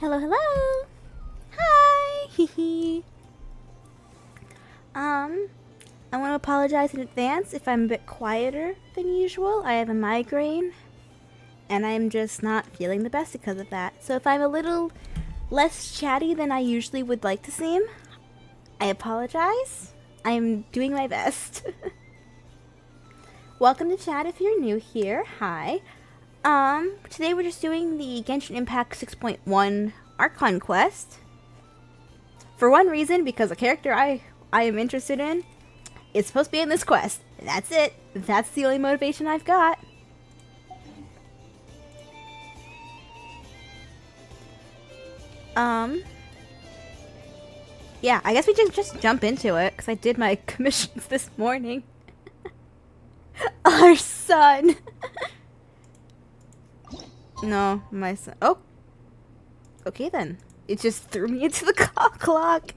Hello, hello. Hi. Hee. I want to apologize in advance if I'm a bit quieter than usual. I have a migraine, and I'm just not feeling the best because of that. So if I'm a little less chatty than I usually would like to seem, I apologize. I'm doing my best. Welcome to chat if you're new here. Hi. Today we're just doing the Genshin Impact 6.1 Archon quest. For one reason, because a character I am interested in is supposed to be in this quest. That's it. That's the only motivation I've got. Yeah, I guess we just jump into it, because I did my commissions this morning. Our son! No, my son. Oh! Okay then. It just threw me into the clock.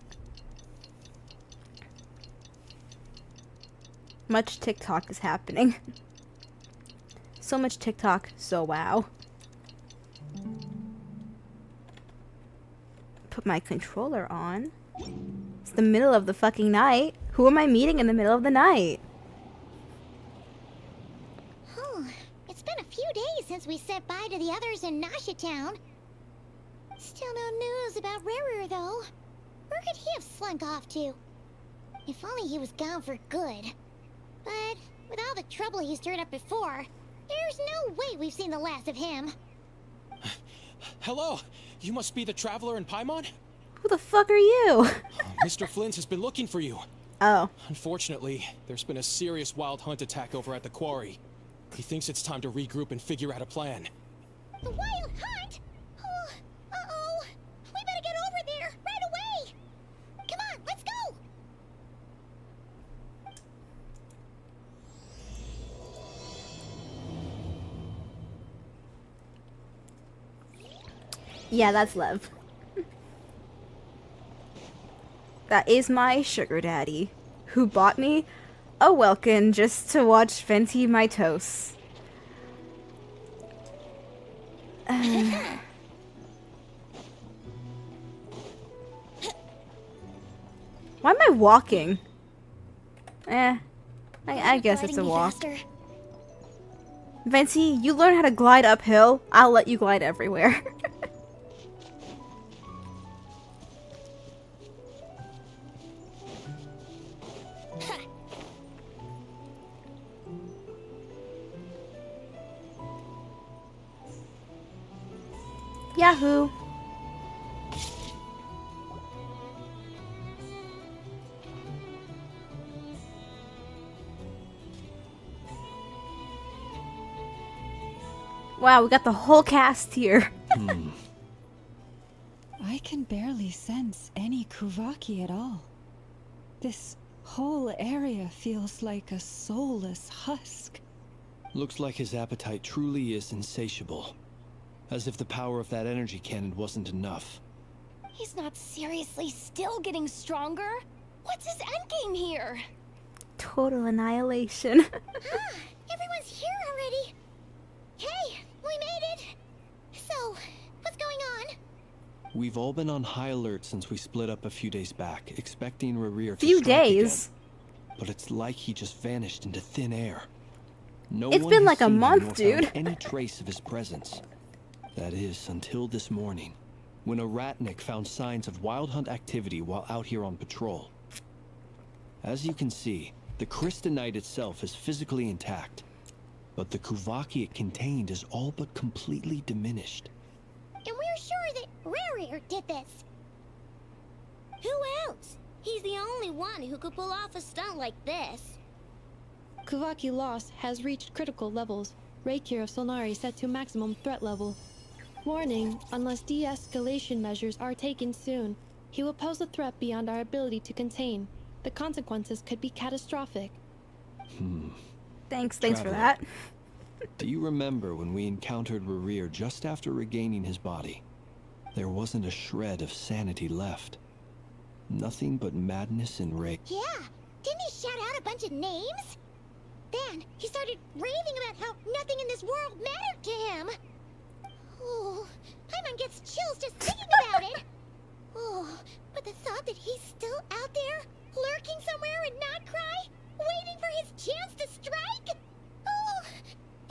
Much TikTok is happening. So much TikTok, so wow. Put my controller on. It's the middle of the fucking night. Who am I meeting in the middle of the night? Oh, it's been a few days since we said bye to the others in Nasha Town. Still no news about Rarer, though. Where could he have slunk off to? If only he was gone for good. But with all the trouble he stirred up before, there's no way we've seen the last of him. Hello, you must be the traveler in Paimon? Who the fuck are you? Mr. Flint has been looking for you. Oh. Unfortunately, there's been a serious wild hunt attack over at the quarry. He thinks it's time to regroup and figure out a plan. The wild hunt? Oh, uh-oh. We better get over there, right away! Come on, let's go! Yeah, that's Lev. That is my sugar daddy, who bought me a Welkin just to watch Venti my toast. Why am I walking? I guess it's a walk. Venti, you learn how to glide uphill, I'll let you glide everywhere. Yahoo! Wow, we got the whole cast here. I can barely sense any Kuvaki at all. This whole area feels like a soulless husk. Looks like his appetite truly is insatiable. As if the power of that energy cannon wasn't enough. He's not seriously still getting stronger? What's his endgame here? Total annihilation. Everyone's here already. Hey, we made it. So, what's going on? We've all been on high alert since we split up a few days back, expecting Rarir to Few strike days. again. But it's like he just vanished into thin air. No It's one been has like a seen him month, nor dude. found any trace of his presence. That is, until this morning, when a ratnik found signs of wild hunt activity while out here on patrol. As you can see, the crystalline itself is physically intact, but the Kuvaki it contained is all but completely diminished. And we're sure that Rarir did this. Who else? He's the only one who could pull off a stunt like this. Kuvaki loss has reached critical levels. Reikir of Solnari set to maximum threat level. Warning, unless de-escalation measures are taken soon, he will pose a threat beyond our ability to contain. The consequences could be catastrophic. Thanks for Traveler. that. Do you remember when we encountered Rarir just after regaining his body? There wasn't a shred of sanity left. Nothing but madness and rage. Yeah, didn't he shout out a bunch of names? Then he started raving about how nothing in this world mattered to him. Oh, Paimon spine gets chills just thinking about it. Oh, but the thought that he's still out there, lurking somewhere in Not Cry, waiting for his chance to strike? Oh,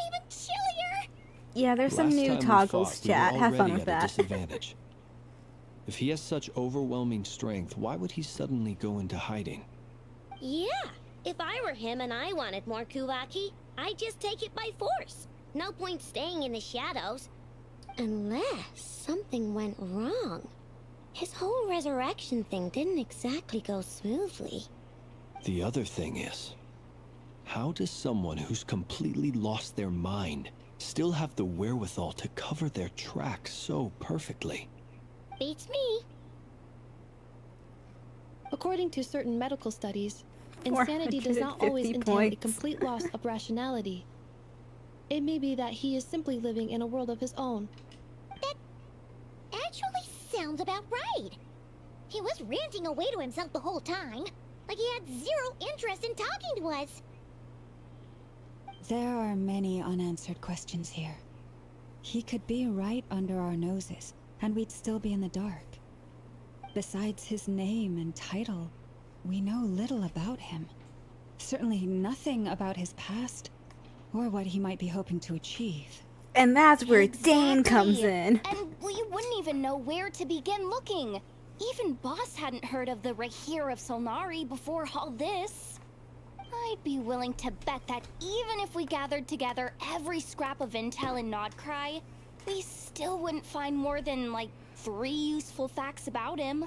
even chillier. Yeah, there's some Last new time we toggles, fought, we were chat. Have fun already with at a that. disadvantage. If he has such overwhelming strength, why would he suddenly go into hiding? Yeah, if I were him and I wanted more Kuvaki, I'd just take it by force. No point staying in the shadows. Unless something went wrong. His whole resurrection thing didn't exactly go smoothly. The other thing is, how does someone who's completely lost their mind still have the wherewithal to cover their tracks so perfectly? Beats me. According to certain medical studies, insanity does not always 450 entail a points. complete loss of rationality. It may be that he is simply living in a world of his own. That actually sounds about right. He was ranting away to himself the whole time, like he had zero interest in talking to us. There are many unanswered questions here. He could be right under our noses, and we'd still be in the dark. Besides his name and title, we know little about him. Certainly nothing about his past, or what he might be hoping to achieve. And that's where Dane comes in. And we wouldn't even know where to begin looking. Even Boss hadn't heard of the Rahir of Solnari before all this. I'd be willing to bet that even if we gathered together every scrap of intel in Nodcry, we still wouldn't find more than, like, 3 useful facts about him.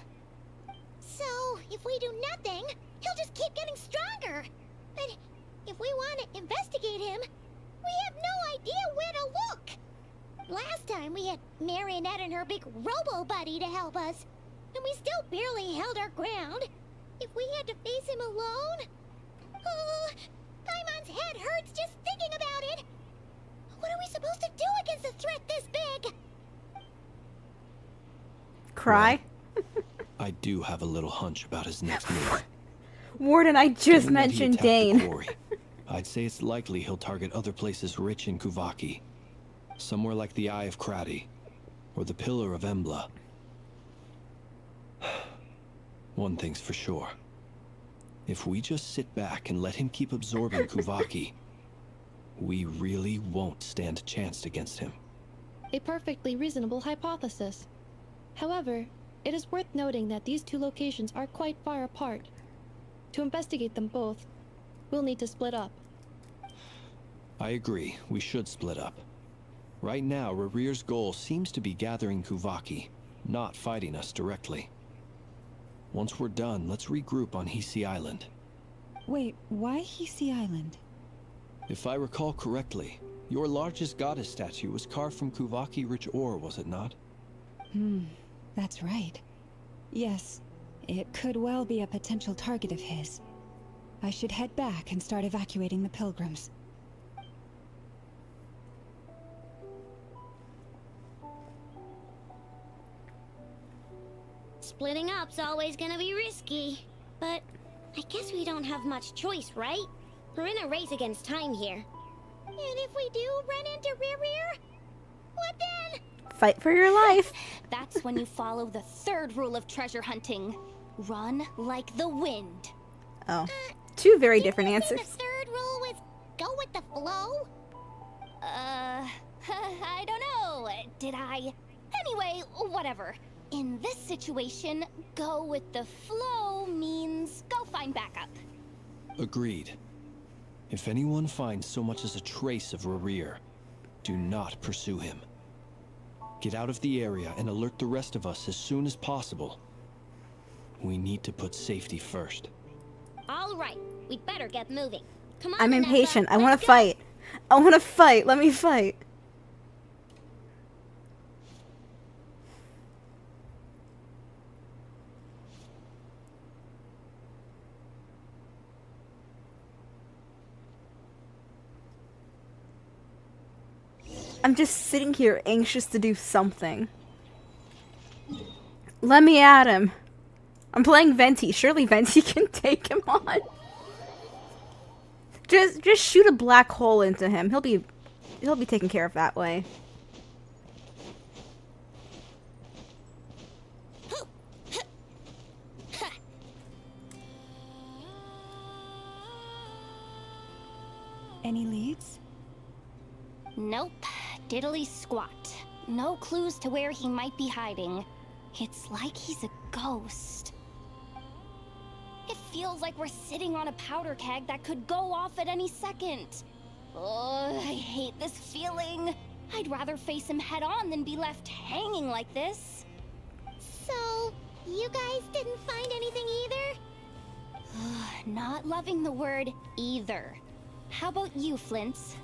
So, if we do nothing, he'll just keep getting stronger. But if we want to investigate him, we have no idea where to look. Last time we had Marionette and her big robo-buddy to help us, and we still barely held our ground. If we had to face him alone... Oh, Paimon's head hurts just thinking about it. What are we supposed to do against a threat this big? Cry? I do have a little hunch about his next move. Warden, I just Given that he mentioned attacked the Dane. quarry, I'd say it's likely he'll target other places rich in Kuvaki. Somewhere like the Eye of Krati, or the Pillar of Embla. One thing's for sure. If we just sit back and let him keep absorbing Kuvaki, we really won't stand a chance against him. A perfectly reasonable hypothesis. However, it is worth noting that these two locations are quite far apart. To investigate them both, we'll need to split up. I agree, we should split up. Right now, Rarir's goal seems to be gathering Kuvaki, not fighting us directly. Once we're done, let's regroup on Hisi Island. Wait, why Hisi Island? If I recall correctly, your largest goddess statue was carved from Kuvaki-rich ore, was it not? That's right. Yes, it could well be a potential target of his. I should head back and start evacuating the pilgrims. Splitting up's always gonna be risky. But I guess we don't have much choice, right? We're in a race against time here. And if we do run into Rarir, what then? Fight for your life. That's when you follow the 3rd rule of treasure hunting. Run like the wind. Oh. Two very Didn't different you say answers. the 3rd rule was go with the flow? I don't know. Did I? Anyway, whatever. In this situation, go with the flow means go find backup. Agreed. If anyone finds so much as a trace of Rarir, do not pursue him. Get out of the area and alert the rest of us as soon as possible. We need to put safety first. All right, we'd better get moving. Come on, I'm Vanessa, impatient. I want let's to go. fight. I want to fight. Let me fight. I'm just sitting here anxious to do something. Let me at him. I'm playing Venti. Surely Venti can take him on. Just shoot a black hole into him. He'll be taken care of that way. Any leads? Nope. Diddly squat. No clues to where he might be hiding. It's like he's a ghost. It feels like we're sitting on a powder keg that could go off at any second. Oh, I hate this feeling. I'd rather face him head on than be left hanging like this. So, you guys didn't find anything either? Not loving the word either. How about you, Flints?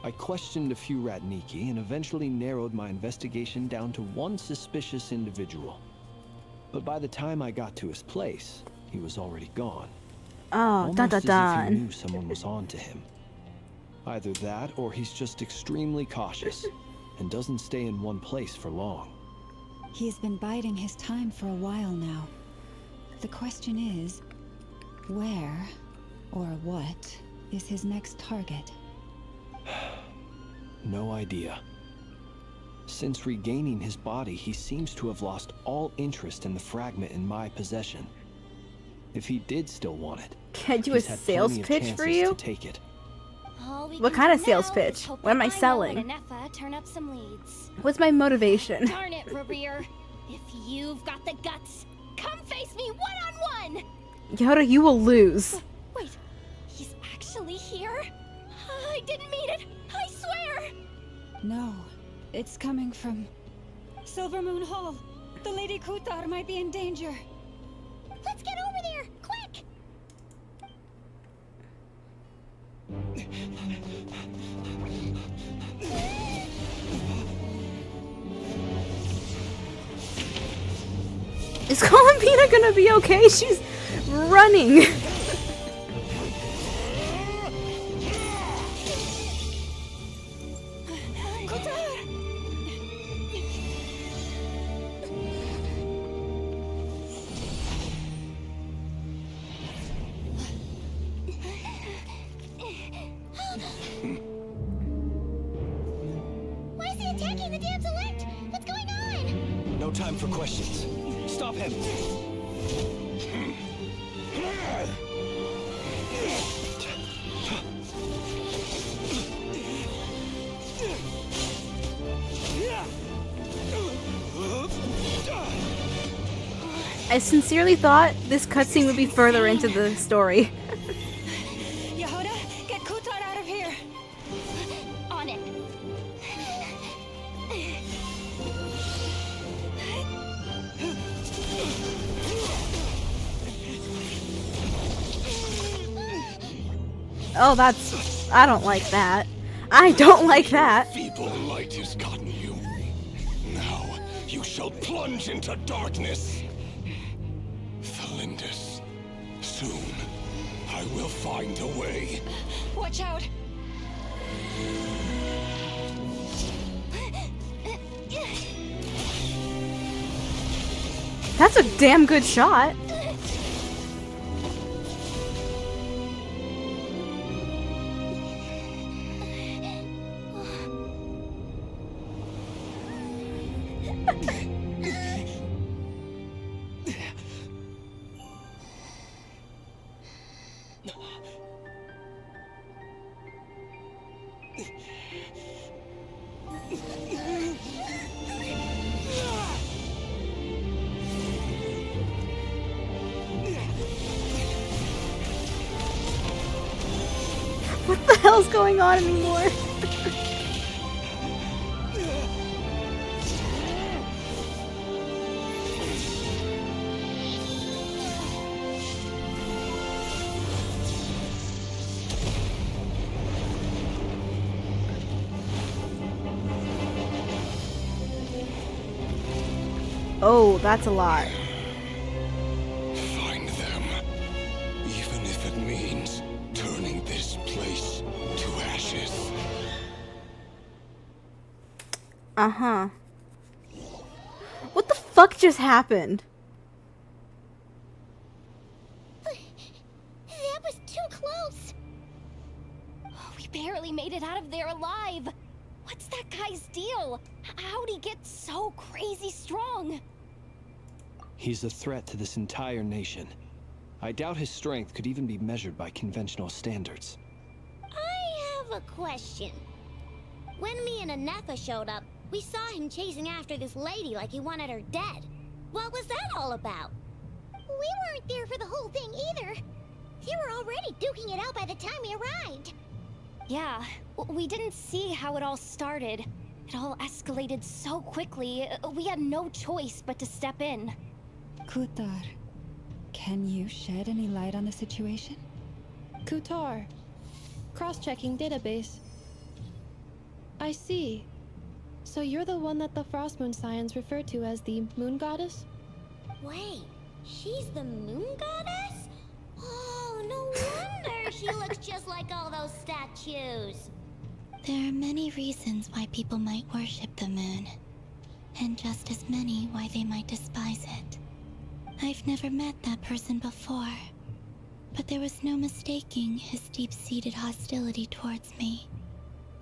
I questioned a few Ratniki and eventually narrowed my investigation down to one suspicious individual. But by the time I got to his place, he was already gone. Oh, dun Almost dun as if he dun. knew someone was on to him. Either that, or he's just extremely cautious and doesn't stay in one place for long. He's been biding his time for a while now. The question is, where or what is his next target? No idea. Since regaining his body, he seems to have lost all interest in the fragment in my possession. If he did still want it, Can I do a he's had sales plenty of pitch for chances you? to take it. All we What can kind of do sales now pitch? is hope What am I that Ino selling? and Anefa turn up some leads. What's my motivation? Darn it, Rereer. If you've got the guts, come face me one-on-one! Yoda, you will lose. Wait, he's actually here? I didn't mean it, I swear! No, it's coming from Silver Moon Hall. The Lady Kutar might be in danger. Let's get over there, quick! Is Columbina gonna be okay? She's running. Why is he attacking the damselette? What's going on? No time for questions. Stop him! I sincerely thought this cutscene would be further into the story. Yehuda, get Kutar out of here! On it. Oh, that's... I don't like that. I don't like that. Feeble light has gotten you. Now you shall plunge into darkness. Felindus, soon I will find a way. Watch out! That's a damn good shot. What the hell's going on anymore? Oh, that's a lot. Find them, even if it means turning this place to ashes. Uh-huh. What the fuck just happened? That was too close. We barely made it out of there alive. What's that guy's deal? How'd he get so crazy strong? He's a threat to this entire nation. I doubt his strength could even be measured by conventional standards. have a question. When me and Anefa showed up, we saw him chasing after this lady like he wanted her dead. What was that all about? We weren't there for the whole thing either. They were already duking it out by the time we arrived. Yeah, we didn't see how it all started. It all escalated so quickly, we had no choice but to step in. Kutar, can you shed any light on the situation? Kutar. Cross-checking database. I see. So you're the one that the Frost Moon Scions refer to as the Moon Goddess? Wait, she's the moon goddess? Oh, no wonder she looks just like all those statues. There are many reasons why people might worship the moon, and just as many why they might despise it. I've never met that person before, but there was no mistaking his deep-seated hostility towards me.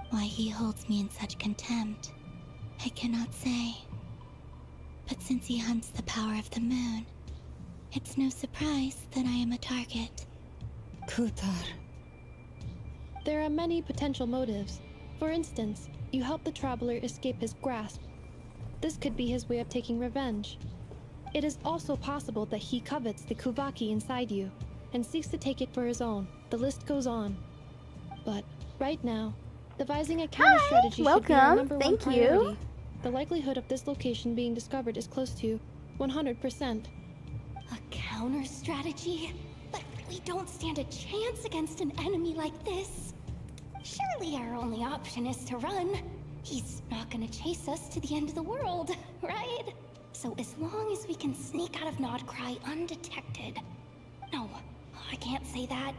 Why he holds me in such contempt, I cannot say. But since he hunts the power of the moon, it's no surprise that I am a target. Kutar. There are many potential motives. For instance, you help the traveler escape his grasp. This could be his way of taking revenge. It is also possible that he covets the Kuvaki inside you, and seeks to take it for his own. The list goes on. But, right now, devising a counter-strategy should be our number one priority. The likelihood of this location being discovered is close to 100%. A counter-strategy? But we don't stand a chance against an enemy like this. Surely our only option is to run. He's not gonna chase us to the end of the world, right? So as long as we can sneak out of Nodcry undetected. No, I can't say that.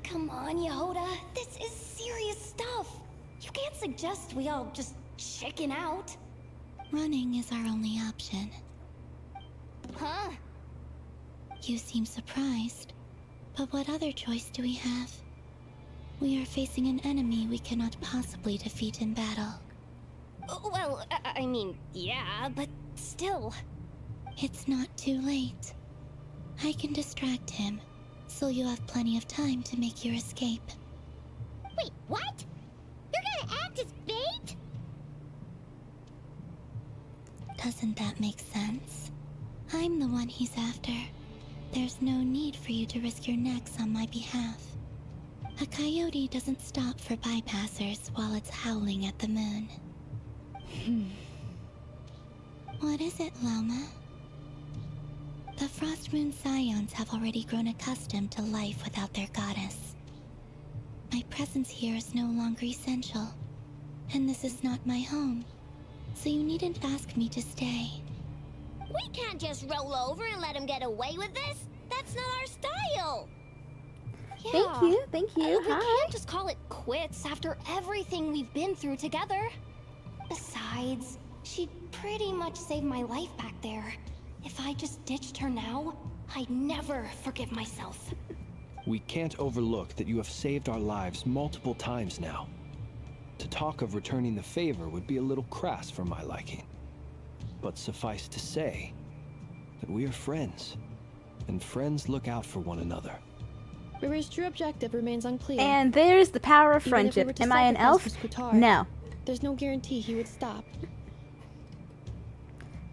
Come on, Yehoda. This is serious stuff. You can't suggest we all just chicken out. Running is our only option. Huh? You seem surprised, but what other choice do we have? We are facing an enemy we cannot possibly defeat in battle. Well, I mean, yeah, but still. It's not too late. I can distract him, so you have plenty of time to make your escape. Wait, what? You're gonna act as bait? Doesn't that make sense? I'm the one he's after. There's no need for you to risk your necks on my behalf. A coyote doesn't stop for bypassers while it's howling at the moon. What is it, Loma? The Frost Moon Scions have already grown accustomed to life without their goddess. My presence here is no longer essential, and this is not my home, so you needn't ask me to stay. We can't just roll over and let him get away with this. That's not our style. Yeah. Thank you. We can't just call it quits after everything we've been through together. Besides, she pretty much saved my life back there. If I just ditched her now, I'd never forgive myself. We can't overlook that you have saved our lives multiple times now. To talk of returning the favor would be a little crass for my liking. But suffice to say that we are friends, and friends look out for one another. Riri's true objective remains unclear. And there's the power of Even if we were friendship. to Am I an elf? sacrifice Kutar, No. There's no guarantee he would stop.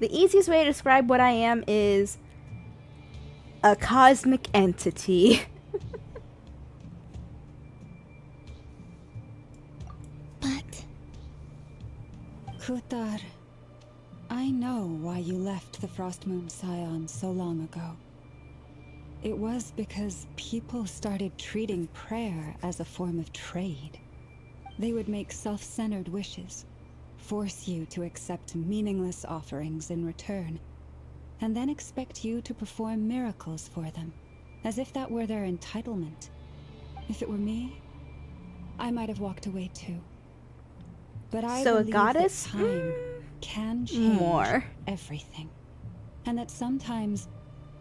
The easiest way to describe what I am is a cosmic entity. But Kutar, I know why you left the Frost Moon Scions so long ago. It was because people started treating prayer as a form of trade. They would make self-centered wishes, force you to accept meaningless offerings in return, and then expect you to perform miracles for them, as if that were their entitlement. If it were me, I might have walked away too. But I So a believe goddess? that time can change More. everything, and that sometimes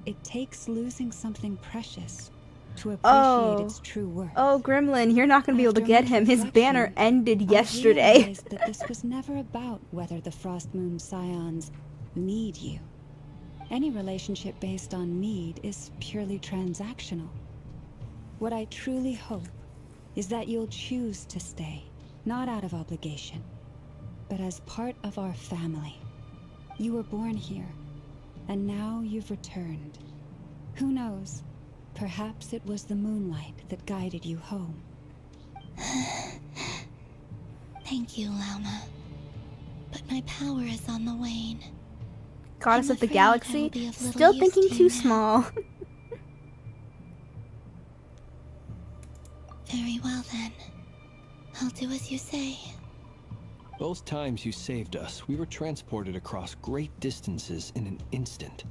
it takes losing something precious to appreciate its true worth. Oh, Gremlin, you're not going to be able to After get much him. His reflection, banner ended I yesterday. realized that this was never about whether the Frost Moon Scions need you. Any relationship based on need is purely transactional. What I truly hope is that you'll choose to stay, not out of obligation, but as part of our family. You were born here, and now you've returned. Who knows? Perhaps it was the moonlight that guided you home. Thank you, Lauma. But my power is on the wane. Goddess I'm of the afraid I will Galaxy? be of little Still use thinking to too you now. small. Very well then. I'll do as you say. Both times you saved us, we were transported across great distances in an instant.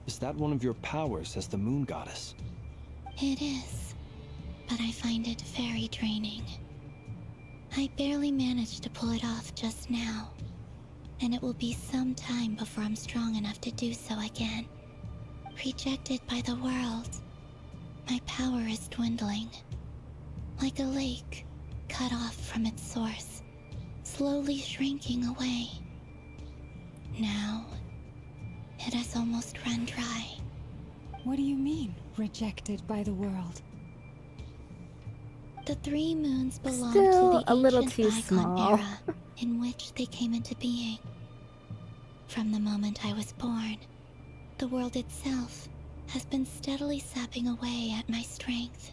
Is that one of your powers as the Moon Goddess? It is, but I find it very draining. I barely managed to pull it off just now, and it will be some time before I'm strong enough to do so again. Rejected by the world, my power is dwindling. Like a lake, cut off from its source, slowly shrinking away. Now, it has almost run dry. What do you mean, rejected by the world? The 3 moons belong Still to the a little ancient too bygone small. era in which they came into being. From the moment I was born, the world itself has been steadily sapping away at my strength.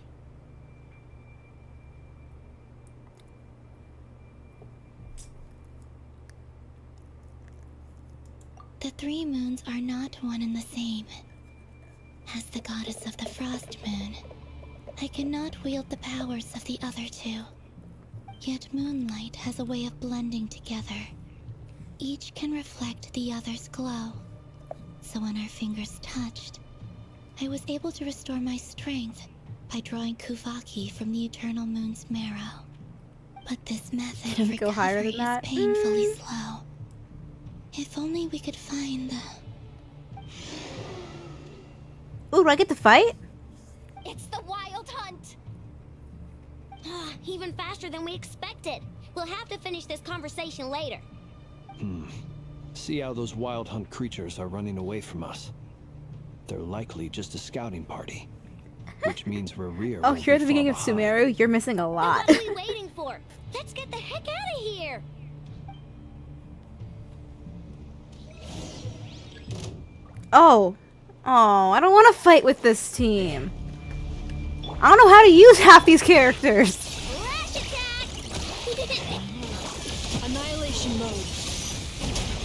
The 3 moons are not one and the same. As the goddess of the Frost Moon, I cannot wield the powers of the other 2. Yet moonlight has a way of blending together. Each can reflect the other's glow. So when our fingers touched, I was able to restore my strength by drawing Kuvaki from the eternal moon's marrow. But this method of Can't go higher recovery than that. is painfully slow. If only we could find the... Ooh, do I get to fight? It's the Wild Hunt! Even faster than we expected. We'll have to finish this conversation later. See how those Wild Hunt creatures are running away from us. They're likely just a scouting party. Which means Rerir Oh, won't here at be the beginning of far behind. Sumeru, you're missing a lot. What are we waiting for? Let's get the heck out of here! Oh. Oh, I don't want to fight with this team. I don't know how to use half these characters. Flash attack! Annihilation mode.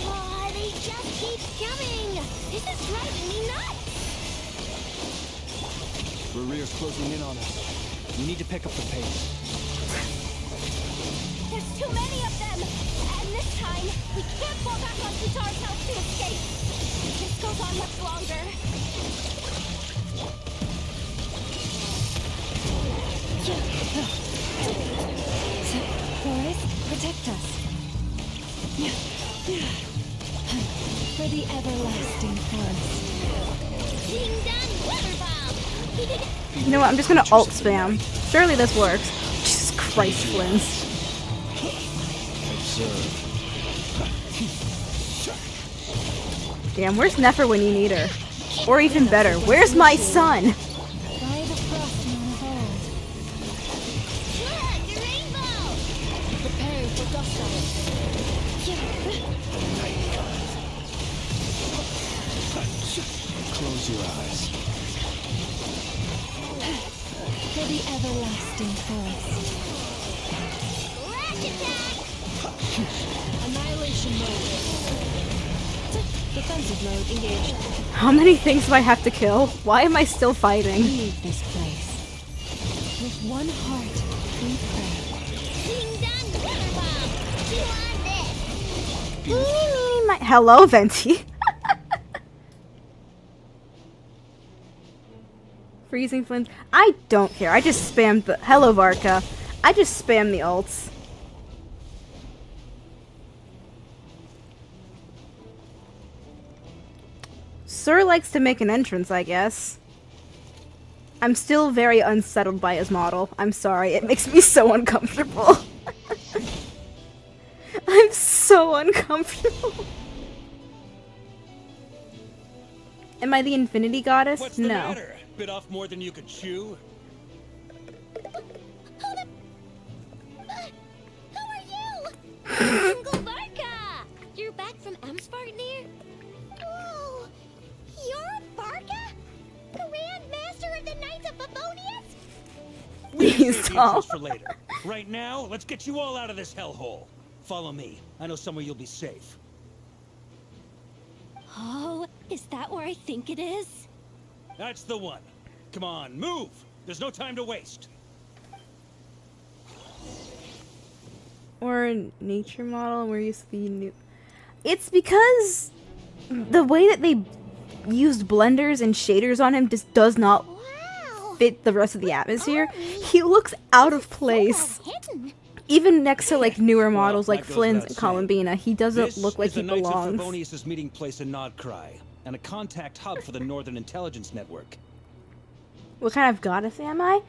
Oh, they just keep coming! This is driving me nuts! Rerir's closing in on us. We need to pick up the pace. There's too many of them! And this time, we can't fall back on Futar's health to escape! If this goes on much longer... Forest, protect us. For the everlasting forest. Ding dong, weather bomb! You know what? I'm just gonna alt spam. Surely this works. Jesus Christ, Flins. Damn, where's Nefer when you need her? Or even better, where's my son? By the frost moon of old. Look, the rainbow! Preparing for gusto. Close your eyes. For the everlasting forest. Flash attack! Annihilation mode. Defensive mode engaged. How many things do I have to kill? Why am I still fighting? Leave this place. With one heart, we pray. Ding dong, weather bomb! Chew on this! Eeny, meeny, miny. Hello, Venti. Freezing Flint. I don't care. I just spammed the... Hello, Varka. I just spam the ults. Sir likes to make an entrance, I guess. I'm still very unsettled by his model. I'm sorry. It makes me so uncomfortable. I'm so uncomfortable. Am I the Infinity Goddess? What's the No. matter? Bit off more than you could chew? Oh Uncle Barka! You're back from Amspartnir? Whoa! You're Barka? Grand Master of the Knights of Favonius? Please Save the don't. interest for later. Right now, let's get you all out of this hellhole. Follow me. I know somewhere you'll be safe. Oh, is that where I think it is? That's the one. Come on, move! There's no time to waste. Or a nature model where you used to be new. It's because the way that they used blenders and shaders on him just does not Wow! fit the rest of the atmosphere. He looks out of place. So well hidden. Even next to like newer models Well, like that goes Flynn's without and saying. Columbina, he doesn't This look like is he the Knights of belongs. Favonius' meeting place in Nodcry, and a contact hub for the Northern Intelligence Network. What kind of goddess am I?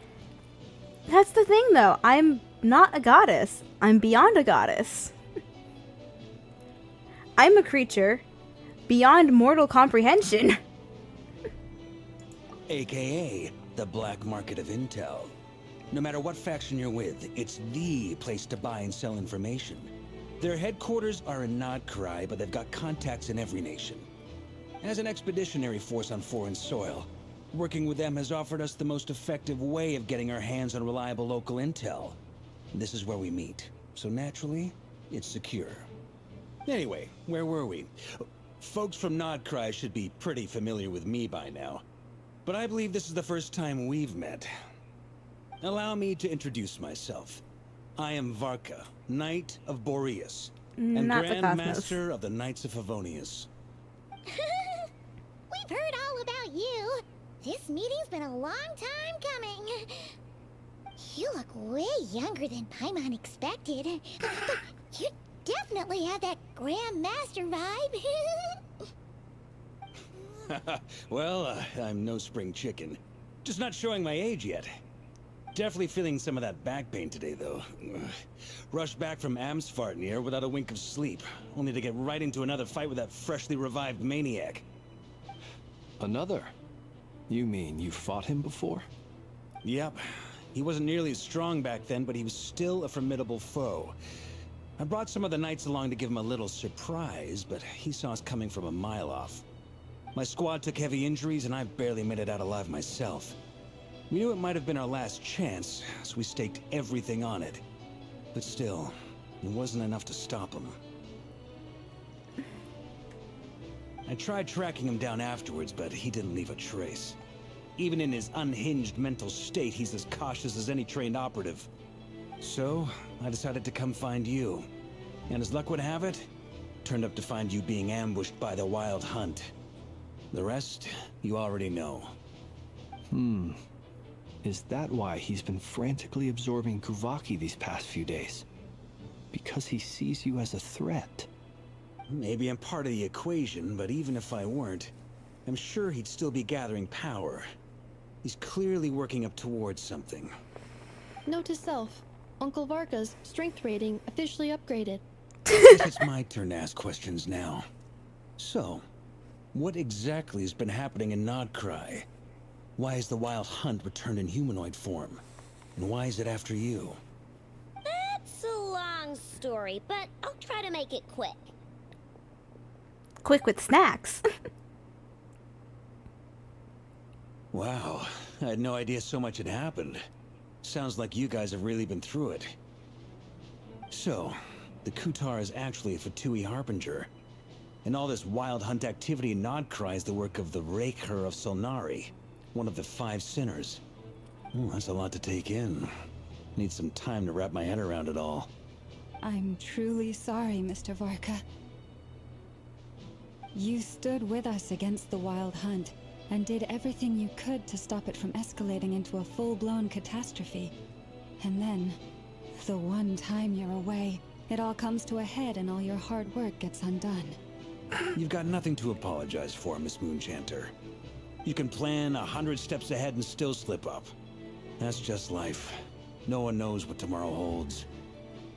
That's the thing though. I'm not a goddess. I'm beyond a goddess. I'm a creature beyond mortal comprehension. AKA the black market of intel. No matter what faction you're with, it's the place to buy and sell information. Their headquarters are in Nodcry, but they've got contacts in every nation. As an expeditionary force on foreign soil, working with them has offered us the most effective way of getting our hands on reliable local intel. This is where we meet, so naturally, it's secure. Anyway, where were we? Folks from Nodcry should be pretty familiar with me by now, but I believe this is the first time we've met. Allow me to introduce myself. I am Varka, Knight of Boreas, and Not the Grand Cosmos. Master of the Knights of Favonius. We've heard all about you. This meeting's been a long time coming. You look way younger than Paimon expected. But you definitely have that Grand Master vibe. Well, I'm no spring chicken. Just not showing my age yet. Definitely feeling some of that back pain today, though. Rushed back from Amsfartnir without a wink of sleep, only to get right into another fight with that freshly revived maniac. Another? You mean you fought him before? Yep. He wasn't nearly as strong back then, but he was still a formidable foe. I brought some of the knights along to give him a little surprise, but he saw us coming from a mile off. My squad took heavy injuries, and I barely made it out alive myself. We knew it might have been our last chance, so we staked everything on it. But still, it wasn't enough to stop him. I tried tracking him down afterwards, but he didn't leave a trace. Even in his unhinged mental state, he's as cautious as any trained operative. So, I decided to come find you. And as luck would have it, turned up to find you being ambushed by the Wild Hunt. The rest, you already know. Is that why he's been frantically absorbing Kuvaki these past few days? Because he sees you as a threat? Maybe I'm part of the equation, but even if I weren't, I'm sure he'd still be gathering power. He's clearly working up towards something. Note to self, Uncle Varka's strength rating officially upgraded. Guess it's my turn to ask questions now. So, what exactly has been happening in Nodcry? Why is the Wild Hunt returned in humanoid form? And why is it after you? That's a long story, but I'll try to make it quick. Quick with snacks. Wow, I had no idea so much had happened. Sounds like you guys have really been through it. So, the Kutar is actually a Fatui Harbinger. And all this Wild Hunt activity in Nodcry is the work of the Raker of Solnari, one of the 5 sinners. Oh, that's a lot to take in. Need some time to wrap my head around it all. I'm truly sorry, Mr. Varka. You stood with us against the Wild Hunt and did everything you could to stop it from escalating into a full-blown catastrophe. And then, the one time you're away, it all comes to a head and all your hard work gets undone. You've got nothing to apologize for, Miss Moonchanter. You can plan 100 steps ahead and still slip up. That's just life. No one knows what tomorrow holds.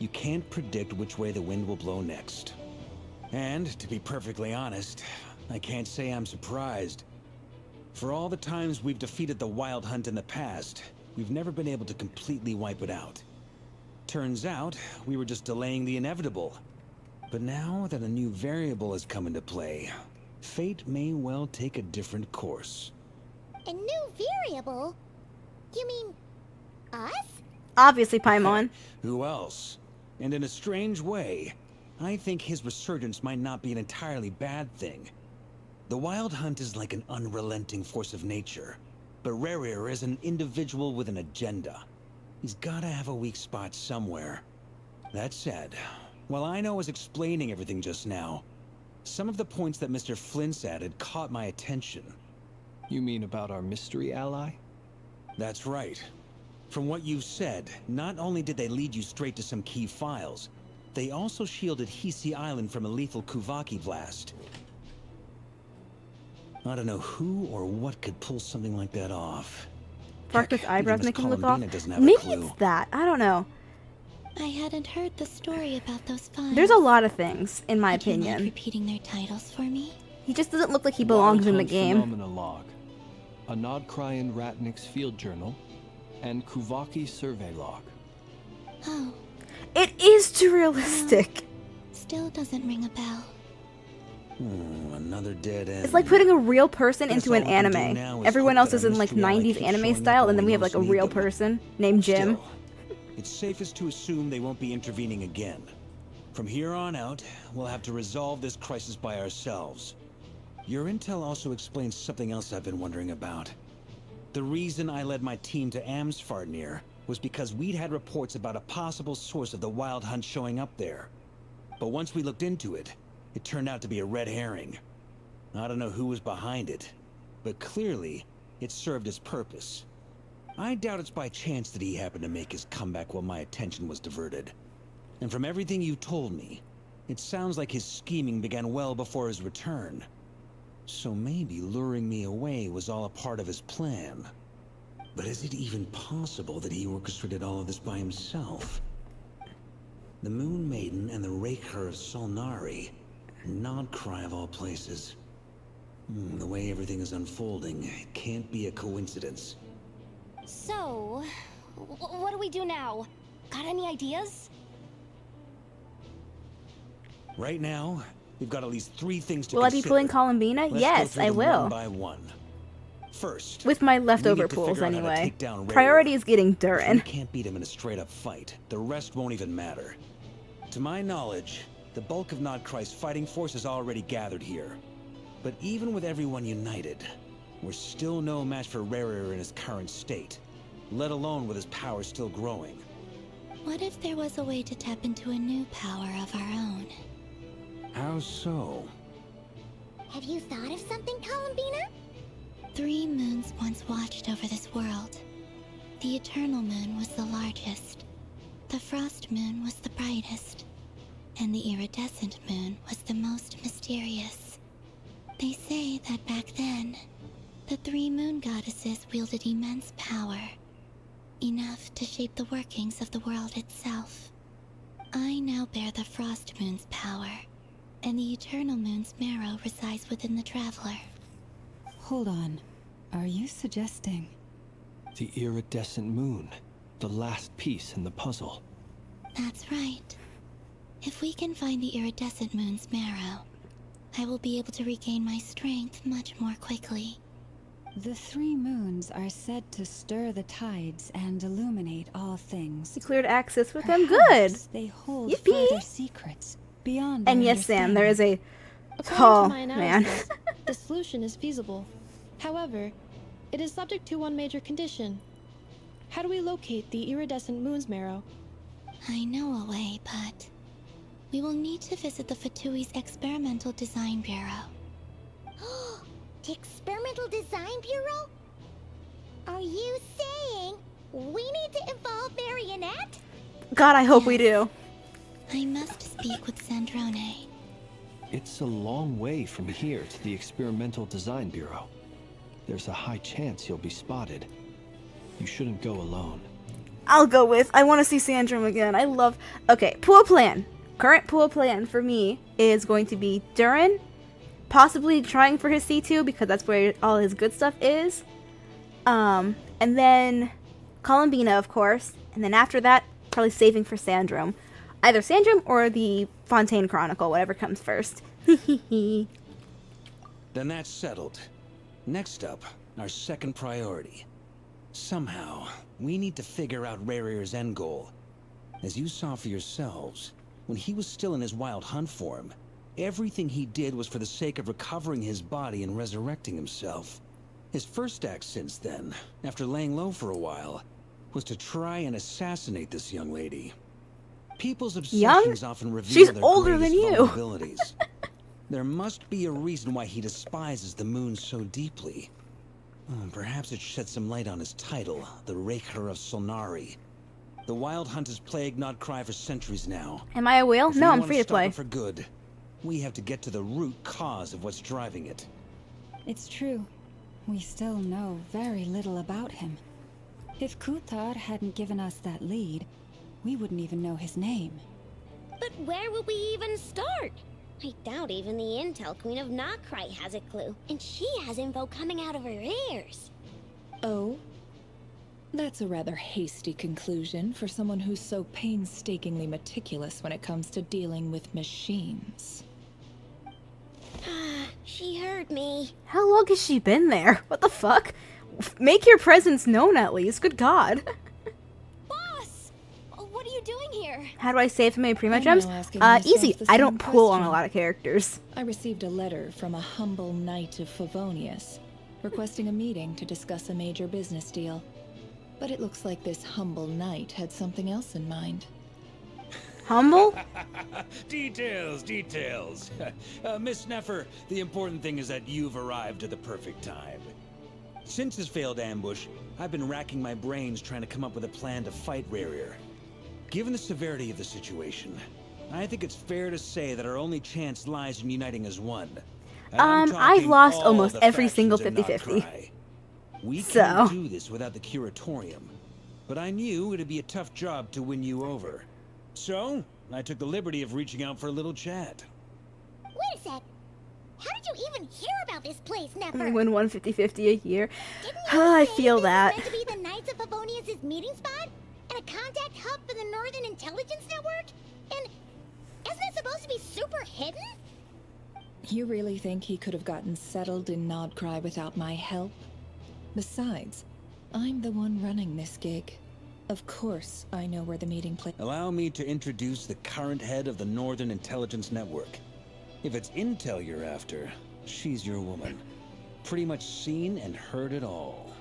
You can't predict which way the wind will blow next. And, to be perfectly honest, I can't say I'm surprised. For all the times we've defeated the Wild Hunt in the past, we've never been able to completely wipe it out. Turns out, we were just delaying the inevitable. But now that a new variable has come into play, fate may well take a different course. A new variable? You mean us? Obviously, Paimon. Who else? And in a strange way, I think his resurgence might not be an entirely bad thing. The Wild Hunt is like an unrelenting force of nature, but Rerir is an individual with an agenda. He's gotta have a weak spot somewhere. That said, while I was explaining everything just now, some of the points that Mr. Flint's added caught my attention. You mean about our mystery ally? That's right. From what you've said, not only did they lead you straight to some key files, they also shielded Hisi Island from a lethal Kuvaki blast. I don't know who or what could pull something like that off. Farkas' Heck, eyebrows even make Miss him look off. Columbina doesn't have a Maybe clue. it's that. I don't know. I hadn't heard the story about those files. There's a lot of things, in my Would you mind opinion. repeating their titles for me? He just doesn't look like he belongs in the Wild Hunt game. Phenomena Log, a Nodkryan Ratnik's Field Journal, and Kuvaki Survey Log. Oh, It is too realistic. still doesn't ring a bell. Another dead end. It's like putting a real person Guess into an all we can do anime. now is Everyone hope else that is our in like mystery ally 90s keeps anime showing up style, when and then we have most like a need real them. person named Jim. Still, it's safest to assume they won't be intervening again. From here on out, we'll have to resolve this crisis by ourselves. Your intel also explains something else I've been wondering about. The reason I led my team to Amsfarnir was because we'd had reports about a possible source of the Wild Hunt showing up there. But once we looked into it, it turned out to be a red herring. I don't know who was behind it, but clearly, it served its purpose. I doubt it's by chance that he happened to make his comeback while my attention was diverted. And from everything you told me, it sounds like his scheming began well before his return. So maybe luring me away was all a part of his plan. But is it even possible that he orchestrated all of this by himself? The Moon Maiden and the Raker of Solnari. Nodcry of all places. The way everything is unfolding, it can't be a coincidence. So, what do we do now? Got any ideas? Right now, we've got at least 3 things to Will I be consider. pulling Columbina? Let's go Yes, through I them will. One by one. First, With my leftover we need to pools figure out how to anyway. take down Rerir. Priority is getting If we Durin. can't beat him in a straight-up fight, the rest won't even matter. To my knowledge, the bulk of Nodcry's fighting force is already gathered here. But even with everyone united, we're still no match for Rerir in his current state, let alone with his power still growing. What if there was a way to tap into a new power of our own? How so? Have you thought of something, Columbina? 3 moons once watched over this world. The Eternal Moon was the largest. The Frost Moon was the brightest. And the Iridescent Moon was the most mysterious. They say that back then, the 3 moon goddesses wielded immense power. Enough to shape the workings of the world itself. I now bear the Frost Moon's power, and the Eternal Moon's marrow resides within the Traveler. Hold on. Are you suggesting? The iridescent moon, the last piece in the puzzle. That's right. If we can find the Iridescent Moon's marrow, I will be able to regain my strength much more quickly. The 3 moons are said to stir the tides and illuminate all things. You cleared access with them? Good. Perhaps they hold Yippee. further secrets beyond And our yes, Sam, there is understanding. a... According Oh, to my man. analysis, the solution is feasible. However, it is subject to one major condition. How do we locate the iridescent moon's marrow? I know a way, but we will need to visit the Fatui's Experimental Design Bureau. The Experimental Design Bureau? Are you saying we need to involve Marionette? God, I hope we do. I must speak with Sandrone. It's a long way from here to the Experimental Design Bureau. There's a high chance you'll be spotted. You shouldn't go alone. I'll go with. I want to see Sandrum again. I love. Okay, pool plan. Current pool plan for me is going to be Durin, possibly trying for his C2 because that's where all his good stuff is. And then Columbina, of course. And then after that, Probably saving for Sandrum. Either Sandrum or the Fontaine Chronicle, whatever comes first. Then that's settled. Next up, our second priority. Somehow, we need to figure out Rare's end goal. As you saw for yourselves, when he was still in his wild hunt form, everything he did was for the sake of recovering his body and resurrecting himself. His first act since then, after laying low for a while, was to try and assassinate this young lady. People's obsessions often reveal She's their older than greatest you. vulnerabilities. There must be a reason why he despises the moon so deeply. Perhaps it sheds some light on his title, the Raker of Solnari. The Wild Hunt has plagued Nodcry for centuries now. Am I a whale? If No, we I'm want free to stop play. it for good, we have to get to the root cause of what's driving it. It's true. We still know very little about him. If Kuthar hadn't given us that lead, we wouldn't even know his name. But where would we even start? I doubt even the Intel Queen of Nokrai has a clue, and she has info coming out of her ears. Oh? That's a rather hasty conclusion for someone who's so painstakingly meticulous when it comes to dealing with machines. She heard me. How long has she been there? What the fuck? Make your presence known at least. Good God. Boss! What are you doing here? How do I save my prima I'm gems? now asking myself Easy. the I same don't pull on a question. lot of characters. I received a letter from a humble knight of Favonius, requesting a meeting to discuss a major business deal. But it looks like this humble knight had something else in mind. Humble? Details. Miss Neffer, the important thing is that you've arrived at the perfect time. Since his failed ambush, I've been racking my brains trying to come up with a plan to fight Rarier. Given the severity of the situation, I think it's fair to say that our only chance lies in uniting as one. And I'm I've talking lost all almost the every single factions in 50-50. Nokrai. We So. can't do this without the curatorium, but I knew it'd be a tough job to win you over. So, I took the liberty of reaching out for a little chat. Wait a sec. How did you even hear about this place, I Nefer? win 150-50 a year. Didn't you I say feel this that. was meant to be the Knights of Favonius' meeting spot? And a contact hub for the Northern Intelligence Network? And isn't it supposed to be super hidden? You really think he could have gotten settled in Nodcry without my help? Besides, I'm the one running this gig. Of course I know where the meeting place. Allow me to introduce the current head of the Northern Intelligence Network. If it's intel you're after, she's your woman. Pretty much seen and heard it all.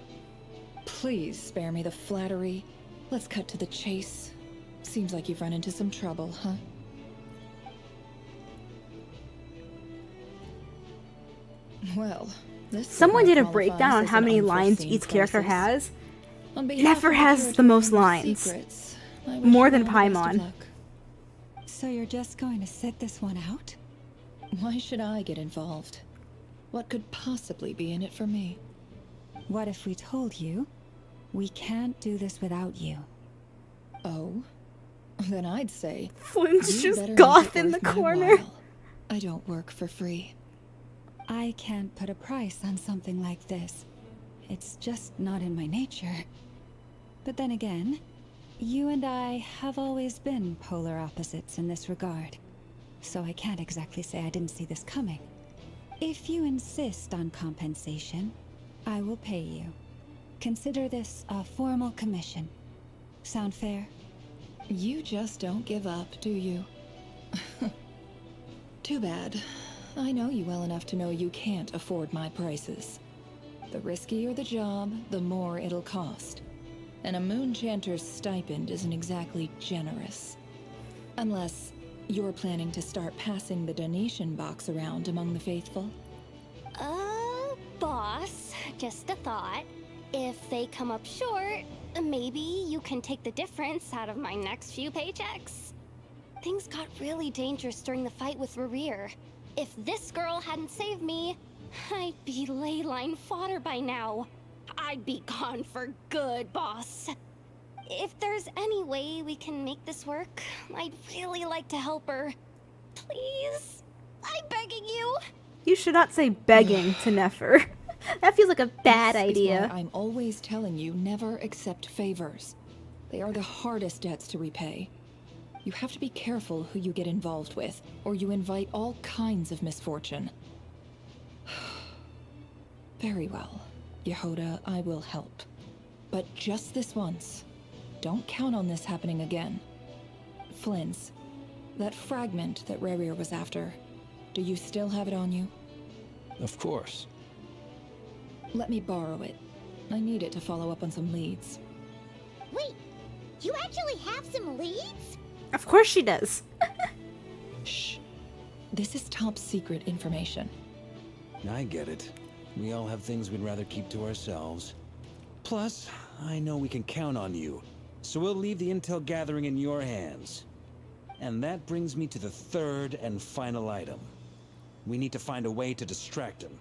Please spare me the flattery. Let's cut to the chase. Seems like you've run into some trouble, huh? Well, this Someone did a qualifies breakdown on as how an many lines unforeseen each character crisis. has. On behalf Never of has the most Curatorium of lines. Secrets, I wish More you than all the best of Paimon. luck. So you're just going to sit this one out? Why should I get involved? What could possibly be in it for me? What if we told you we can't do this without you? Oh? Then I'd say Flynn's you just better make goth it in the worth my corner. while. I don't work for free. I can't put a price on something like this. It's just not in my nature. But then again, you and I have always been polar opposites in this regard. So I can't exactly say I didn't see this coming. If you insist on compensation, I will pay you. Consider this a formal commission. Sound fair? You just don't give up, do you? Too bad. I know you well enough to know you can't afford my prices. The riskier the job, the more it'll cost. And a Moonchanter's stipend isn't exactly generous. Unless you're planning to start passing the donation box around among the faithful. Boss, just a thought. If they come up short, maybe you can take the difference out of my next few paychecks. Things got really dangerous during the fight with Rerir. If this girl hadn't saved me, I'd be ley line fodder by now. I'd be gone for good, boss. If there's any way we can make this work, I'd really like to help her. Please? I'm begging you. You should not say begging to Nefer. That feels like a bad This is idea. why I'm always telling you never accept favors. They are the hardest debts to repay. You have to be careful who you get involved with, or you invite all kinds of misfortune. Very well. Yehoda, I will help. But just this once. Don't count on this happening again. Flynn's. That fragment that Rerir was after. Do you still have it on you? Of course. Let me borrow it. I need it to follow up on some leads. Wait, you actually have some leads? Of course she does. Shh. This is top secret information. I get it. We all have things we'd rather keep to ourselves. Plus, I know we can count on you, so we'll leave the intel gathering in your hands. And that brings me to the third and final item. We need to find a way to distract him.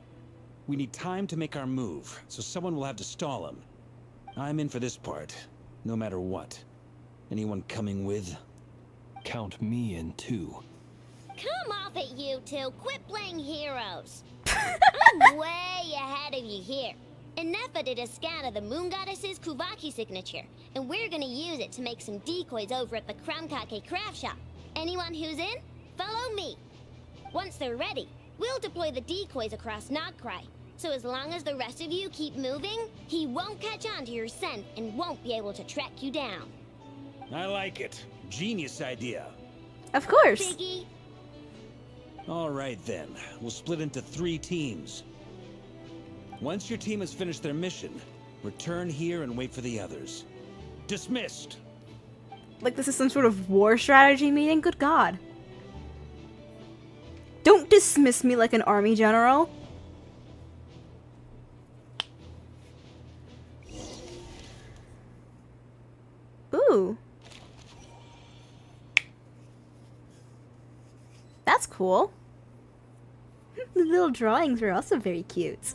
We need time to make our move, so someone will have to stall him. I'm in for this part, no matter what. Anyone coming with? Count me in too. Come off it, you two. Quit playing heroes. I'm way ahead of you here. Nefa did a scan of the Moon Goddess's Kuvaki signature, and we're gonna use it to make some decoys over at the Kramkake craft shop. Anyone who's in, follow me. Once they're ready, we'll deploy the decoys across Nogcry. So as long as the rest of you keep moving, he won't catch on to your scent and won't be able to track you down. I like it. Genius idea. Of course. Biggie. All right then, we'll split into 3 teams. Once your team has finished their mission, return here and wait for the others. Dismissed! Like this is some sort of war strategy meeting? Good God. Don't dismiss me like an army general. Ooh. That's cool. The little drawings were also very cute.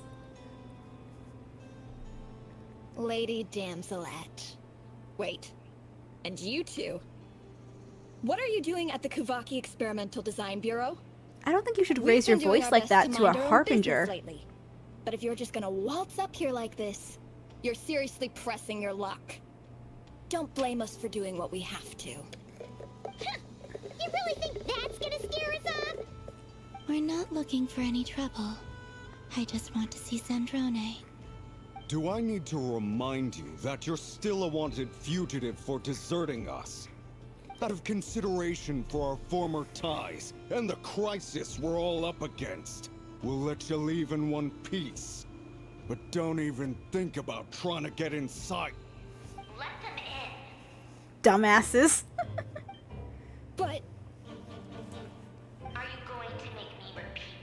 Lady Damselette. Wait. And you two? What are you doing at the Kuvaki Experimental Design Bureau? I don't think you should We've raise your been doing voice our like best that to a mind our own harbinger. business lately. But if you're just gonna waltz up here like this, you're seriously pressing your luck. Don't blame us for doing what we have to. Huh. You really think that's gonna scare us off? We're not looking for any trouble. I just want to see Zandrone. Do I need to remind you that you're still a wanted fugitive for deserting us? Out of consideration for our former ties and the crisis we're all up against, we'll let you leave in one piece. But don't even think about trying to get inside. Let them in. Dumbasses. But... Are you going to make me repeat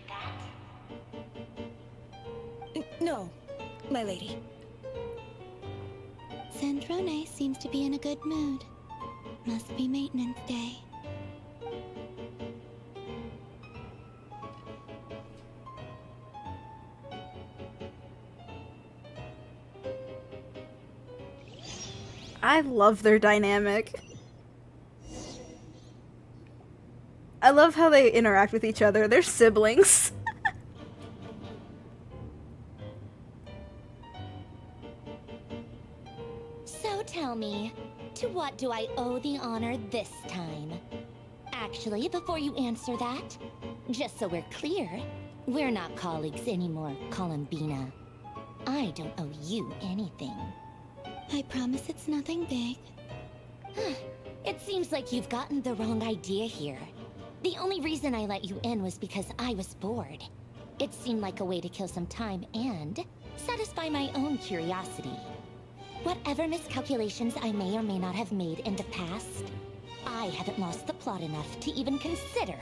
that? No, my lady. Zandrone seems to be in a good mood. Must be maintenance day. I love their dynamic. I love how they interact with each other. They're siblings. So tell me, to what do I owe the honor this time? Actually, before you answer that, just so we're clear, we're not colleagues anymore, Columbina. I don't owe you anything. I promise it's nothing big. It seems like you've gotten the wrong idea here. The only reason I let you in was because I was bored. It seemed like a way to kill some time and satisfy my own curiosity. Whatever miscalculations I may or may not have made in the past, I haven't lost the plot enough to even consider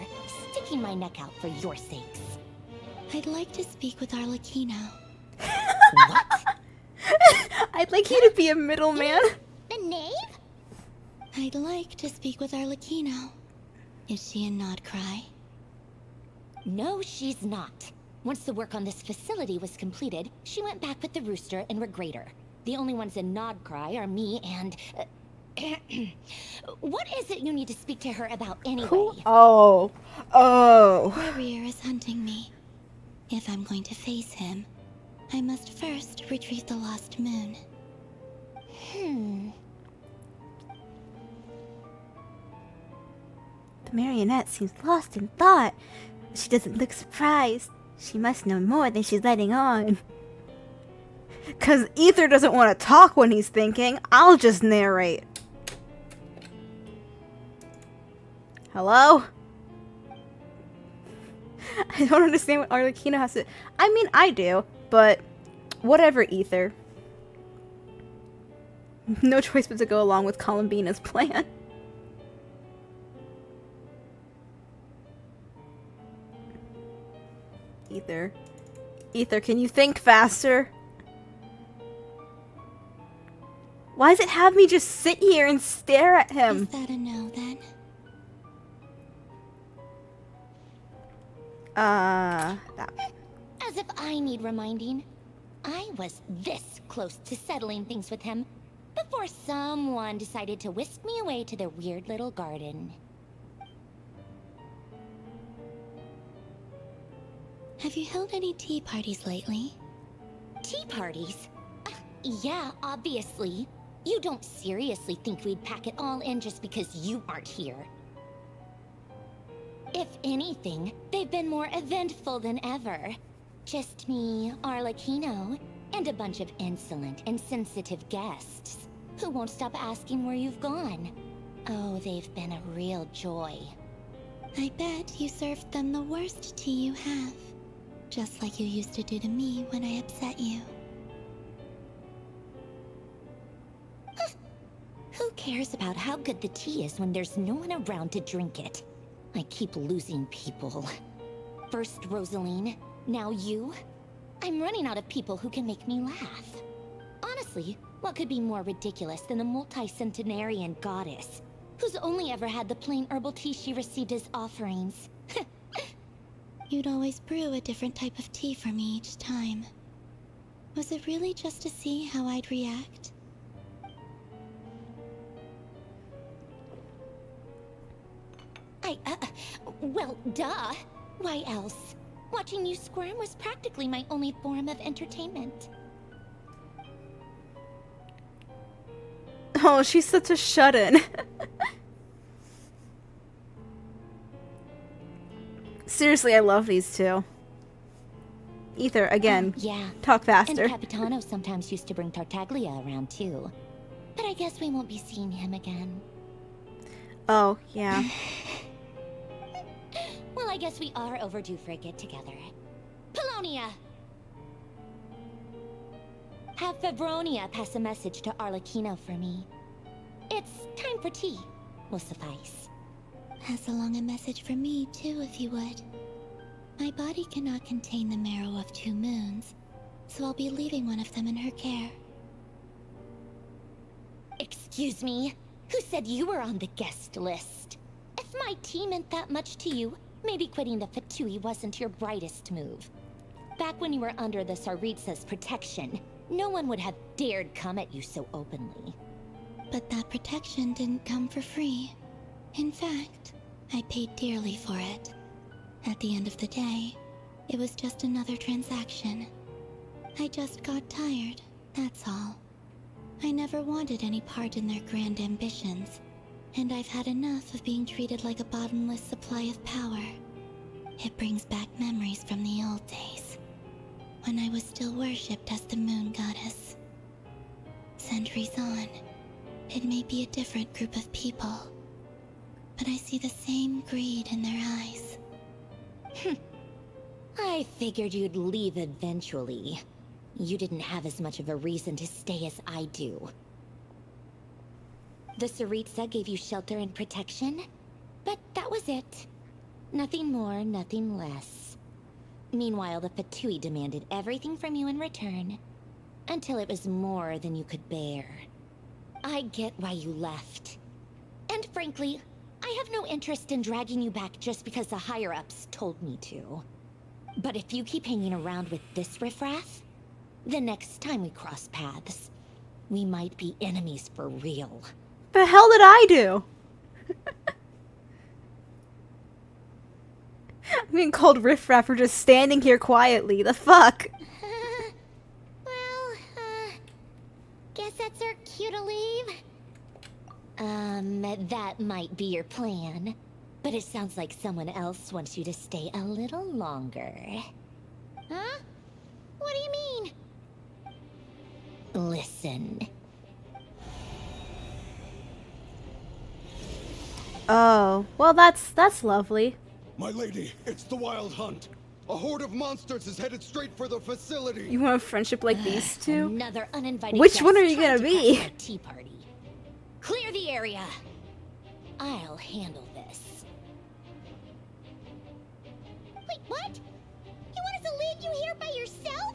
sticking my neck out for your sakes. I'd like to speak with Arlecchino. What? I'd like you to be a middleman. The knave? I'd like to speak with Arlecchino. Is she in Nodcry? No, she's not. Once the work on this facility was completed, she went back with the Rooster and Regrator. The only ones in Nodcry are me and... what is it you need to speak to her about anyway? Who? Oh. Rerir is hunting me. If I'm going to face him, I must first retrieve the lost moon. The marionette seems lost in thought. She doesn't look surprised. She must know more than she's letting on. Cause Ether doesn't want to talk when he's thinking. I'll just narrate. Hello? I don't understand what Arlecchino has to... I mean, I do, but whatever, Ether. No choice but to go along with Columbina's plan. Ether. Ether, can you think faster? Why does it have me just sit here and stare at him? Is that a no, then? That. As if I need reminding. I was this close to settling things with him before someone decided to whisk me away to their weird little garden. Have you held any tea parties lately? Tea parties? Yeah, obviously. You don't seriously think we'd pack it all in just because you aren't here. If anything, they've been more eventful than ever. Just me, Arlecchino, and a bunch of insolent and sensitive guests who won't stop asking where you've gone. Oh, they've been a real joy. I bet you served them the worst tea you have. Just like you used to do to me when I upset you. Who cares about how good the tea is when there's no one around to drink it? I keep losing people. First Rosaline, now you. I'm running out of people who can make me laugh. Honestly, what could be more ridiculous than a multi-centenarian goddess who's only ever had the plain herbal tea she received as offerings? You'd always brew a different type of tea for me each time. Was it really just to see how I'd react? Well, duh. Why else? Watching you squirm was practically my only form of entertainment. Oh, she's such a shut-in. Seriously, I love these two. Ether, again, Yeah. talk faster. And Capitano sometimes used to bring Tartaglia around too. But I guess we won't be seeing him again. Oh, yeah. Well, I guess we are overdue for a get-together. Polonia! Have Febronia pass a message to Arlecchino for me. It's time for tea. Will suffice. Pass along a message for me, too, if you would. My body cannot contain the marrow of 2 moons, so I'll be leaving one of them in her care. Excuse me? Who said you were on the guest list? If my tea meant that much to you, maybe quitting the Fatui wasn't your brightest move. Back when you were under the Tsaritsa's protection, no one would have dared come at you so openly. But that protection didn't come for free. In fact, I paid dearly for it. At the end of the day, it was just another transaction. I just got tired, that's all. I never wanted any part in their grand ambitions, and I've had enough of being treated like a bottomless supply of power. It brings back memories from the old days, when I was still worshipped as the moon goddess. Centuries on, it may be a different group of people, but I see the same greed in their eyes. I figured you'd leave eventually. You didn't have as much of a reason to stay as I do. The Tsaritsa gave you shelter and protection, but that was it. Nothing more, nothing less. Meanwhile, the Fatui demanded everything from you in return, until it was more than you could bear. I get why you left. And frankly, I have no interest in dragging you back just because the higher-ups told me to. But if you keep hanging around with this riffraff, the next time we cross paths, we might be enemies for real. The hell did I do? I'm being called riffraff for just standing here quietly. The fuck? Guess that's our cue to leave. That might be your plan. But it sounds like someone else wants you to stay a little longer. Huh? What do you mean? Listen. Oh, well, that's lovely. My lady, it's the Wild Hunt. A horde of monsters is headed straight for the facility. You want a friendship like these two? Another uninvited Which guest one are you trying gonna to be? crash my tea party. Clear the area. I'll handle this. Wait, what? You want us to leave you here by yourself?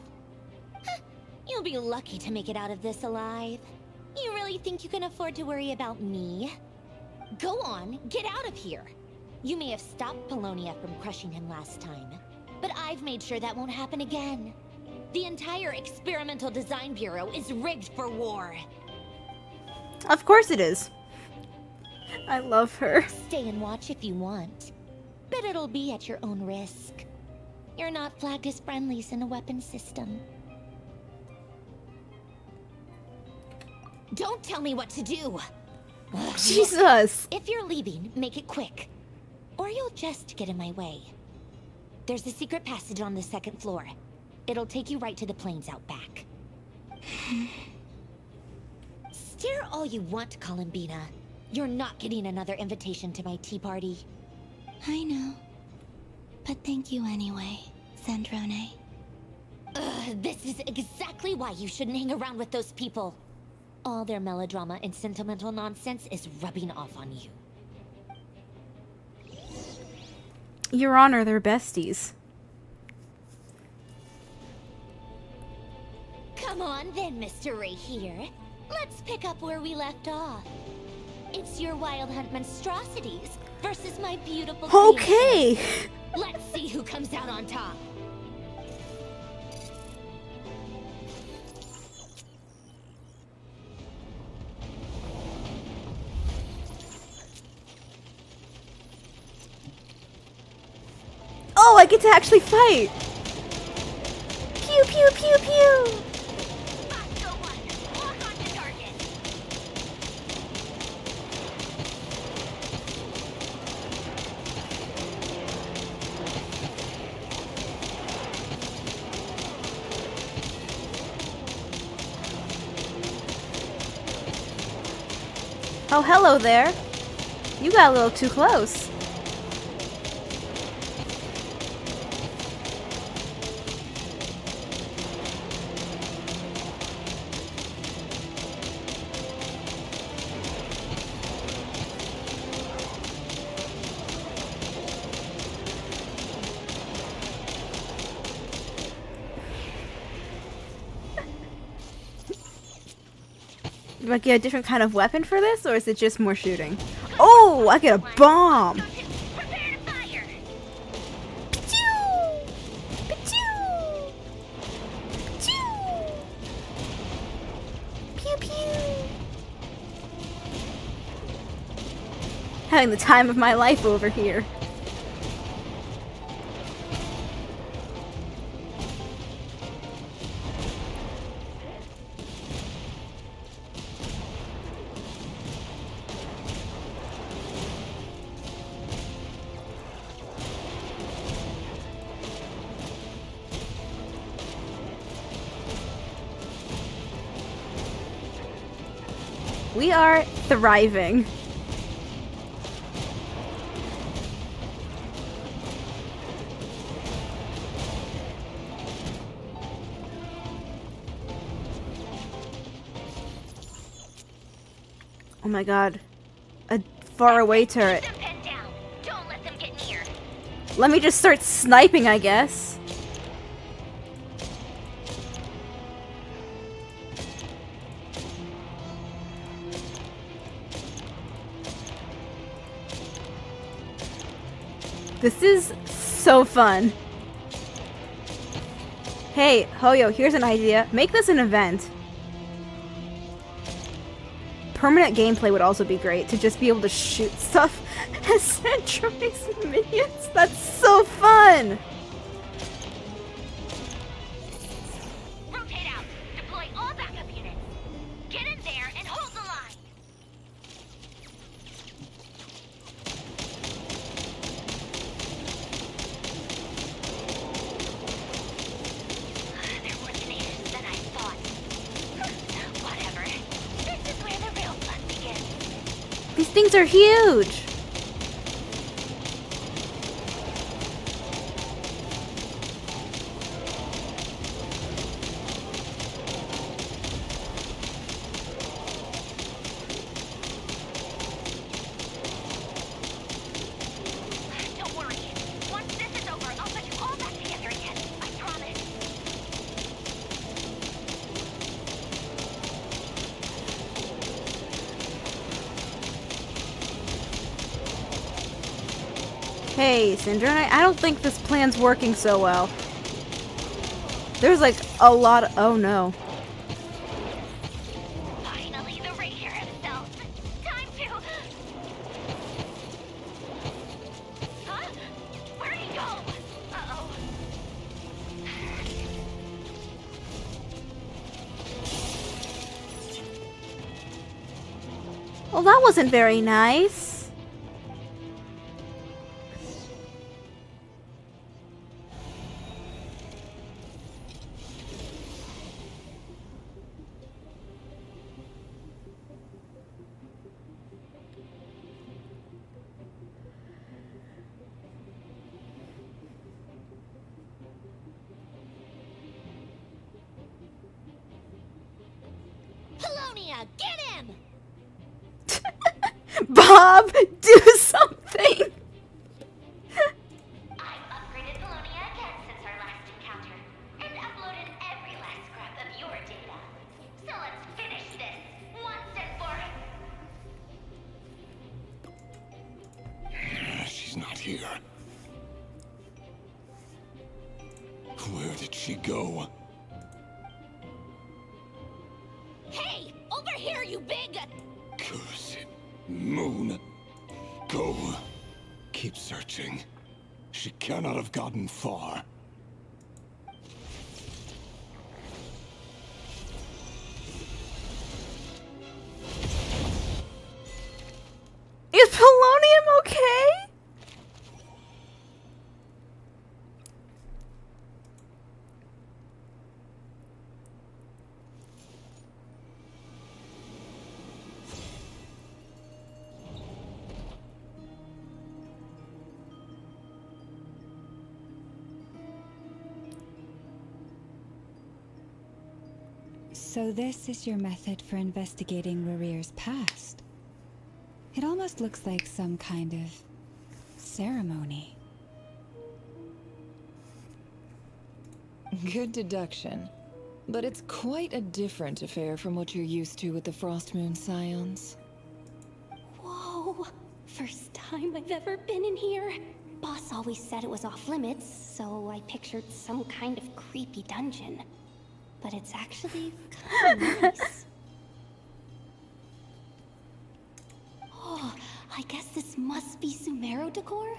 You'll be lucky to make it out of this alive. You really think you can afford to worry about me? Go on, get out of here. You may have stopped Polonia from crushing him last time, but I've made sure that won't happen again. The entire Experimental Design Bureau is rigged for war. Of course it is. I love her. Stay and watch if you want, but it'll be at your own risk. You're not flagged as friendlies in a weapon system. Don't tell me what to do! Ugh, Jesus! If you're leaving, make it quick. Or you'll just get in my way. There's a secret passage on the second floor. It'll take you right to the plains out back. Stare all you want, Columbina. You're not getting another invitation to my tea party. I know. But thank you anyway, Sandrone. This is exactly why you shouldn't hang around with those people. All their melodrama and sentimental nonsense is rubbing off on you. Your Honor, they're besties. Come on then, Mr. Ray here. Let's pick up where we left off. It's your Wild Hunt monstrosities versus my beautiful Okay! creations. Let's see who comes out on top. Oh, I get to actually fight! Pew pew pew pew! Oh, hello there. You got a little too close. Do I get a different kind of weapon for this, or is it just more shooting? Oh, I get a bomb! Pew pew! Having the time of my life over here. We are thriving. Oh my god. A faraway turret. Don't let them get near. Let me just start sniping, I guess. This is so fun. Hey, Hoyo, here's an idea. Make this an event. Permanent gameplay would also be great, to just be able to shoot stuff as Sandrone's minions. That's so fun! Rotate out. Deploy all backup units. Get in there and hold the line. things are huge. Don't worry. Once this is over, I'll put you all back together again. I promise. Hey, Cinder, I don't think this plan's working so well. There's like a lot of... Oh no. Finally, the Ranger himself. Time to... Huh? Where'd he go? Uh-oh. Well, that wasn't very nice. Polonia, get him! Bob, do something! I've upgraded Polonia again since our last encounter, and uploaded every last scrap of your data. So let's finish this once and for... She's not here. Where did she go? Hey, over here, you big... Curse it. Moon. Go. Keep searching. She cannot have gotten far. Is Polonium okay? So this is your method for investigating Rarir's past. It almost looks like some kind of ceremony. Good deduction. But it's quite a different affair from what you're used to with the Frostmoon Scions. Whoa! First time I've ever been in here. Boss always said it was off limits, so I pictured some kind of creepy dungeon. But it's actually kind of nice. Oh, I guess this must be Sumero decor?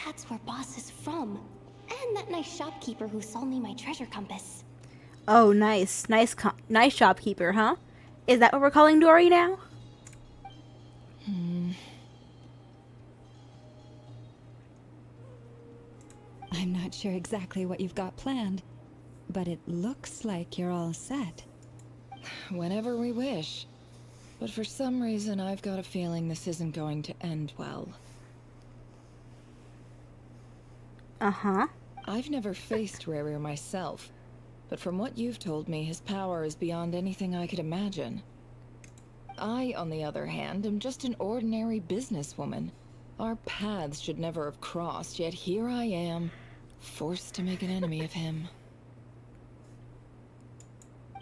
That's where Boss is from. And that nice shopkeeper who sold me my treasure compass. Oh, nice. Nice shopkeeper, huh? Is that what we're calling Dory now? I'm not sure exactly what you've got planned, but it looks like you're all set. Whenever we wish. But for some reason, I've got a feeling this isn't going to end well. Uh-huh. I've never faced Rarir myself, but from what you've told me, his power is beyond anything I could imagine. I, on the other hand, am just an ordinary businesswoman. Our paths should never have crossed, yet here I am, forced to make an enemy of him.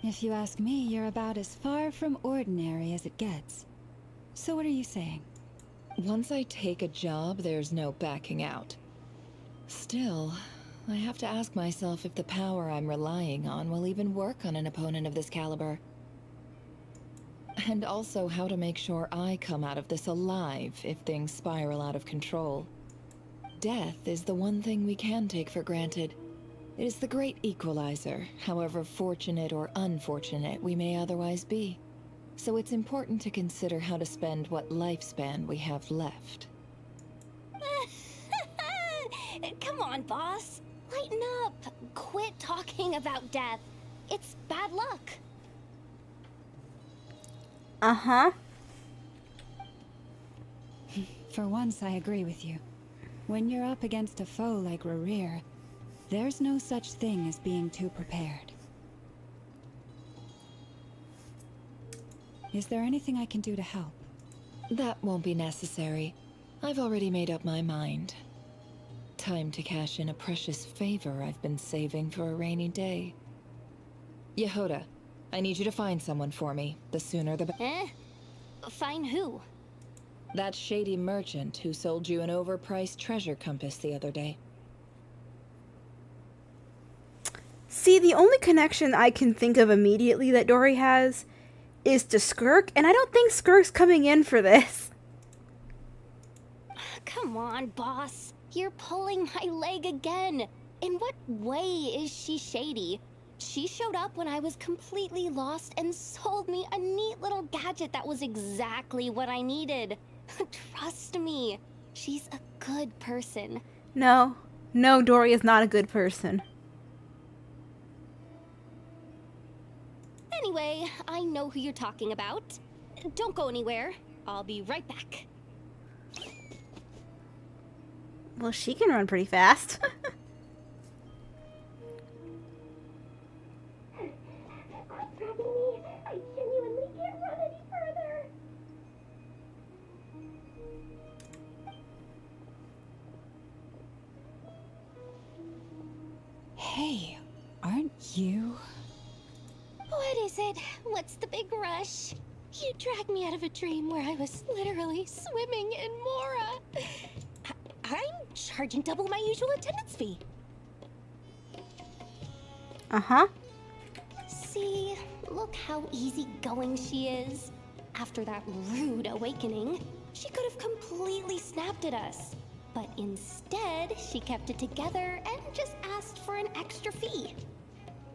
If you ask me, you're about as far from ordinary as it gets. So what are you saying? Once I take a job, there's no backing out. Still, I have to ask myself if the power I'm relying on will even work on an opponent of this caliber. And also how to make sure I come out of this alive if things spiral out of control. Death is the one thing we can take for granted. It is the great equalizer, however fortunate or unfortunate we may otherwise be. So it's important to consider how to spend what lifespan we have left. Come on, boss. Lighten up. Quit talking about death. It's bad luck. For once, I agree with you. When you're up against a foe like Rerir, there's no such thing as being too prepared. Is there anything I can do to help? That won't be necessary. I've already made up my mind. Time to cash in a precious favor I've been saving for a rainy day. Yehoda, I need you to find someone for me. The sooner the better. Find who? That shady merchant who sold you an overpriced treasure compass the other day. See, the only connection I can think of immediately that Dory has is to Skirk, and I don't think Skirk's coming in for this. Come on, boss. You're pulling my leg again. In what way is she shady? She showed up when I was completely lost and sold me a neat little gadget that was exactly what I needed. Trust me, she's a good person. No, Dory is not a good person. Anyway, I know who you're talking about. Don't go anywhere. I'll be right back. Well, she can run pretty fast. I genuinely can't run any further. Hey, aren't you? What is it? What's the big rush? You dragged me out of a dream where I was literally swimming in Mora. I'm charging double my usual attendance fee. Uh-huh. See, look how easygoing she is. After that rude awakening, she could have completely snapped at us. But instead, she kept it together and just asked for an extra fee.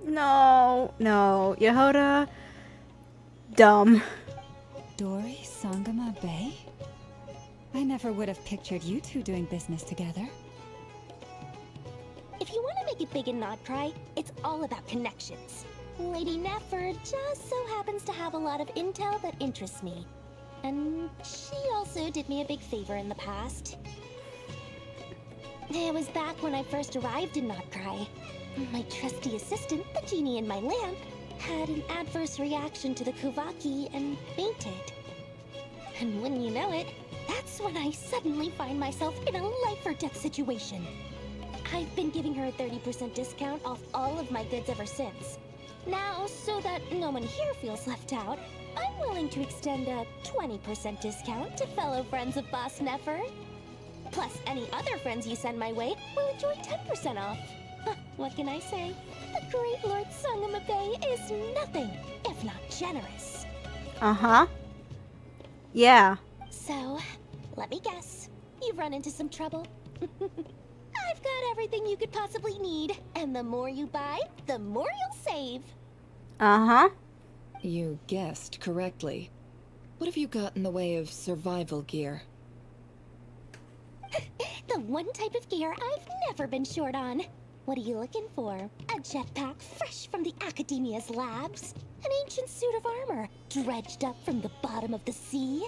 No, Yehoda. Dumb. Dory Sangama Bay? I never would have pictured you two doing business together. If you want to make it big and not cry, it's all about connections. Lady Nefer just so happens to have a lot of intel that interests me. And she also did me a big favor in the past. It was back when I first arrived in Notcry. My trusty assistant, the genie in my lamp, had an adverse reaction to the Kuvaki and fainted. And wouldn't you know it, that's when I suddenly find myself in a life-or-death situation. I've been giving her a 30% discount off all of my goods ever since. Now, so that no one here feels left out, I'm willing to extend a 20% discount to fellow friends of Boss Nefer. Plus, any other friends you send my way will enjoy 10% off. What can I say? The great Lord Sangama Bay is nothing if not generous. Uh-huh. Yeah. So, let me guess. You've run into some trouble? I've got everything you could possibly need. And the more you buy, the more you'll save. Uh-huh. You guessed correctly. What have you got in the way of survival gear? The one type of gear I've never been short on. What are you looking for? A jetpack fresh from the Academia's labs? An ancient suit of armor dredged up from the bottom of the sea?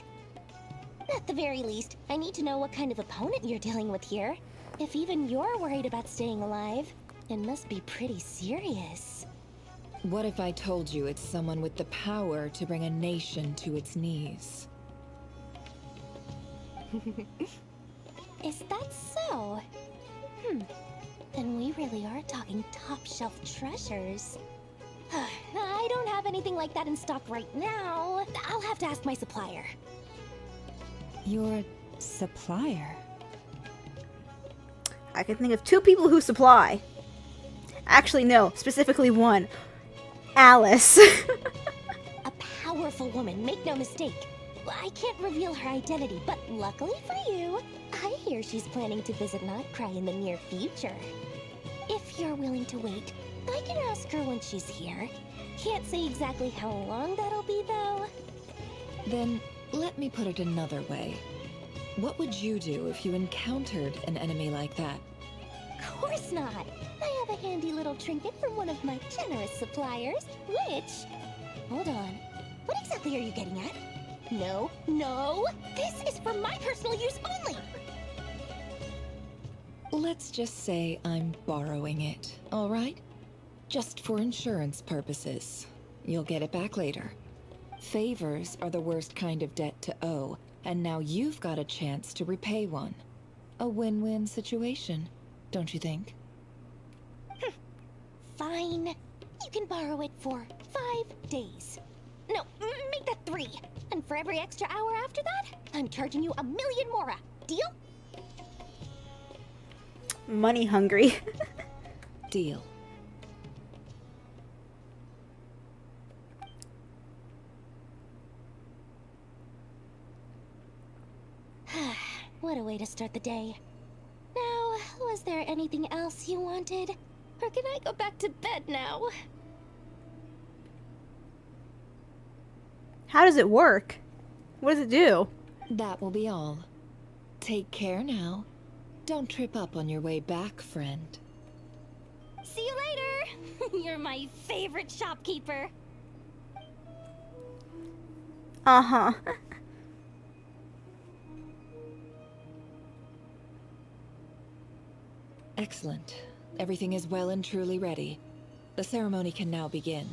At the very least, I need to know what kind of opponent you're dealing with here. If even you're worried about staying alive, it must be pretty serious. What if I told you it's someone with the power to bring a nation to its knees? Is that so? Then we really are talking top-shelf treasures. I don't have anything like that in stock right now. I'll have to ask my supplier. Your supplier? I can think of two people who supply. Actually, no. Specifically one. Alice. A powerful woman, make no mistake. I can't reveal her identity, but luckily for you, I hear she's planning to visit Notcry in the near future. If you're willing to wait, I can ask her when she's here. Can't say exactly how long that'll be, though. Then, let me put it another way. What would you do if you encountered an enemy like that? Of course not. I have a handy little trinket from one of my generous suppliers, which... Hold on. What exactly are you getting at? No, no! This is for my personal use only! Let's just say I'm borrowing it, all right? Just for insurance purposes. You'll get it back later. Favors are the worst kind of debt to owe, and now you've got a chance to repay one. A win-win situation, don't you think? Fine. You can borrow it for 5 days. No, make that 3. And for every extra hour after that, I'm charging you 1,000,000 mora. Deal? Money hungry. Deal. What a way to start the day. Now, was there anything else you wanted? Or can I go back to bed now? How does it work? What does it do? That will be all. Take care now. Don't trip up on your way back, friend. See you later! You're my favorite shopkeeper. Uh-huh. Excellent. Everything is well and truly ready. The ceremony can now begin.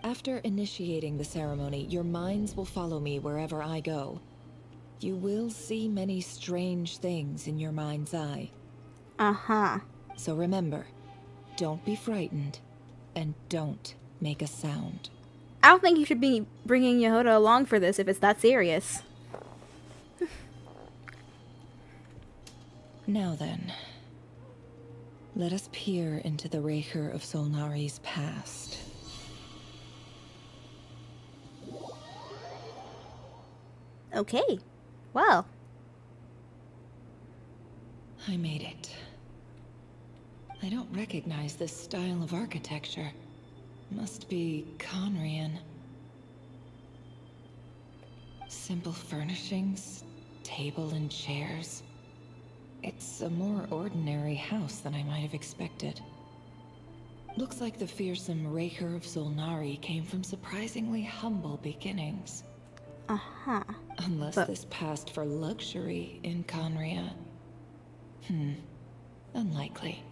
After initiating the ceremony, your minds will follow me wherever I go. You will see many strange things in your mind's eye. Uh-huh. So remember, don't be frightened, and don't make a sound. I don't think you should be bringing Yehoda along for this if it's that serious. Now then, let us peer into the Raker of Solnari's past. Okay. Well. I made it. I don't recognize this style of architecture. Must be Conrian. Simple furnishings, table and chairs. It's a more ordinary house than I might have expected. Looks like the fearsome Raker of Solnari came from surprisingly humble beginnings. Uh-huh. Unless this passed for luxury in Conria. Unlikely.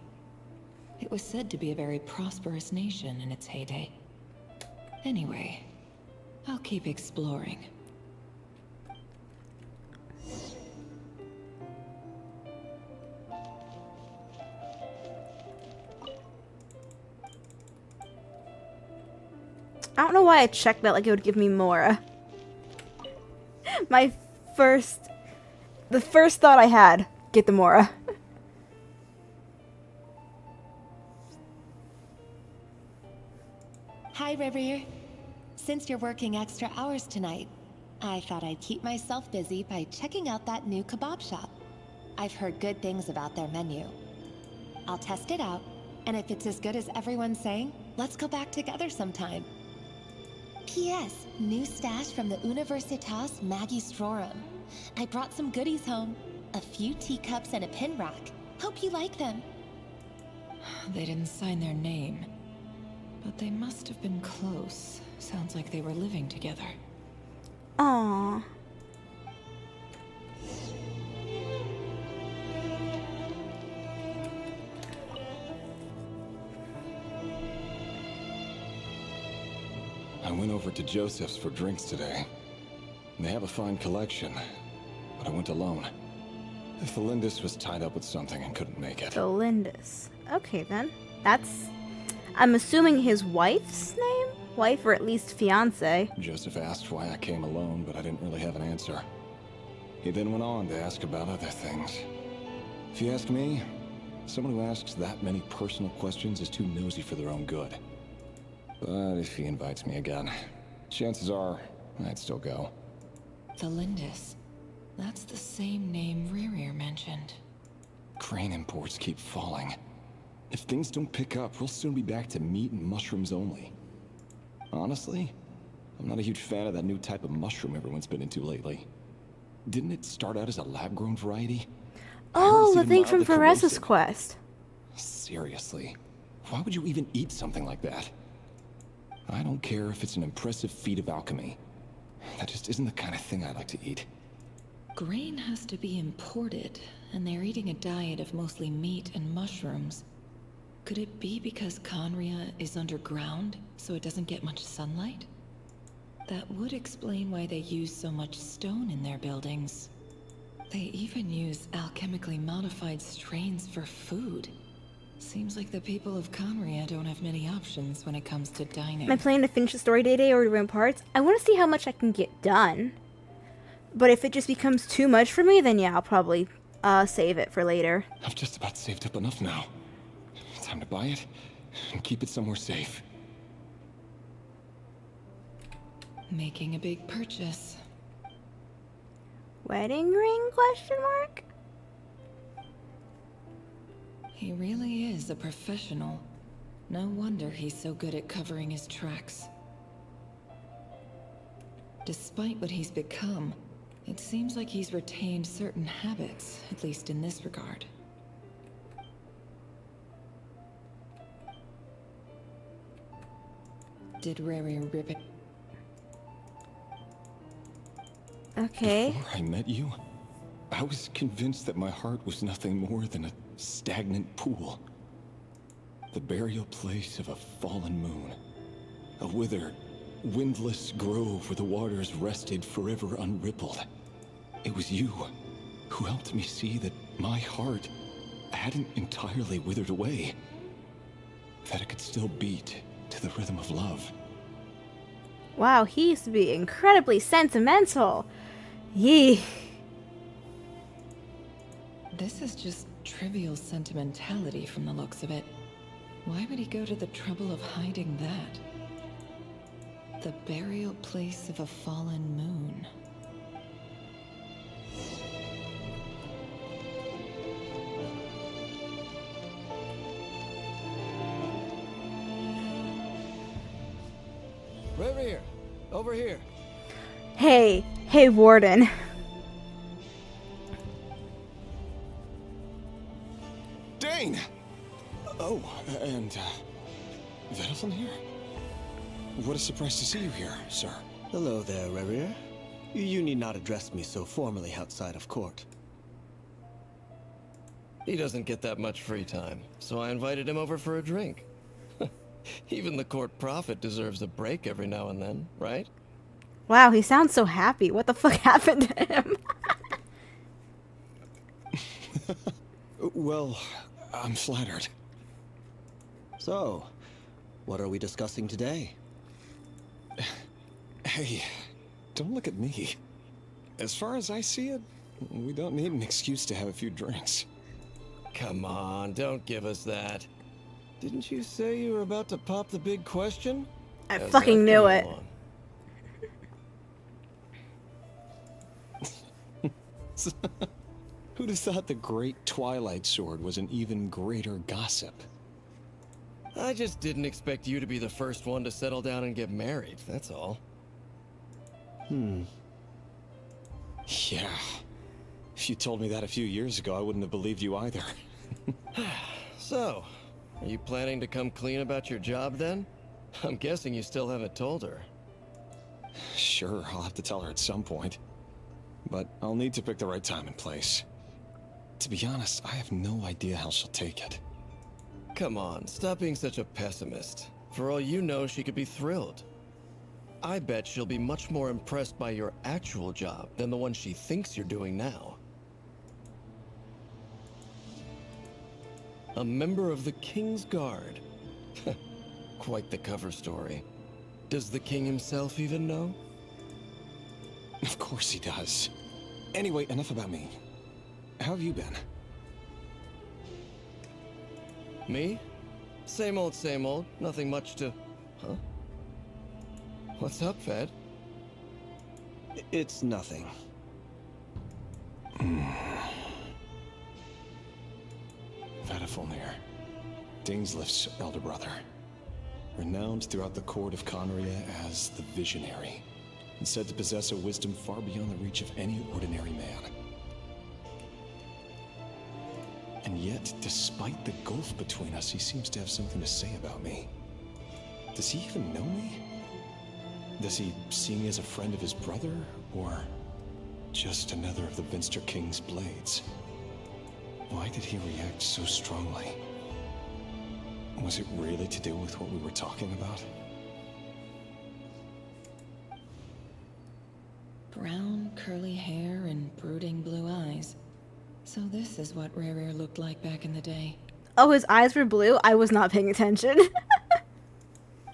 It was said to be a very prosperous nation in its heyday. Anyway, I'll keep exploring. I don't know why I checked that like it would give me more. The first thought I had, get the Mora. Hi, River. Since you're working extra hours tonight, I thought I'd keep myself busy by checking out that new kebab shop. I've heard good things about their menu. I'll test it out, and if it's as good as everyone's saying, let's go back together sometime. P.S. New stash from the Universitas Magistrorum. I brought some goodies home. A few teacups and a pin rack. Hope you like them. They didn't sign their name, but they must have been close. Sounds like they were living together. Aww. I went over to Joseph's for drinks today. They have a fine collection, but I went alone. Thelindis was tied up with something and couldn't make it. Thelindis. Okay then. That's... I'm assuming his wife's name? Wife or at least fiance. Joseph asked why I came alone, but I didn't really have an answer. He then went on to ask about other things. If you ask me, someone who asks that many personal questions is too nosy for their own good. But if he invites me again, chances are I'd still go. Thelindis. That's the same name Rerir mentioned. Crane imports keep falling. If things don't pick up, we'll soon be back to meat and mushrooms only. Honestly, I'm not a huge fan of that new type of mushroom everyone's been into lately. Didn't it start out as a lab-grown variety? Oh, the thing from Pharesa's quest. Seriously, why would you even eat something like that? I don't care if it's an impressive feat of alchemy. That just isn't the kind of thing I like to eat. Grain has to be imported, and they're eating a diet of mostly meat and mushrooms. Could it be because Conria is underground, so it doesn't get much sunlight? That would explain why they use so much stone in their buildings. They even use alchemically modified strains for food. Seems like the people of Conria don't have many options when it comes to dining. Am I planning to finish the story day or run parts? I want to see how much I can get done. But if it just becomes too much for me, then yeah, I'll probably save it for later. I've just about saved up enough now. Time to buy it and keep it somewhere safe. Making a big purchase. Wedding ring, question mark? He really is a professional. No wonder he's so good at covering his tracks. Despite what he's become, it seems like he's retained certain habits, at least in this regard. Did Rary rip it? Okay. Before I met you, I was convinced that my heart was nothing more than a stagnant pool. The burial place of a fallen moon. A withered, windless grove where the waters rested forever unrippled. It was you who helped me see that my heart hadn't entirely withered away. That it could still beat to the rhythm of love. Wow, he used to be incredibly sentimental. Yee. This is just trivial sentimentality from the looks of it. Why would he go to the trouble of hiding that? The burial place of a fallen moon. Right here. Over here. Hey, Warden. Dane! Oh, and, Vedelson here? What a surprise to see you here, sir. Hello there, Rerir. You need not address me so formally outside of court. He doesn't get that much free time, so I invited him over for a drink. Even the court prophet deserves a break every now and then, right? Wow, he sounds so happy. What the fuck happened to him? Well, I'm flattered. So, what are we discussing today? Hey, don't look at me. As far as I see it, we don't need an excuse to have a few drinks. Come on, don't give us that. Didn't you say you were about to pop the big question? I How's fucking that knew coming it. along? Who'd have thought the great Twilight Sword was an even greater gossip? I just didn't expect you to be the first one to settle down and get married, that's all. Yeah. If you told me that a few years ago, I wouldn't have believed you either. So, are you planning to come clean about your job then? I'm guessing you still haven't told her. Sure, I'll have to tell her at some point. But I'll need to pick the right time and place. To be honest, I have no idea how she'll take it. Come on, stop being such a pessimist. For all you know, she could be thrilled. I bet she'll be much more impressed by your actual job than the one she thinks you're doing now. A member of the King's Guard. Quite the cover story. Does the king himself even know? Of course he does. Anyway, enough about me. How have you been? Me? Same old, same old. Nothing much to... Huh? What's up, Fed? It's nothing. Vedifulnir, Dainslift's elder brother. Renowned throughout the court of Conria as the Visionary, and said to possess a wisdom far beyond the reach of any ordinary man. And yet, despite the gulf between us, he seems to have something to say about me. Does he even know me? Does he see me as a friend of his brother, or just another of the Vinster King's blades? Why did he react so strongly? Was it really to do with what we were talking about? Brown, curly hair and brooding blue eyes. So this is what Rerir looked like back in the day. Oh, his eyes were blue? I was not paying attention.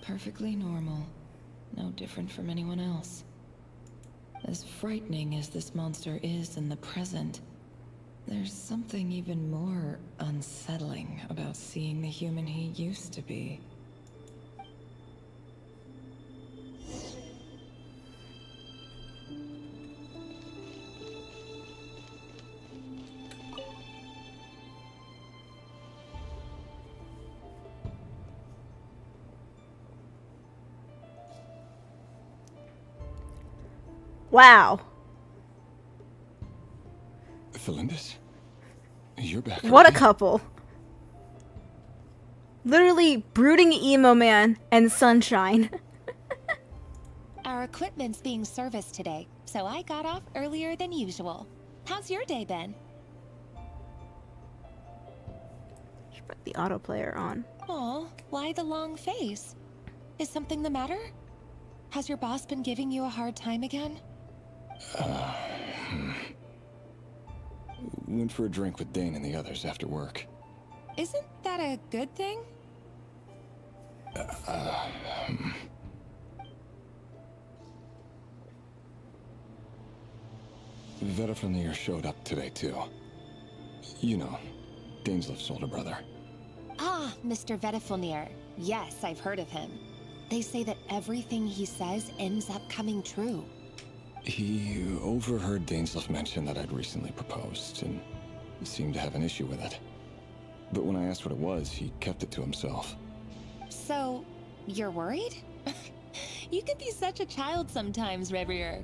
Perfectly normal. No different from anyone else. As frightening as this monster is in the present, there's something even more unsettling about seeing the human he used to be. Wow. Felindis? You're back. What a already? couple. Literally brooding emo man and sunshine. Our equipment's being serviced today, so I got off earlier than usual. How's your day been? Should put the autoplayer on. Aw, why the long face? Is something the matter? Has your boss been giving you a hard time again? Went for a drink with Dane and the others after work. Isn't that a good thing? Vediflunir showed up today too. You know, Daneslif's older brother. Ah, Mr. Vediflunir. Yes, I've heard of him. They say that everything he says ends up coming true. He overheard Daneslif mention that I'd recently proposed, and seemed to have an issue with it. But when I asked what it was, he kept it to himself. So, you're worried? You can be such a child sometimes, Revier.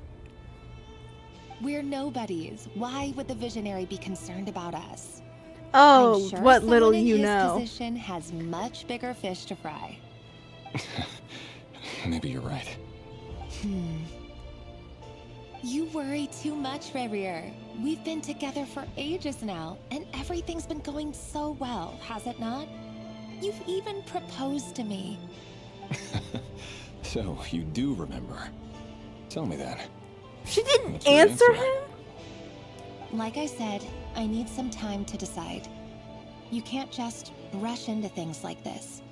We're nobodies. Why would the Visionary be concerned about us? Oh, I'm sure what little someone in you his know. position has much bigger fish to fry. Maybe you're right. You worry too much, Revier. We've been together for ages now, and everything's been going so well, has it not? You've even proposed to me. So, you do remember. Tell me that. She didn't What's your answer answer? him? Like I said, I need some time to decide. You can't just rush into things like this.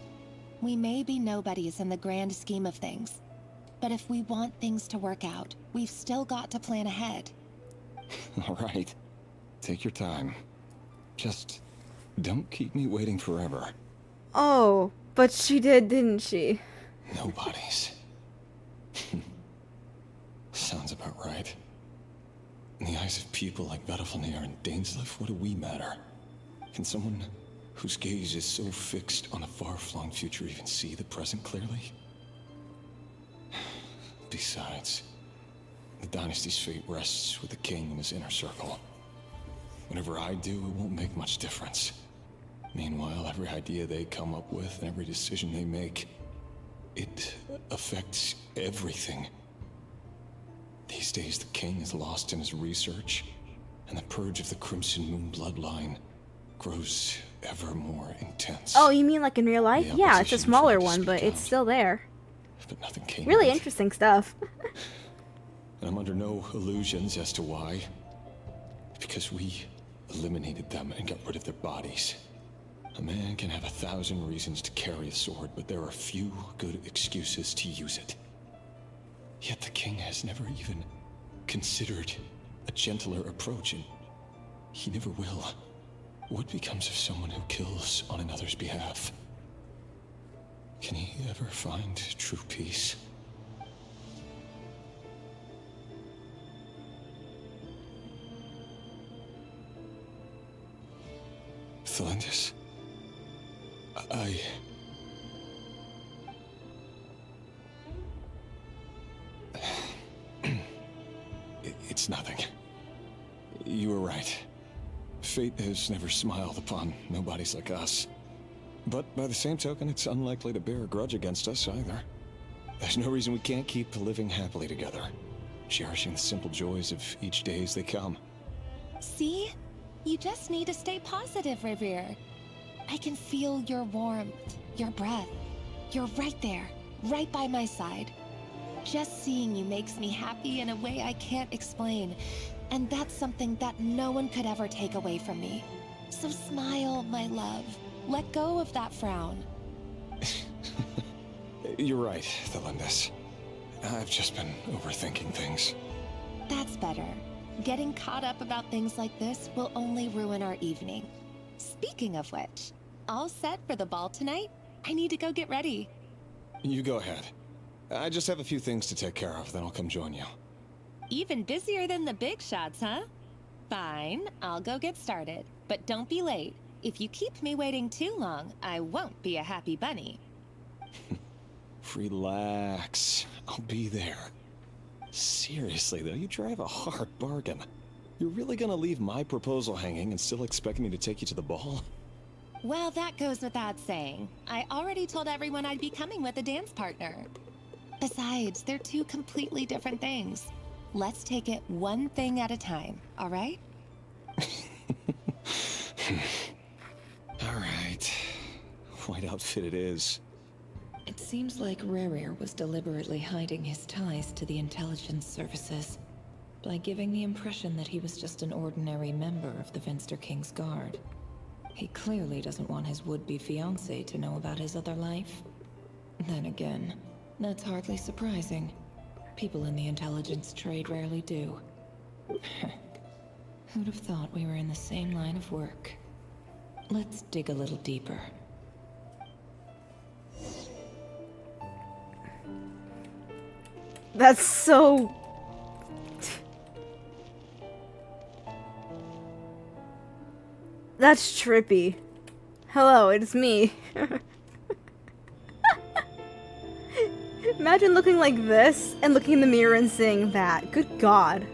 We may be nobodies in the grand scheme of things, but if we want things to work out, we've still got to plan ahead. All right. Take your time. Just don't keep me waiting forever. Oh, but she did, didn't she? Nobodies. Sounds about right. In the eyes of people like Vediflunir and Daneslif, what do we matter? Can someone whose gaze is so fixed on a far-flung future even see the present clearly? Besides, the dynasty's fate rests with the king and his inner circle. Whatever I do, it won't make much difference. Meanwhile, every idea they come up with and every decision they make, it affects everything. These days, the king is lost in his research, and the purge of the Crimson Moon bloodline grows ever more intense. Oh, you mean like in real life? The Yeah, it's a opposition smaller tried to one, but speak it's out. still there. But nothing came Really of it. interesting stuff. And I'm under no illusions as to why. Because we eliminated them and got rid of their bodies. A man can have 1,000 reasons to carry a sword, but there are few good excuses to use it. Yet the king has never even considered a gentler approach, and he never will. What becomes of someone who kills on another's behalf? Can he ever find true peace? Felindis, It's nothing. You were right. Fate has never smiled upon nobodies like us. But by the same token, it's unlikely to bear a grudge against us either. There's no reason we can't keep living happily together, cherishing the simple joys of each day as they come. See? You just need to stay positive, Revere. I can feel your warmth, your breath. You're right there, right by my side. Just seeing you makes me happy in a way I can't explain. And that's something that no one could ever take away from me. So smile, my love. Let go of that frown. You're right, Thelindis. I've just been overthinking things. That's better. Getting caught up about things like this will only ruin our evening. Speaking of which, all set for the ball tonight? I need to go get ready. You go ahead. I just have a few things to take care of, then I'll come join you. Even busier than the big shots, huh? Fine, I'll go get started. But don't be late. If you keep me waiting too long, I won't be a happy bunny. Relax. I'll be there. Seriously, though, you drive a hard bargain. You're really gonna leave my proposal hanging and still expect me to take you to the ball? Well, that goes without saying. I already told everyone I'd be coming with a dance partner. Besides, they're two completely different things. Let's take it one thing at a time, all right? All right. White outfit it is. It seems like Rerir was deliberately hiding his ties to the intelligence services by giving the impression that he was just an ordinary member of the Vinster King's Guard. He clearly doesn't want his would-be fiancée to know about his other life. Then again, that's hardly surprising. People in the intelligence trade rarely do. Who'd have thought we were in the same line of work? Let's dig a little deeper. That's so... That's trippy. Hello, it's me. Imagine looking like this and looking in the mirror and saying that. Good God.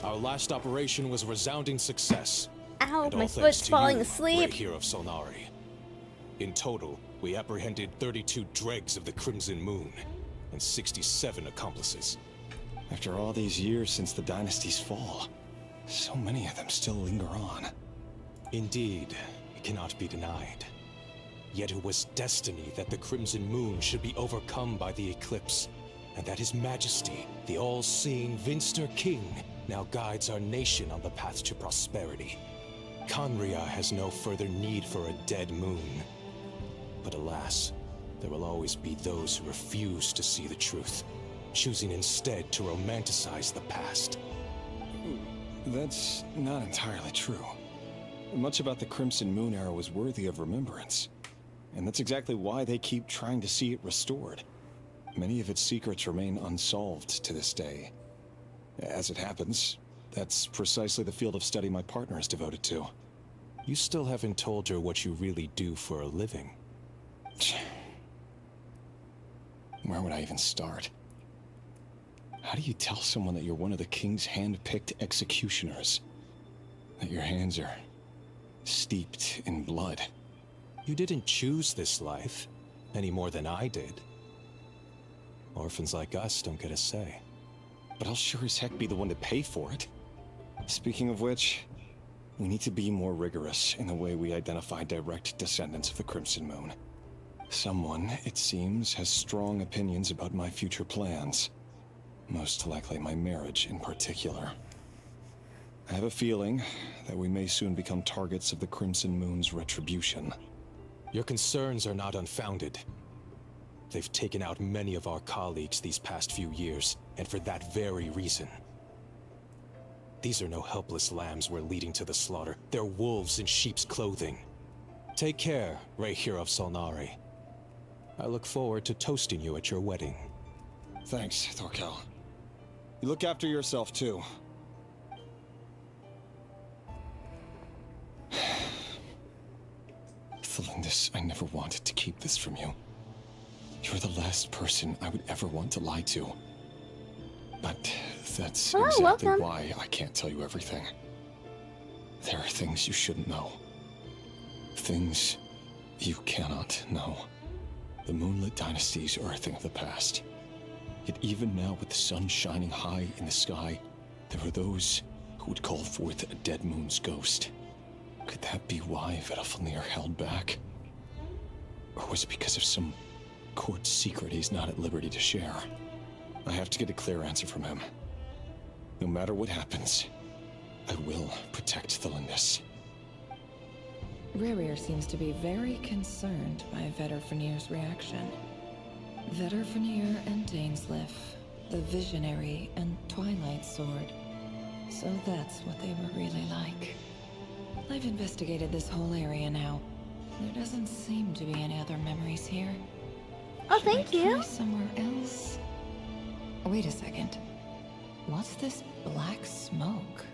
Our last operation was a resounding success. Ow, and all my thanks foot's to falling you, asleep. Great Hero of Solnari. In total, we apprehended 32 dregs of the Crimson Moon and 67 accomplices. After all these years since the dynasty's fall, so many of them still linger on. Indeed, it cannot be denied. Yet it was destiny that the Crimson Moon should be overcome by the eclipse, and that His Majesty, the all-seeing Vinster King, now guides our nation on the path to prosperity. Conria has no further need for a dead moon. But alas, there will always be those who refuse to see the truth, choosing instead to romanticize the past. That's not entirely true. Much about the Crimson Moon era was worthy of remembrance. And that's exactly why they keep trying to see it restored. Many of its secrets remain unsolved to this day. As it happens, that's precisely the field of study my partner is devoted to. You still haven't told her what you really do for a living. Where would I even start? How do you tell someone that you're one of the king's hand-picked executioners? That your hands are steeped in blood? You didn't choose this life, any more than I did. Orphans like us don't get a say. But I'll sure as heck be the one to pay for it. Speaking of which, we need to be more rigorous in the way we identify direct descendants of the Crimson Moon. Someone, it seems, has strong opinions about my future plans. Most likely my marriage in particular. I have a feeling that we may soon become targets of the Crimson Moon's retribution. Your concerns are not unfounded. They've taken out many of our colleagues these past few years, and for that very reason. These are no helpless lambs we're leading to the slaughter. They're wolves in sheep's clothing. Take care, Great Hero of Solnari. I look forward to toasting you at your wedding. Thanks, Thorkel. You look after yourself, too. Thelindis, I never wanted to keep this from you. You You're the last person I would ever want to lie to. But that's Oh, exactly welcome. why I can't tell you everything. There are things you shouldn't know. Things you cannot know. The Moonlit Dynasties are a thing of the past. Yet even now, with the sun shining high in the sky, there are those who would call forth a dead moon's ghost. Could that be why Vedalfnir held back? Or was it because of some court secret he's not at liberty to share? I have to get a clear answer from him. No matter what happens, I will protect the Lindis. Rerir seems to be very concerned by Vedalfnir's reaction. Vedalfnir and Dainsleif, the Visionary and Twilight Sword. So that's what they were really like. I've investigated this whole area now. There doesn't seem to be any other memories here. Oh, Should I thank you. try somewhere else? Wait a second. What's this black smoke?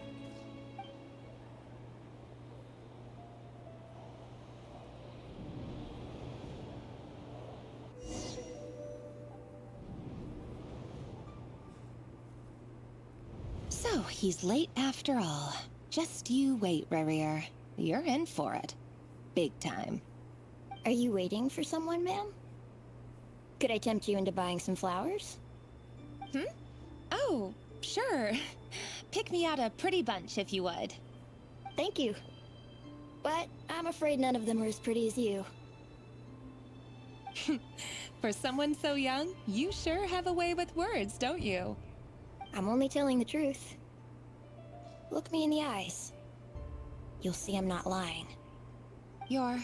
So, he's late after all. Just you wait, Rerir. You're in for it. Big time. Are you waiting for someone, ma'am? Could I tempt you into buying some flowers? Oh, sure. Pick me out a pretty bunch if you would. Thank you. But I'm afraid none of them are as pretty as you. For someone so young, you sure have a way with words, don't you? I'm only telling the truth. Look me in the eyes. You'll see I'm not lying. You're...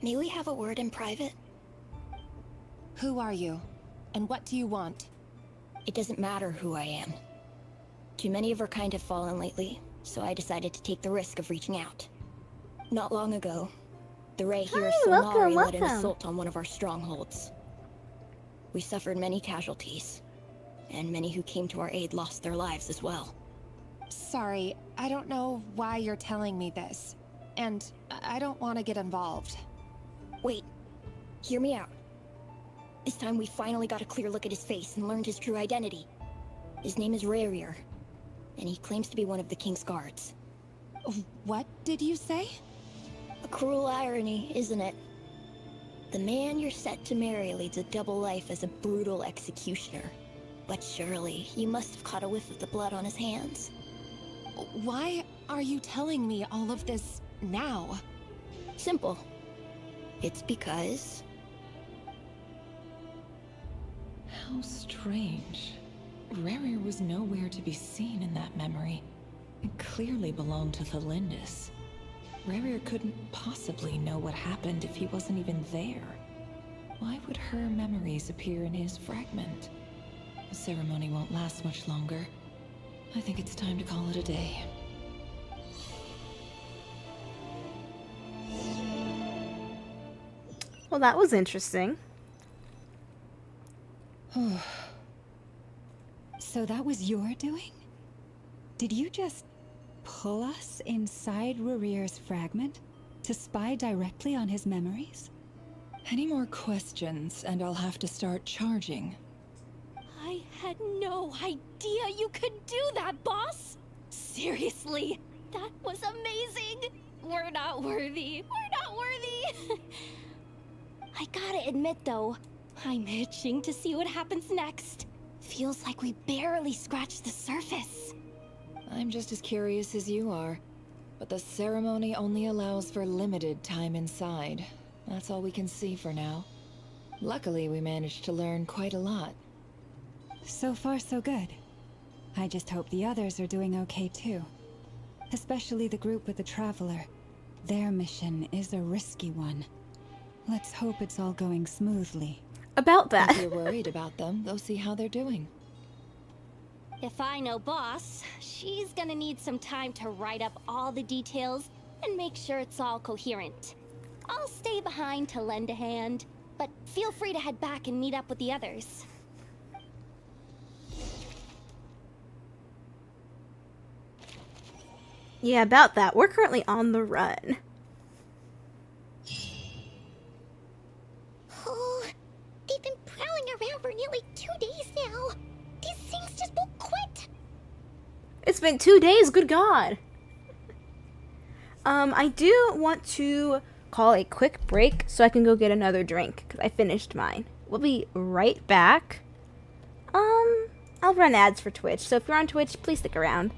May we have a word in private? Who are you? And what do you want? It doesn't matter who I am. Too many of our kind have fallen lately, so I decided to take the risk of reaching out. Not long ago, the Ray here of Solnari led an assault on one of our strongholds. We suffered many casualties, and many who came to our aid lost their lives as well. Sorry, I don't know why you're telling me this. And I don't want to get involved. Wait, hear me out. This time we finally got a clear look at his face and learned his true identity. His name is Rerir, and he claims to be one of the King's guards. What did you say? A cruel irony, isn't it? The man you're set to marry leads a double life as a brutal executioner. But surely, you must have caught a whiff of the blood on his hands. Why are you telling me all of this now? Simple. It's because... How strange. Rerir was nowhere to be seen in that memory. It clearly belonged to the Lindis. Rerir couldn't possibly know what happened if he wasn't even there. Why would her memories appear in his fragment? The ceremony won't last much longer. I think it's time to call it a day. Well, that was interesting. So that was your doing? Did you just pull us inside Rerir's fragment to spy directly on his memories? Any more questions, and I'll have to start charging. I had no idea you could do that, boss! Seriously, that was amazing! We're not worthy. We're not worthy! I gotta admit, though, I'm itching to see what happens next. Feels like we barely scratched the surface. I'm just as curious as you are. But the ceremony only allows for limited time inside. That's all we can see for now. Luckily, we managed to learn quite a lot. So far, so good. I just hope the others are doing okay too. Especially the group with the Traveler. Their mission is a risky one. Let's hope it's all going smoothly. About that. If you're worried about them, go see how they're doing. If I know Boss, she's gonna need some time to write up all the details and make sure it's all coherent. I'll stay behind to lend a hand, but feel free to head back and meet up with the others. Yeah, about that. We're currently on the run. Oh, just won't quit. It's been 2 days, good God. I do want to call a quick break so I can go get another drink because I finished mine. We'll be right back. I'll run ads for Twitch, so if you're on Twitch, please stick around.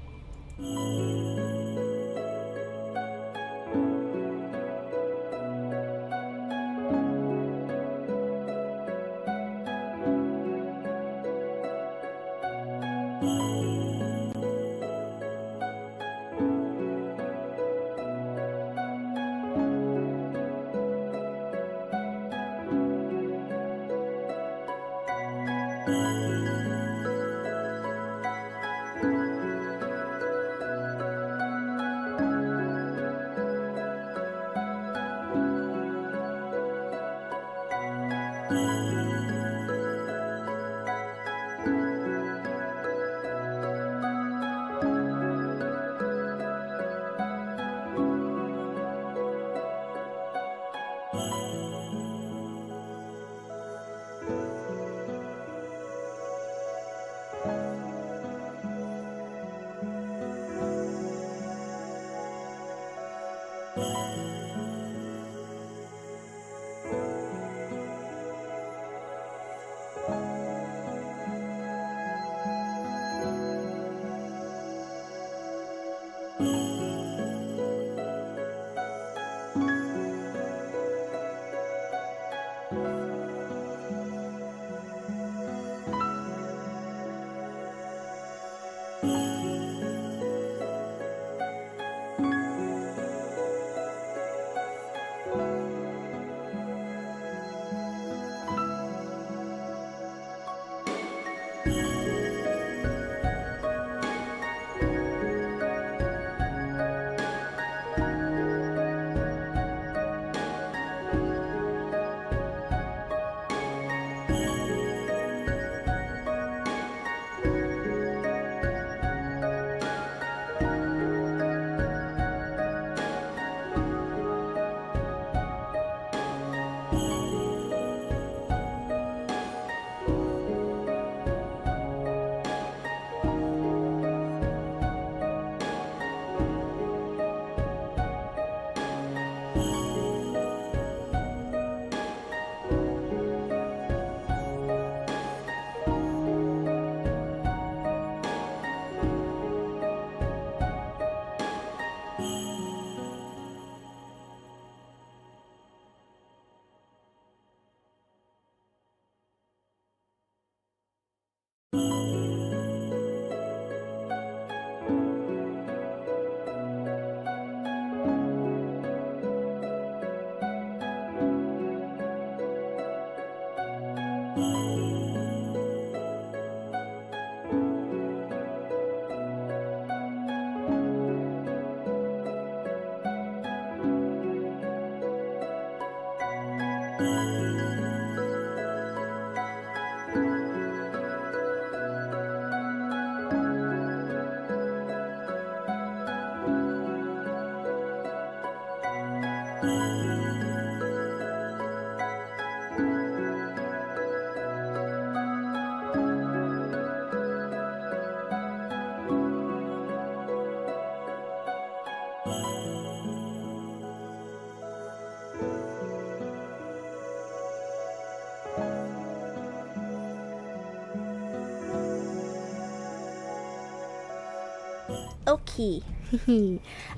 Okay.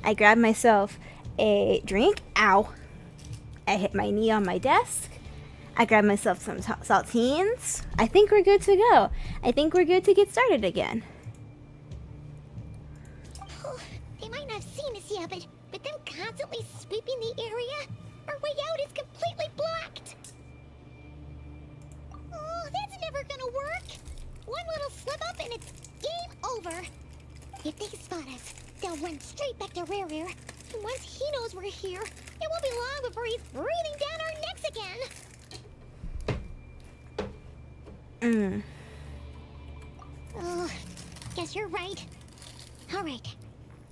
I grabbed myself a drink. Ow. I hit my knee on my desk. I grabbed myself some saltines. I think we're good to go. I think we're good to get started again. Oh, they might not have seen us yet, but them constantly sweeping the area, our way out is completely blocked. Oh, that's never gonna work. One little slip up and it's game over. If they spot us, they'll run straight back to Rare. And once he knows we're here, it won't be long before he's breathing down our necks again. Oh, guess you're right. All right,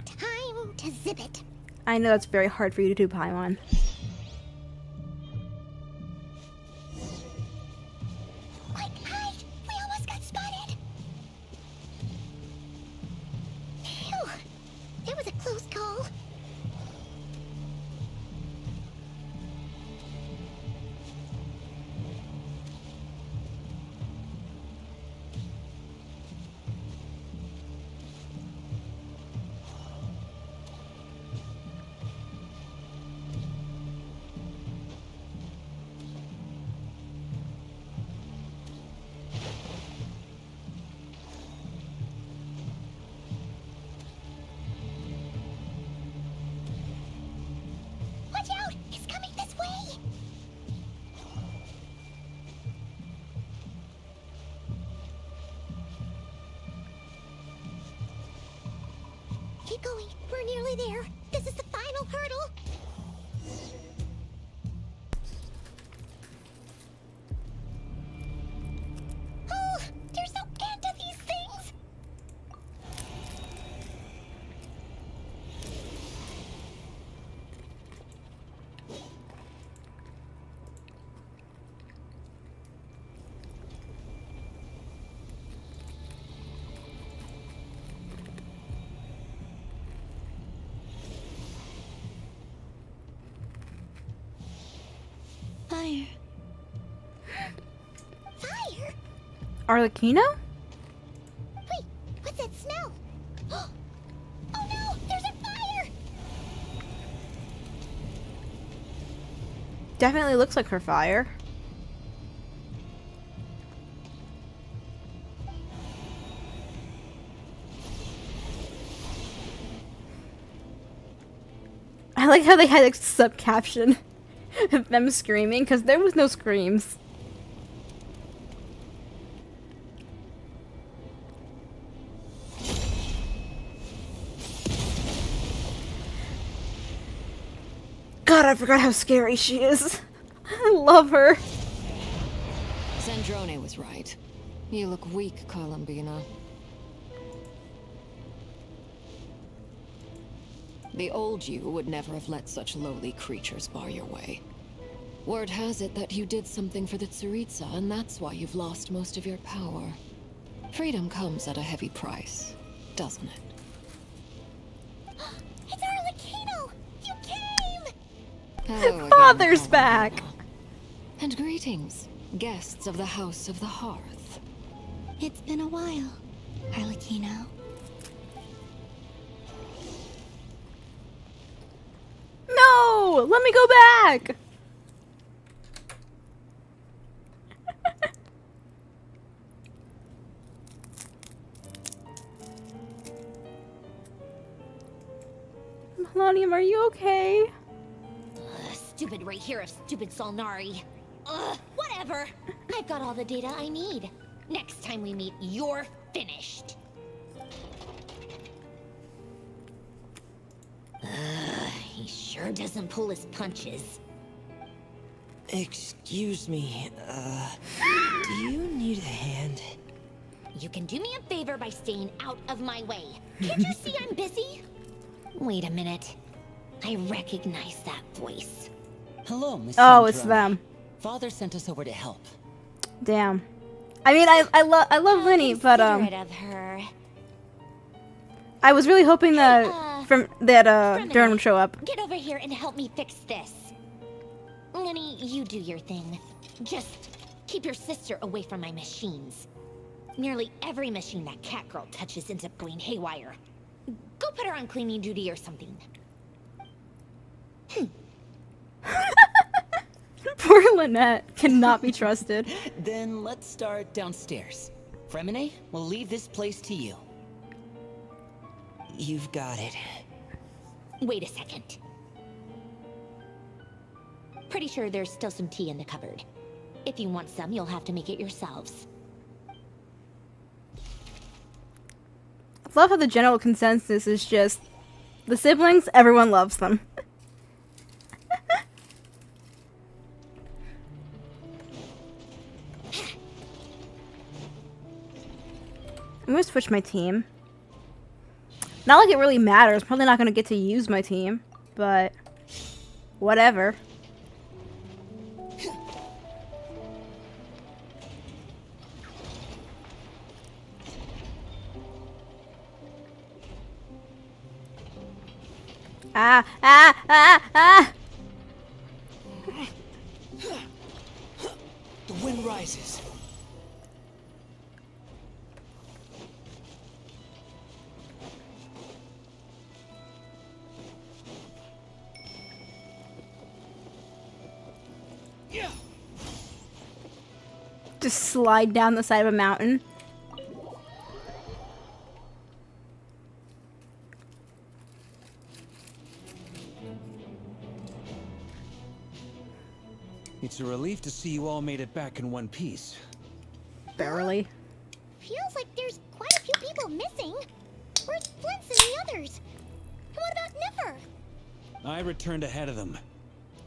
time to zip it. I know that's very hard for you to do, Paimon. Quick, hide! We almost got spotted. Keep going. We're nearly there. This is the final hurdle. Oh, there's no end to these things. Fire. Fire? Arlecchino? Wait, what's that smell? Oh no, there's a fire! Definitely looks like her fire. I like how they had a sub caption of them screaming, because there was no screams. God, I forgot how scary she is. I love her. Zandrone was right. You look weak, Columbina. The old you would never have let such lowly creatures bar your way. Word has it that you did something for the Tsaritsa, and that's why you've lost most of your power. Freedom comes at a heavy price, doesn't it? It's Arlecchino! You came! Hello again, Father's Columbina. back. And greetings, guests of the House of the Hearth. It's been a while, Arlecchino. No! Let me go back! Melanium, are you okay? Stupid right here of stupid Solnari. Ugh, whatever. I've got all the data I need. Next time we meet, you're finished. He sure doesn't pull his punches. Excuse me, do you need a hand? You can do me a favor by staying out of my way. Can't you see I'm busy? Wait a minute. I recognize that voice. Hello, Miss Oh, it's Zandrone. them. Father sent us over to help. Damn. I mean, I love Linny, but Considerate of her. I was really hoping that Remedy, Durham would show up. Get over here and help me fix this. Lenny, you do your thing. Just keep your sister away from my machines. Nearly every machine that cat girl touches ends up going haywire. Go put her on cleaning duty or something. Poor Lynette cannot be trusted. Then let's start downstairs. Fremine, we'll leave this place to you. You've got it. Wait a second. Pretty sure there's still some tea in the cupboard. If you want some, you'll have to make it yourselves. I love how the general consensus is just the siblings, everyone loves them. I'm gonna switch my team. Not like it really matters. Probably not gonna get to use my team, but whatever. Ah, ah, ah, ah! The wind rises. Just slide down the side of a mountain. It's a relief to see you all made it back in one piece. Barely. Feels like there's quite a few people missing. Where's Flint's and the others? And what about Nefer? I returned ahead of them.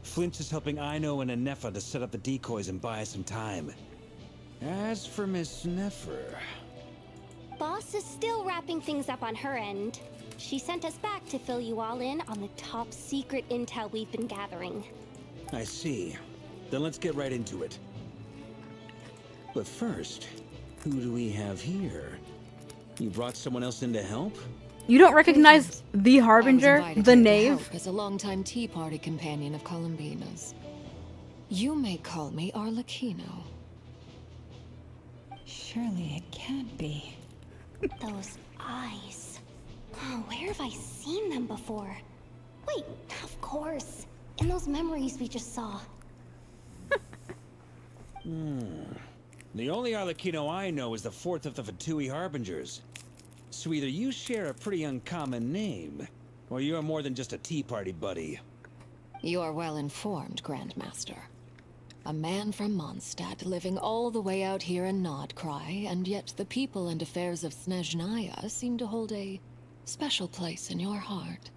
Flinch is helping Ino and Anefa to set up the decoys and buy us some time. As for Miss Nefer... Boss is still wrapping things up on her end. She sent us back to fill you all in on the top secret intel we've been gathering. I see. Then let's get right into it. But first, who do we have here? You brought someone else in to help? You don't recognize the Harbinger, I was invited the here to knave? help as a longtime Tea Party companion of Columbina's. You may call me Arlecchino. Surely it can't be. Those eyes. Oh, where have I seen them before? Wait, of course. In those memories we just saw. The only Arlecchino I know is the fourth of the Fatui Harbingers. So either you share a pretty uncommon name, or you're more than just a Tea Party buddy. You are well informed, Grandmaster. A man from Mondstadt living all the way out here in Nodcry, and yet the people and affairs of Snezhnaya seem to hold a special place in your heart.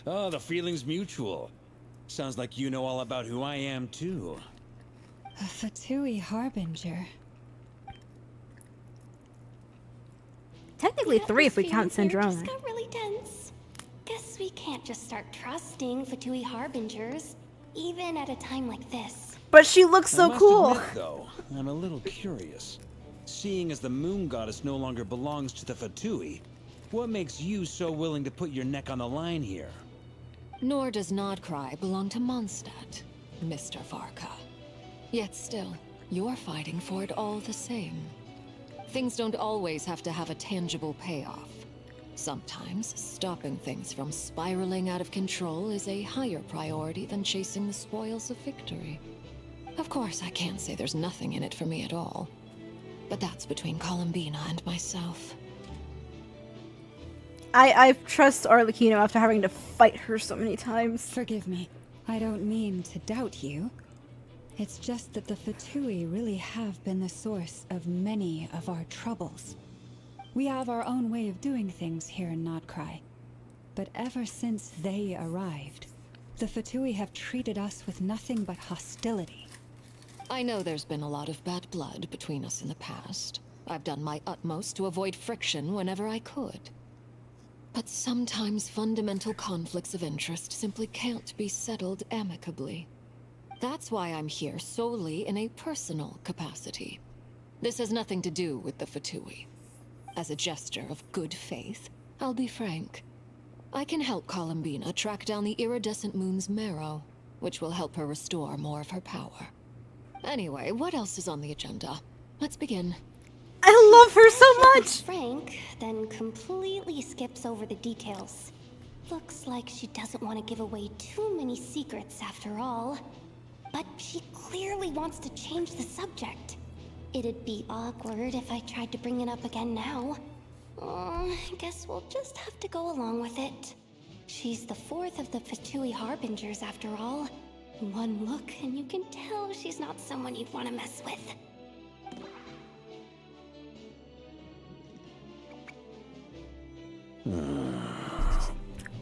Oh, the feeling's mutual. Sounds like you know all about who I am, too. A Fatui Harbinger. Technically 3 if we count Just Syndrome. got really tense. Guess we can't just start trusting Fatui Harbingers, even at a time like this. But she looks so I must cool. admit, though, I'm a little curious. Seeing as the moon goddess no longer belongs to the Fatui, what makes you so willing to put your neck on the line here? Nor does Nodcry belong to Mondstadt, Mr. Varka. Yet still, you're fighting for it all the same. Things don't always have to have a tangible payoff. Sometimes, stopping things from spiraling out of control is a higher priority than chasing the spoils of victory. Of course, I can't say there's nothing in it for me at all. But that's between Columbina and myself. I trust Arlecchino after having to fight her so many times. Forgive me. I don't mean to doubt you. It's just that the Fatui really have been the source of many of our troubles. We have our own way of doing things here in Nodcry. But ever since they arrived, the Fatui have treated us with nothing but hostility. I know there's been a lot of bad blood between us in the past. I've done my utmost to avoid friction whenever I could. But sometimes fundamental conflicts of interest simply can't be settled amicably. That's why I'm here solely in a personal capacity. This has nothing to do with the Fatui. As a gesture of good faith, I'll be frank. I can help Columbina track down the iridescent moon's marrow, which will help her restore more of her power. Anyway, what else is on the agenda? Let's begin. I love her so much! Frank then completely skips over the details. Looks like she doesn't want to give away too many secrets after all. But she clearly wants to change the subject. It'd be awkward if I tried to bring it up again now. I guess we'll just have to go along with it. She's the fourth of the Fatui Harbingers after all. One look and you can tell she's not someone you'd want to mess with.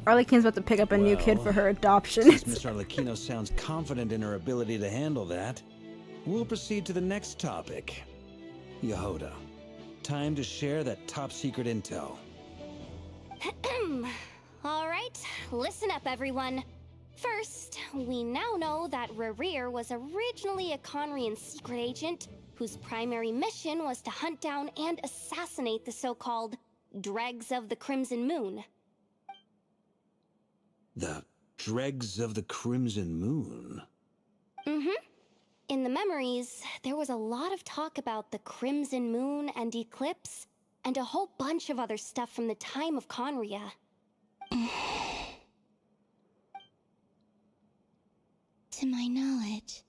Arlecchino's about to pick up a new kid for her adoption. Since Miss Arlecchino sounds confident in her ability to handle that, we'll proceed to the next topic. Yehuda, time to share that top-secret intel. Alright, listen up everyone. First, we now know that Rerir was originally a Conrian secret agent whose primary mission was to hunt down and assassinate the so-called Dregs of the Crimson Moon. The Dregs of the Crimson Moon? In the memories, there was a lot of talk about the Crimson Moon and Eclipse, and a whole bunch of other stuff from the time of Conria. To my knowledge,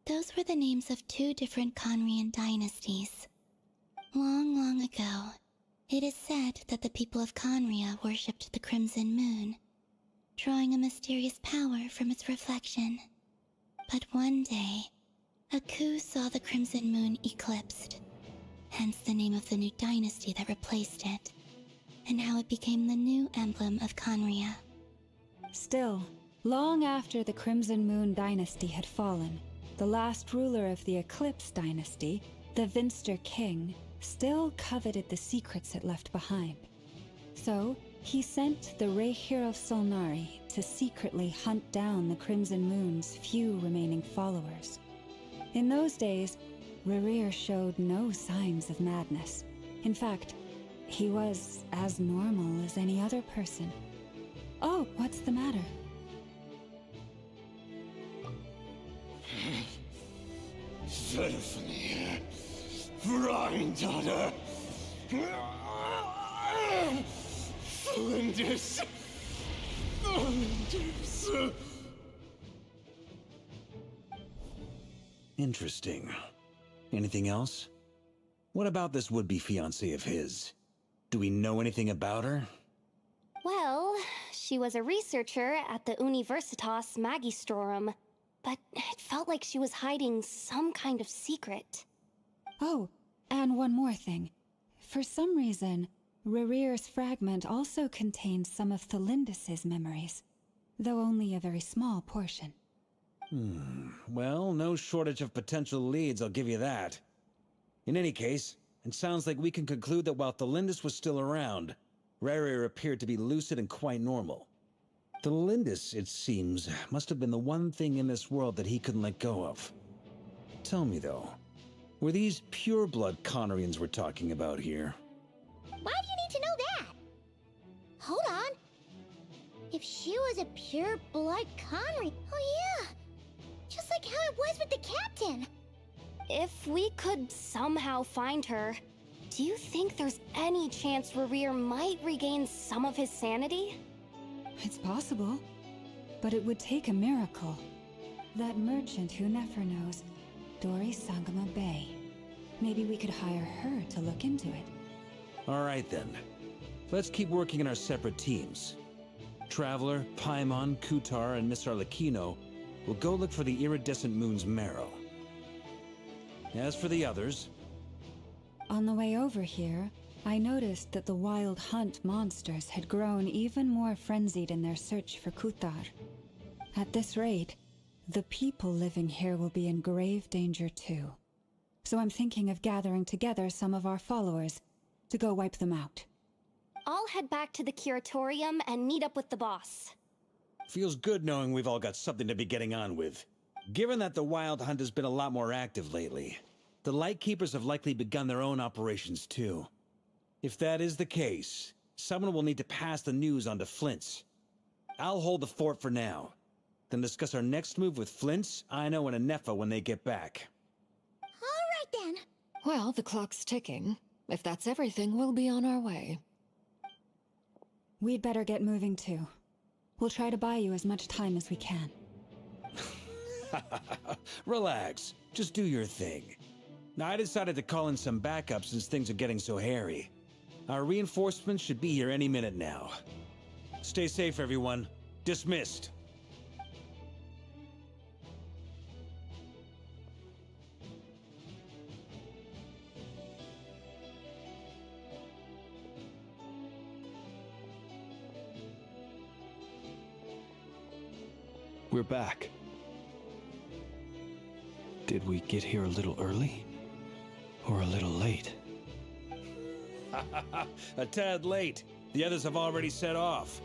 those were the names of 2 different Conrian dynasties. Long, long ago, it is said that the people of Conria worshipped the Crimson Moon, drawing a mysterious power from its reflection. But one day, a coup saw the Crimson Moon eclipsed, hence the name of the new dynasty that replaced it. and how it became the new emblem of Conria. Still, long after the Crimson Moon dynasty had fallen, the last ruler of the Eclipse dynasty, the Vinster King, still coveted the secrets it left behind. So, he sent the Rehir of Solnari to secretly hunt down the Crimson Moon's few remaining followers. In those days, Rerir showed no signs of madness. In fact, he was as normal as any other person. Oh, what's the matter? Stephanie, granddaughter, Flinders. Interesting. Anything else? What about this would-be fiancée of his? Do we know anything about her? Well, she was a researcher at the Universitas Magistrorum, but it felt like she was hiding some kind of secret. Oh, and one more thing. For some reason, Rerir's fragment also contains some of Thelindis' memories, though only a very small portion. Well, no shortage of potential leads, I'll give you that. In any case, it sounds like we can conclude that while Thelindis was still around, Rerir appeared to be lucid and quite normal. Thelindis, it seems, must have been the one thing in this world that he couldn't let go of. Tell me, though, were these pure-blood Conarians we're talking about here? Why do you need to know that? Hold on. If she was a pure-blood Conry... Oh yeah! Just like how it was with the captain! If we could somehow find her, do you think there's any chance Rerir might regain some of his sanity? It's possible, but it would take a miracle. That merchant who Nefer knows, Dori Sangama Bay. Maybe we could hire her to look into it. All right, then. Let's keep working in our separate teams. Traveler, Paimon, Kutar, and Miss Arlecchino will go look for the iridescent moon's marrow. As for the others... On the way over here, I noticed that the Wild Hunt monsters had grown even more frenzied in their search for Kutar. At this rate, the people living here will be in grave danger too. So I'm thinking of gathering together some of our followers to go wipe them out. I'll head back to the curatorium and meet up with the boss. Feels good knowing we've all got something to be getting on with. Given that the Wild Hunt has been a lot more active lately, the Lightkeepers have likely begun their own operations too. If that is the case, someone will need to pass the news on to Flint's. I'll hold the fort for now, then discuss our next move with Flint's, Aino, and Anefa when they get back. All right then. Well, the clock's ticking. If that's everything, we'll be on our way. We'd better get moving too. We'll try to buy you as much time as we can. Relax. Just do your thing. Now, I decided to call in some backup since things are getting so hairy. Our reinforcements should be here any minute now. Stay safe, everyone. Dismissed. We're back. Did we get here a little early? Or a little late? A tad late. The others have already set off.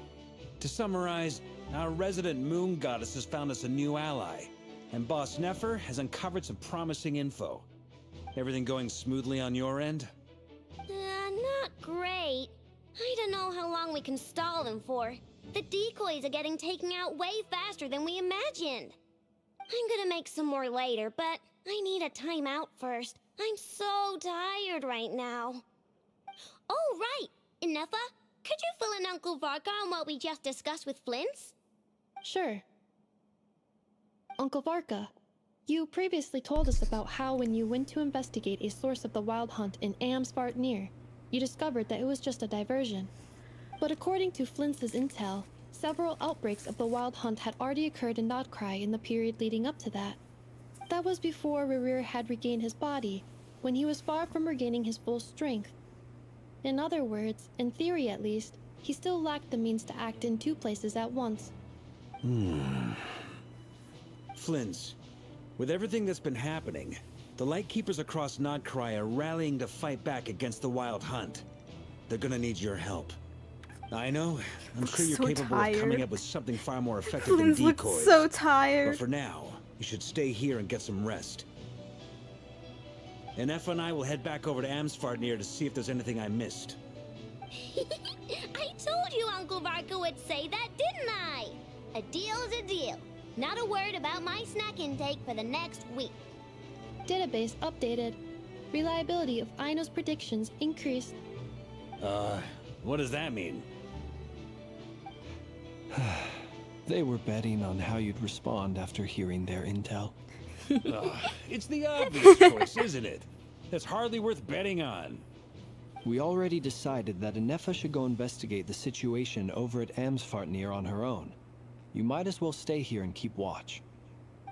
To summarize, our resident moon goddess has found us a new ally, and Boss Nefer has uncovered some promising info. Everything going smoothly on your end? Not great. I don't know how long we can stall them for. The decoys are getting taken out way faster than we imagined. I'm gonna make some more later, but I need a timeout first. I'm so tired right now. Oh, right! Inefa, could you fill in Uncle Varka on what we just discussed with Flint's? Sure. Uncle Varka, you previously told us about how when you went to investigate a source of the Wild Hunt in Amsvartnir, you discovered that it was just a diversion. But according to Flint's intel, several outbreaks of the Wild Hunt had already occurred in Nodcry in the period leading up to that. That was before Rerir had regained his body, when he was far from regaining his full strength. In other words, in theory at least, he still lacked the means to act in 2 places at once. Flins, with everything that's been happening, the Lightkeepers across Nodcry are rallying to fight back against the Wild Hunt. They're gonna need your help. I know, I'm sure you're So capable of coming tired. up with something far more effective than Flynn's looks decoys. so tired. But for now, you should stay here and get some rest. And Effa and I will head back over to Amsfarnir to see if there's anything I missed. I told you Uncle Varka would say that, didn't I? A deal is a deal. Not a word about my snack intake for the next week. Database updated. Reliability of Aino's predictions increased. What does that mean? They were betting on how you'd respond after hearing their intel. It's the obvious choice, isn't it? That's hardly worth betting on. We already decided that Anefa should go investigate the situation over at Amsfarnir on her own. You might as well stay here and keep watch.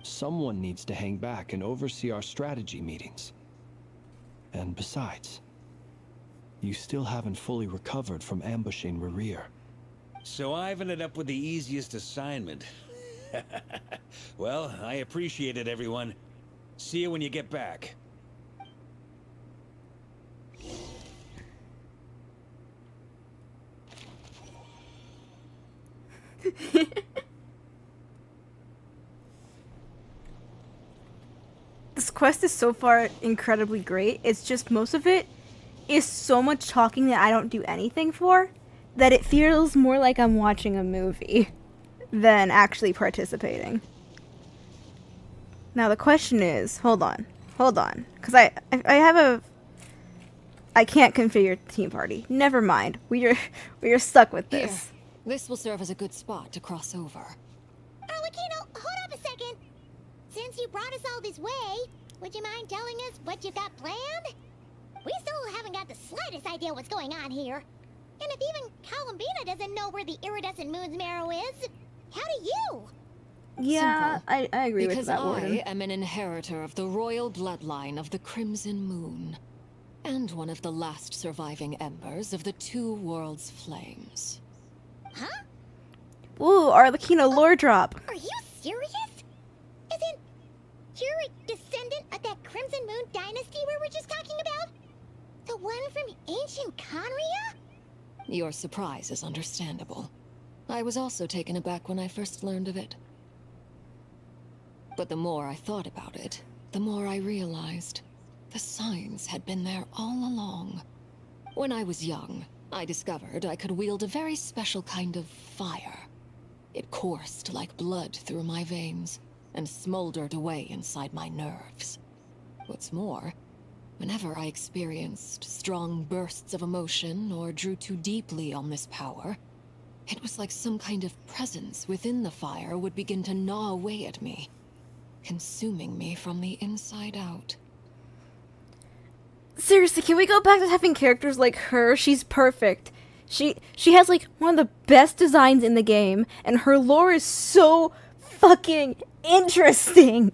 Someone needs to hang back and oversee our strategy meetings. And besides, you still haven't fully recovered from ambushing Rerir. So I've ended up with the easiest assignment. Well, I appreciate it, everyone. See you when you get back. This quest is so far incredibly great. It's just most of it is so much talking that I don't do anything for, that it feels more like I'm watching a movie than actually participating. Now the question is, hold on, because I can't configure team party. Never mind, we are stuck with this. Here, this will serve as a good spot to cross over. Arlecchino, hold up a second. Since you brought us all this way, would you mind telling us what you got planned? We still haven't got the slightest idea what's going on here. And if even Columbina doesn't know where the iridescent moon's marrow is, how do you? Yeah, Simple. I agree because with that, Warden. I am an inheritor of the royal bloodline of the Crimson Moon, and one of the last surviving embers of the 2 worlds' flames. Huh? Ooh, Arlecchino lore drop. Are you serious? Isn't you're a descendant of that Crimson Moon dynasty we were just talking about? The one from ancient Conria? Your surprise is understandable. I was also taken aback when I first learned of it. But the more I thought about it, the more I realized the signs had been there all along. When I was young, I discovered I could wield a very special kind of fire. It coursed like blood through my veins and smoldered away inside my nerves. What's more, whenever I experienced strong bursts of emotion or drew too deeply on this power, it was like some kind of presence within the fire would begin to gnaw away at me, consuming me from the inside out. Seriously, can we go back to having characters like her? She's perfect. She has like one of the best designs in the game, and her lore is so fucking interesting.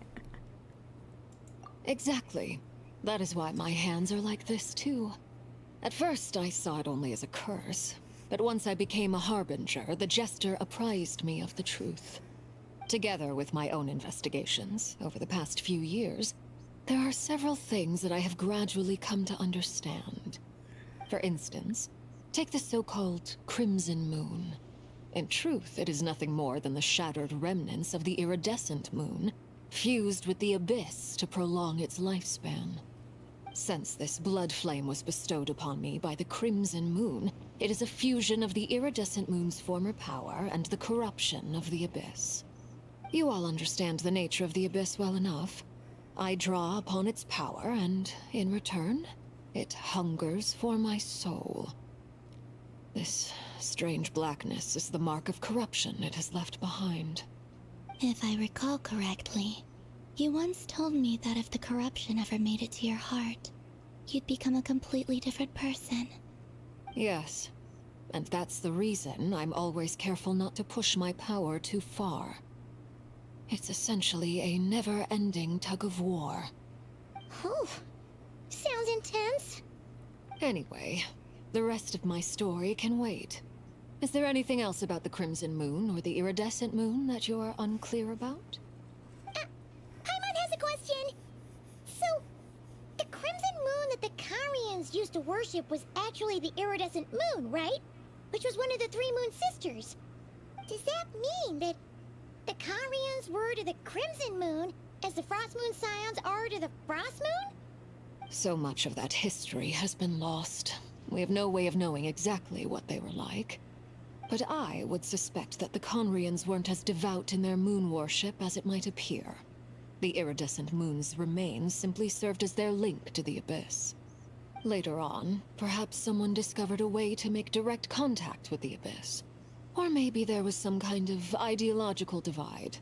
Exactly. That is why my hands are like this too. At first I saw it only as a curse, but once I became a harbinger, the jester apprised me of the truth. Together with my own investigations over the past few years, there are several things that I have gradually come to understand. For instance, take the so-called Crimson Moon. In truth, it is nothing more than the shattered remnants of the iridescent moon, fused with the abyss to prolong its lifespan. Since this blood flame was bestowed upon me by the Crimson Moon, it is a fusion of the iridescent moon's former power and the corruption of the abyss. You all understand the nature of the abyss well enough. I draw upon its power, and in return, it hungers for my soul. This strange blackness is the mark of corruption it has left behind. If I recall correctly, you once told me that if the corruption ever made it to your heart, you'd become a completely different person. Yes, and that's the reason I'm always careful not to push my power too far. It's essentially a never-ending tug-of-war. Oh, sounds intense. Anyway, The rest of my story can wait. Is there anything else about the Crimson Moon or the Iridescent Moon that you're unclear about? Paimon has a question. So, the crimson moon that the Karians used to worship was actually the iridescent moon, right? Which was one of the three moon sisters. Does that mean that the Karians were to the crimson moon as the frost moon scions are to the frost moon? So much of that history has been lost. We have no way of knowing exactly what they were like. But I would suspect that the Conrians weren't as devout in their moon worship as it might appear. The iridescent moon's remains simply served as their link to the Abyss. Later on, perhaps someone discovered a way to make direct contact with the Abyss. Or maybe there was some kind of ideological divide.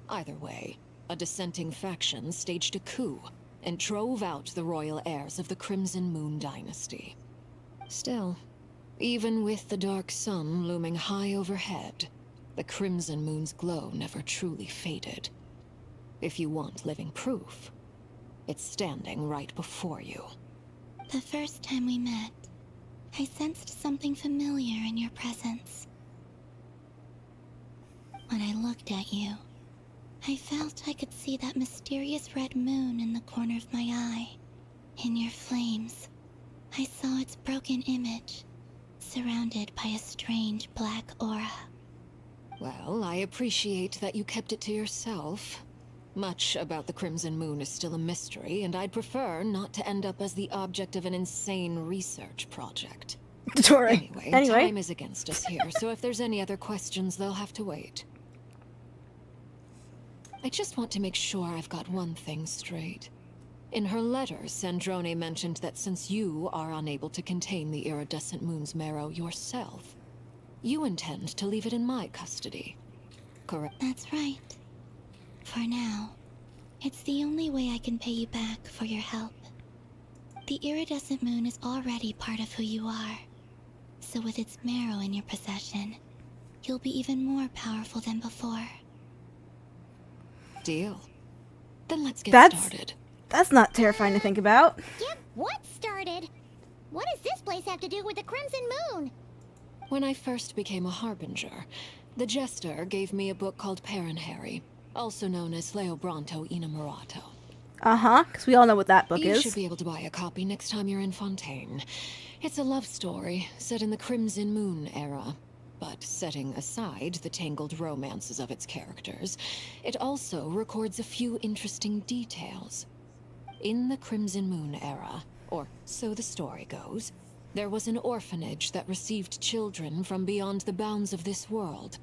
Either way, a dissenting faction staged a coup and drove out the royal heirs of the Crimson Moon dynasty. Still, even with the dark sun looming high overhead, the Crimson Moon's glow never truly faded. If you want living proof, it's standing right before you. The first time we met, I sensed something familiar in your presence. When I looked at you, I felt I could see that mysterious red moon in the corner of my eye. In your flames, I saw its broken image, surrounded by a strange black aura. Well, I appreciate that you kept it to yourself. Much about the Crimson Moon is still a mystery, and I'd prefer not to end up as the object of an insane research project. Dory. Anyway, time is against us here, so if there's any other questions, they'll have to wait. I just want to make sure I've got one thing straight. In her letter, Sandrone mentioned that since you are unable to contain the iridescent moon's marrow yourself, you intend to leave it in my custody. Correct? That's right. For now, it's the only way I can pay you back for your help. The iridescent moon is already part of who you are, so with its marrow in your possession, you'll be even more powerful than before. Deal. Then let's get started. That's not terrifying to think about. Get what started? What does this place have to do with the crimson moon? When I first became a Harbinger, the Jester gave me a book called Paranhari, also known as Leobranto Innamorato. Uh-huh, because we all know what that book is. You should be able to buy a copy next time you're in Fontaine. It's a love story set in the Crimson Moon era. But setting aside the tangled romances of its characters, it also records a few interesting details. In the Crimson Moon era, or so the story goes, there was an orphanage that received children from beyond the bounds of this world,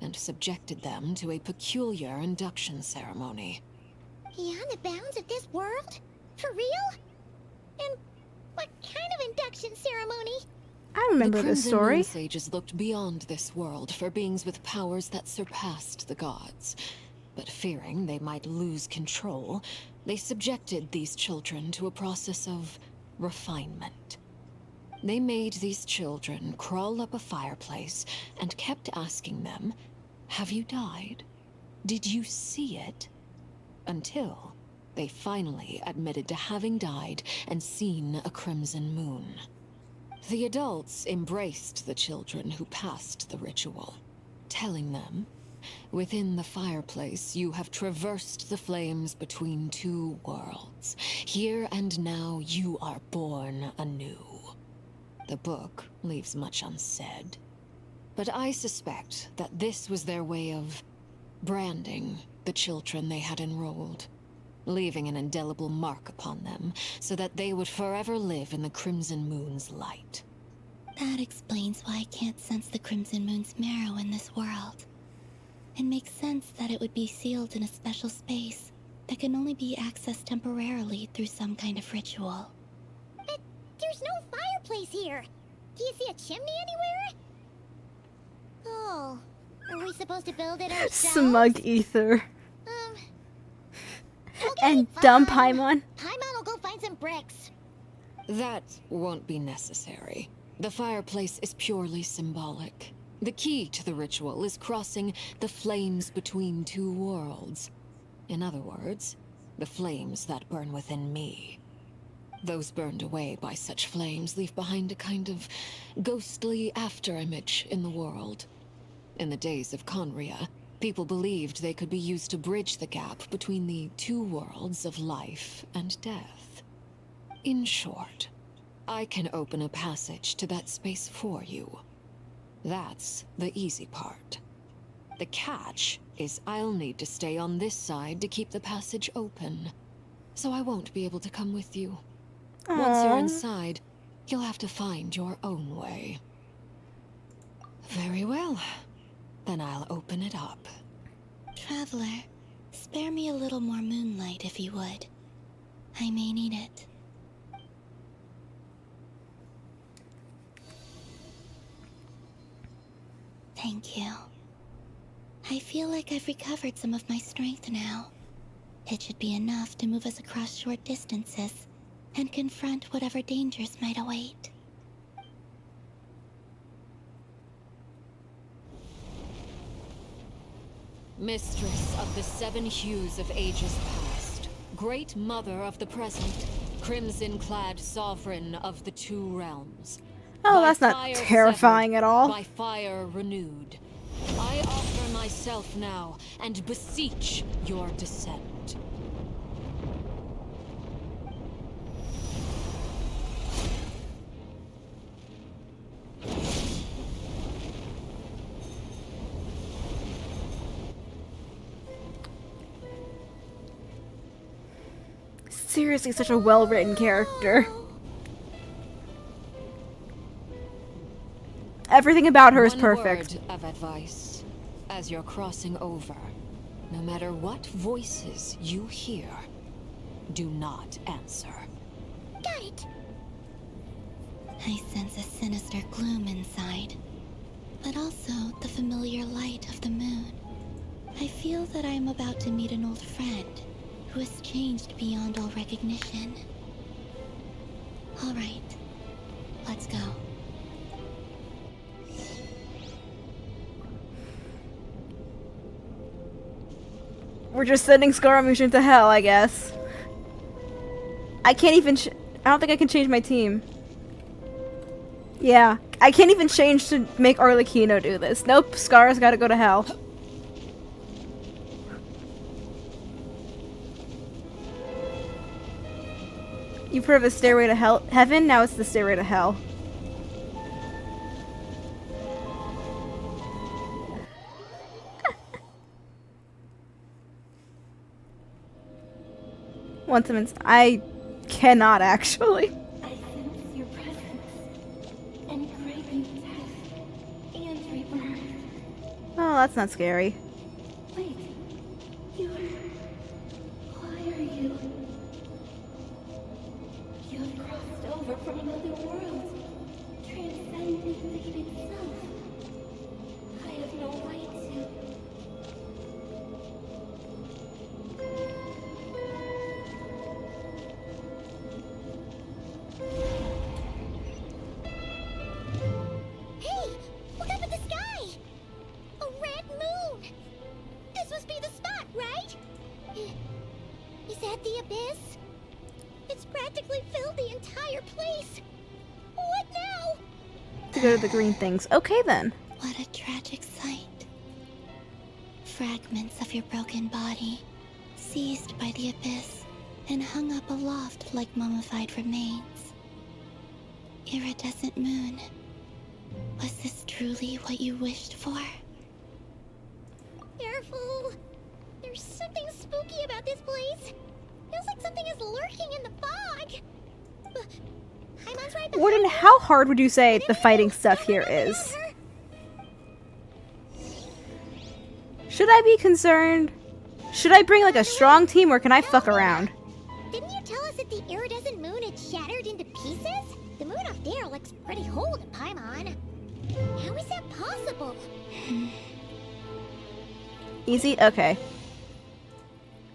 and subjected them to a peculiar induction ceremony. Beyond the bounds of this world? For real? And what kind of induction ceremony? I remember this story. The Crimson Moon sages looked beyond this world for beings with powers that surpassed the gods. But fearing they might lose control, they subjected these children to a process of refinement. They made these children crawl up a fireplace and kept asking them, "Have you died? Did you see it?" Until they finally admitted to having died and seen a crimson moon. The adults embraced the children who passed the ritual, telling them, "Within the fireplace, you have traversed the flames between two worlds. Here and now, you are born anew." The book leaves much unsaid, but I suspect that this was their way of branding the children they had enrolled, leaving an indelible mark upon them so that they would forever live in the Crimson Moon's light. That explains why I can't sense the Crimson Moon's marrow in this world. It makes sense that it would be sealed in a special space that can only be accessed temporarily through some kind of ritual. But there's no fireplace here. Do you see a chimney anywhere? Oh, are we supposed to build it ourselves? Smug ether. Okay, and fine. dumb Paimon. Paimon will go find some bricks. That won't be necessary. The fireplace is purely symbolic. The key to the ritual is crossing the flames between two worlds. In other words, the flames that burn within me. Those burned away by such flames leave behind a kind of ghostly afterimage in the world. In the days of Conria, people believed they could be used to bridge the gap between the two worlds of life and death. In short, I can open a passage to that space for you. That's the easy part. The catch is I'll need to stay on this side to keep the passage open, so I won't be able to come with you. Once you're inside, you'll have to find your own way. Very well. Then I'll open it up. Traveler, spare me a little more moonlight if you would. I may need it. Thank you. I feel like I've recovered some of my strength now. It should be enough to move us across short distances and confront whatever dangers might await. Mistress of the seven hues of ages past, great mother of the present, crimson-clad sovereign of the two realms. Oh, that's not terrifying at all. By fire renewed, I offer myself now and beseech your descent. Seriously, such a well-written character. Everything about her is perfect. One word of advice. As you're crossing over, no matter what voices you hear, do not answer. Got it. I sense a sinister gloom inside, but also the familiar light of the moon. I feel that I am about to meet an old friend who has changed beyond all recognition. All right, let's go. We're just sending Scaramouche to hell, I guess. I can't even I don't think I can change my team. Yeah, I can't even change to make Arlecchino do this. Nope, Scar's gotta go to hell. You've heard of a stairway to hell, heaven? Now it's the stairway to hell. Once I'm in, I cannot actually. I sense your presence and craving death and rebirth. Oh, that's not scary. Wait, why are you? You have crossed over from another world, transcended fate itself. I have no right to. Hey, look up at the sky! A red moon! This must be the spot, right? Is that the abyss? It's practically filled the entire place. What now? To go to the green things. Okay then. What a tragic sight. Fragments of your broken body, seized by the abyss and hung up aloft like mummified remains. Iridescent moon, was this truly what you wished for? Careful. There's something spooky about this place. Feels like something is lurking in the fog. Paimon's right behind Warden, me. how hard would you say the fighting stuff here is? Should I be concerned? Should I bring like a strong team or can I fuck around? Didn't you tell us that the iridescent moon had shattered into pieces? The moon up there looks pretty whole to Paimon. How is that possible? Easy? Okay.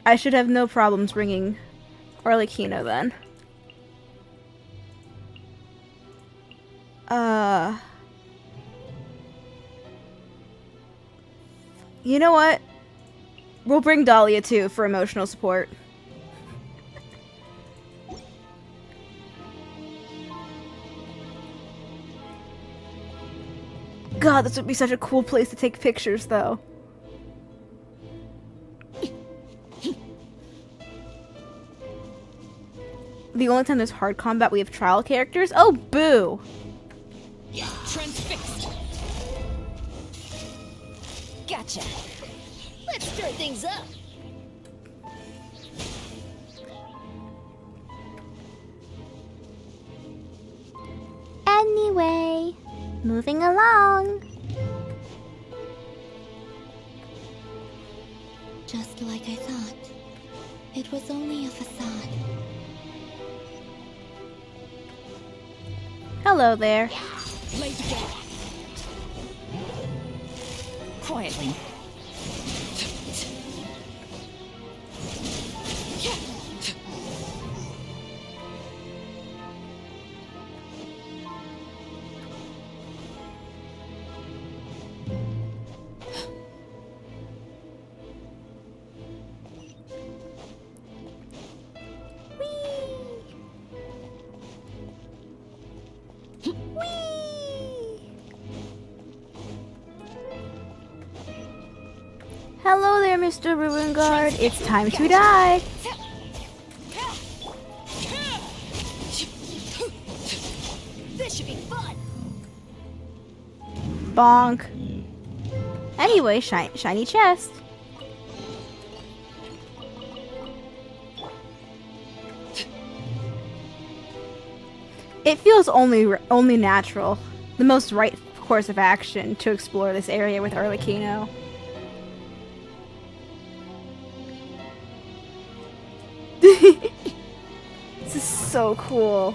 I should have no problems bringing Arlecchino then. You know what? We'll bring Dahlia too for emotional support. God, this would be such a cool place to take pictures, though. The only time there's hard combat, we have trial characters. Oh, boo! Transfixed. Gotcha. Let's stir things up. Anyway, moving along. Just like I thought. It was only a facade. Hello there. Blaze again. Quietly. Hello there, Mr. Ruin Guard. It's time to die. This should be fun. Bonk. Anyway, shiny chest. It feels only natural, the most right course of action to explore this area with Arlecchino. This is so cool.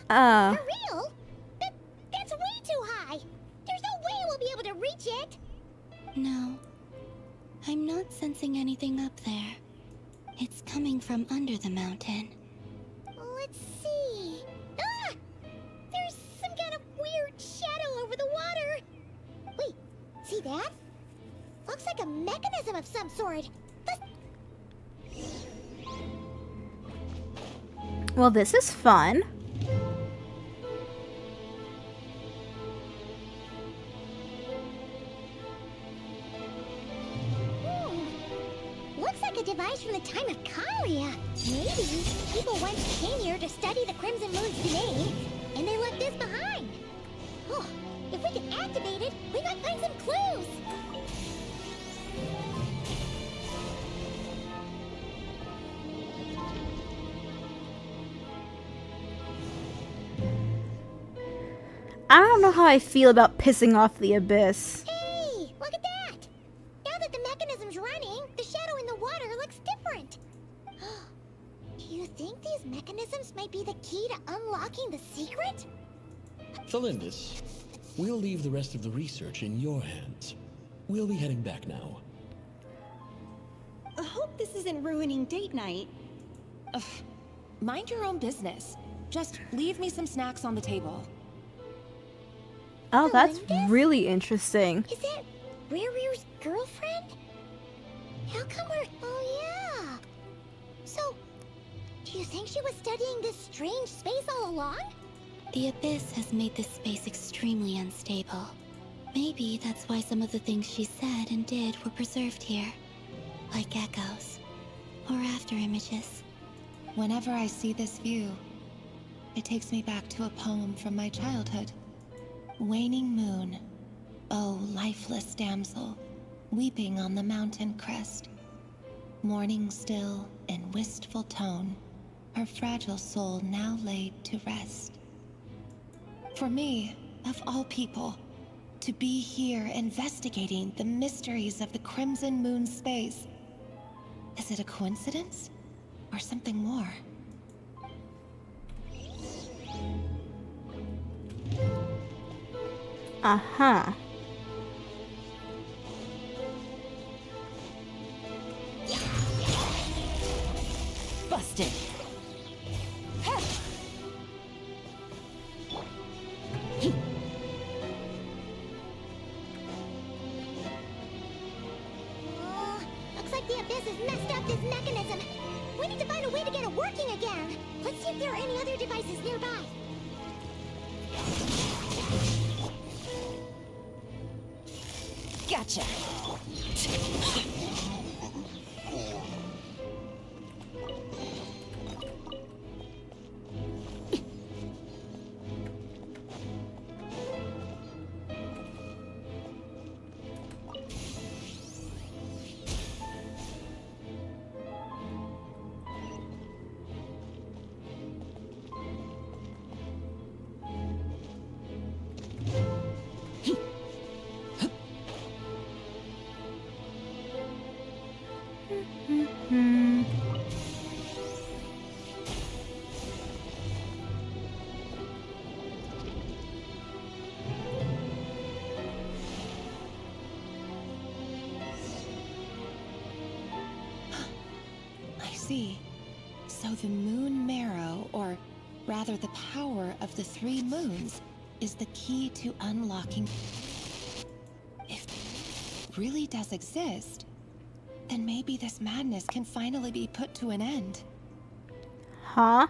For real? That's way too high. There's no way we'll be able to reach it. No. I'm not sensing anything up there. It's coming from under the mountain. Let's see. Ah! There's some kind of weird shadow over the water. Wait, see that? Looks like a mechanism of some sort. Well, this is fun. Looks like a device from the time of Kalia. Maybe people once came here to study the Crimson Moon's domain, and they left this behind. Oh, if we can activate it, we might find some clues. I don't know how I feel about pissing off the abyss. Hey, look at that! Now that the mechanism's running, the shadow in the water looks different. Do you think these mechanisms might be the key to unlocking the secret? Thelindis, we'll leave the rest of the research in your hands. We'll be heading back now. I hope this isn't ruining date night. Ugh. Mind your own business. Just leave me some snacks on the table. Oh, that's really interesting. Is that Rear's girlfriend? How come we're... Oh, yeah. So, do you think she was studying this strange space all along? The abyss has made this space extremely unstable. Maybe that's why some of the things she said and did were preserved here. Like echoes. Or after images. Whenever I see this view, it takes me back to a poem from my childhood. Waning moon, oh lifeless damsel, weeping on the mountain crest. Mourning still in wistful tone, her fragile soul now laid to rest. For me, of all people, to be here investigating the mysteries of the Crimson Moon space. Is it a coincidence? Or something more? Uh-huh. Busted. Looks like the abyss has messed up this mechanism. We need to find a way to get it working. working again. Let's see if there are any other devices nearby. Gotcha. See. So the moon marrow, or rather the power of the 3 moons, is the key to unlocking. If it really does exist, then maybe this madness can finally be put to an end. Huh?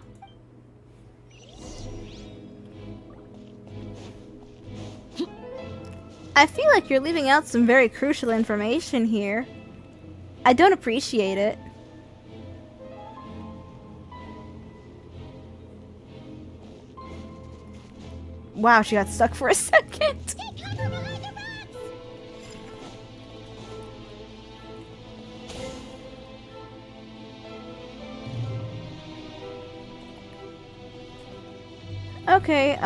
I feel like you're leaving out some very crucial information here. I don't appreciate it. Wow, she got stuck for a second. Take cover behind the rocks! Okay,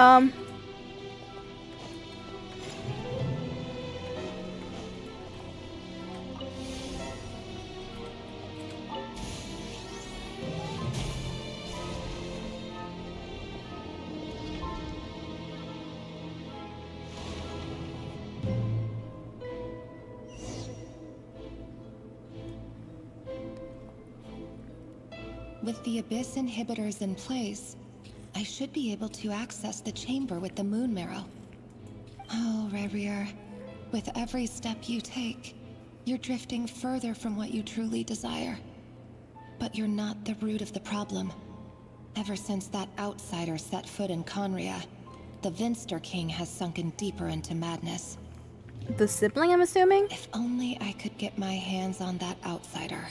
With the Abyss inhibitors in place, I should be able to access the chamber with the moon marrow. Oh, Rerir, with every step you take, you're drifting further from what you truly desire. But you're not the root of the problem. Ever since that outsider set foot in Conria, the Vinster King has sunken deeper into madness. the sibling, I'm assuming? If only I could get my hands on that outsider.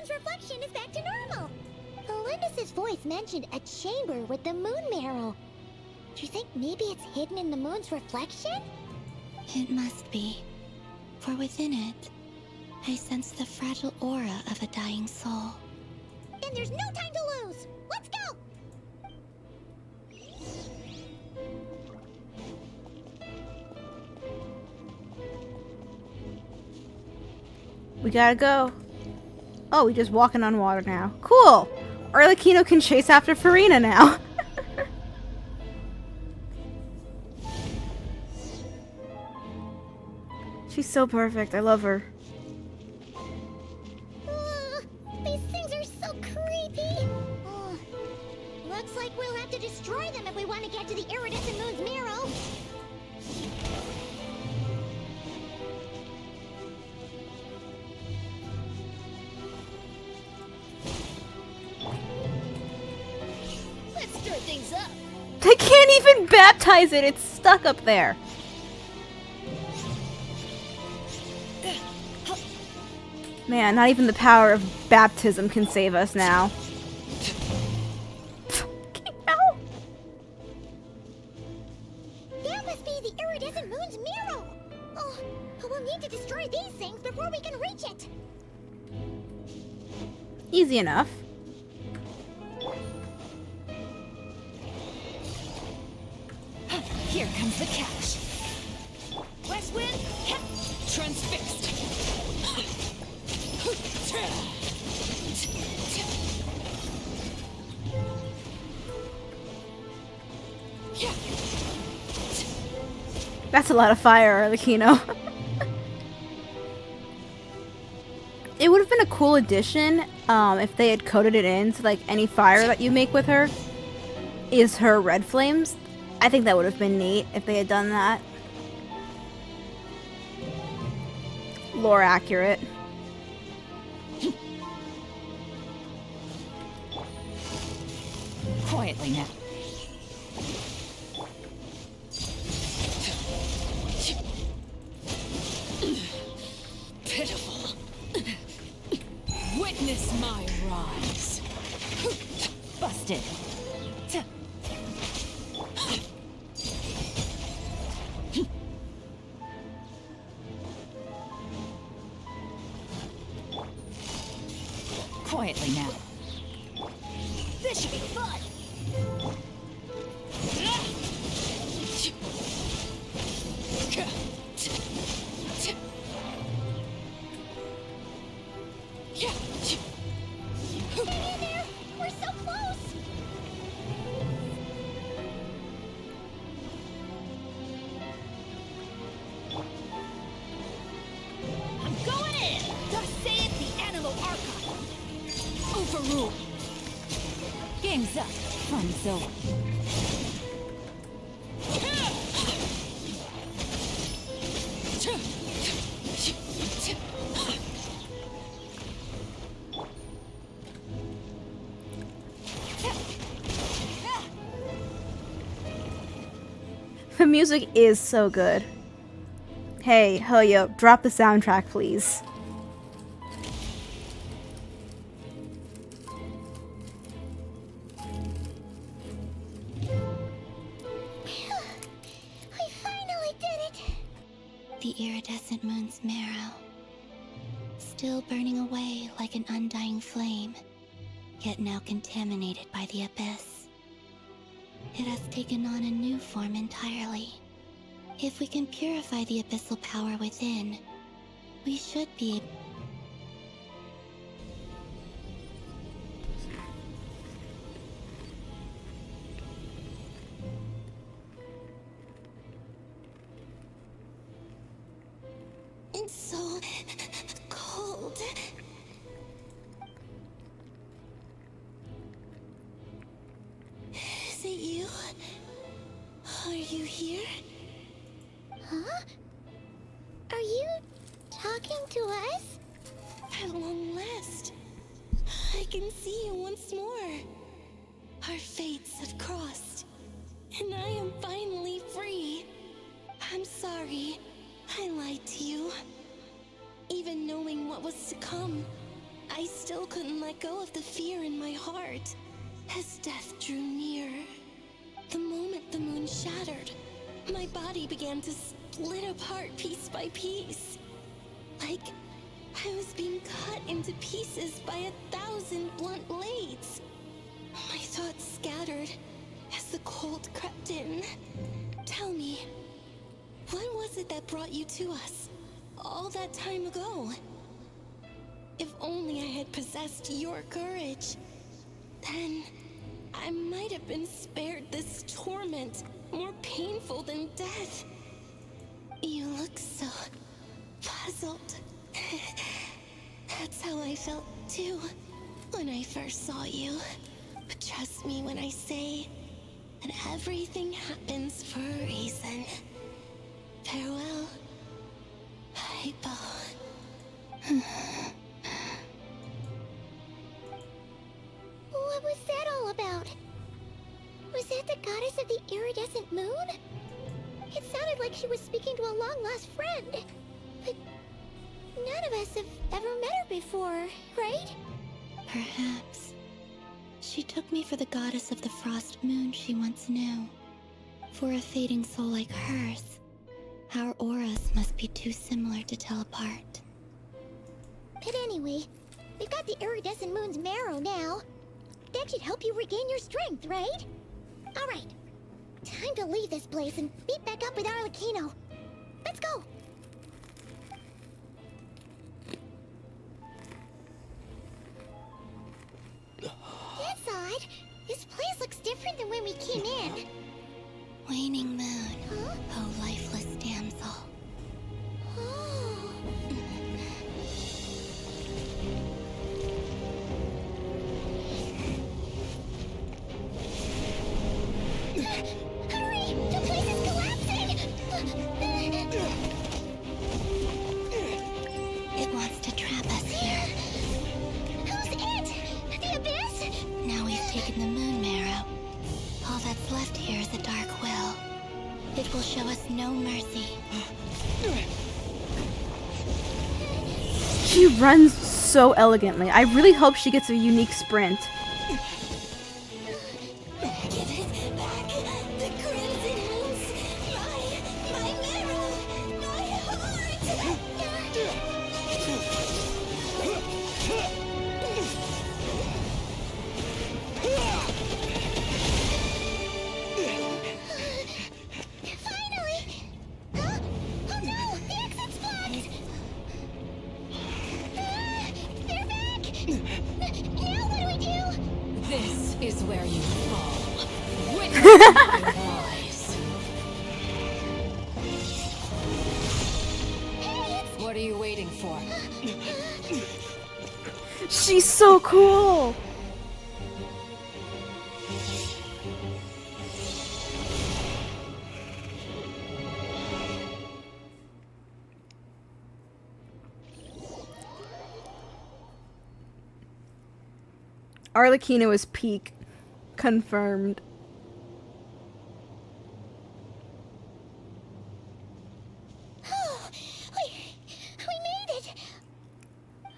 Reflection is back to normal. Elendis' voice mentioned a chamber with the moon marrow. Do you think maybe it's hidden in the moon's reflection? It must be. For within it, I sense the fragile aura of a dying soul. Then there's no time to lose. Let's go. We gotta go. Oh, we just walking on water now. Cool! Arlecchino can chase after Farina now. She's so perfect. I love her. These things are so creepy. Looks like we'll have to destroy them if we want to get to the iridescent moon's marrow. Things up. They can't even baptize it. It's stuck up there. Man, not even the power of baptism can save us now. That must be the iridescent moon's marrow. Oh, we'll need to destroy these things before we can reach it. Easy enough. Here comes the catch. West wind, Transfixed. That's a lot of fire, Arlecchino. It would have been a cool addition if they had coded it in so like any fire that you make with her is her red flames. I think that would have been neat if they had done that. lore accurate. Quietly now. Pitiful. Witness my rise. Busted. Quietly now. This should be fun. Hang in there! We're so close! I'm going in! Thus saith the Animal Archive. Overruled. Game's up. Fun's over. The music is so good. Hey, Hoyo, drop the soundtrack, please. We finally did it! The iridescent moon's marrow, still burning away like an undying flame, yet now contaminated by the abyss. It has taken on a new form entirely. If we can purify the abyssal power within, we should be able. It's so cold. Is it you? Are you here? Huh? Are you talking to us? At long last, I can see you once more. Our fates have crossed, and I am finally free. I'm sorry, I lied to you. Even knowing what was to come, I still couldn't let go of the fear in my heart. As death drew near, the moment the moon shattered, my body began to split apart piece by piece. Like I was being cut into pieces by 1,000 blunt blades. My thoughts scattered as the cold crept in. Tell me, what was it that brought you to us all that time ago? If only I had possessed your courage, then I might have been spared this torment more painful than death. You look so puzzled. That's how I felt too when I first saw you. But trust me when I say that everything happens for a reason. Farewell, Hypo. What was that all about? Was that the goddess of the iridescent moon? It sounded like she was speaking to a long-lost friend. But none of us have ever met her before, right? Perhaps. She took me for the goddess of the frost moon she once knew. For a fading soul like hers, our auras must be too similar to tell apart. But anyway, we've got the iridescent moon's marrow now. That should help you regain your strength, right? Alright, time to leave this place and meet back up with Arlecchino. Let's go! That's odd. This place looks different than when we came in. Waning moon, Huh? oh lifeless damsel. Oh. Hurry! The place is collapsing! It will show us no mercy. She runs so elegantly. I really hope she gets a unique sprint. Give it back. The crimson moons. My mirror. My heart. Finally! Huh? Oh no! The exit's blocked! They're back! Now what do we do? This is where you fall. Witness my rise. What are you waiting for? She's so cool. Arlecchino is peak. Confirmed. We made it!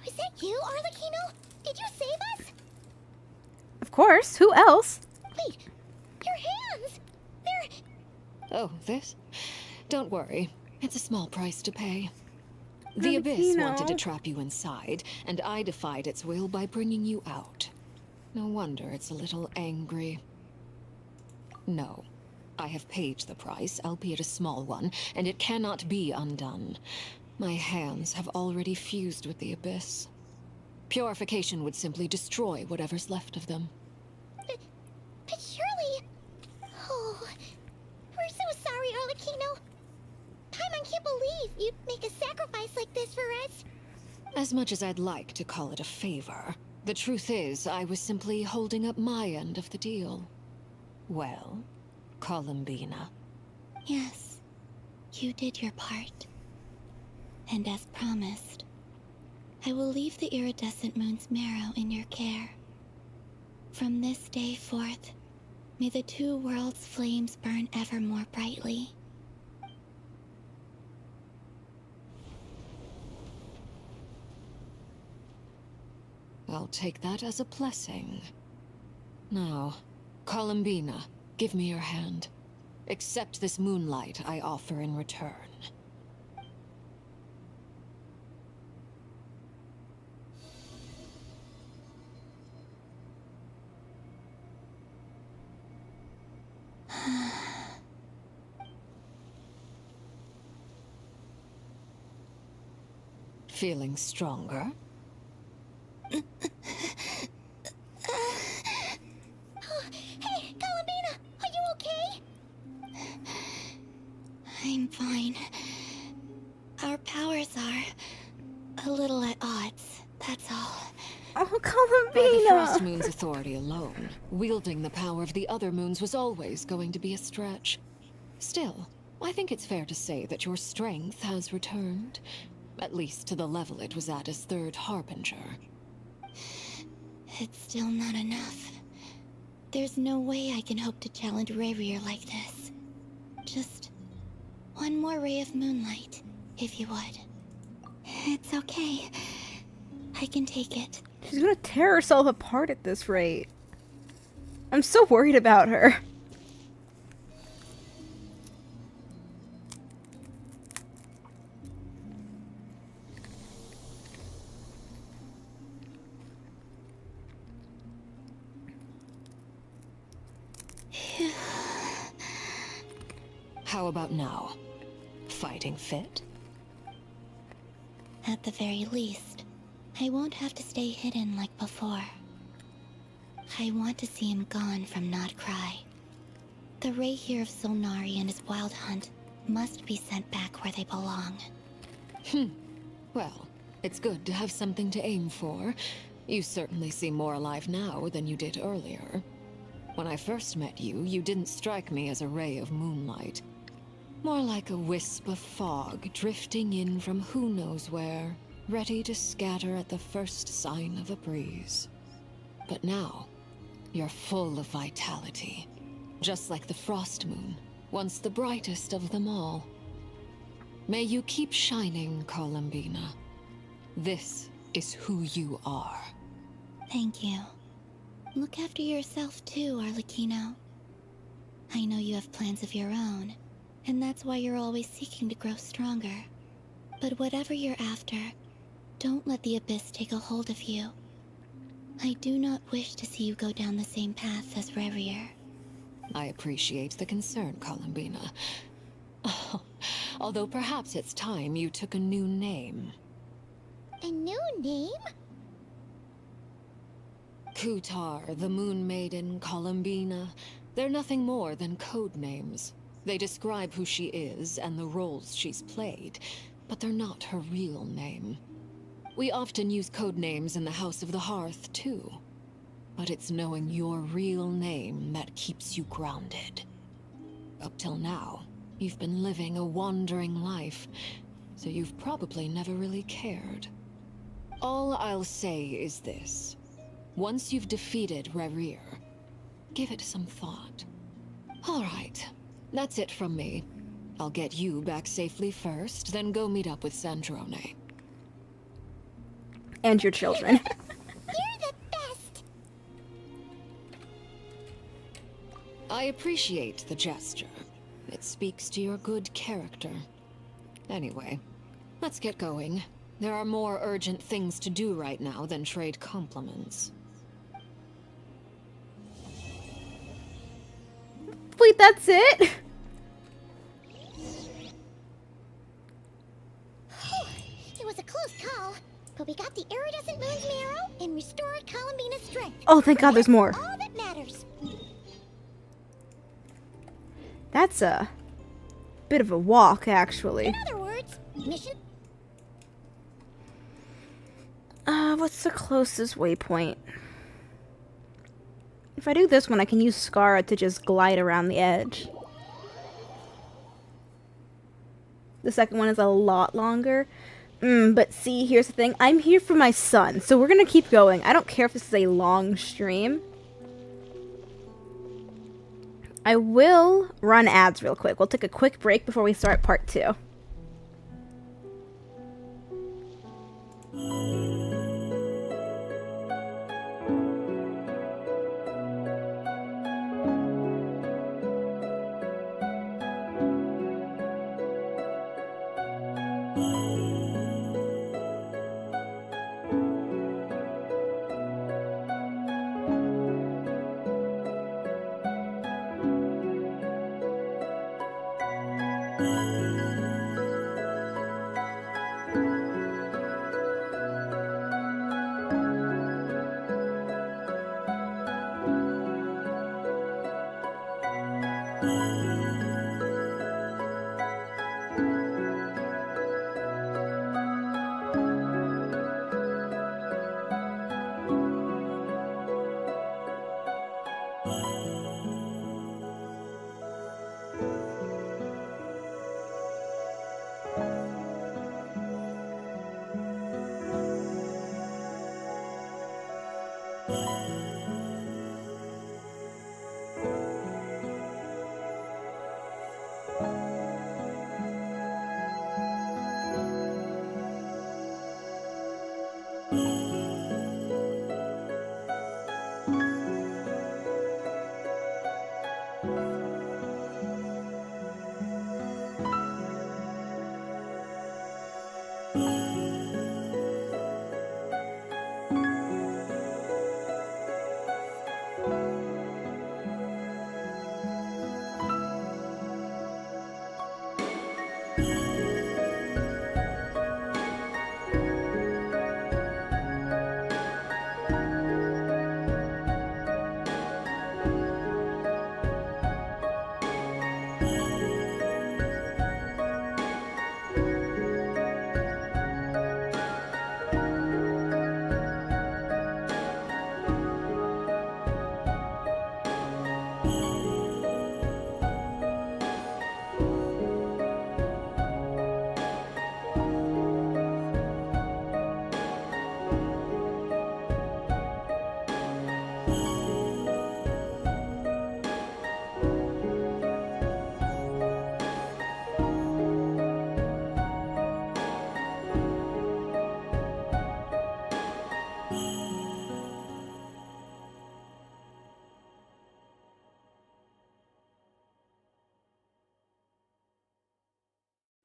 Was that you, Arlecchino? Did you save us? Of course. Who else? Wait, your hands! They're... Oh, this? Don't worry. It's a small price to pay. The Abyss wanted to trap you inside, and I defied its will by bringing you out. No wonder it's a little angry. No. I have paid the price, albeit a small one, and it cannot be undone. My hands have already fused with the Abyss. Purification would simply destroy whatever's left of them. But surely... Oh... We're so sorry, Arlecchino. Paimon can't believe you'd make a sacrifice like this for us. As much as I'd like to call it a favor, the truth is I was simply holding up my end of the deal. Well, Columbina. Yes, you did your part. And as promised, I will leave the iridescent moon's marrow in your care. From this day forth, may the two worlds' flames burn ever more brightly. I'll take that as a blessing. Now, Columbina, give me your hand. Accept this moonlight I offer in return. Feeling stronger? Hey, Columbina, are you okay? I'm fine. Our powers are a little at odds, that's all. Oh, By the first Columbina! moon's authority alone, wielding the power of the other moons was always going to be a stretch. Still, I think it's fair to say that your strength has returned. At least to the level it was at as Third Harbinger. It's still not enough. There's no way I can hope to challenge Rayrir like this. Just one more ray of moonlight, if you would. It's okay. I can take it. She's gonna tear herself apart at this rate. I'm so worried about her. How about now? Fighting fit? At the very least, I won't have to stay hidden like before. I want to see him gone from Not Cry. The Rayhir of Solnari and his wild hunt must be sent back where they belong. Well, it's good to have something to aim for. You certainly seem more alive now than you did earlier. When I first met you, you didn't strike me as a ray of moonlight. More like a wisp of fog drifting in from who knows where, ready to scatter at the first sign of a breeze. But now, you're full of vitality. Just like the frost moon, once the brightest of them all. May you keep shining, Columbina. This is who you are. Thank you. Look after yourself too, Arlecchino. I know you have plans of your own, and that's why you're always seeking to grow stronger. But whatever you're after, don't let the Abyss take a hold of you. I do not wish to see you go down the same path as Revier. I appreciate the concern, Columbina. Although perhaps it's time you took a new name. A new name? Kutar, the Moon Maiden, Columbina. They're nothing more than code names. They describe who she is and the roles she's played, but they're not her real name. We often use code names in the House of the Hearth, too. But it's knowing your real name that keeps you grounded. Up till now, you've been living a wandering life, so you've probably never really cared. All I'll say is this. Once you've defeated Revier, give it some thought. All right, that's it from me. I'll get you back safely first, then go meet up with Sandrone. And your children. You're the best! I appreciate the gesture. It speaks to your good character. Anyway, let's get going. There are more urgent things to do right now than trade compliments. Wait, that's it? It was a close call, but we got the iridescent moon's marrow and restored Columbina's strength. Oh, thank God there's more. All that matters. That's a bit of a walk, actually. In other words, mission. What's the closest waypoint? If I do this one, I can use Scara to just glide around the edge. The second one is a lot longer. But see, here's the thing. I'm here for my son, so we're gonna keep going. I don't care if this is a long stream. I will run ads real quick. We'll take a quick break before we start part 2.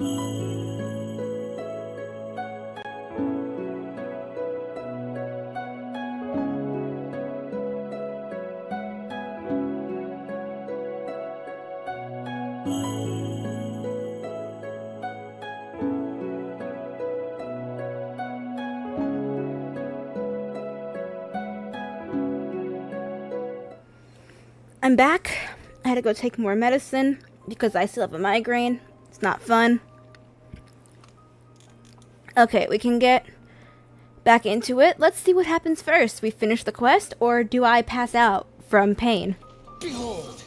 I'm back. I had to go take more medicine because I still have a migraine. It's not fun. Okay, we can get back into it. Let's see what happens first. We finish the quest, or do I pass out from pain? Behold!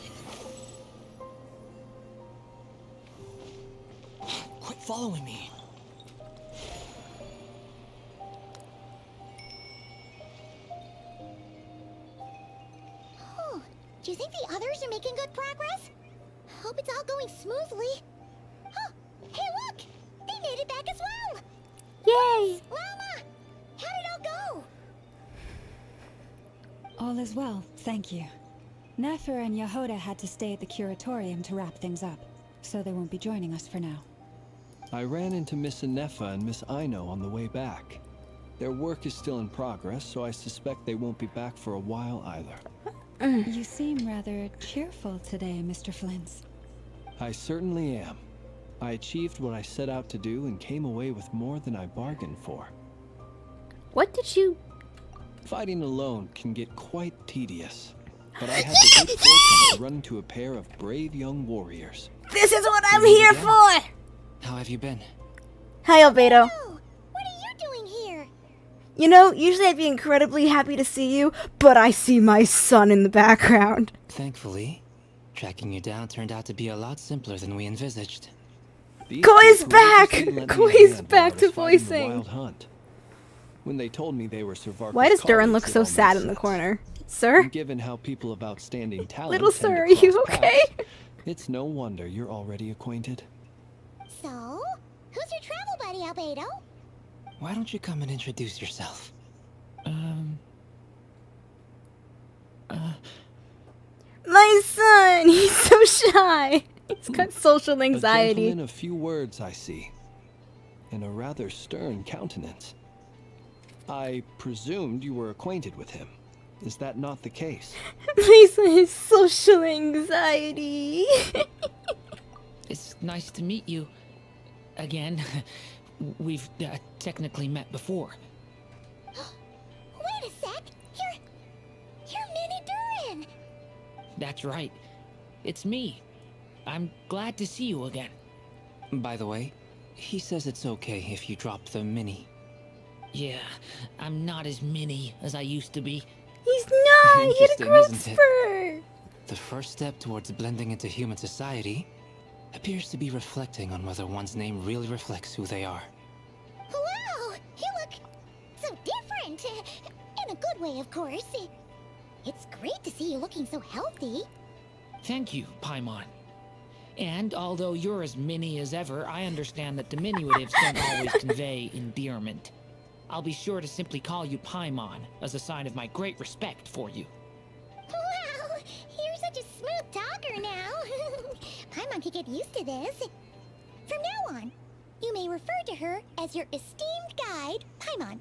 Quit following me. Oh, do you think the others are making good progress? Hope it's all going smoothly. Oh, hey look! They made it back as well! Yay! Llama! How did it all go? All is well, thank you. Nefer and Yehoda had to stay at the curatorium to wrap things up, so they won't be joining us for now. I ran into Miss Anefa and Miss Aino on the way back. Their work is still in progress, so I suspect they won't be back for a while either. You seem rather cheerful today, Mr. Flint's. I certainly am. I achieved what I set out to do and came away with more than I bargained for. What did you... Fighting alone can get quite tedious, but I had the good fortune to run into a pair of brave young warriors. This is what I'm here for! How have you been? Hi, Albedo. Oh, what are you doing here? You know, usually I'd be incredibly happy to see you, but I see my son in the background. Thankfully, tracking you down turned out to be a lot simpler than we envisaged. Koi's back! Koi's back to voicing. Wild Hunt. When they told me they were Servarka's Why does Durin look colleagues, so it all sad made in the sense. corner? Sir? And given how people of outstanding talent Little tend sir, to are you cross okay? paths, it's no wonder you're already acquainted. So, who's your travel buddy, Albedo? Why don't you come and introduce yourself? My son! He's so shy! He's got social A anxiety. gentleman of few words, I see, and a rather stern countenance. I presumed you were acquainted with him. Is that not the case? My son has social anxiety. It's nice to meet you again. We've technically met before. Wait a sec! You're Minnie Durin! That's right. It's me. I'm glad to see you again. By the way, he says it's okay if you drop the mini. Yeah, I'm not as mini as I used to be. He's not! He had a Interesting, growth isn't it? spurt! The first step towards blending into human society appears to be reflecting on whether one's name really reflects who they are. Wow! You look so different! In a good way, of course. It's great to see you looking so healthy. Thank you, Paimon. And although you're as mini as ever, I understand that diminutives don't always convey endearment. I'll be sure to simply call you Paimon as a sign of my great respect for you. Wow! You're such a smooth talker now. Paimon could get used to this. From now on, you may refer to her as your esteemed guide, Paimon.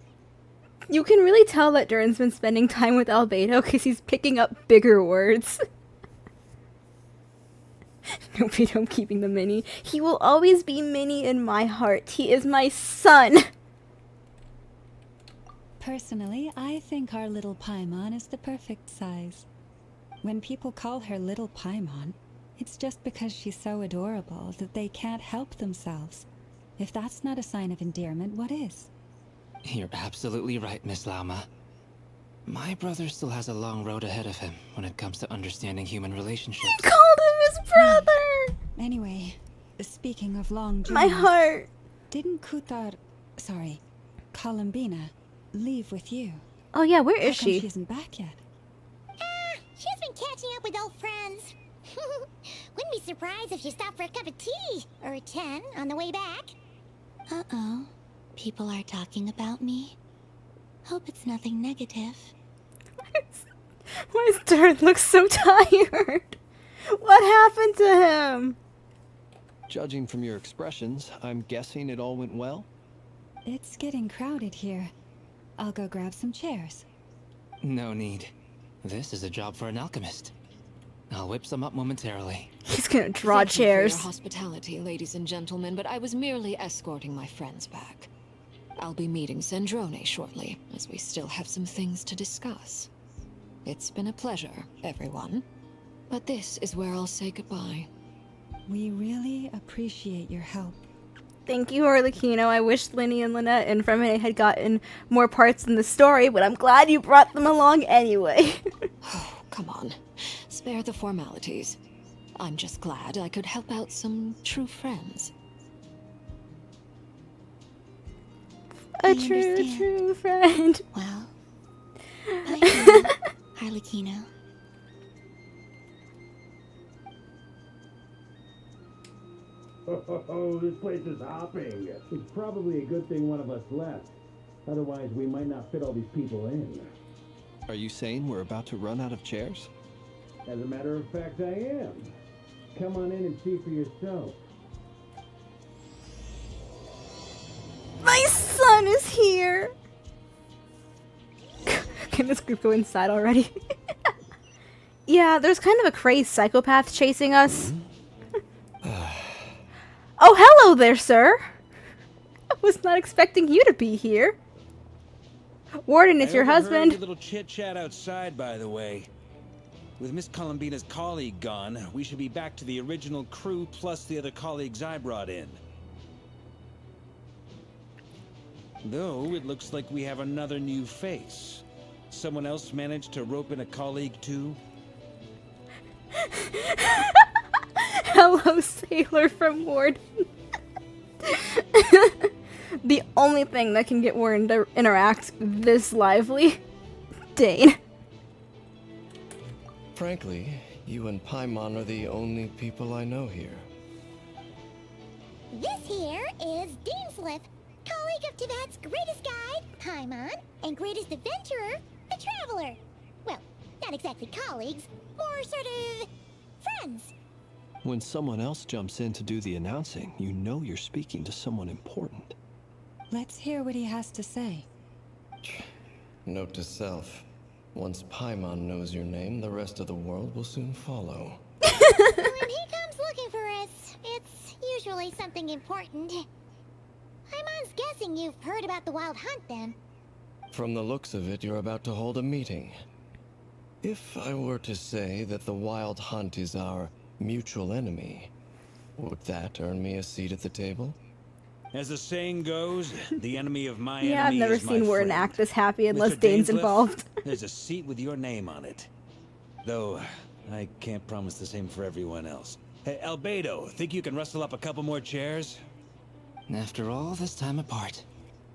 You can really tell that Durin's been spending time with Albedo because he's picking up bigger words. Nope, I'm keeping the mini. He will always be mini in my heart. He is my son. Personally, I think our little Paimon is the perfect size. When people call her Little Paimon, it's just because she's so adorable that they can't help themselves. If that's not a sign of endearment, what is? You're absolutely right, Miss Lama. My brother still has a long road ahead of him when it comes to understanding human relationships. He called him his brother! Anyway, speaking of long journeys... My heart! Didn't Columbina, leave with you? Oh yeah, where How is come she? She isn't back yet. She's been catching up with old friends. Wouldn't be surprised if she stopped for a cup of tea or a 10 on the way back. Uh-oh. People are talking about me. Hope it's nothing negative. Why does Durin look so tired? What happened to him? Judging from your expressions, I'm guessing it all went well? It's getting crowded here. I'll go grab some chairs. No need. This is a job for an alchemist. I'll whip some up momentarily. He's gonna draw Thank you chairs. for your hospitality, ladies and gentlemen, but I was merely escorting my friends back. I'll be meeting Zendrone shortly, as we still have some things to discuss. It's been a pleasure, everyone. But this is where I'll say goodbye. We really appreciate your help. Thank you, Arlecchino. I wish Linny and Lynette and Fremine had gotten more parts in the story, but I'm glad you brought them along anyway. Oh, come on. Spare the formalities. I'm just glad I could help out some true friends. A true friend. Well, bye, Arlecchino. Oh, this place is hopping. It's probably a good thing one of us left. Otherwise, we might not fit all these people in. Are you saying we're about to run out of chairs? As a matter of fact, I am. Come on in and see for yourself. My son is here. Can this group go inside already? Yeah, there's kind of a crazed psychopath chasing us. Oh, hello there, sir. I was not expecting you to be here. Warden, it's your husband. A little chit-chat outside, by the way. With Miss Columbina's colleague gone, we should be back to the original crew plus the other colleagues I brought in. Though, it looks like we have another new face. Someone else managed to rope in a colleague, too? Hello, sailor from Warden. The only thing that can get Warden to interact this lively. Dane. Frankly, you and Paimon are the only people I know here. This here is Deanslip, colleague of Tibet's greatest guide, Paimon, and greatest adventurer, the Traveler. Well, not exactly colleagues, more sort of friends. When someone else jumps in to do the announcing, you know you're speaking to someone important. Let's hear what he has to say. Note to self. Once Paimon knows your name, the rest of the world will soon follow. When he comes looking for us, it's usually something important. Paimon's guessing you've heard about the Wild Hunt, then. From the looks of it, you're about to hold a meeting. If I were to say that the Wild Hunt is our mutual enemy, would that earn me a seat at the table? As the saying goes, the enemy of my Yeah, I've enemy never is my seen Warden friend. act this happy unless Mr. Dane's Dainsleif, involved. There's a seat with your name on it. Though, I can't promise the same for everyone else. Hey, Albedo, think you can rustle up a couple more chairs? After all this time apart,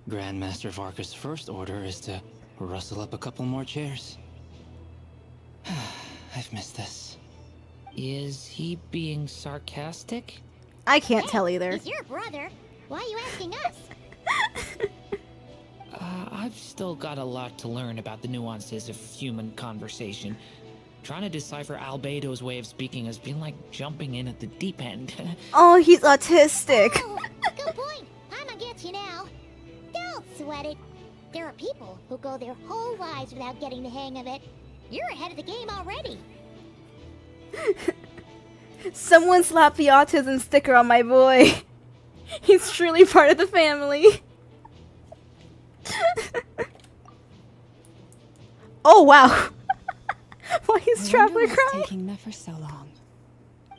Grandmaster Varka's first order is to rustle up a couple more chairs. I've missed this. Is he being sarcastic? I can't tell either. He's your brother. Why are you asking us? I've still got a lot to learn about the nuances of human conversation. Trying to decipher Albedo's way of speaking has been like jumping in at the deep end. Oh, he's autistic. Oh, good point. Paimon gets you now. Don't sweat it. There are people who go their whole lives without getting the hang of it. You're ahead of the game already. Someone slapped the autism sticker on my boy. He's truly part of the family. Oh, wow. Why is Traveler crying? Taking Nefer so long.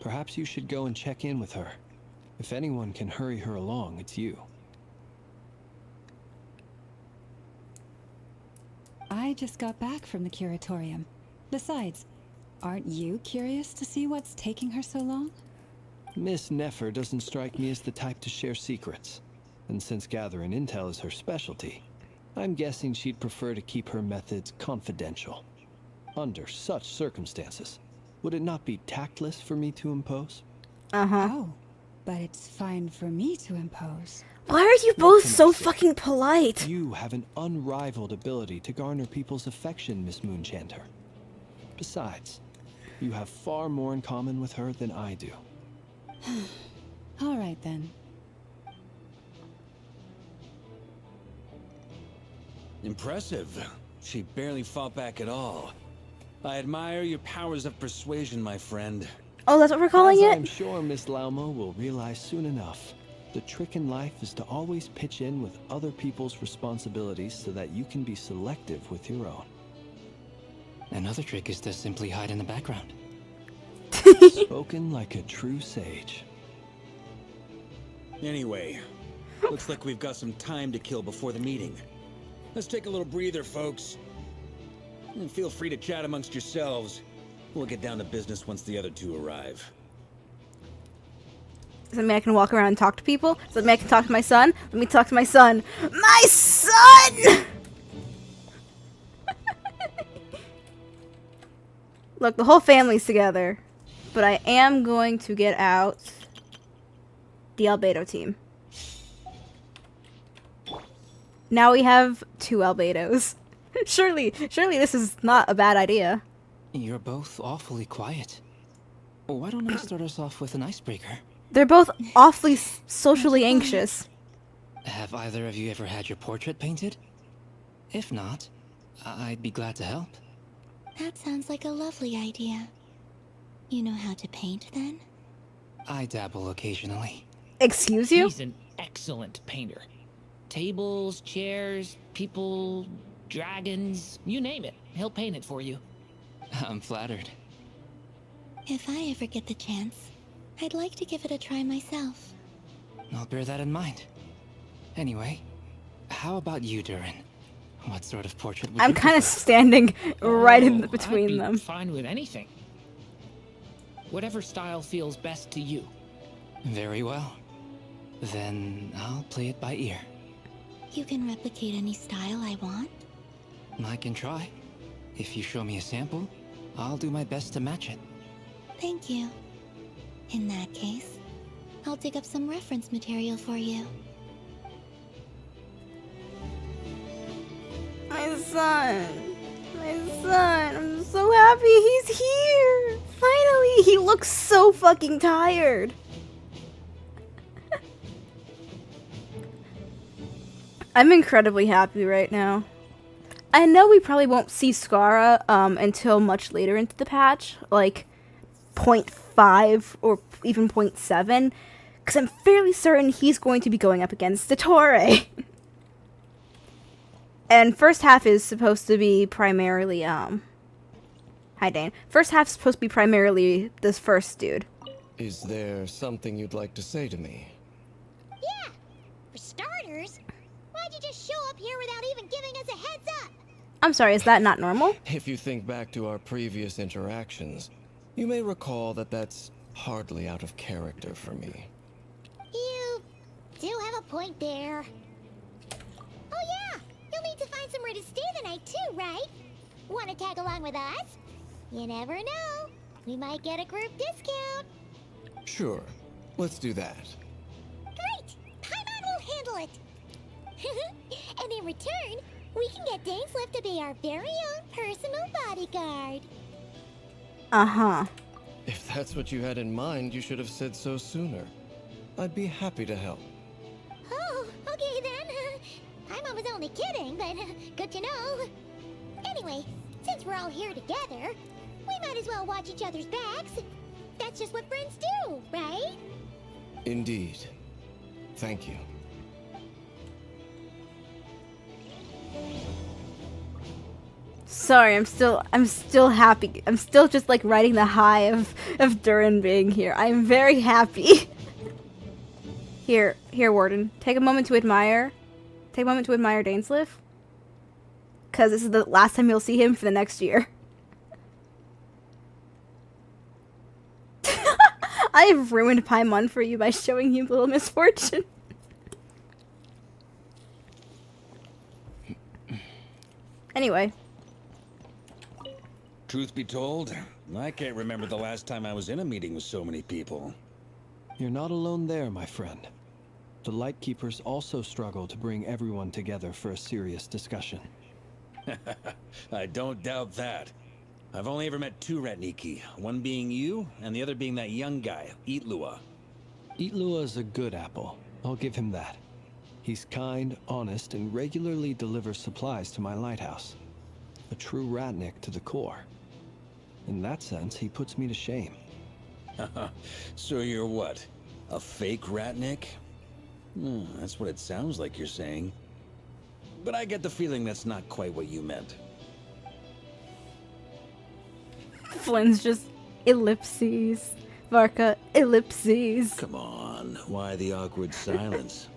Perhaps you should go and check in with her. If anyone can hurry her along, it's you. I just got back from the curatorium. Besides, aren't you curious to see what's taking her so long? Miss Nefer doesn't strike me as the type to share secrets. And since gathering intel is her specialty, I'm guessing she'd prefer to keep her methods confidential. Under such circumstances, would it not be tactless for me to impose? Oh, but it's fine for me to impose. Why are you both so fucking polite? You have an unrivaled ability to garner people's affection, Miss Moonchanter. Besides, you have far more in common with her than I do. All right then. Impressive. She barely fought back at all. I admire your powers of persuasion, my friend. Oh, that's what we're calling As it? I'm sure Miss Lauma will realize soon enough. The trick in life is to always pitch in with other people's responsibilities so that you can be selective with your own. Another trick is to simply hide in the background. Spoken like a true sage. Anyway, looks like we've got some time to kill before the meeting. Let's take a little breather, folks. And feel free to chat amongst yourselves. We'll get down to business once the other two arrive. Does that mean I can walk around and talk to people? Does that mean I can talk to my son? Let me talk to my son. My son! Look, the whole family's together. But I am going to get out the Albedo team. Now we have 2 Albedos. Surely this is not a bad idea. You're both awfully quiet. Why don't I start us off with an icebreaker? They're both awfully socially anxious. Have either of you ever had your portrait painted? If not, I'd be glad to help. That sounds like a lovely idea. You know how to paint, then? I dabble occasionally. Excuse you? He's an excellent painter. Tables, chairs, people, dragons, you name it. He'll paint it for you. I'm flattered. If I ever get the chance, I'd like to give it a try myself. I'll bear that in mind. Anyway, how about you, Durin? What sort of portrait would I'm you kind of prefer? standing right in I'd between be them. fine with anything. Whatever style feels best to you. Very well. Then I'll play it by ear. You can replicate any style I want? I can try. If you show me a sample, I'll do my best to match it. Thank you. In that case, I'll dig up some reference material for you. My son. My son. I'm so happy he's here. Finally, he looks so fucking tired. I'm incredibly happy right now. I know we probably won't see Skara until much later into the patch, like 0.5 or even 0.7, because I'm fairly certain he's going to be going up against Dottore. And first half is supposed to be primarily, hi Dane. First half's supposed to be primarily this first dude. Is there something you'd like to say to me? Yeah, for starters, why'd you just show up here without even giving us a heads up? I'm sorry, is that not normal? If you think back to our previous interactions, you may recall that that's hardly out of character for me. You do have a point there. Oh yeah, you'll need to find somewhere to stay the night too, right? Want to tag along with us? You never know. We might get a group discount. Sure, let's do that. Great! Paimon will handle it. And in return, we can get Dainslift to be our very own personal bodyguard. Uh-huh. If that's what you had in mind, you should have said so sooner. I'd be happy to help. Oh, okay then. Paimon was only kidding, but good to know. Anyway, since we're all here together, we might as well watch each other's backs. That's just what friends do, right? Indeed. Thank you. Sorry, I'm still happy. I'm still just like riding the high of Durin being here. I'm very happy. Here, Warden. Take a moment to admire. Take a moment to admire Dainsliff. Cause this is the last time you'll see him for the next year. I've ruined Paimon for you by showing you Little Misfortune. Anyway. Truth be told, I can't remember the last time I was in a meeting with so many people. You're not alone there, my friend. The Lightkeepers also struggle to bring everyone together for a serious discussion. I don't doubt that. I've only ever met two Ratniki, one being you, and the other being that young guy, Itlua. Itlua's a good apple. I'll give him that. He's kind, honest, and regularly delivers supplies to my lighthouse. A true ratnik to the core. In that sense, he puts me to shame. So you're what? A fake ratnik? That's what it sounds like you're saying. But I get the feeling that's not quite what you meant. Flynn's just ellipses. Varka, ellipses. Come on, why the awkward silence?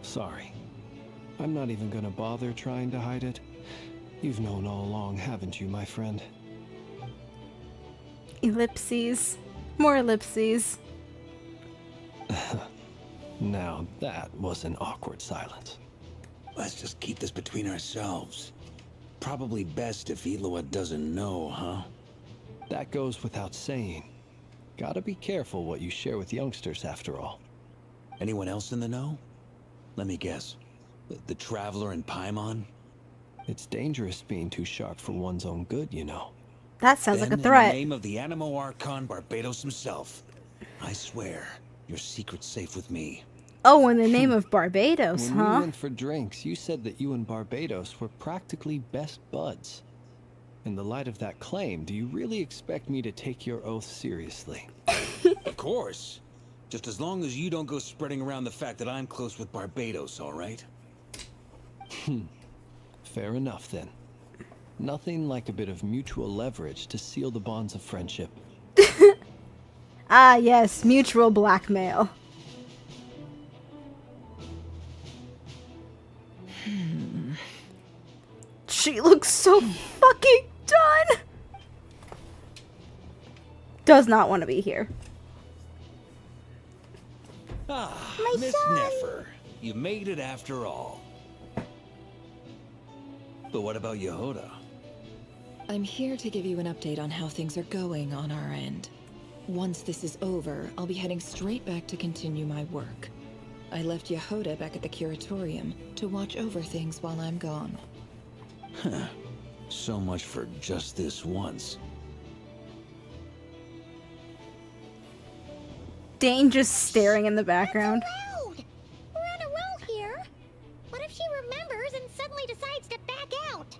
Sorry. I'm not even gonna bother trying to hide it. You've known all along, haven't you, my friend? Ellipses. More ellipses. Now that was an awkward silence. Let's just keep this between ourselves. Probably best if Itlua doesn't know, huh? That goes without saying. Gotta be careful what you share with youngsters, after all. Anyone else in the know? Let me guess. The Traveler and Paimon? It's dangerous being too sharp for one's own good, you know. That sounds like a In threat. the name of the Animo Archon Barbados himself, I swear, your secret's safe with me. Oh, in the name of Barbados, When huh? we went for drinks, you said that you and Barbados were practically best buds. In the light of that claim, do you really expect me to take your oath seriously? Of course. Just as long as you don't go spreading around the fact that I'm close with Barbados, all right? Fair enough, then. Nothing like a bit of mutual leverage to seal the bonds of friendship. Ah, yes, mutual blackmail. She looks so fucking done. Does not want to be here. Ah, My Miss son. Nefer, you made it after all. But what about Yehoda? I'm here to give you an update on how things are going on our end. Once this is over, I'll be heading straight back to continue my work. I left Yehoda back at the Curatorium to watch over things while I'm gone. Huh. So much for just this once. Dane just staring in the background. Loud! We're on a roll here. What if she remembers and suddenly decides to back out?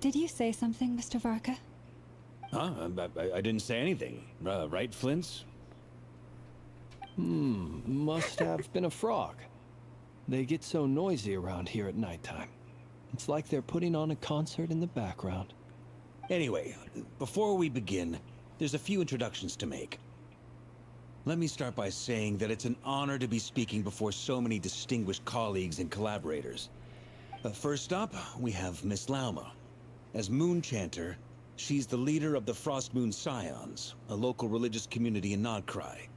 Did you say something, Mr. Varka? Huh? I didn't say anything. Right, Flints? Must have been a frog. They get so noisy around here at nighttime. It's like they're putting on a concert in the background. Anyway, before we begin, there's a few introductions to make. Let me start by saying that it's an honor to be speaking before so many distinguished colleagues and collaborators. First up, we have Miss Lauma. As Moon Chanter, she's the leader of the Frost Moon Scions, a local religious community in Nodcry.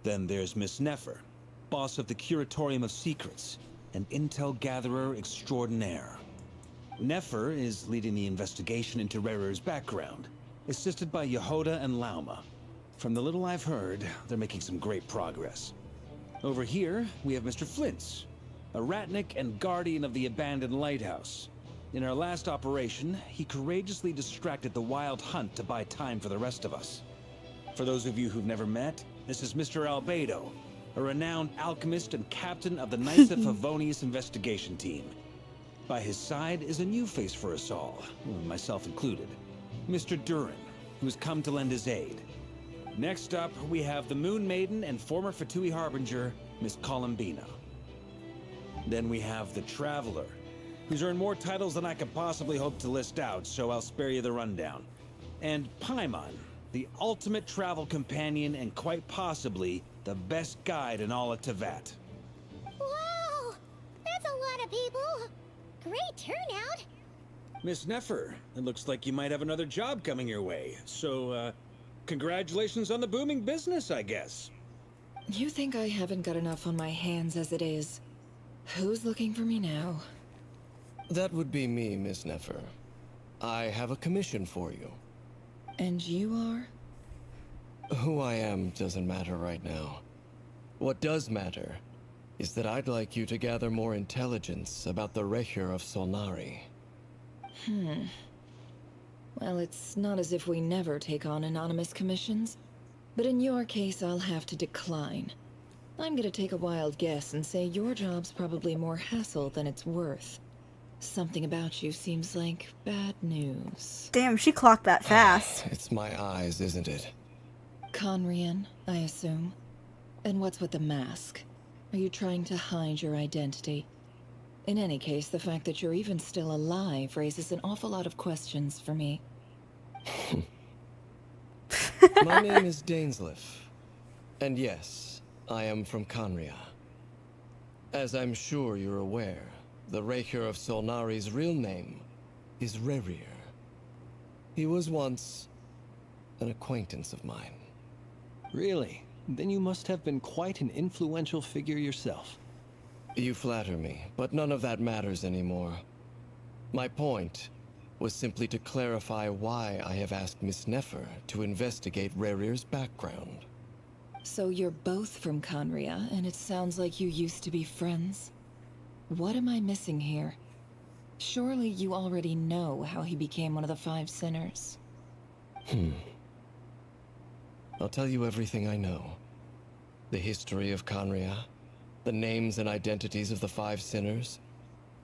Then there's Miss Nefer, boss of the Curatorium of Secrets, an intel gatherer extraordinaire. Nefer is leading the investigation into Rerer's background, assisted by Yehoda and Lauma. From the little I've heard, they're making some great progress. Over here, we have Mr. Flintz, a ratnik and guardian of the abandoned lighthouse. In our last operation, he courageously distracted the Wild Hunt to buy time for the rest of us. For those of you who've never met, this is Mr. Albedo, a renowned alchemist and captain of the Knights of Favonius investigation team. By his side is a new face for us all, myself included, Mr. Durin, who's come to lend his aid. Next up, we have the Moon Maiden and former Fatui Harbinger, Miss Columbina. Then we have the Traveler, who's earned more titles than I could possibly hope to list out, so I'll spare you the rundown. And Paimon, the ultimate travel companion and quite possibly the best guide in all of Tevat. Wow! That's a lot of people. Great turnout. Miss Nefer, it looks like you might have another job coming your way, so, congratulations on the booming business, I guess. You think I haven't got enough on my hands as it is? Who's looking for me now? That would be me, Miss Nefer. I have a commission for you. And you are? Who I am doesn't matter right now. What does matter is that I'd like you to gather more intelligence about the Rehur of Solnari. Well, it's not as if we never take on anonymous commissions. But in your case, I'll have to decline. I'm gonna take a wild guess and say your job's probably more hassle than it's worth. Something about you seems like bad news. Damn, she clocked that fast. It's my eyes, isn't it? Conrian, I assume. And what's with the mask? Are you trying to hide your identity? In any case, the fact that you're even still alive raises an awful lot of questions for me. My name is Dainsleif. And yes, I am from Conria. As I'm sure you're aware, the Raker of Solnari's real name is Rerir. He was once an acquaintance of mine. Really? Then you must have been quite an influential figure yourself. You flatter me, but none of that matters anymore. My point was simply to clarify why I have asked Miss Nefer to investigate Rerir's background. So you're both from Conria, and it sounds like you used to be friends? What am I missing here? Surely you already know how he became one of the Five Sinners. I'll tell you everything I know. The history of Conria, the names and identities of the Five Sinners.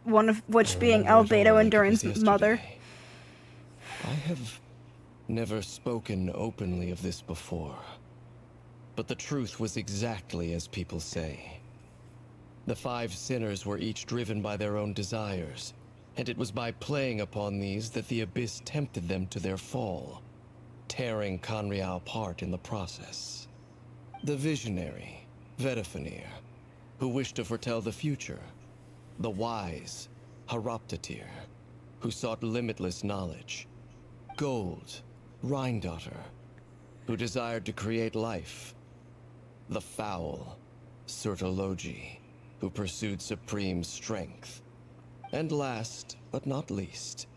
One of which being Albedo and Durin's mother. I have never spoken openly of this before. But the truth was exactly as people say. The Five Sinners were each driven by their own desires, and it was by playing upon these that the Abyss tempted them to their fall, tearing Conria apart in the process. The visionary, Vedifenir, who wished to foretell the future. The wise, Haroptatir, who sought limitless knowledge. Gold, Rhindaughter, who desired to create life. The foul, Sertologi, who pursued supreme strength. And last, but not least,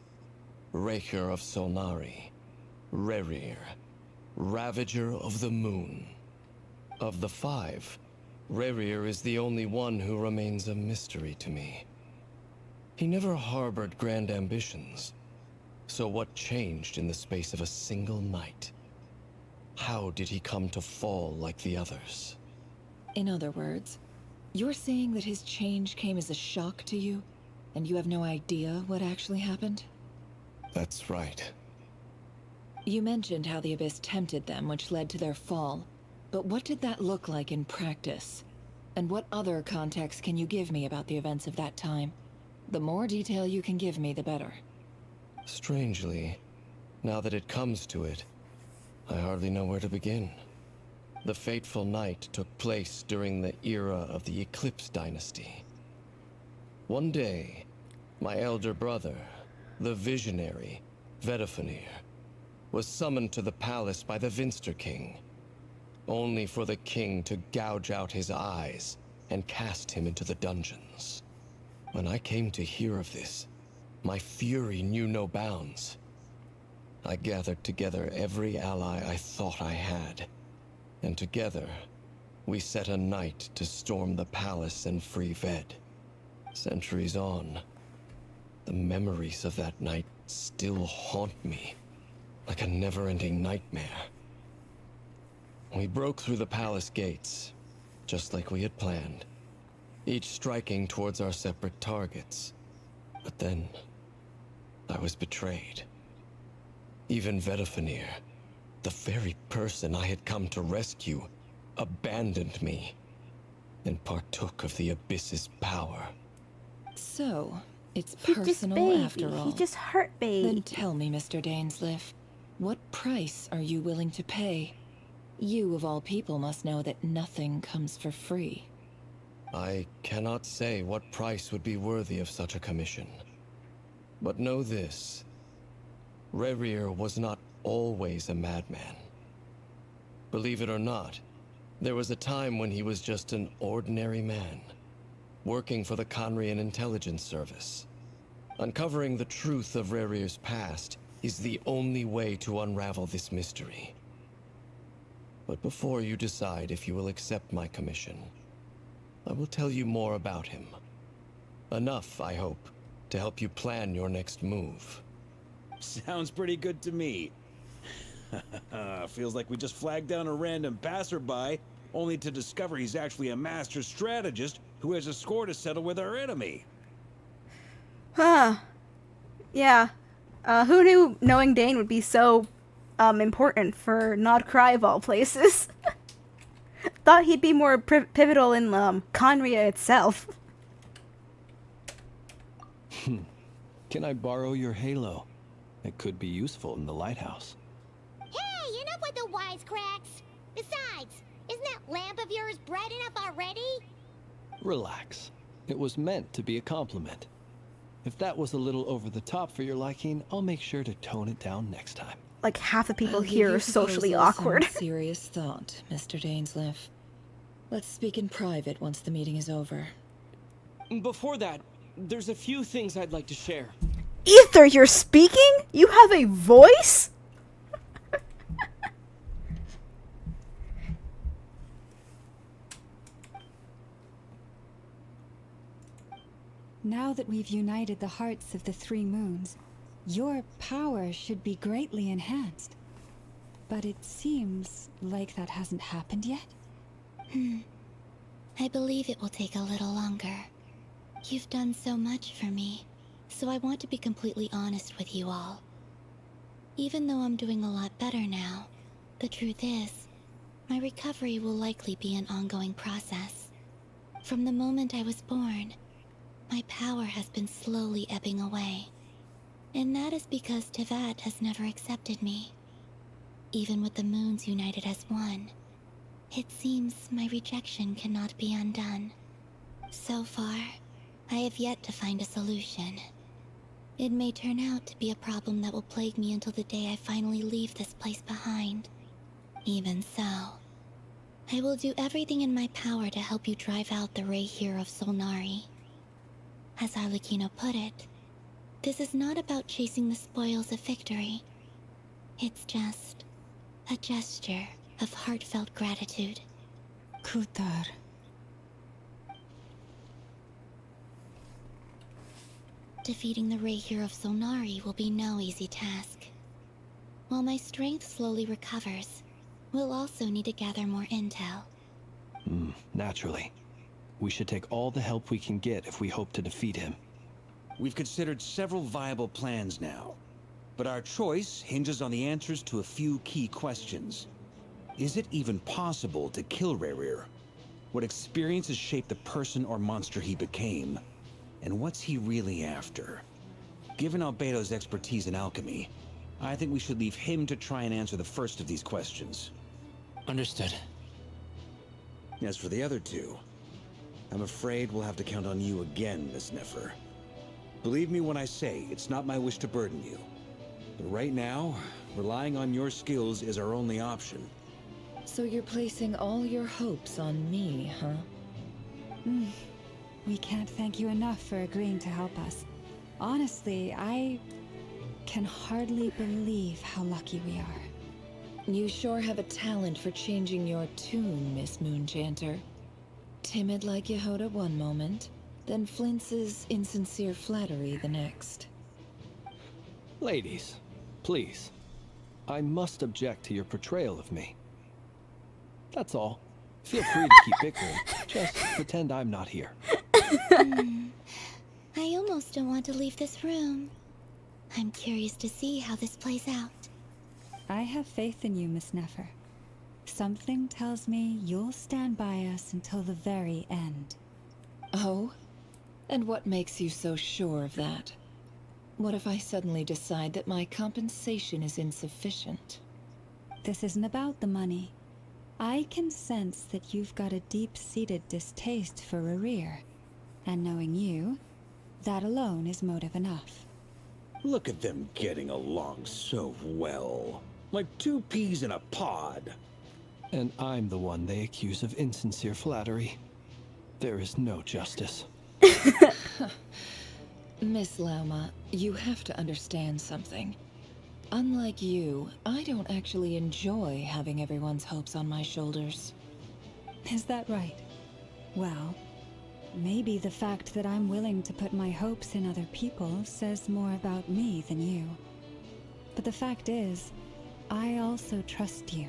Raker of Solnari, Rerir, Ravager of the Moon. Of the five, Rerir is the only one who remains a mystery to me. He never harbored grand ambitions. So what changed in the space of a single night? How did he come to fall like the others? In other words, you're saying that his change came as a shock to you, and you have no idea what actually happened? That's right. You mentioned how the Abyss tempted them, which led to their fall. But what did that look like in practice? And what other context can you give me about the events of that time? The more detail you can give me, the better. Strangely, now that it comes to it, I hardly know where to begin. The fateful night took place during the era of the Eclipse Dynasty. One day, my elder brother, the visionary, Vedifenir, was summoned to the palace by the Vinster King, only for the king to gouge out his eyes and cast him into the dungeons. When I came to hear of this, my fury knew no bounds. I gathered together every ally I thought I had, and together, we set a night to storm the palace and free Ved. Centuries on, the memories of that night still haunt me, like a never-ending nightmare. We broke through the palace gates, just like we had planned, each striking towards our separate targets. But then, I was betrayed. Even Vedifenir, the very person I had come to rescue, abandoned me and partook of the Abyss's power. So, it's He's just personal baby. after all. He just hurt baby. Then tell me, Mr. Dainsleif, what price are you willing to pay? You, of all people, must know that nothing comes for free. I cannot say what price would be worthy of such a commission. But know this. Rerir was not always a madman. Believe it or not, there was a time when he was just an ordinary man, working for the Conrian Intelligence Service. Uncovering the truth of Rerir's past is the only way to unravel this mystery. But before you decide if you will accept my commission, I will tell you more about him. Enough, I hope, to help you plan your next move. Sounds pretty good to me. Feels like we just flagged down a random passerby, only to discover he's actually a master strategist who has a score to settle with our enemy. Huh. Yeah. Who knew knowing Dane would be so important for Nod Cry of all places? Thought he'd be more pivotal in Conria itself. Can I borrow your halo? It could be useful in the lighthouse. Hey, enough with the wisecracks. Besides, isn't that lamp of yours bright enough already? Relax. It was meant to be a compliment. If that was a little over the top for your liking, I'll make sure to tone it down next time. Like half the people I'll give here your are socially proposal awkward. some serious thought, Mr. Dainsleif. Let's speak in private once the meeting is over. Before that, there's a few things I'd like to share. Ether, you're speaking? You have a voice? Now that we've united the hearts of the three moons, your power should be greatly enhanced. But it seems like that hasn't happened yet. I believe it will take a little longer. You've done so much for me, so I want to be completely honest with you all. Even though I'm doing a lot better now, the truth is, my recovery will likely be an ongoing process. From the moment I was born, my power has been slowly ebbing away. And that is because Tevat has never accepted me. Even with the moons united as one, it seems my rejection cannot be undone. So far, I have yet to find a solution. It may turn out to be a problem that will plague me until the day I finally leave this place behind. Even so, I will do everything in my power to help you drive out the Rayhir of Solnari. As Arlecchino put it, this is not about chasing the spoils of victory. It's just a gesture of heartfelt gratitude. Kutar. Defeating the Rayhir of Solnari will be no easy task. While my strength slowly recovers, we'll also need to gather more intel. Naturally. We should take all the help we can get if we hope to defeat him. We've considered several viable plans now, but our choice hinges on the answers to a few key questions. Is it even possible to kill Rayhir? What experiences shaped the person or monster he became? And what's he really after? Given Albedo's expertise in alchemy, I think we should leave him to try and answer the first of these questions. Understood. As for the other two, I'm afraid we'll have to count on you again, Miss Nefer. Believe me when I say it's not my wish to burden you. But right now, relying on your skills is our only option. So you're placing all your hopes on me, huh? We can't thank you enough for agreeing to help us. Honestly, I can hardly believe how lucky we are. You sure have a talent for changing your tune, Miss Moonchanter. Timid like Yehoda one moment, then flinches insincere flattery the next. Ladies, please. I must object to your portrayal of me. That's all. Feel free to keep bickering. Just pretend I'm not here. I almost don't want to leave this room. I'm curious to see how this plays out. I have faith in you, Miss Nefer. Something tells me you'll stand by us until the very end. Oh? And what makes you so sure of that? What if I suddenly decide that my compensation is insufficient? This isn't about the money. I can sense that you've got a deep-seated distaste for Rayhir. And knowing you, that alone is motive enough. Look at them getting along so well. Like two peas in a pod. And I'm the one they accuse of insincere flattery. There is no justice. Miss Lauma, you have to understand something. Unlike you, I don't actually enjoy having everyone's hopes on my shoulders. Is that right? Well, maybe the fact that I'm willing to put my hopes in other people says more about me than you. But the fact is, I also trust you.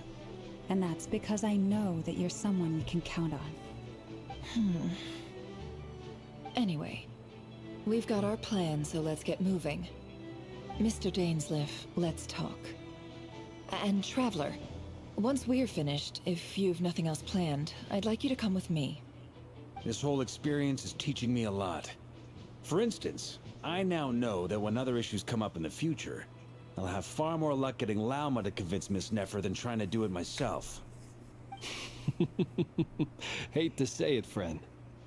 And that's because I know that you're someone we can count on. Anyway, we've got our plan, so let's get moving. Mr. Dainsleif, let's talk. And Traveler, once we're finished, if you've nothing else planned, I'd like you to come with me. This whole experience is teaching me a lot. For instance, I now know that when other issues come up in the future, I'll have far more luck getting Lauma to convince Miss Nefer than trying to do it myself. Hate to say it, friend,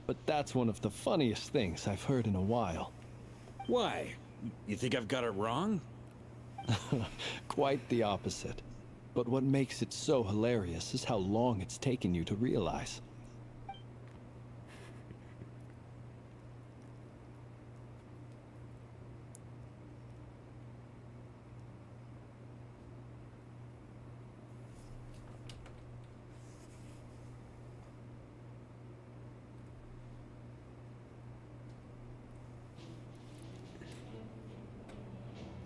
but that's one of the funniest things I've heard in a while. Why? You think I've got it wrong? Quite the opposite. But what makes it so hilarious is how long it's taken you to realize.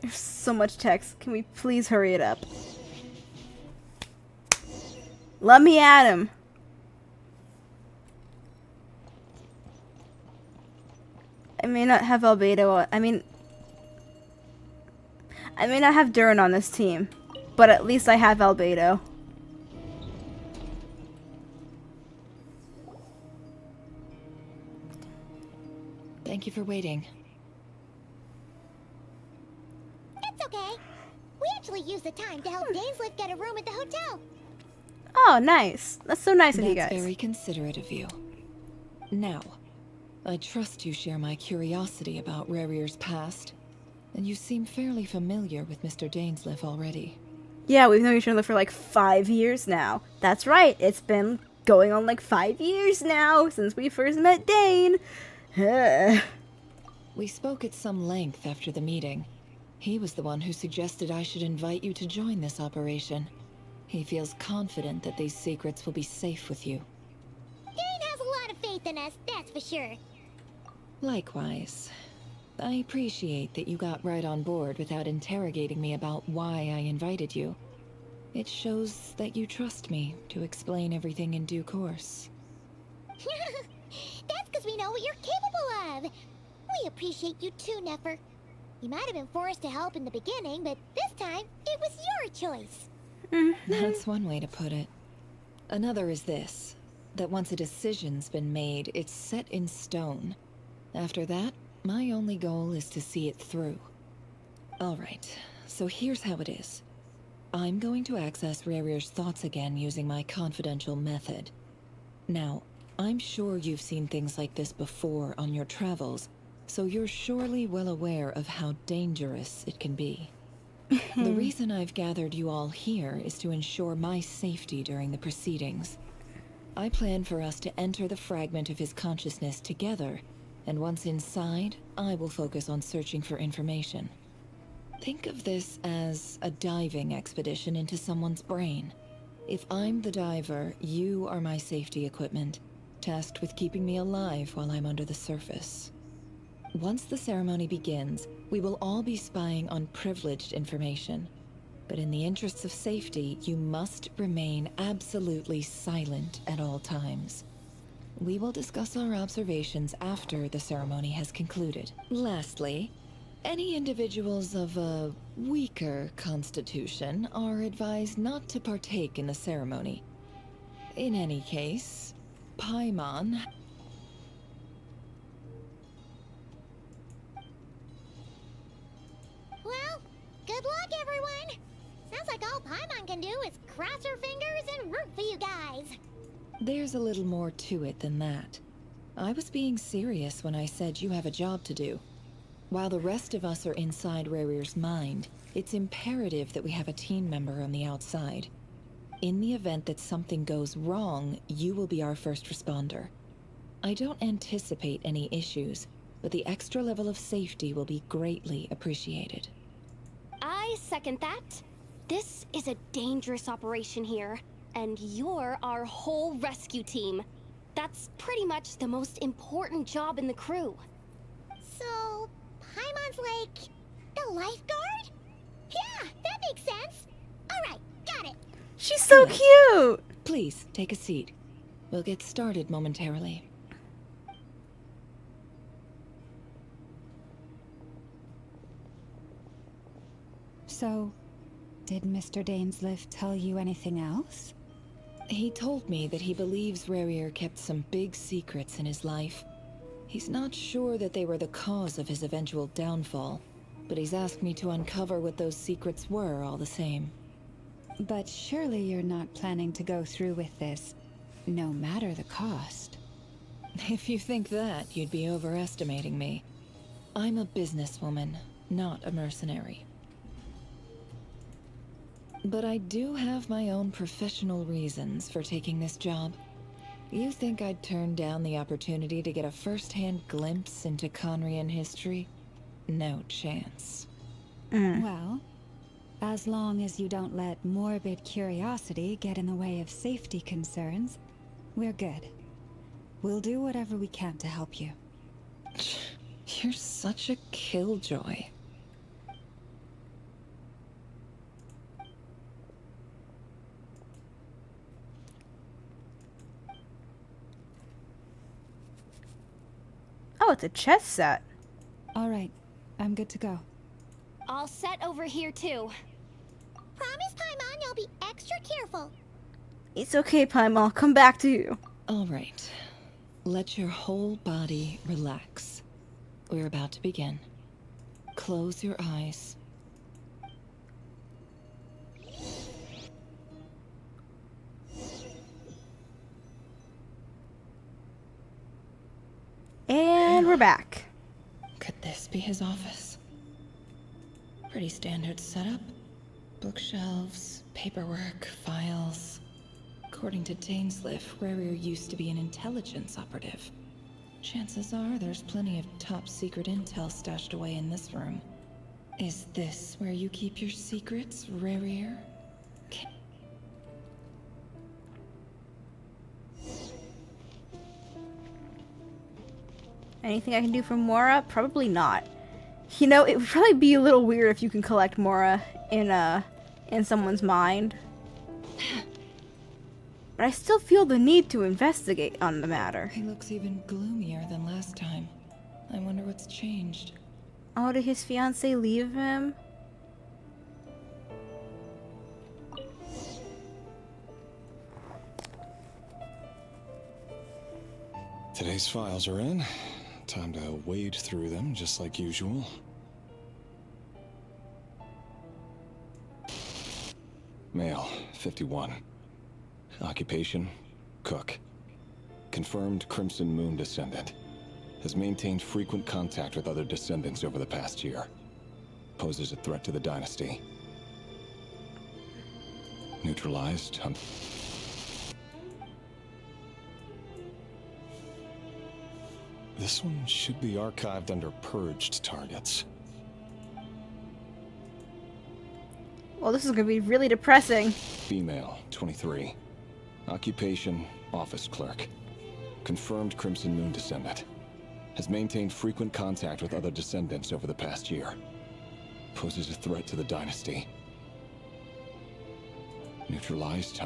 There's so much text. Can we please hurry it up? Let me at him. I may not have Albedo. I may not have Durin on this team, but at least I have Albedo. Thank you for waiting. It's okay. We actually used the time to help Dainsleif get a room at the hotel. Oh, nice. That's so nice of you guys. That's very considerate of you. Now, I trust you share my curiosity about Rerir's past, and you seem fairly familiar with Mr. Dainsleif already. Yeah, we've known each other for like 5 years now. That's right. It's been going on like 5 years now since we first met Dane. We spoke at some length after the meeting. He was the one who suggested I should invite you to join this operation. He feels confident that these secrets will be safe with you. Dane has a lot of faith in us, that's for sure. Likewise. I appreciate that you got right on board without interrogating me about why I invited you. It shows that you trust me to explain everything in due course. That's because we know what you're capable of. We appreciate you too, Nefer. You might have been forced to help in the beginning, but this time, it was your choice. That's one way to put it. Another is this, that once a decision's been made, it's set in stone. After that, my only goal is to see it through. Alright, so here's how it is. I'm going to access Rerir's thoughts again using my confidential method. Now, I'm sure you've seen things like this before on your travels, so you're surely well aware of how dangerous it can be. The reason I've gathered you all here is to ensure my safety during the proceedings. I plan for us to enter the fragment of his consciousness together, and once inside, I will focus on searching for information. Think of this as a diving expedition into someone's brain. If I'm the diver, you are my safety equipment, tasked with keeping me alive while I'm under the surface. Once the ceremony begins, we will all be spying on privileged information. But in the interests of safety, you must remain absolutely silent at all times. We will discuss our observations after the ceremony has concluded. Lastly, any individuals of a weaker constitution are advised not to partake in the ceremony. In any case, Paimon... Well, good luck, everyone. Sounds like all Paimon can do is cross her fingers and root for you guys. There's a little more to it than that. I was being serious when I said you have a job to do. While the rest of us are inside Rerir's mind, it's imperative that we have a team member on the outside. In the event that something goes wrong, you will be our first responder. I don't anticipate any issues, but the extra level of safety will be greatly appreciated. I second that. This is a dangerous operation here, and you're our whole rescue team. That's pretty much the most important job in the crew. So, Paimon's like the lifeguard? Yeah, makes sense. Alright, got it. She's so cute! Please, take a seat. We'll get started momentarily. So, did Mr. Dainsliff tell you anything else? He told me that he believes Rarier kept some big secrets in his life. He's not sure that they were the cause of his eventual downfall, but he's asked me to uncover what those secrets were all the same. But surely you're not planning to go through with this, no matter the cost. If you think that, you'd be overestimating me. I'm a businesswoman, not a mercenary. But I do have my own professional reasons for taking this job. You think I'd turn down the opportunity to get a first-hand glimpse into Conrian history? No chance. Well, as long as you don't let morbid curiosity get in the way of safety concerns, we're good. We'll do whatever we can to help you. You're such a killjoy. Oh, it's a chess set. All right, I'm good to go. All set over here too. Promise, Paimon, you'll be extra careful. It's okay, Paimon. I'll come back to you. All right. Let your whole body relax. We're about to begin. Close your eyes. And we're back. Could this be his office? Pretty standard setup. Bookshelves, paperwork, files. According to Dainsliff, Rarier used to be an intelligence operative. Chances are there's plenty of top secret intel stashed away in this room. Is this where you keep your secrets, Rarier? Anything I can do for Mora? Probably not. You know, it would probably be a little weird if you can collect Mora in someone's mind. But I still feel the need to investigate on the matter. He looks even gloomier than last time. I wonder what's changed. Oh, did his fiancée leave him? Today's files are in. Time to wade through them, just like usual. Male, 51. Occupation, cook. Confirmed Crimson Moon descendant. Has maintained frequent contact with other descendants over the past year. Poses a threat to the dynasty. Neutralized. This one should be archived under purged targets. Well, this is gonna be really depressing. Female, 23. Occupation, office clerk. Confirmed Crimson Moon descendant. Has maintained frequent contact with other descendants over the past year. Poses a threat to the dynasty. Neutralized.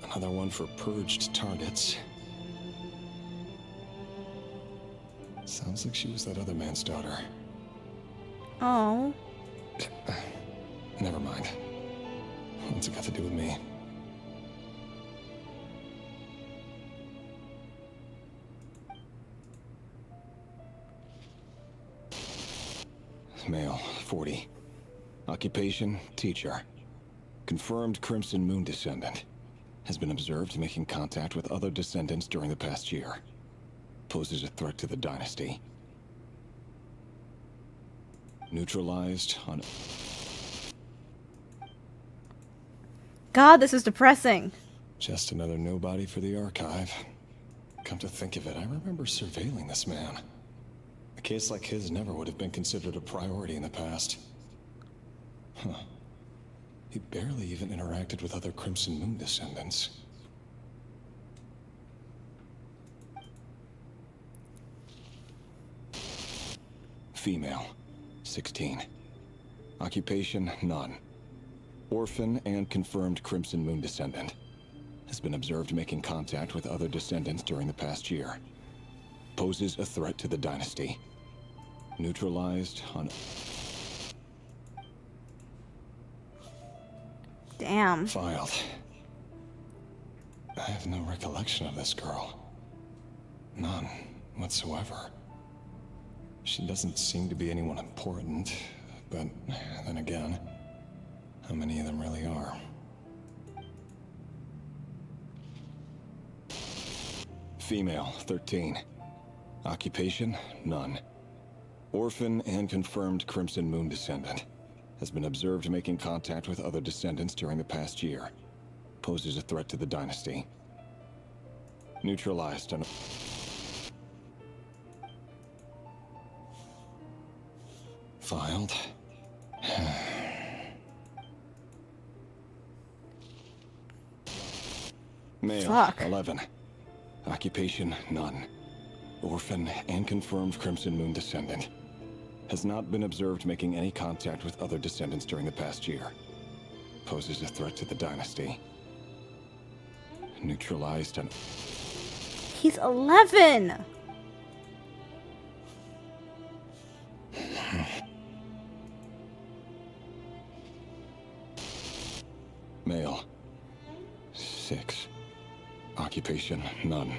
Another one for purged targets. Sounds like she was that other man's daughter. Oh. Never mind. What's it got to do with me? Male, 40. Occupation, teacher. Confirmed Crimson Moon descendant. Has been observed making contact with other descendants during the past year. Poses a threat to the dynasty. Neutralized on... God, this is depressing. Just another nobody for the archive. Come to think of it, I remember surveilling this man. A case like his never would have been considered a priority in the past. Huh. He barely even interacted with other Crimson Moon descendants. Female, 16. Occupation, none. Orphan and confirmed Crimson Moon descendant. Has been observed making contact with other descendants during the past year. Poses a threat to the dynasty. Neutralized on... Damn. Filed. I have no recollection of this girl. None whatsoever. She doesn't seem to be anyone important, but then again, how many of them really are? Female, 13. Occupation, none. Orphan and confirmed Crimson Moon descendant. Has been observed making contact with other descendants during the past year. Poses a threat to the dynasty. Neutralized on... Filed. Male, Fuck. 11. Occupation, none. Orphan and confirmed Crimson Moon descendant. Has not been observed making any contact with other descendants during the past year. Poses a threat to the dynasty. Neutralized on... He's 11! Male, 6. Occupation, none.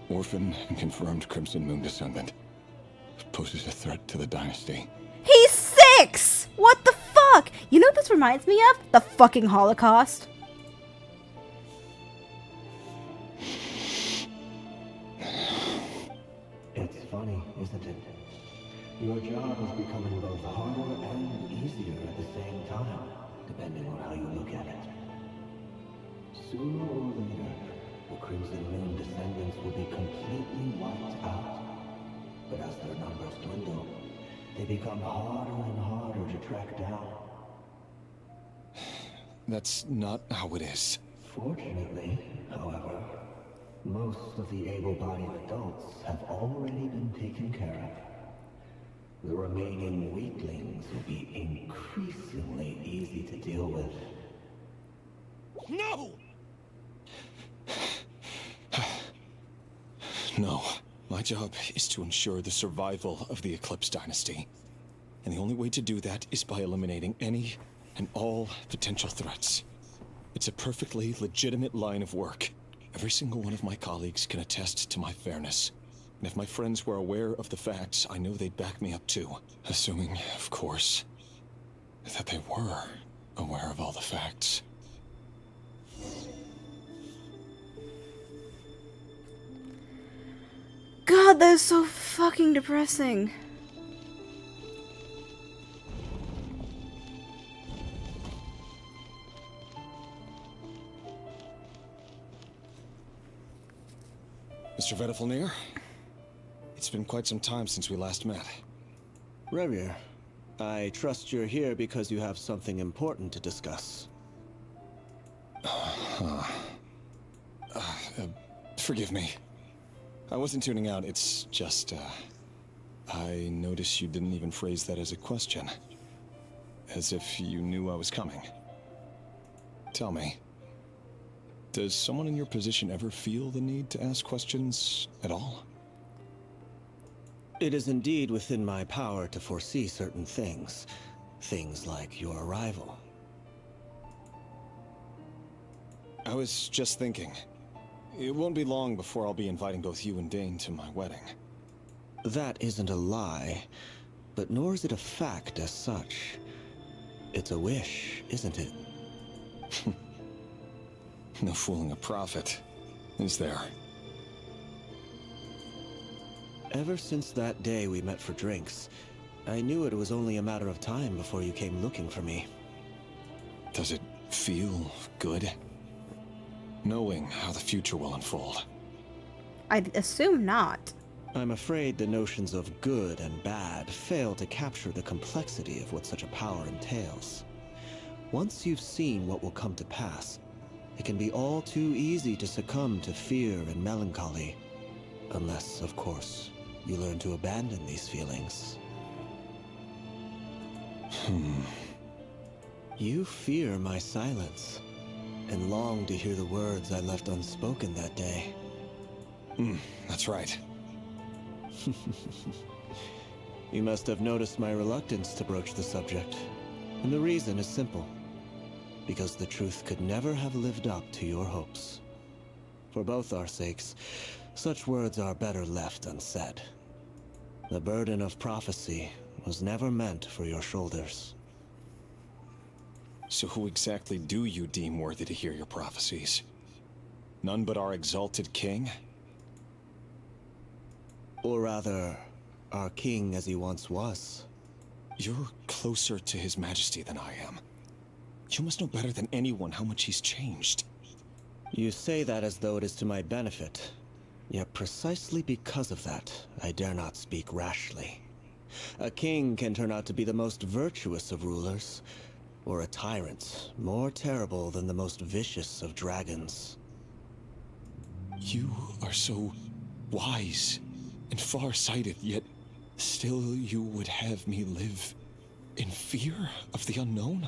Orphan and confirmed Crimson Moon descendant. Poses a threat to the dynasty. He's 6! What the fuck? You know what this reminds me of? The fucking Holocaust. It's funny, isn't it? Your job is becoming both harder and easier at the same time, depending on how you look at it. Sooner or later, the Crimson Moon descendants will be completely wiped out. But as their numbers dwindle, they become harder and harder to track down. That's not how it is. Fortunately, however, most of the able-bodied adults have already been taken care of. The remaining weaklings will be increasingly easy to deal with. No! No. My job is to ensure the survival of the Eclipse Dynasty. And the only way to do that is by eliminating any and all potential threats. It's a perfectly legitimate line of work. Every single one of my colleagues can attest to my fairness. And if my friends were aware of the facts, I know they'd back me up too. Assuming, of course, that they were aware of all the facts. God, that's so fucking depressing. Mr. Vedifalnir, it's been quite some time since we last met. Rerir, I trust you're here because you have something important to discuss. Forgive me. I wasn't tuning out, it's just, I noticed you didn't even phrase that as a question. As if you knew I was coming. Tell me, does someone in your position ever feel the need to ask questions at all? It is indeed within my power to foresee certain things. Things like your arrival. I was just thinking. It won't be long before I'll be inviting both you and Dane to my wedding. That isn't a lie, but nor is it a fact as such. It's a wish, isn't it? No fooling a prophet, is there? Ever since that day we met for drinks, I knew it was only a matter of time before you came looking for me. Does it feel good? Knowing how the future will unfold. I'd assume not. I'm afraid the notions of good and bad fail to capture the complexity of what such a power entails. Once you've seen what will come to pass, it can be all too easy to succumb to fear and melancholy. Unless, of course, you learn to abandon these feelings. You fear my silence, and long to hear the words I left unspoken that day. That's right. You must have noticed my reluctance to broach the subject, and the reason is simple. Because the truth could never have lived up to your hopes. For both our sakes, such words are better left unsaid. The burden of prophecy was never meant for your shoulders. So who exactly do you deem worthy to hear your prophecies? None but our exalted king? Or rather, our king as he once was. You're closer to his majesty than I am. You must know better than anyone how much he's changed. You say that as though it is to my benefit. Yet precisely because of that, I dare not speak rashly. A king can turn out to be the most virtuous of rulers, or a tyrant more terrible than the most vicious of dragons. You are so wise and far-sighted, yet still you would have me live in fear of the unknown?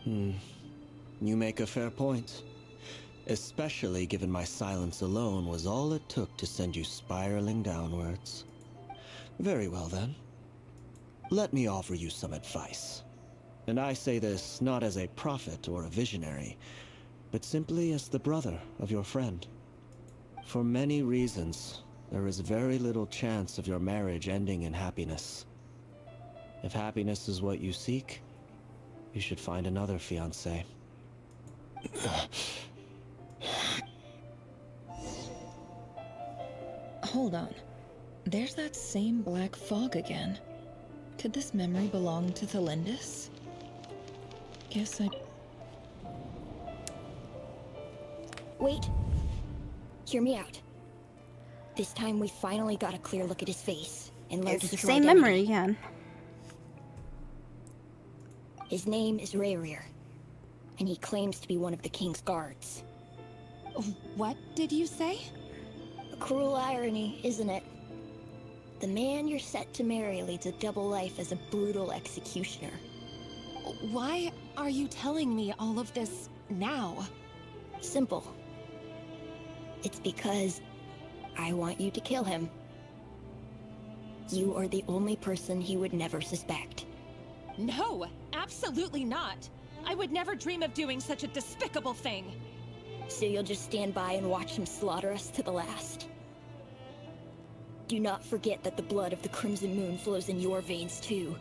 You make a fair point. Especially given my silence alone was all it took to send you spiraling downwards. Very well then. Let me offer you some advice. And I say this not as a prophet or a visionary, but simply as the brother of your friend. For many reasons, there is very little chance of your marriage ending in happiness. If happiness is what you seek, you should find another fiancé. Hold on. There's that same black fog again. Could this memory belong to Thelindis? Guess I... Wait. Hear me out. This time we finally got a clear look at his face and learned It's the his same identity. memory again. His name is Rayrir, and he claims to be one of the king's guards. What did you say? A cruel irony, isn't it? The man you're set to marry leads a double life as a brutal executioner. Why are you telling me all of this now? Simple. It's because I want you to kill him. You are the only person he would never suspect. No, absolutely not. I would never dream of doing such a despicable thing. So you'll just stand by and watch him slaughter us to the last? Do not forget that the blood of the Crimson Moon flows in your veins too.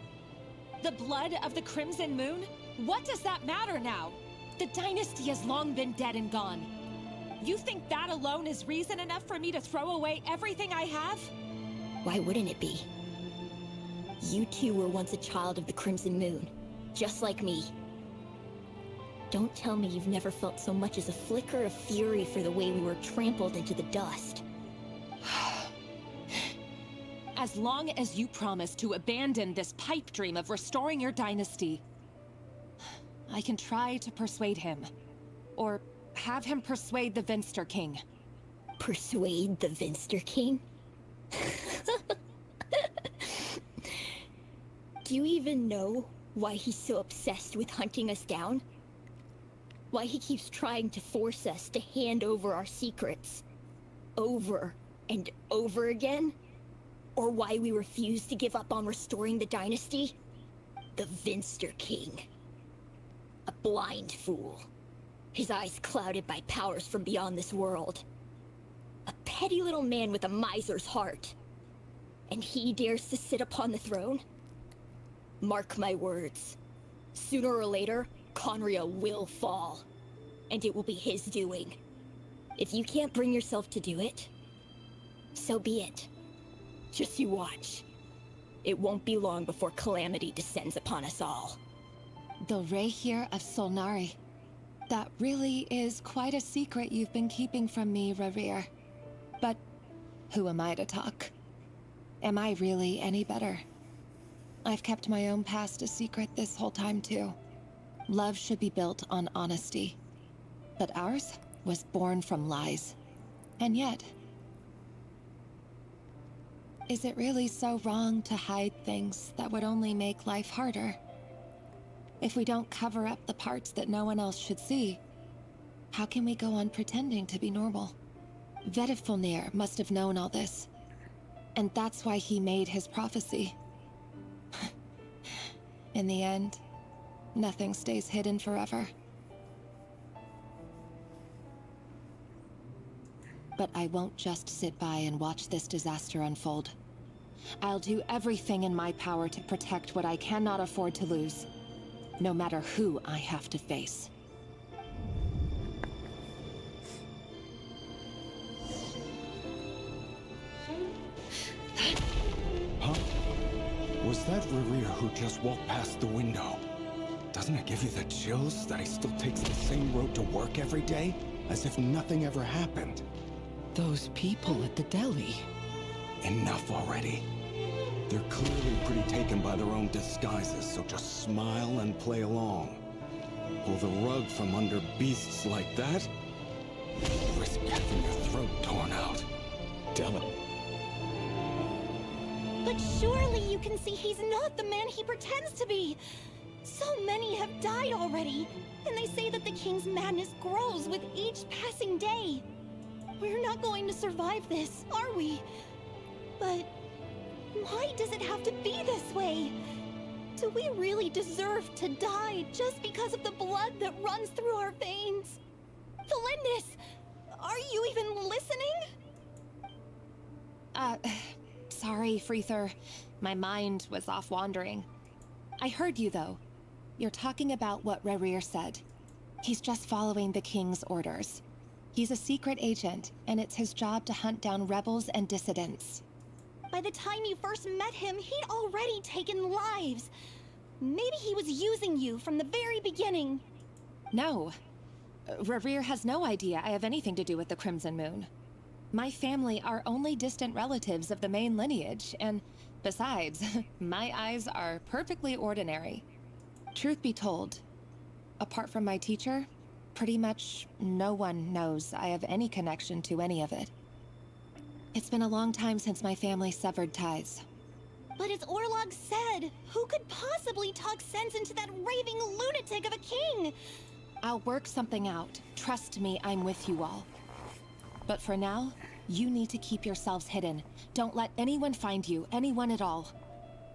The blood of the Crimson Moon? What does that matter now? The dynasty has long been dead and gone. You think that alone is reason enough for me to throw away everything I have? Why wouldn't it be? You two were once a child of the Crimson Moon, just like me. Don't tell me you've never felt so much as a flicker of fury for the way we were trampled into the dust. As long as you promise to abandon this pipe dream of restoring your dynasty, I can try to persuade him. Or have him persuade the Vinster King. Persuade the Vinster King? Do you even know why he's so obsessed with hunting us down? Why he keeps trying to force us to hand over our secrets? Over and over again? Or why we refuse to give up on restoring the dynasty? The Vinster King. A blind fool. His eyes clouded by powers from beyond this world. A petty little man with a miser's heart. And he dares to sit upon the throne? Mark my words. Sooner or later, Conria will fall. And it will be his doing. If you can't bring yourself to do it, so be it. Just you watch. It won't be long before calamity descends upon us all. The Rayrir of Solnari. That really is quite a secret you've been keeping from me, Rayrir. But who am I to talk? Am I really any better? I've kept my own past a secret this whole time too. Love should be built on honesty. But ours was born from lies. And yet... is it really so wrong to hide things that would only make life harder? If we don't cover up the parts that no one else should see, how can we go on pretending to be normal? Vedifulnir must have known all this. And that's why he made his prophecy. In the end, nothing stays hidden forever. But I won't just sit by and watch this disaster unfold. I'll do everything in my power to protect what I cannot afford to lose, no matter who I have to face. Huh? Was that Rerir who just walked past the window? Doesn't it give you the chills that he still takes the same road to work every day? As if nothing ever happened. Those people at the deli. Enough already. They're clearly pretty taken by their own disguises, so just smile and play along. Pull the rug from under beasts like that? Risk having your throat torn out. Damn. But surely you can see he's not the man he pretends to be. So many have died already, and they say that the king's madness grows with each passing day. We're not going to survive this, are we? But why does it have to be this way? Do we really deserve to die just because of the blood that runs through our veins? Felindis, are you even listening? Sorry, Freether. My mind was off wandering. I heard you, though. You're talking about what Rerir said. He's just following the king's orders. He's a secret agent, and it's his job to hunt down rebels and dissidents. By the time you first met him, he'd already taken lives. Maybe he was using you from the very beginning. No. Rerir has no idea I have anything to do with the Crimson Moon. My family are only distant relatives of the main lineage, and besides, my eyes are perfectly ordinary. Truth be told, apart from my teacher, pretty much no one knows I have any connection to any of it. It's been a long time since my family severed ties. But as Orlog said, who could possibly talk sense into that raving lunatic of a king? I'll work something out. Trust me, I'm with you all. But for now, you need to keep yourselves hidden. Don't let anyone find you, anyone at all.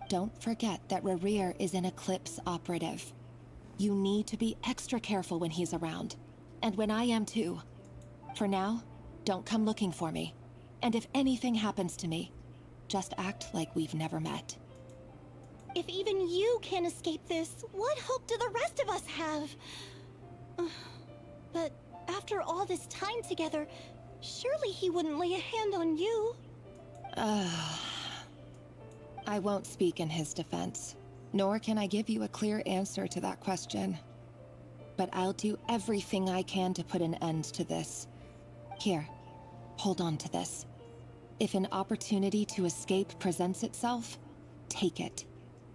Don't forget that Rerir is an Eclipse operative. You need to be extra careful when he's around. And when I am too. For now, don't come looking for me. And if anything happens to me, just act like we've never met. If even you can't escape this, what hope do the rest of us have? But after all this time together, surely he wouldn't lay a hand on you. I won't speak in his defense, nor can I give you a clear answer to that question. But I'll do everything I can to put an end to this. Here, hold on to this. If an opportunity to escape presents itself, take it.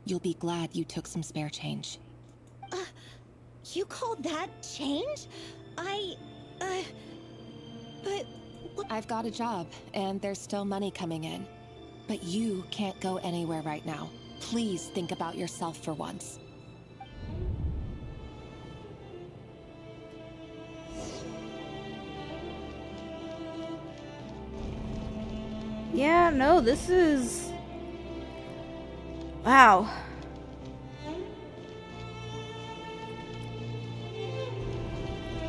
You'll be glad you took some spare change. You call that change? But... I've got a job, and there's still money coming in. But you can't go anywhere right now. Please think about yourself for once. Yeah, no, this is... Wow.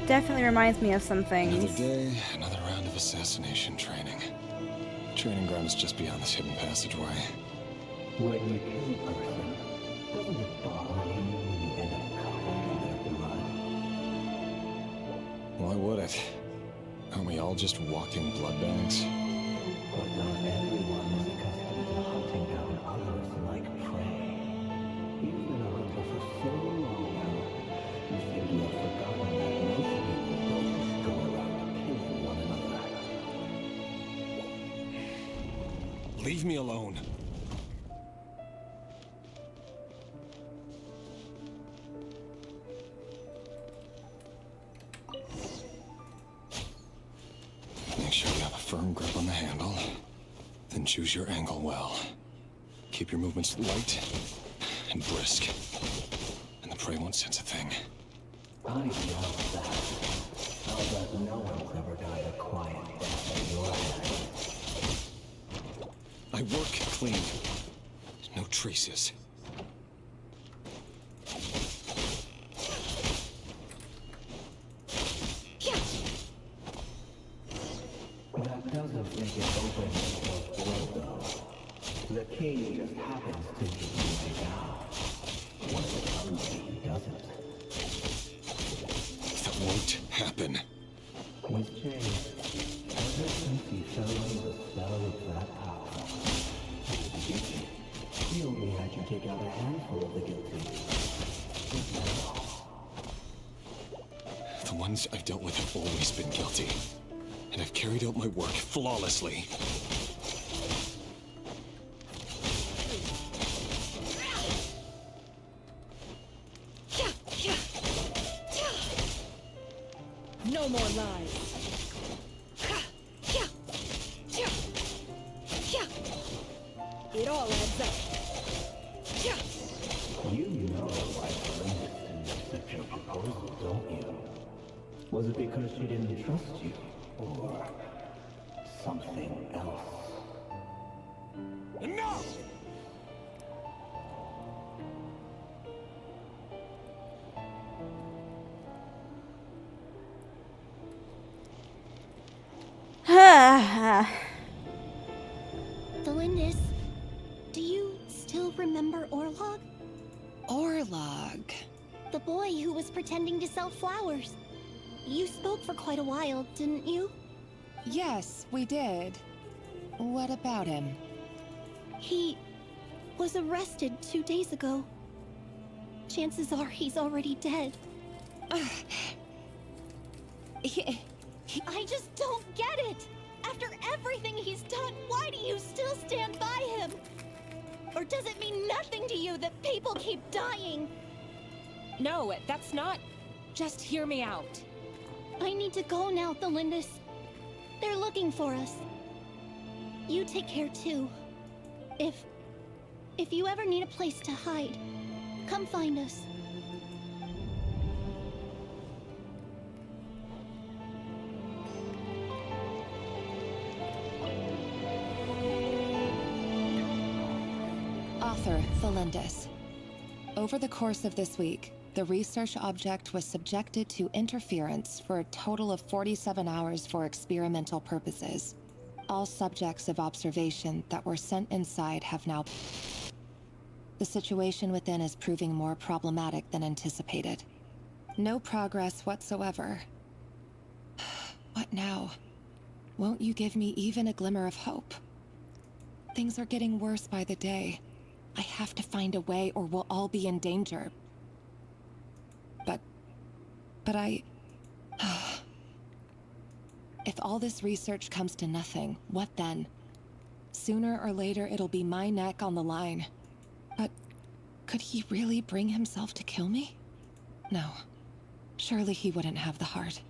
Definitely reminds me of some things. Another day, another round of assassination training. Training ground is just beyond this hidden passageway. When you kill a person, doesn't it bother you when you end up covered in their blood? Why would it? Aren't we all just walking blood bags? But not everyone is accustomed to hunting down others like prey. You've been a hunter for so long now, you seem to have forgotten that most people don't just go around killing one another. Leave me alone. Make sure you have a firm grip on the handle. Then choose your angle well. Keep your movements light and brisk. And the Prey won't sense a thing. I doubt that. I'll bet no one's ever died a quiet death in your hands. I work clean. No traces. That doesn't make it open or closed, though. The key just happens to be right now. What if it doesn't? That won't happen. He's changed. Ever since he fell under the spell of that power. He only had you take out a handful of the guilty. The ones I've dealt with have always been guilty. And I've carried out my work flawlessly. No more lies. It all adds up. You know why Celeste didn't accept your proposal, don't you? Was it because she didn't trust you? Or something else? Enough! Valindis, do you still remember Orlog? Orlog? The boy who was pretending to sell flowers. You spoke for quite a while, didn't you? Yes, we did. What about him? He was arrested 2 days ago. Chances are he's already dead. I just don't get it! After everything he's done, why do you still stand by him? Or does it mean nothing to you that people keep dying? No, that's not... Just hear me out. I need to go now, Thelindis. They're looking for us. You take care too. If you ever need a place to hide, come find us. Author Thelindis. Over the course of this week, the research object was subjected to interference for a total of 47 hours for experimental purposes. All subjects of observation that were sent inside have now... The situation within is proving more problematic than anticipated. No progress whatsoever. What now? Won't you give me even a glimmer of hope? Things are getting worse by the day. I have to find a way or we'll all be in danger. But I... If all this research comes to nothing, what then? Sooner or later it'll be my neck on the line. But could he really bring himself to kill me? No. Surely he wouldn't have the heart.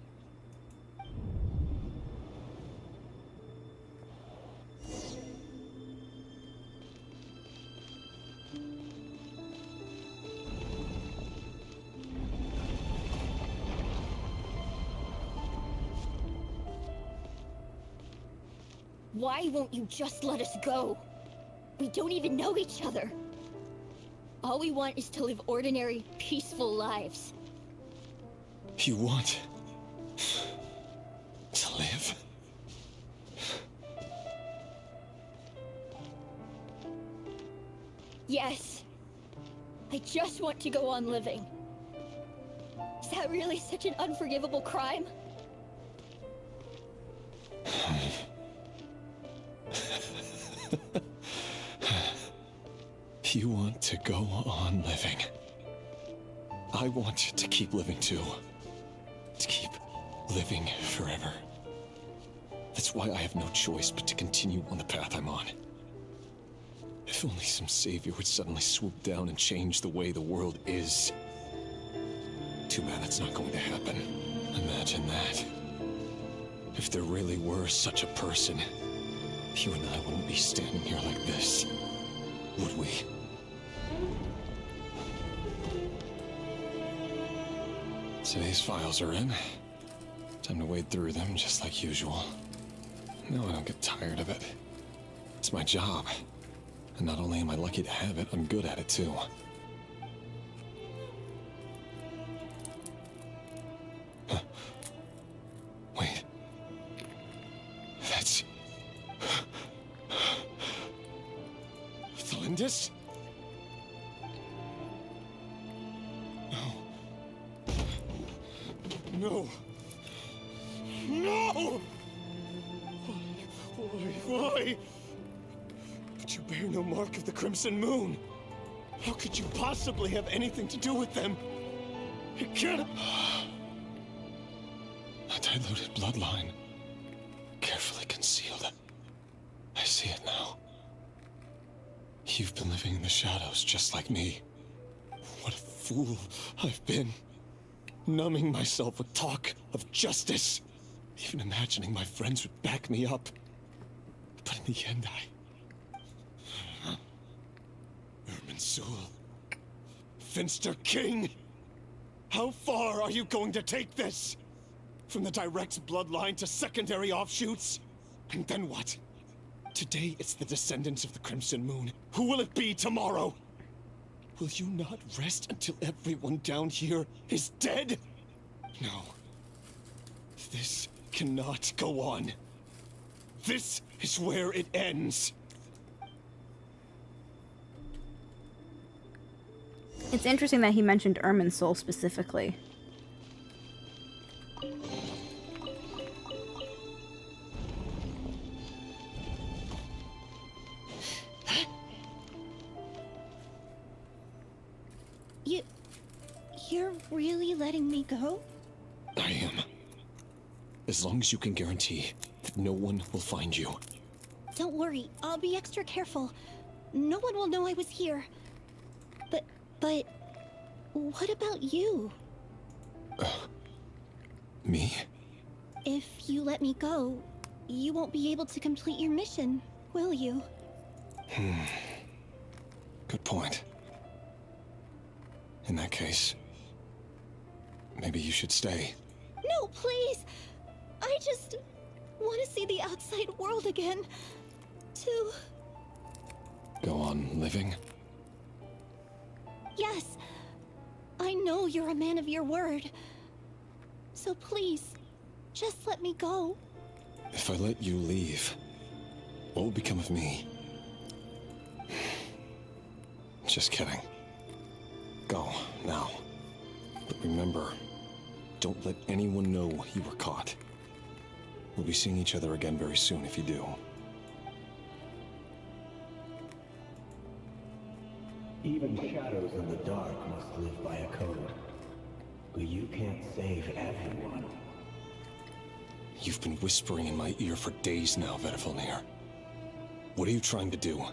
Why won't you just let us go? We don't even know each other. All we want is to live ordinary, peaceful lives. You want to live? Yes. I just want to go on living. Is that really such an unforgivable crime? You want to go on living. I want to keep living too. To keep living forever. That's why I have no choice but to continue on the path I'm on. If only some savior would suddenly swoop down and change the way the world is. Too bad that's not going to happen. Imagine that. If there really were such a person, you and I wouldn't be standing here like this, would we? Today's files are in. Time to wade through them just like usual. No, I don't get tired of it. It's my job. And not only am I lucky to have it, I'm good at it too. Huh. Wait. That's... Thalindis? No. No! Why? But you bear no mark of the Crimson Moon. How could you possibly have anything to do with them? It can't... A diluted bloodline. Carefully concealed. I see it now. You've been living in the shadows just like me. What a fool I've been. Numbing myself with talk of justice. Even imagining my friends would back me up. But in the end, Irminsul. Finster King! How far are you going to take this? From the direct bloodline to secondary offshoots? And then what? Today it's the descendants of the Crimson Moon. Who will it be tomorrow? Will you not rest until everyone down here is dead? No. This cannot go on. This is where it ends. It's interesting that he mentioned Irminsul specifically. You're really letting me go? I am. As long as you can guarantee that no one will find you. Don't worry, I'll be extra careful. No one will know I was here. But what about you? Me? If you let me go, you won't be able to complete your mission, will you? Good point. In that case, maybe you should stay. No, please! I just want to see the outside world again. To... Go on living? Yes. I know you're a man of your word. So please, just let me go. If I let you leave, what will become of me? Just kidding. Go, now. But remember, don't let anyone know you were caught. We'll be seeing each other again very soon if you do. Even shadows in the dark must live by a code. But you can't save everyone. You've been whispering in my ear for days now, Vedifalnir. What are you trying to do?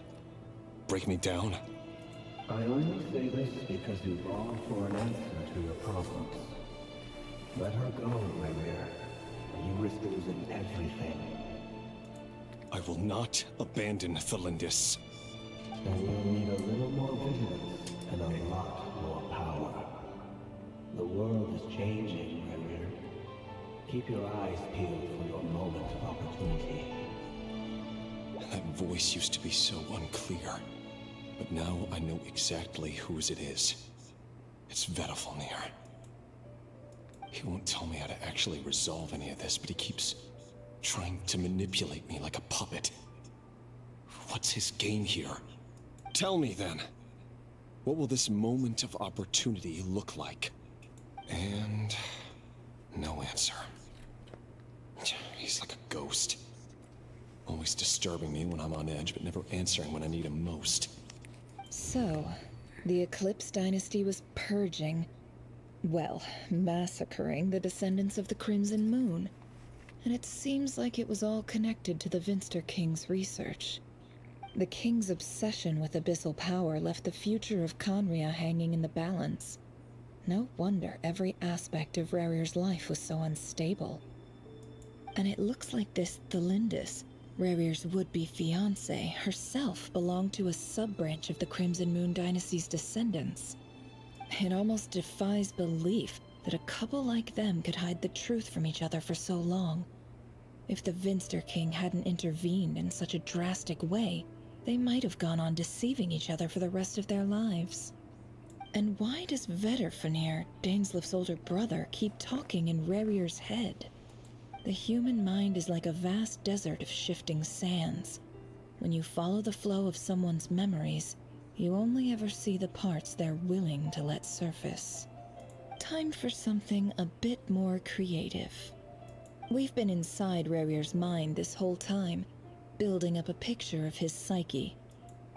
Break me down? I only say this because you long for an answer to your problems. Let her go, Rhaenyra. You risk losing everything. I will not abandon Thalindis. Then you'll need a little more vigilance and a lot more power. The world is changing, Rhaenyra. Keep your eyes peeled for your moment of opportunity. That voice used to be so unclear. But now I know exactly whose it is. It's Vedifalnir. He won't tell me how to actually resolve any of this, but he keeps trying to manipulate me like a puppet. What's his game here? Tell me then. What will this moment of opportunity look like? And... no answer. He's like a ghost. Always disturbing me when I'm on edge, but never answering when I need him most. So, the Eclipse Dynasty was purging, well, massacring the descendants of the Crimson Moon. And it seems like it was all connected to the Finster King's research. The King's obsession with abyssal power left the future of Conria hanging in the balance. No wonder every aspect of Rhaenyra's life was so unstable. And it looks like this Thalindis, Rhaenyra's would-be fiancé, herself belonged to a sub-branch of the Crimson Moon Dynasty's descendants. It almost defies belief that a couple like them could hide the truth from each other for so long. If the Vinster King hadn't intervened in such a drastic way, they might have gone on deceiving each other for the rest of their lives. And why does Vedderfanir, Daneslif's older brother, keep talking in Rerir's head? The human mind is like a vast desert of shifting sands. When you follow the flow of someone's memories, you only ever see the parts they're willing to let surface. Time for something a bit more creative. We've been inside Rerir's mind this whole time, building up a picture of his psyche.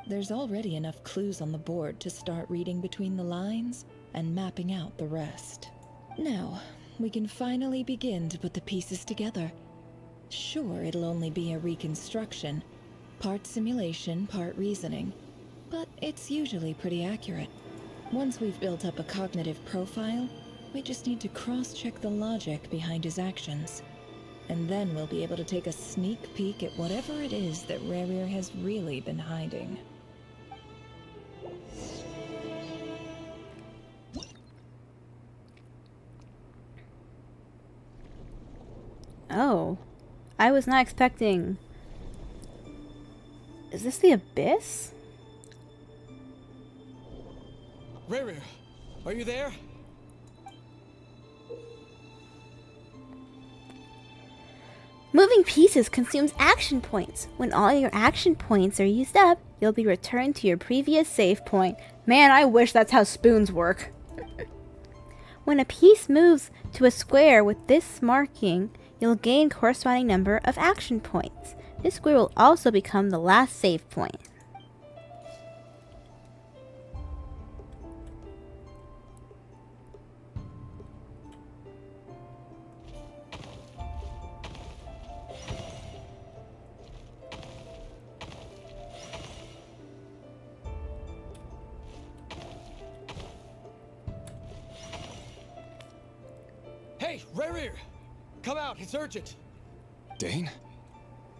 There's already enough clues on the board to start reading between the lines and mapping out the rest. Now, we can finally begin to put the pieces together. Sure, it'll only be a reconstruction, part simulation, part reasoning, but it's usually pretty accurate. Once we've built up a cognitive profile, we just need to cross-check the logic behind his actions. And then we'll be able to take a sneak peek at whatever it is that Rerir has really been hiding. Oh. I was not expecting... Is this the Abyss? Rerir, are you there? Moving pieces consumes action points. When all your action points are used up, you'll be returned to your previous save point. Man, I wish that's how spoons work. When a piece moves to a square with this marking, you'll gain corresponding number of action points. This square will also become the last save point. Hey, Rerir! Come out, it's urgent! Dane?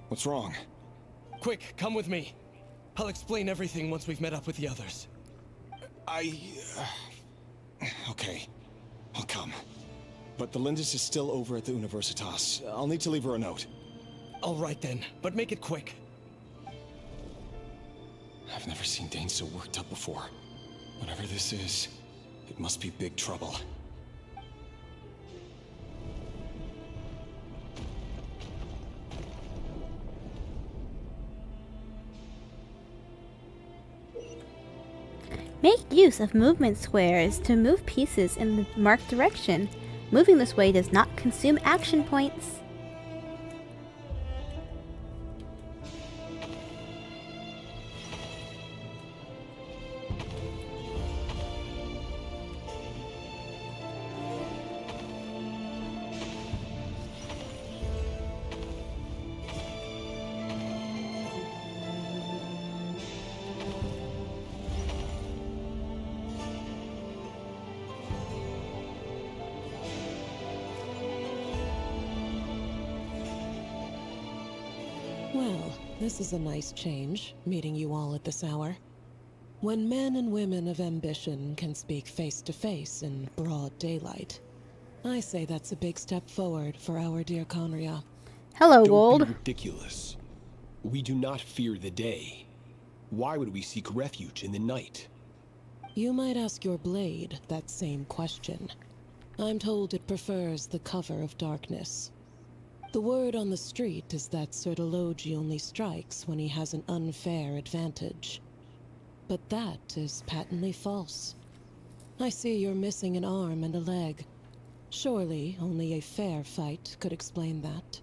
What's wrong? Quick, come with me. I'll explain everything once we've met up with the others. Okay, I'll come. But the Lindis is still over at the Universitas. I'll need to leave her a note. All right then, but make it quick. I've never seen Dane so worked up before. Whatever this is, it must be big trouble. Make use of movement squares to move pieces in the marked direction. Moving this way does not consume action points. Well, this is a nice change, meeting you all at this hour. When men and women of ambition can speak face to face in broad daylight, I say that's a big step forward for our dear Conria. Hello, Don't Gold. be ridiculous. We do not fear the day. Why would we seek refuge in the night? You might ask your blade that same question. I'm told it prefers the cover of darkness. The word on the street is that Sir Delogi only strikes when he has an unfair advantage. But that is patently false. I see you're missing an arm and a leg. Surely only a fair fight could explain that.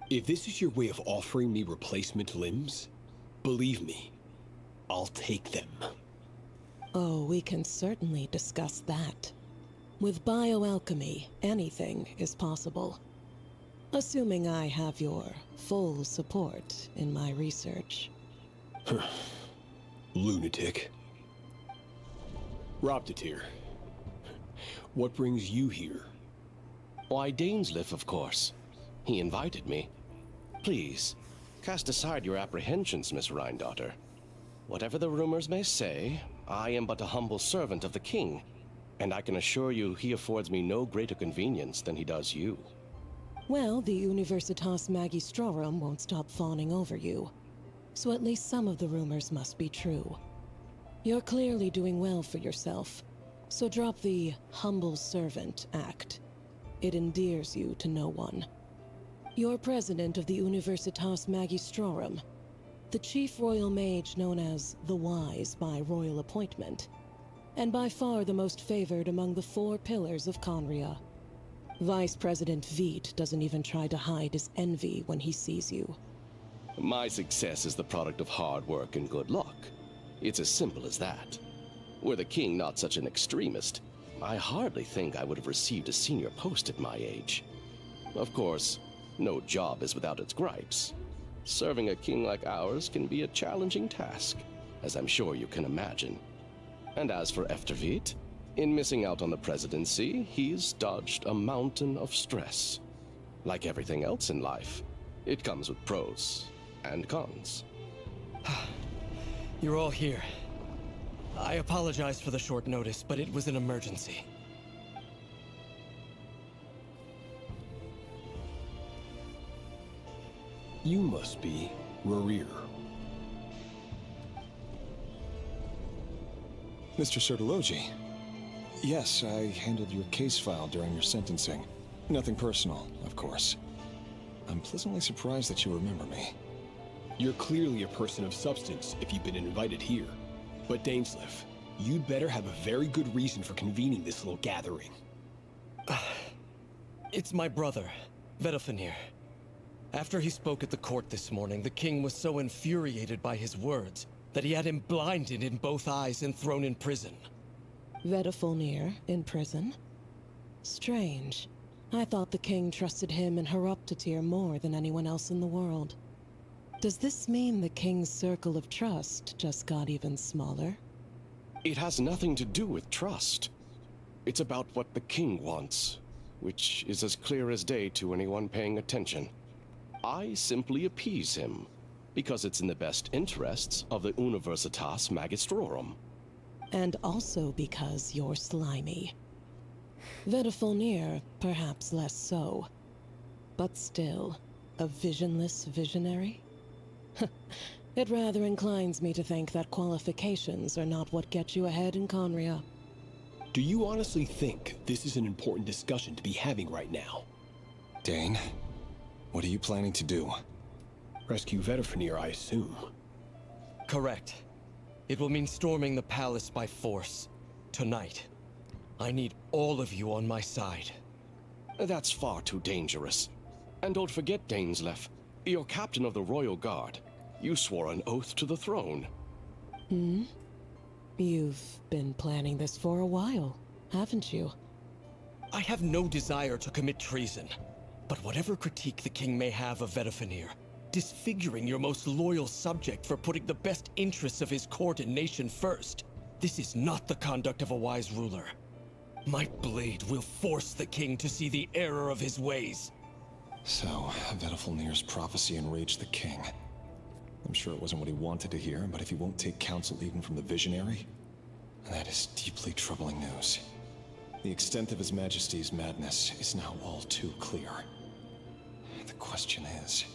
If this is your way of offering me replacement limbs, believe me, I'll take them. Oh, we can certainly discuss that. With bioalchemy, anything is possible. Assuming I have your full support in my research. Lunatic. Robtatir. What brings you here? Why, Daneslif, of course. He invited me. Please, cast aside your apprehensions, Miss Rhindaughter. Whatever the rumors may say, I am but a humble servant of the king. And I can assure you he affords me no greater convenience than he does you. Well, the Universitas Magistrorum won't stop fawning over you. So at least some of the rumors must be true. You're clearly doing well for yourself, so drop the humble servant act. It endears you to no one. You're president of the Universitas Magistrorum, the chief royal mage known as the Wise by royal appointment, and by far the most favored among the 4 pillars of Conria. Vice President Veit doesn't even try to hide his envy when he sees you. My success is the product of hard work and good luck. It's as simple as that. Were the king not such an extremist, I hardly think I would have received a senior post at my age. Of course, no job is without its gripes. Serving a king like ours can be a challenging task, as I'm sure you can imagine. And as for Efterveit, in missing out on the presidency, he's dodged a mountain of stress. Like everything else in life, it comes with pros and cons. You're all here. I apologize for the short notice, but it was an emergency. You must be Rerir. Mr. Sertologi. Yes, I handled your case file during your sentencing. Nothing personal, of course. I'm pleasantly surprised that you remember me. You're clearly a person of substance if you've been invited here. But Dainsleif, you'd better have a very good reason for convening this little gathering. It's my brother, Vedofenir. After he spoke at the court this morning, the king was so infuriated by his words that he had him blinded in both eyes and thrown in prison. Vedofenir in prison? Strange. I thought the king trusted him and Heroptatir more than anyone else in the world. Does this mean the king's circle of trust just got even smaller? It has nothing to do with trust. It's about what the king wants, which is as clear as day to anyone paying attention. I simply appease him, because it's in the best interests of the Universitas Magistrorum. And also because you're slimy. Vedofenir, perhaps less so. But still, a visionless visionary? It rather inclines me to think that qualifications are not what get you ahead in Conria. Do you honestly think this is an important discussion to be having right now? Dane, what are you planning to do? Rescue Vedofenir, I assume. Correct. It will mean storming the palace by force. Tonight. I need all of you on my side. That's far too dangerous. And don't forget, Dainsleif, you're captain of the Royal Guard. You swore an oath to the throne. Hmm? You've been planning this for a while, haven't you? I have no desire to commit treason. But whatever critique the king may have of Vedofenir, disfiguring your most loyal subject for putting the best interests of his court and nation first, this is not the conduct of a wise ruler. My blade will force the king to see the error of his ways. So, Vedofenir's prophecy enraged the king. I'm sure it wasn't what he wanted to hear, but if he won't take counsel even from the visionary, that is deeply troubling news. The extent of His Majesty's madness is now all too clear. The question is,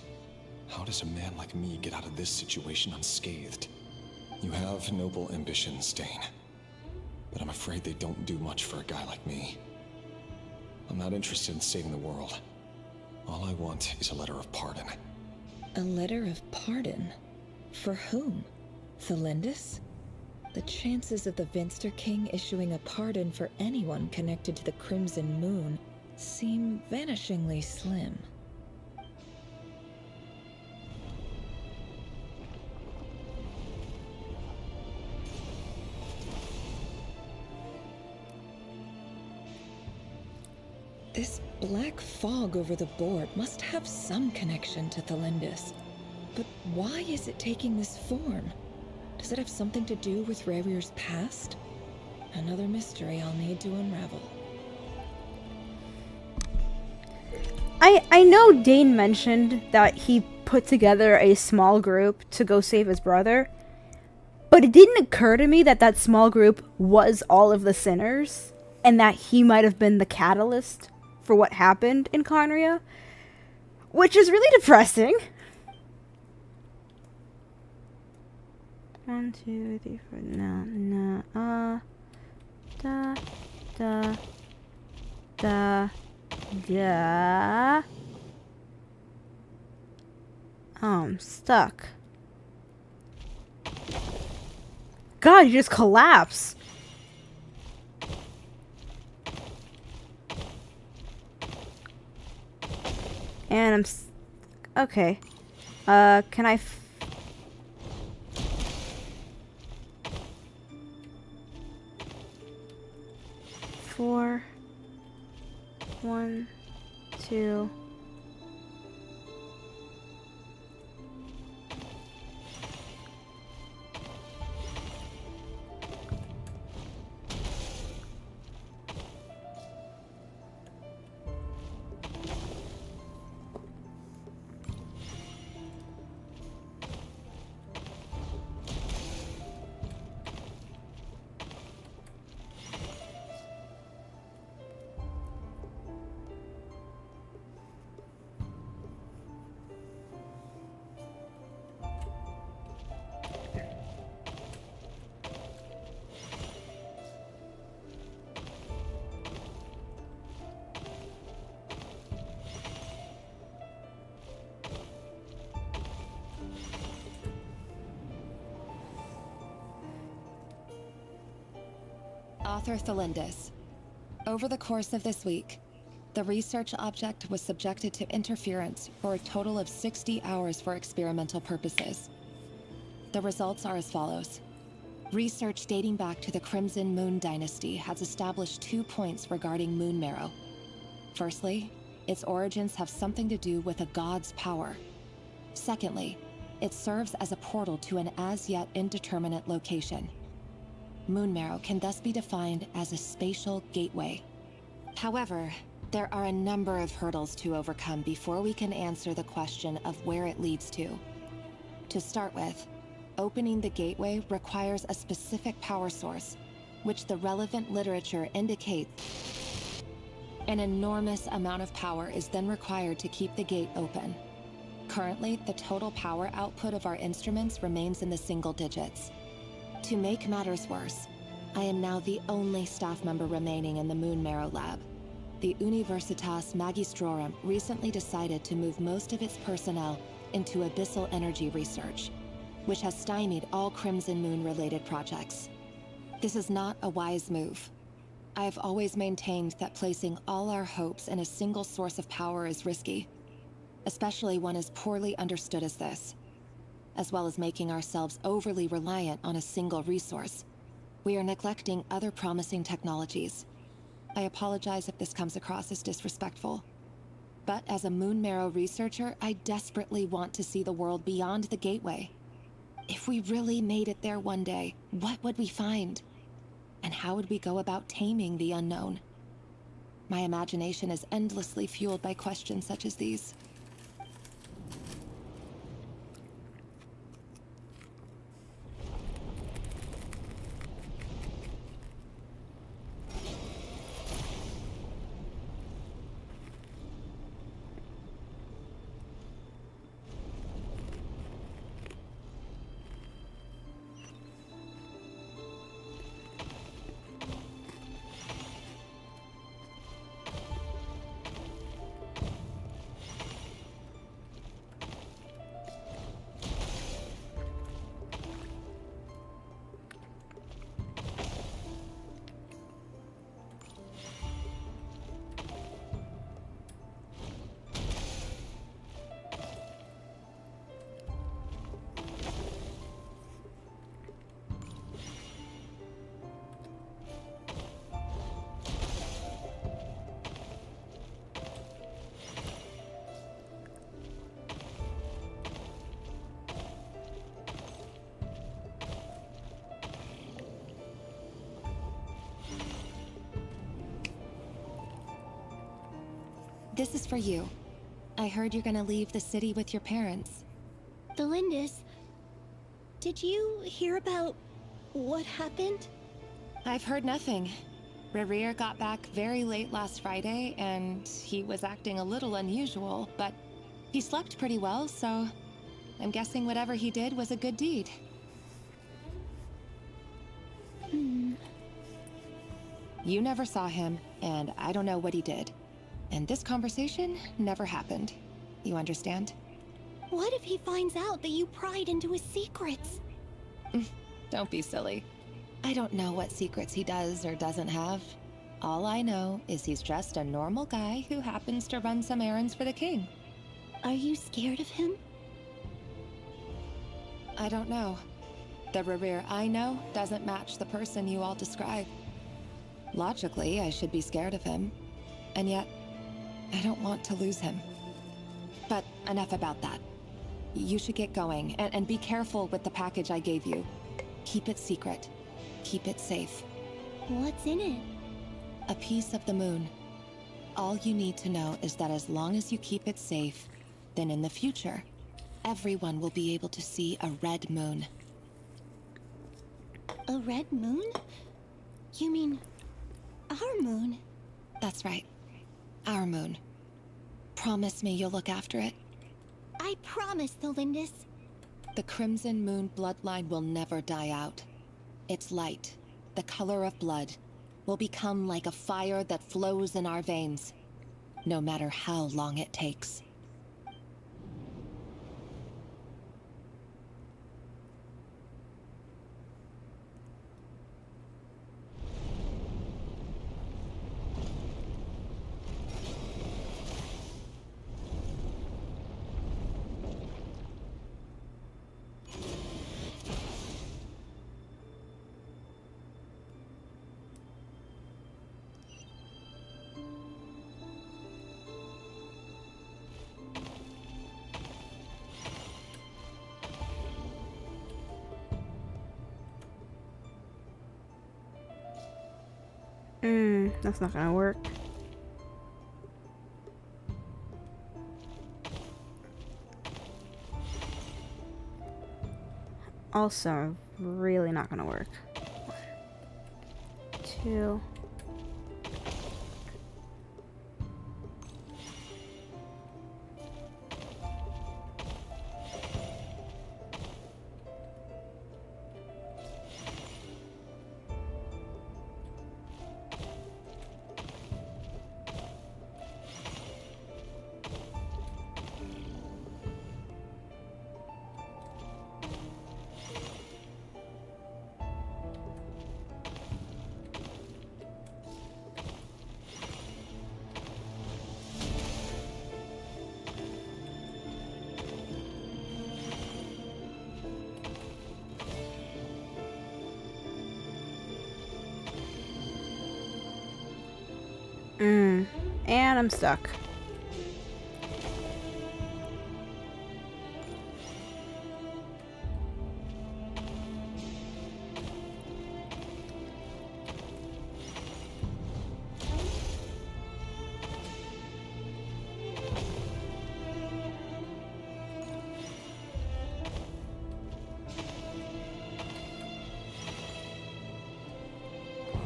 how does a man like me get out of this situation unscathed? You have noble ambitions, Dane, but I'm afraid they don't do much for a guy like me. I'm not interested in saving the world. All I want is a letter of pardon. A letter of pardon? For whom? Thelindis? The chances of the Vinster King issuing a pardon for anyone connected to the Crimson Moon seem vanishingly slim. This black fog over the board must have some connection to Thelindis. But why is it taking this form? Does it have something to do with Rerir's past? Another mystery I'll need to unravel. I know Dane mentioned that he put together a small group to go save his brother, but it didn't occur to me that that small group was all of the sinners. and that he might have been the catalyst for what happened in Conria, which is really depressing. 1, 2, 3, 4. No. Oh, I'm stuck. God, you just collapse. And okay. Can I 4, 1, 2. Author Thelindis. Over the course of this week, the research object was subjected to interference for a total of 60 hours for experimental purposes. The results are as follows. Research dating back to the Crimson Moon Dynasty has established 2 points regarding moon marrow. Firstly, its origins have something to do with a god's power. Secondly, it serves as a portal to an as-yet indeterminate location. Moon marrow can thus be defined as a spatial gateway. However, there are a number of hurdles to overcome before we can answer the question of where it leads to. To start with, opening the gateway requires a specific power source, which the relevant literature indicates. An enormous amount of power is then required to keep the gate open. Currently, the total power output of our instruments remains in the single digits. To make matters worse, I am now the only staff member remaining in the Moon Marrow lab. The Universitas Magistrorum recently decided to move most of its personnel into abyssal energy research, which has stymied all Crimson Moon-related projects. This is not a wise move. I have always maintained that placing all our hopes in a single source of power is risky, especially one as poorly understood as this. As well as making ourselves overly reliant on a single resource, we are neglecting other promising technologies. I apologize if this comes across as disrespectful. But as a Moon Marrow researcher, I desperately want to see the world beyond the gateway. If we really made it there one day, what would we find? And how would we go about taming the unknown? My imagination is endlessly fueled by questions such as these. This is for you. I heard you're gonna leave the city with your parents. Thelindis, did you hear about what happened? I've heard nothing. Rerir got back very late last Friday, and he was acting a little unusual, but he slept pretty well, so I'm guessing whatever he did was a good deed. You never saw him, and I don't know what he did. And this conversation never happened. You understand? What if he finds out that you pried into his secrets? Don't be silly. I don't know what secrets he does or doesn't have. All I know is he's just a normal guy who happens to run some errands for the king. Are you scared of him? I don't know. The Rerir I know doesn't match the person you all describe. Logically, I should be scared of him. And yet, I don't want to lose him. But enough about that. You should get going, and be careful with the package I gave you. Keep it secret. Keep it safe. What's in it? A piece of the moon. All you need to know is that as long as you keep it safe, then in the future, everyone will be able to see a red moon. A red moon? You mean our moon? That's right. Our moon. Promise me you'll look after it. I promise, Thelindis. The Crimson Moon bloodline will never die out. Its light, the color of blood, will become like a fire that flows in our veins, no matter how long it takes. That's not gonna work. Also, really not gonna work. 2. And I'm stuck.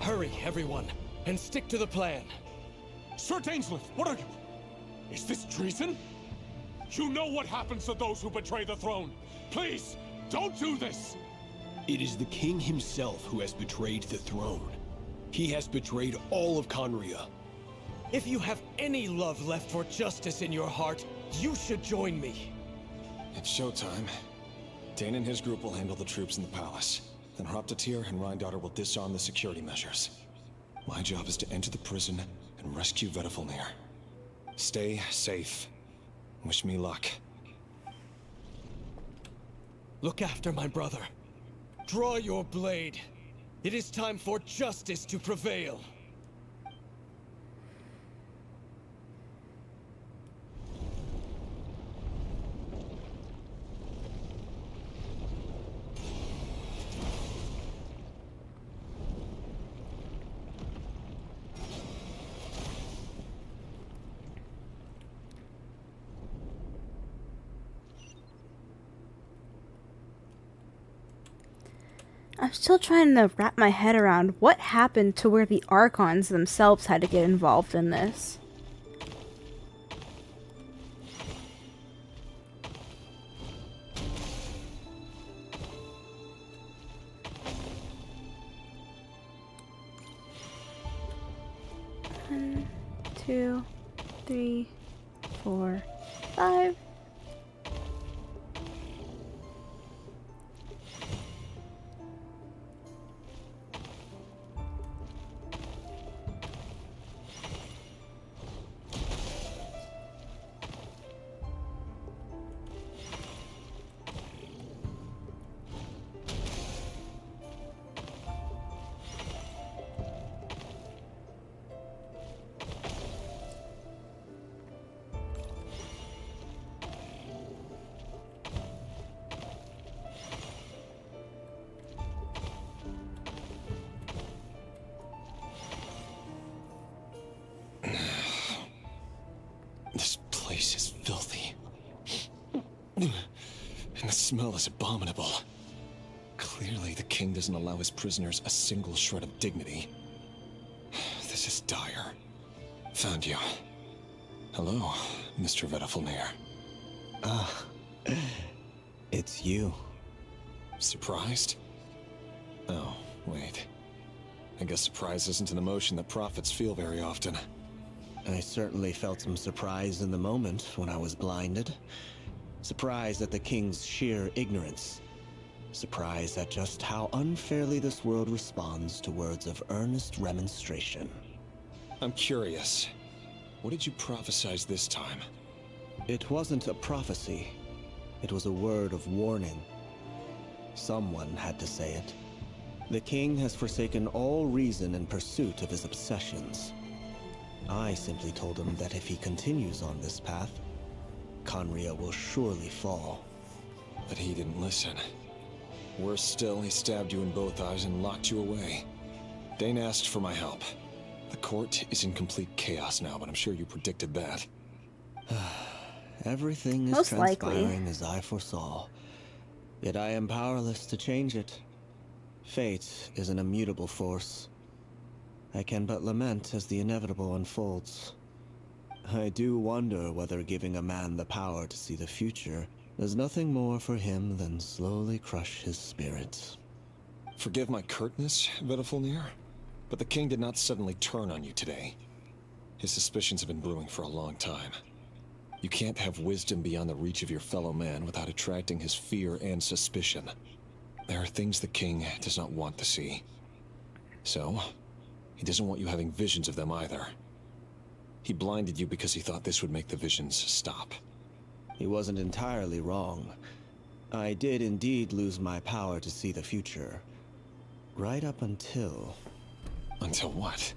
Hurry, everyone, and stick to the plan. Sir Dainsleif, what are you? Is this treason? You know what happens to those who betray the throne. Please, don't do this! It is the king himself who has betrayed the throne. He has betrayed all of Conria. If you have any love left for justice in your heart, you should join me. It's showtime. Dane and his group will handle the troops in the palace. Then Hraptatir and Rhindaughter will disarm the security measures. My job is to enter the prison and rescue Vedifalnir. Stay safe. Wish me luck. Look after my brother. Draw your blade. It is time for justice to prevail. I I'm still trying to wrap my head around what happened to where the Archons themselves had to get involved in this. One, 2, 3, 4, 5. This place is filthy. And the smell is abominable. Clearly, the king doesn't allow his prisoners a single shred of dignity. This is dire. Found you. Hello, Mr. Vedafilnir. Ah, it's you. Surprised? Oh, wait. I guess surprise isn't an emotion that prophets feel very often. I certainly felt some surprise in the moment when I was blinded. Surprise at the king's sheer ignorance. Surprise at just how unfairly this world responds to words of earnest remonstration. I'm curious. What did you prophesize this time? It wasn't a prophecy. It was a word of warning. Someone had to say it. The king has forsaken all reason in pursuit of his obsessions. I simply told him that if he continues on this path, Conria will surely fall. But he didn't listen. Worse still, he stabbed you in both eyes and locked you away. Dane asked for my help. The court is in complete chaos now, but I'm sure you predicted that. Everything is Most transpiring likely. as I foresaw. Yet I am powerless to change it. Fate is an immutable force. I can but lament as the inevitable unfolds. I do wonder whether giving a man the power to see the future does nothing more for him than slowly crush his spirit. Forgive my curtness, Vedafilnir, but the king did not suddenly turn on you today. His suspicions have been brewing for a long time. You can't have wisdom beyond the reach of your fellow man without attracting his fear and suspicion. There are things the king does not want to see. So, he doesn't want you having visions of them either. He blinded you because he thought this would make the visions stop. He wasn't entirely wrong. I did indeed lose my power to see the future. Right up until... Until what?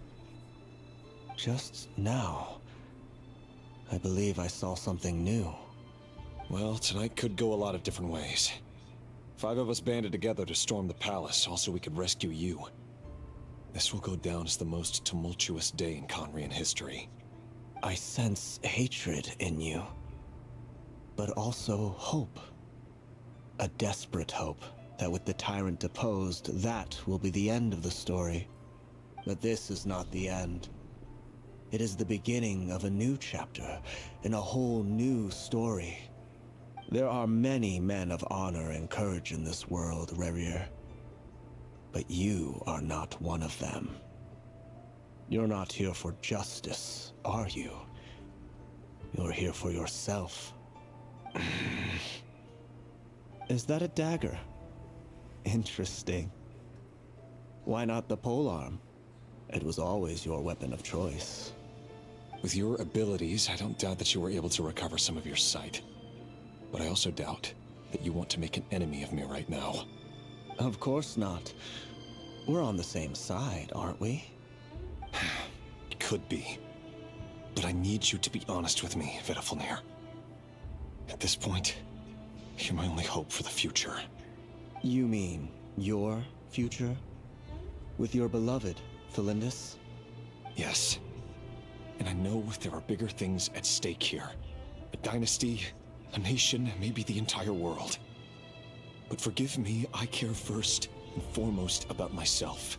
Just now. I believe I saw something new. Well, tonight could go a lot of different ways. 5 of us banded together to storm the palace, also we could rescue you. This will go down as the most tumultuous day in Conrian history. I sense hatred in you. But also hope. A desperate hope that with the tyrant deposed, that will be the end of the story. But this is not the end. It is the beginning of a new chapter, in a whole new story. There are many men of honor and courage in this world, Rerir. But you are not one of them. You're not here for justice, are you? You're here for yourself. Is that a dagger? Interesting. Why not the polearm? It was always your weapon of choice. With your abilities, I don't doubt that you were able to recover some of your sight. But I also doubt that you want to make an enemy of me right now. Of course not. We're on the same side, aren't we? Could be. But I need you to be honest with me, Vedafilnir. At this point, you're my only hope for the future. You mean your future? With your beloved, Felindis? Yes. And I know there are bigger things at stake here. A dynasty, a nation, maybe the entire world. But forgive me, I care first and foremost about myself.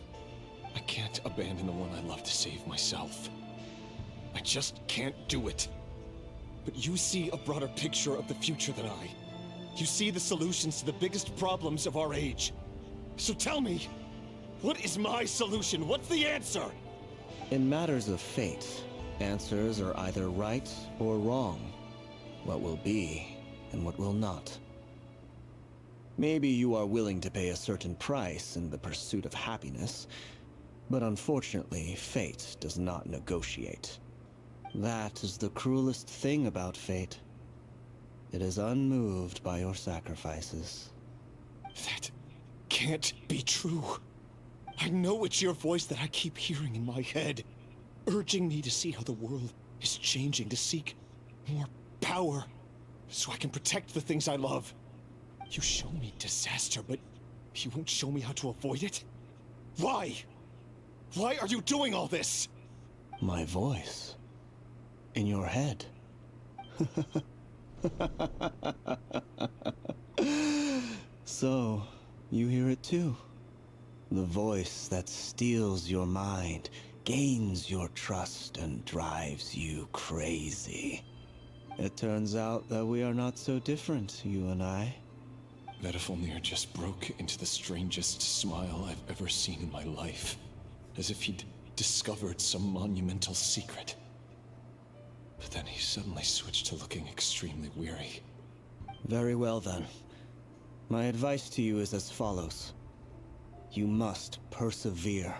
I can't abandon the one I love to save myself. I just can't do it. But you see a broader picture of the future than I. You see the solutions to the biggest problems of our age. So tell me, what is my solution? What's the answer? In matters of fate, answers are either right or wrong. What will be and what will not. Maybe you are willing to pay a certain price in the pursuit of happiness, but unfortunately, fate does not negotiate. That is the cruelest thing about fate. It is unmoved by your sacrifices. That can't be true. I know it's your voice that I keep hearing in my head, urging me to see how the world is changing, to seek more power, so I can protect the things I love. You show me disaster, but you won't show me how to avoid it? Why? Why are you doing all this? My voice. In your head. So, you hear it too. The voice that steals your mind, gains your trust, and drives you crazy. It turns out that we are not so different, you and I. Vedifilnir just broke into the strangest smile I've ever seen in my life. As if he'd discovered some monumental secret. But then he suddenly switched to looking extremely weary. Very well then. My advice to you is as follows. You must persevere.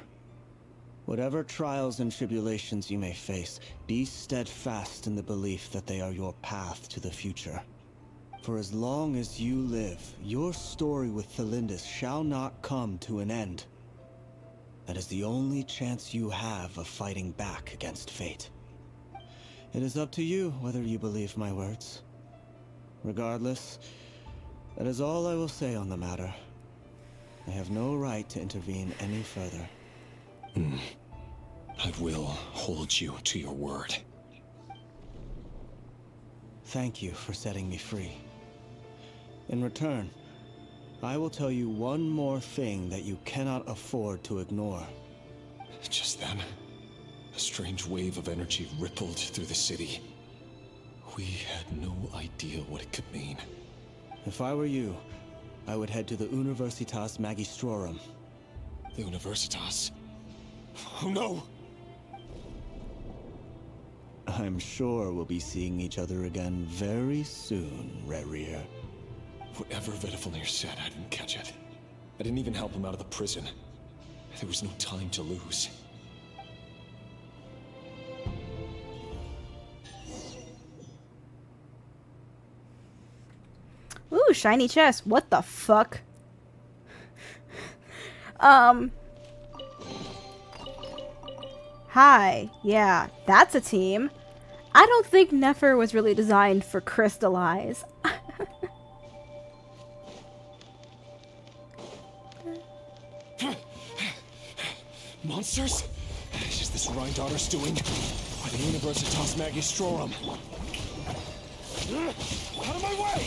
Whatever trials and tribulations you may face, be steadfast in the belief that they are your path to the future. For as long as you live, your story with Thelindis shall not come to an end. That is the only chance you have of fighting back against fate. It is up to you whether you believe my words. Regardless, that is all I will say on the matter. I have no right to intervene any further. I will hold you to your word. Thank you for setting me free. In return, I will tell you one more thing that you cannot afford to ignore. Just then, a strange wave of energy rippled through the city. We had no idea what it could mean. If I were you, I would head to the Universitas Magistrorum. The Universitas? Oh no! I'm sure we'll be seeing each other again very soon, Rerir. Whatever Vedifilnir said, I didn't catch it. I didn't even help him out of the prison. There was no time to lose. Ooh, shiny chest. What the fuck? Hi. Yeah, that's a team. I don't think Nefer was really designed for Crystallize. Monsters? Is this Rhindaughter's doing? By the Universitas Magistrorum. Out of my way!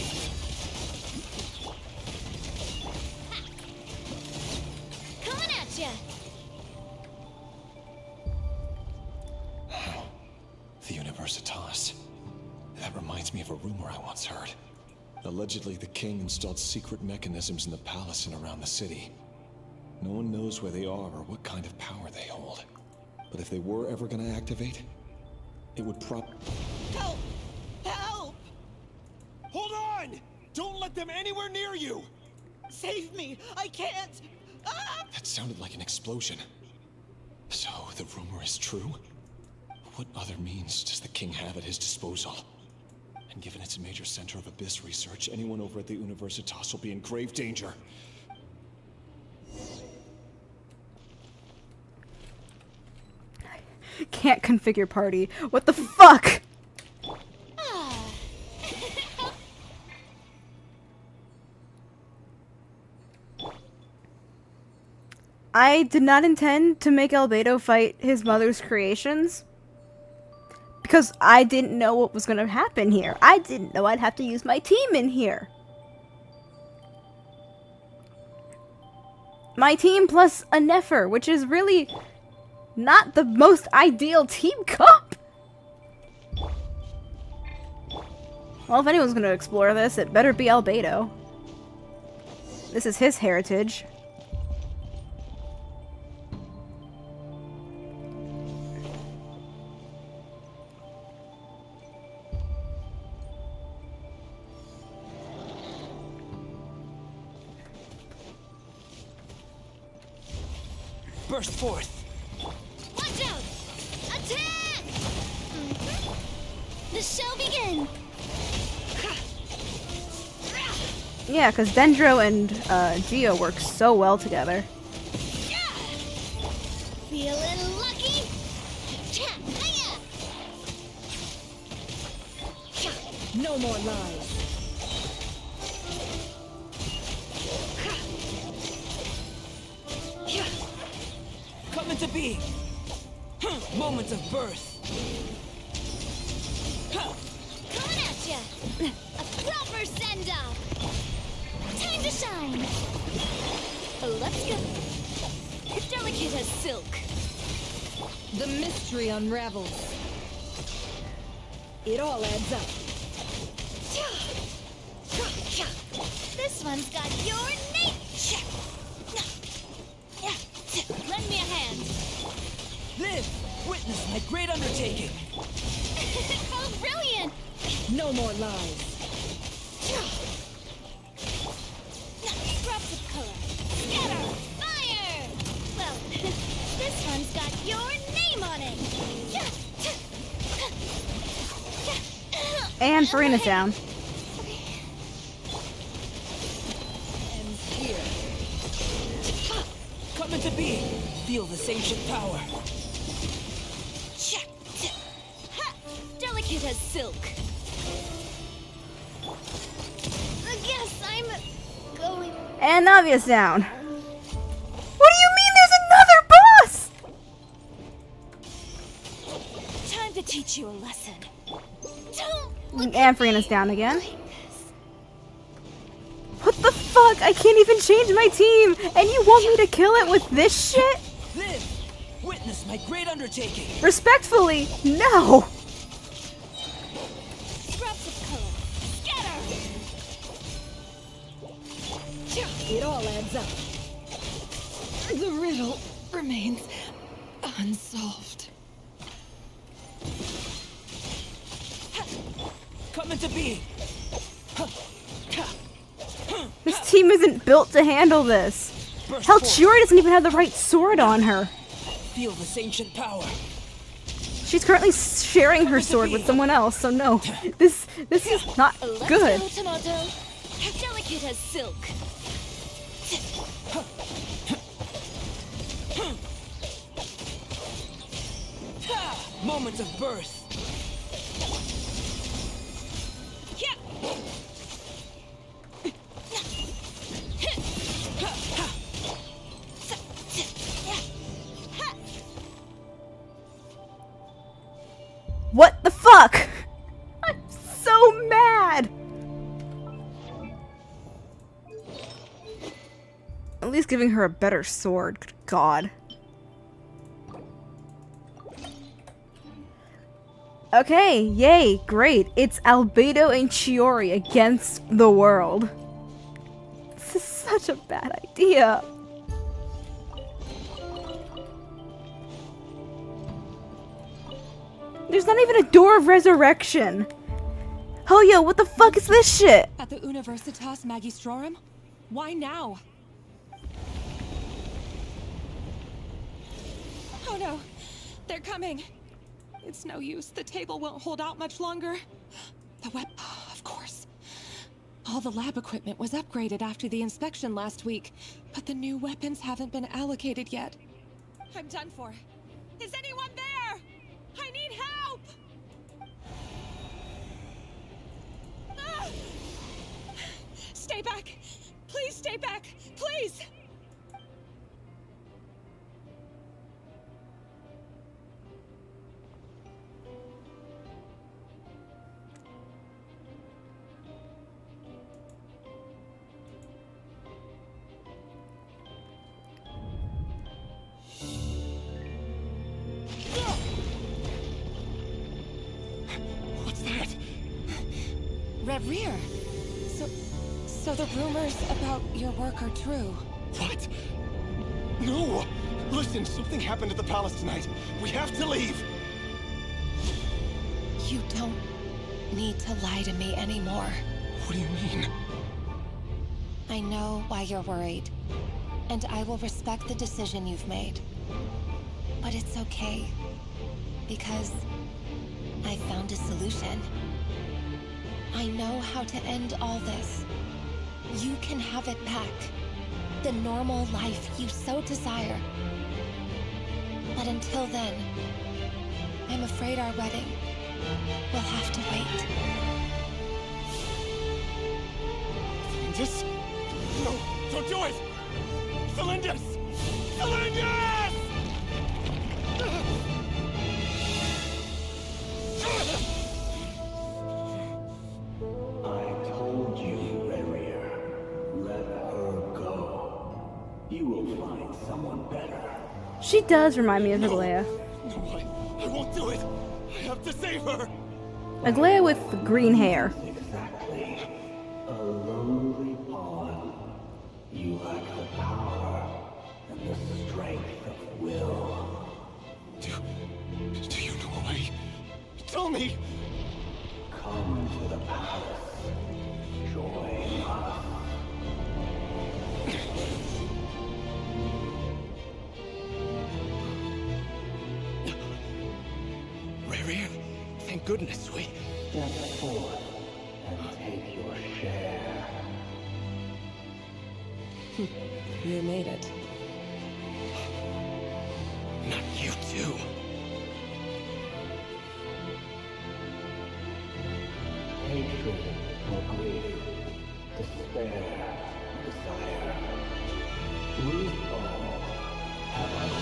Coming at ya! The Universitas. That reminds me of a rumor I once heard. Allegedly, the king installed secret mechanisms in the palace and around the city. No one knows where they are or what kind of power they hold. But if they were ever gonna activate, it would Help! Help! Hold on! Don't let them anywhere near you! Save me! I can't! Ah! That sounded like an explosion. So, the rumor is true? What other means does the king have at his disposal? And given it's a major center of Abyss research, anyone over at the Universitas will be in grave danger. Can't configure party. What the fuck? I did not intend to make Albedo fight his mother's creations. Because I didn't know what was going to happen here. I didn't know I'd have to use my team in here. my team plus a Nefer, which is really not the most ideal team comp. Well, if anyone's gonna explore this, it better be Albedo. This is his heritage. Burst forth. Watch out! Attack! The show begin. Yeah, because Dendro and Geo work so well together. Feeling lucky? No more lies. Coming to be. Moments of birth. Coming at ya! A proper send-off! Time to shine! Let's go! Delicate as silk. The mystery unravels. It all adds up. This one's got your name! Lend me a hand. Live! Witness my great undertaking! Oh, brilliant! No more lies. Drops of color. Scatter! Fire! Well, this one's got your name on it. And Farina's down. Ends here. Coming to be. Feel this ancient power. Delicate as silk. I guess I'm going. And Navia's down. What do you mean there's another boss? Time to teach you a lesson. And Farina's down again. What the fuck? I can't even change my team, and you want me to kill it with this shit? Live! Witness my great undertaking! Respectfully, no! Drops of color. Scatter! It all adds up. The riddle remains unsolved. Coming to be! This team isn't built to handle this. Hell, Chiori doesn't even have the right sword on her. Feel this ancient power. She's currently sharing her sword with someone else, so no. This is not Let's good. go, Tomato. Delicate as silk. Moments of birth. What the fuck? I'm so mad. At least giving her a better sword. Good God. Okay, yay, great. It's Albedo and Chiori against the world. This is such a bad idea. There's not even a door of resurrection. Oh, yo, what the fuck is this shit? At the Universitas Magistrorum? Why now? Oh no, they're coming. It's no use. The table won't hold out much longer. The of course. All the lab equipment was upgraded after the inspection last week, but the new weapons haven't been allocated yet. I'm done for. Is anyone there? I need help! Ah! Stay back! Please stay back! Please! Rear. So the rumors about your work are true. What? No! Listen, something happened at the palace tonight. We have to leave! You don't need to lie to me anymore. What do you mean? I know why you're worried, and I will respect the decision you've made. But it's okay, because I found a solution. I know how to end all this. You can have it back. The normal life you so desire. But until then, I'm afraid our wedding will have to wait. Celindus? No, don't do it! Celindus! Celindus! I told you, Rerir. Let her go. You will find someone better. She does remind me of Aglaya. No, I won't do it! I have to save her! Aglaya with green hair. Exactly. A lowly pawn. You lack the power and the strength of will. Do you know why? Tell me! Come to the palace. Join us. Rerir, thank goodness we... Step forth and take your share. You made it. Not you too. Hatred or grief, despair, desire. We all have our own.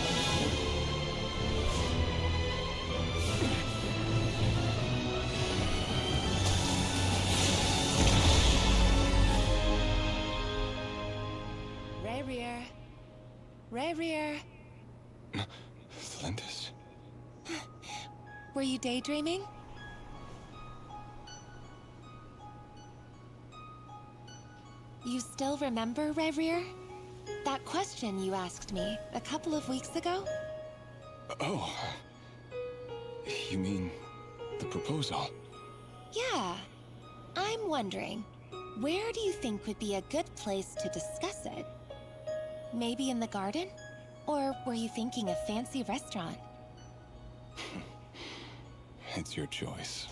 Rerir. Celindus. Were you daydreaming? You still remember, Rerir? That question you asked me a couple of weeks ago? Oh. You mean the proposal? Yeah. I'm wondering, where do you think would be a good place to discuss it? Maybe in the garden? Or were you thinking a fancy restaurant? It's your choice.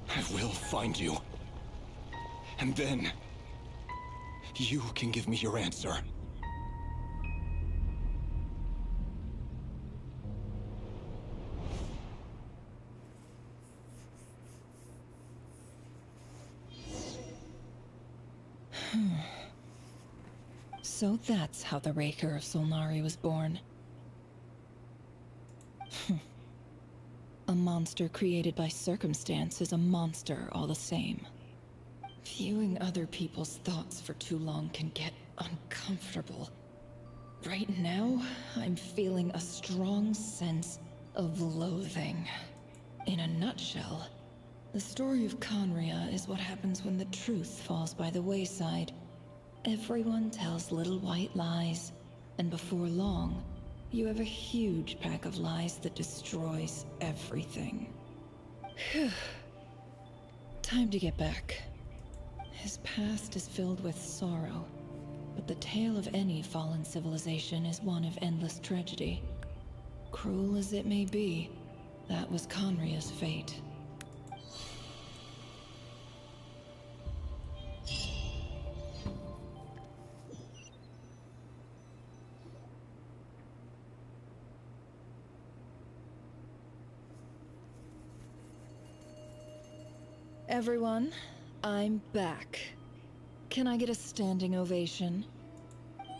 I will find you. And then, you can give me your answer. So that's how the Raker of Solnari was born. A monster created by circumstance is a monster all the same. Viewing other people's thoughts for too long can get uncomfortable. Right now, I'm feeling a strong sense of loathing. In a nutshell, the story of Conria is what happens when the truth falls by the wayside. Everyone tells little white lies, and before long, you have a huge pack of lies that destroys everything. Phew. Time to get back. His past is filled with sorrow, but the tale of any fallen civilization is one of endless tragedy. Cruel as it may be, That was Conria's fate. Everyone, I'm back. Can I get a standing ovation? Never!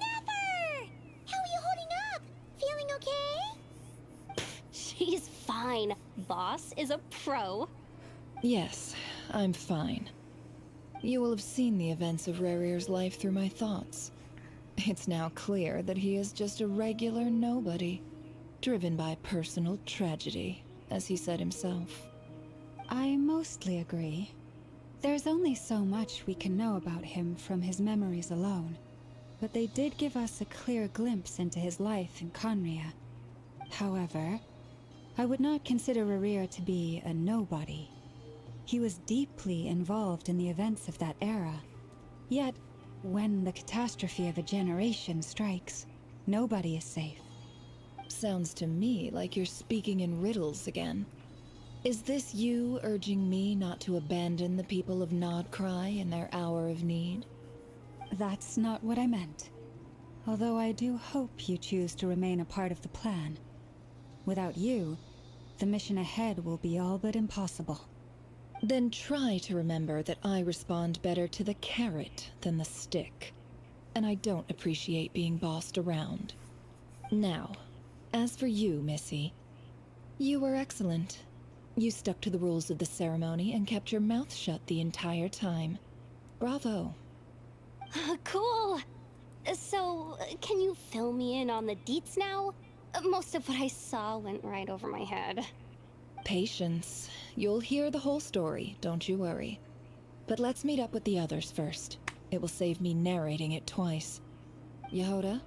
How are you holding up? Feeling okay? She's fine. Boss is a pro. Yes, I'm fine. You will have seen the events of Rerir's life through my thoughts. It's now clear that he is just a regular nobody, driven by personal tragedy, as he said himself. I mostly agree. There's only so much we can know about him from his memories alone, but they did give us a clear glimpse into his life in Conria. However, I would not consider Rerir to be a nobody. He was deeply involved in the events of that era. Yet, when the catastrophe of a generation strikes, nobody is safe. Sounds to me like you're speaking in riddles again. Is this you urging me not to abandon the people of Nodcry in their hour of need? That's not what I meant. Although I do hope you choose to remain a part of the plan. Without you, the mission ahead will be all but impossible. Then try to remember that I respond better to the carrot than the stick. And I don't appreciate being bossed around. Now, as for you, Missy, you were excellent. You stuck to the rules of the ceremony and kept your mouth shut the entire time. Bravo. Cool. So, can you fill me in on the deets now? Most of what I saw went right over my head. Patience. You'll hear the whole story, don't you worry. But let's meet up with the others first. It will save me narrating it twice. Yehoda?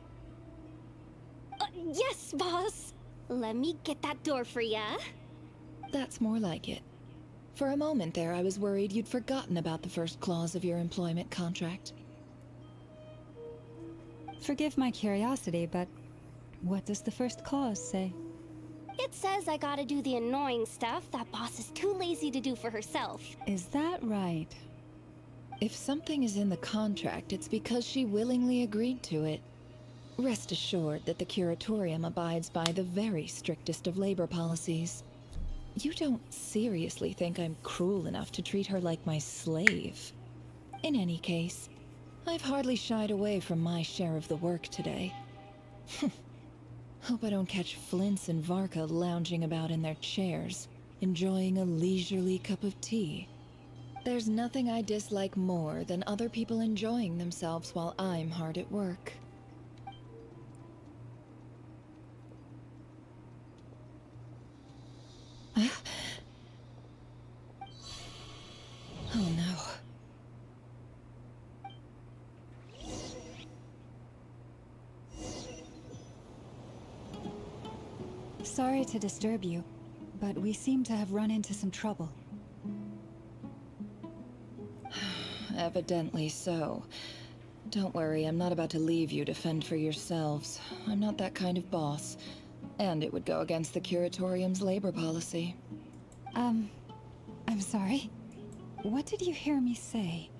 Yes, boss! Let me get that door for ya. That's more like it. For a moment there, I was worried you'd forgotten about the first clause of your employment contract. Forgive my curiosity, but what does the first clause say? It says I gotta do the annoying stuff that boss is too lazy to do for herself. Is that right? If something is in the contract, it's because she willingly agreed to it. Rest assured that the Curatorium abides by the very strictest of labor policies. You don't seriously think I'm cruel enough to treat her like my slave? In any case, I've hardly shied away from my share of the work today. Hope I don't catch Flintz and Varka lounging about in their chairs, enjoying a leisurely cup of tea. There's nothing I dislike more than other people enjoying themselves while I'm hard at work. Oh no. Sorry to disturb you, but we seem to have run into some trouble. Evidently so. Don't worry, I'm not about to leave you to fend for yourselves. I'm not that kind of boss. And it would go against the Curatorium's labor policy. I'm sorry. What did you hear me say?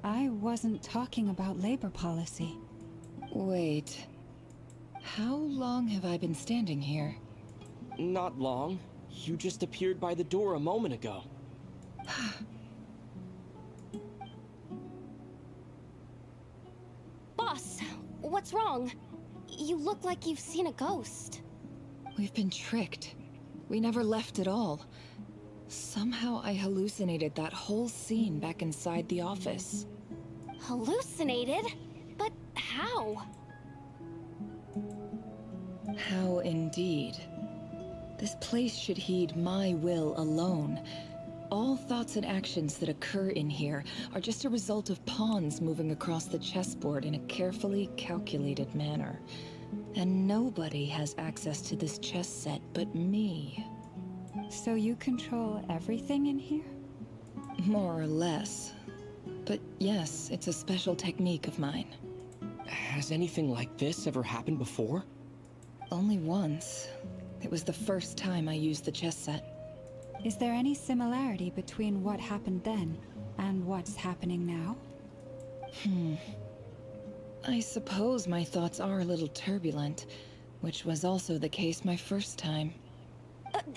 I wasn't talking about labor policy. Wait. How long have I been standing here? Not long. You just appeared by the door a moment ago. Boss, what's wrong? You look like you've seen a ghost. We've been tricked. We never left at all. Somehow I hallucinated that whole scene back inside the office. Hallucinated? But how? How indeed. This place should heed my will alone. All thoughts and actions that occur in here are just a result of pawns moving across the chessboard in a carefully calculated manner. And nobody has access to this chess set but me. So you control everything in here? More or less. But yes, it's a special technique of mine. Has anything like this ever happened before? Only once. It was the first time I used the chess set. Is there any similarity between what happened then and what's happening now? I suppose my thoughts are a little turbulent, which was also the case my first time.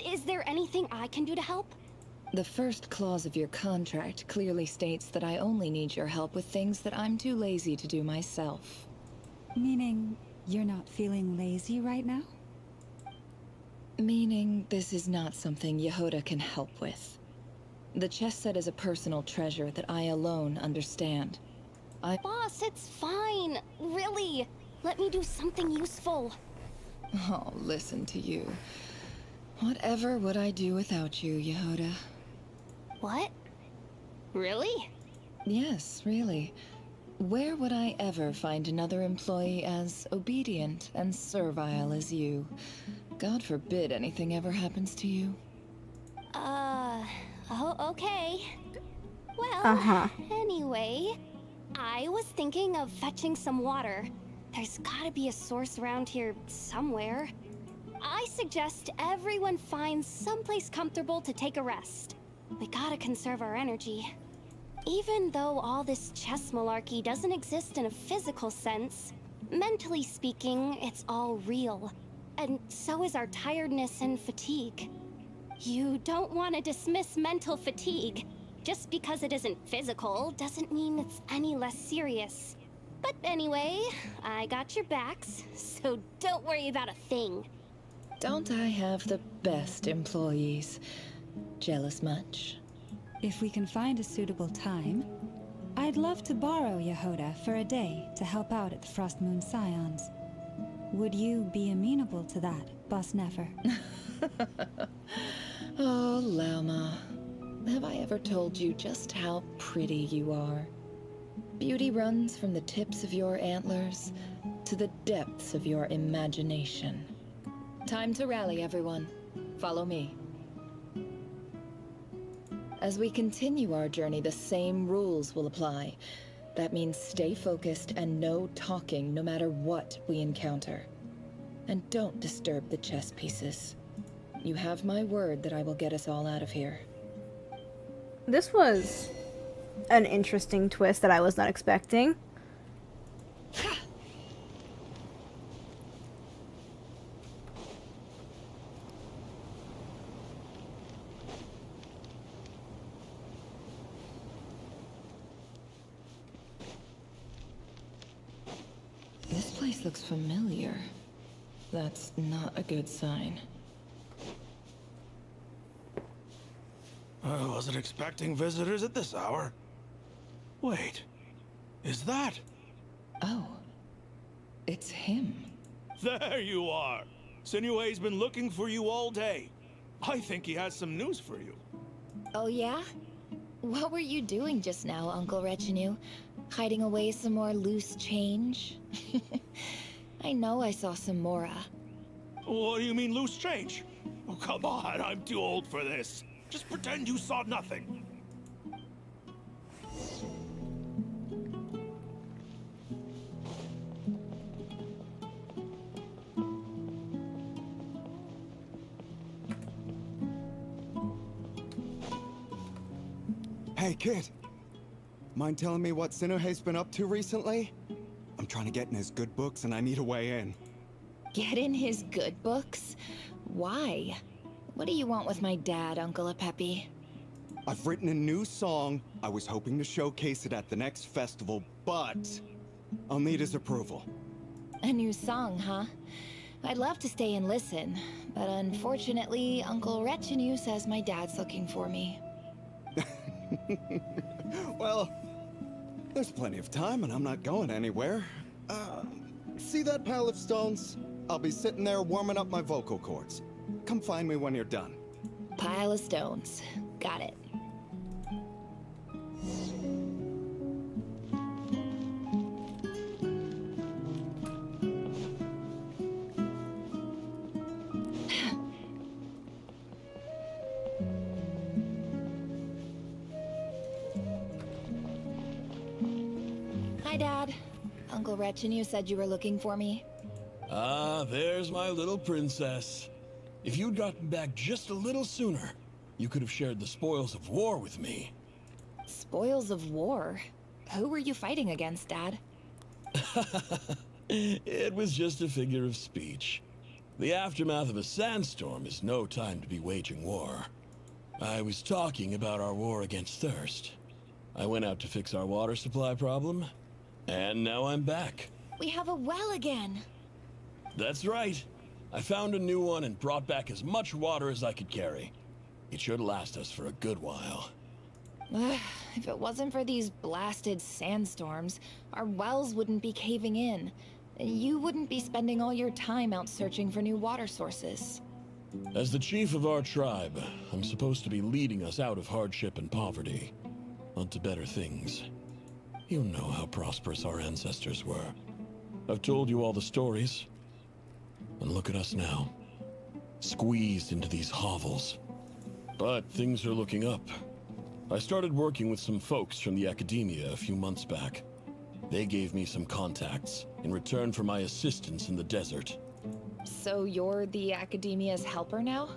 Is there anything I can do to help? The first clause of your contract clearly states that I only need your help with things that I'm too lazy to do myself. Meaning, you're not feeling lazy right now? Meaning, this is not something Yehoda can help with. The chess set is a personal treasure that I alone understand. Boss, it's fine. Really. Let me do something useful. Oh, listen to you. Whatever would I do without you, Yehoda? What? Really? Yes, really. Where would I ever find another employee as obedient and servile as you? God forbid anything ever happens to you. Oh, okay. Well, anyway, I was thinking of fetching some water. There's gotta be a source around here somewhere. I suggest everyone finds someplace comfortable to take a rest. We gotta conserve our energy. Even though all this chess malarkey doesn't exist in a physical sense, mentally speaking, it's all real. And so is our tiredness and fatigue. You don't want to dismiss mental fatigue. Just because it isn't physical doesn't mean it's any less serious. But anyway, I got your backs, so don't worry about a thing. Don't I have the best employees? Jealous much? If we can find a suitable time, I'd love to borrow Yehoda for a day to help out at the Frost Moon Scions. Would you be amenable to that, Boss Nefer? Oh, Lama. Have I ever told you just how pretty you are? Beauty runs from the tips of your antlers to the depths of your imagination. Time to rally, everyone. Follow me. As we continue our journey, the same rules will apply. That means stay focused and no talking no matter what we encounter. And don't disturb the chess pieces. You have my word that I will get us all out of here. This was an interesting twist that I was not expecting. This place looks familiar. That's not a good sign. I wasn't expecting visitors at this hour. Wait, is that? Oh, it's him. There you are. Sinue's been looking for you all day. I think he has some news for you. Oh yeah? What were you doing just now, Uncle Retinue? Hiding away some more loose change? I know I saw some Mora. What do you mean loose change? Oh, come on, I'm too old for this. Just pretend you saw nothing. Hey, kid. Mind telling me what Sinuhe's been up to recently? I'm trying to get in his good books and I need a way in. Get in his good books? Why? What do you want with my dad, Uncle Apepi? I've written a new song. I was hoping to showcase it at the next festival, but I'll need his approval. A new song, huh? I'd love to stay and listen, but unfortunately, Uncle Retinue says my dad's looking for me. Well, there's plenty of time and I'm not going anywhere. See that pile of stones? I'll be sitting there warming up my vocal cords. Come find me when you're done. Pile of stones. Got it. Hi, Dad. Uncle Retinue said you were looking for me. Ah, there's my little princess. If you'd gotten back just a little sooner, you could have shared the spoils of war with me. Spoils of war? Who were you fighting against, Dad? It was just a figure of speech. The aftermath of a sandstorm is no time to be waging war. I was talking about our war against thirst. I went out to fix our water supply problem, and now I'm back. We have a well again. That's right. I found a new one and brought back as much water as I could carry. It should last us for a good while. If it wasn't for these blasted sandstorms, our wells wouldn't be caving in. You wouldn't be spending all your time out searching for new water sources. As the chief of our tribe, I'm supposed to be leading us out of hardship and poverty, onto better things. You know how prosperous our ancestors were. I've told you all the stories. And look at us now, squeezed into these hovels. But things are looking up. I started working with some folks from the academia a few months back. They gave me some contacts in return for my assistance in the desert. So you're the academia's helper now?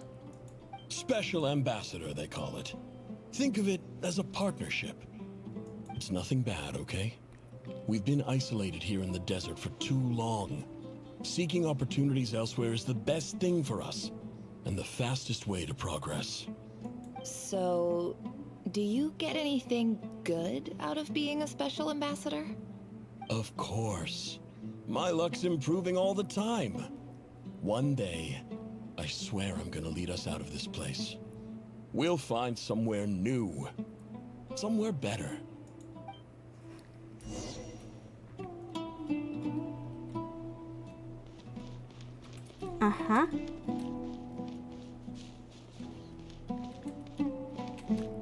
Special ambassador, they call it. Think of it as a partnership. It's nothing bad, okay? We've been isolated here in the desert for too long. Seeking opportunities elsewhere is the best thing for us, and the fastest way to progress. So, do you get anything good out of being a special ambassador? Of course. My luck's improving all the time. One day, I swear I'm gonna lead us out of this place. We'll find somewhere new. Somewhere better. Uh-huh.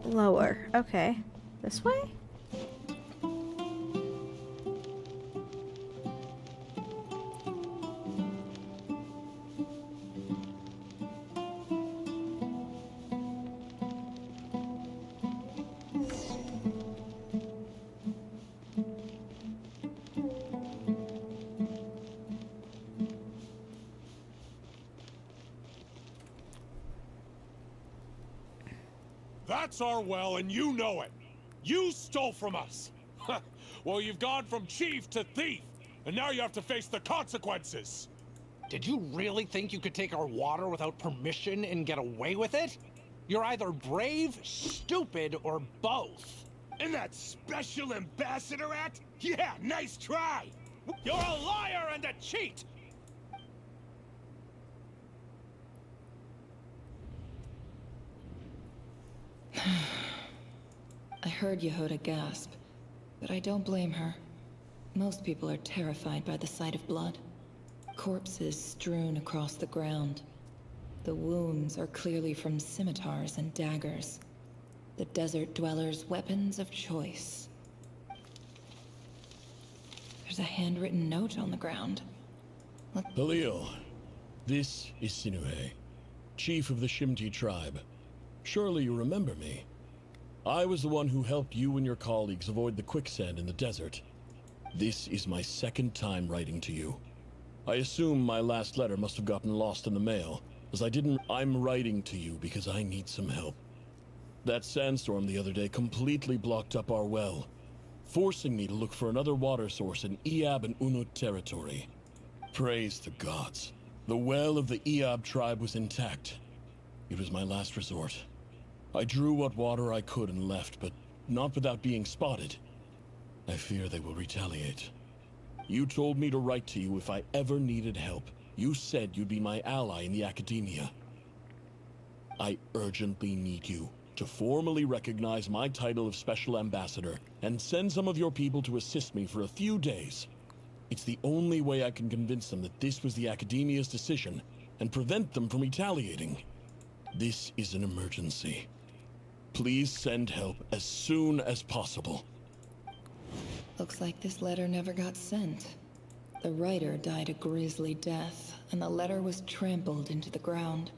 Lower. Okay. This way? That's our well, and you know it. You stole from us. Well, you've gone from chief to thief, and now you have to face the consequences. Did you really think you could take our water without permission and get away with it? You're either brave, stupid, or both. And that special ambassador act? Yeah, nice try. You're a liar and a cheat. I heard Yehuda gasp, but I don't blame her. Most people are terrified by the sight of blood. Corpses strewn across the ground. The wounds are clearly from scimitars and daggers. The desert dwellers' weapons of choice. There's a handwritten note on the ground. Halil, this is Sinuhe, chief of the Shimti tribe. Surely you remember me. I was the one who helped you and your colleagues avoid the quicksand in the desert. This is my second time writing to you. I assume my last letter must have gotten lost in the mail, as I'm writing to you because I need some help. That sandstorm the other day completely blocked up our well, forcing me to look for another water source in Iab and Unut territory. Praise the gods. The well of the Iab tribe was intact. It was my last resort. I drew what water I could and left, but not without being spotted. I fear they will retaliate. You told me to write to you if I ever needed help. You said you'd be my ally in the academia. I urgently need you to formally recognize my title of Special Ambassador and send some of your people to assist me for a few days. It's the only way I can convince them that this was the academia's decision and prevent them from retaliating. This is an emergency. Please send help as soon as possible. Looks like this letter never got sent. The writer died a grisly death, and the letter was trampled into the ground.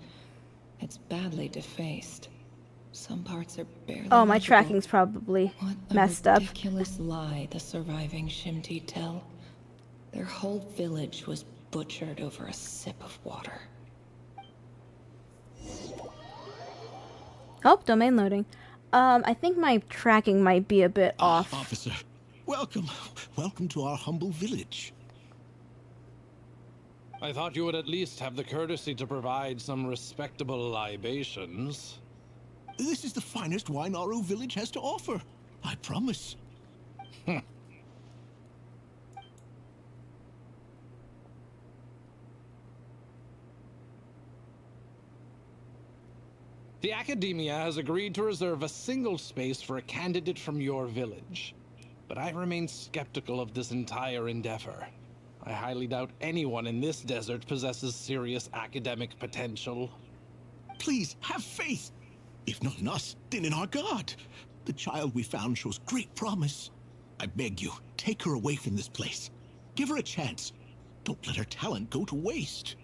It's badly defaced. Some parts are barely Oh, my legible. tracking's probably messed What a up. ridiculous lie the surviving Shimti tell. Their whole village was butchered over a sip of water. Oh, domain loading. I think my tracking might be a bit off. Officer, welcome. Welcome to our humble village. I thought you would at least have the courtesy to provide some respectable libations. This is the finest wine our village has to offer. I promise. The Academia has agreed to reserve a single space for a candidate from your village. But I remain skeptical of this entire endeavor. I highly doubt anyone in this desert possesses serious academic potential. Please, have faith. If not in us, then in our god. The child we found shows great promise. I beg you, take her away from this place. Give her a chance. Don't let her talent go to waste.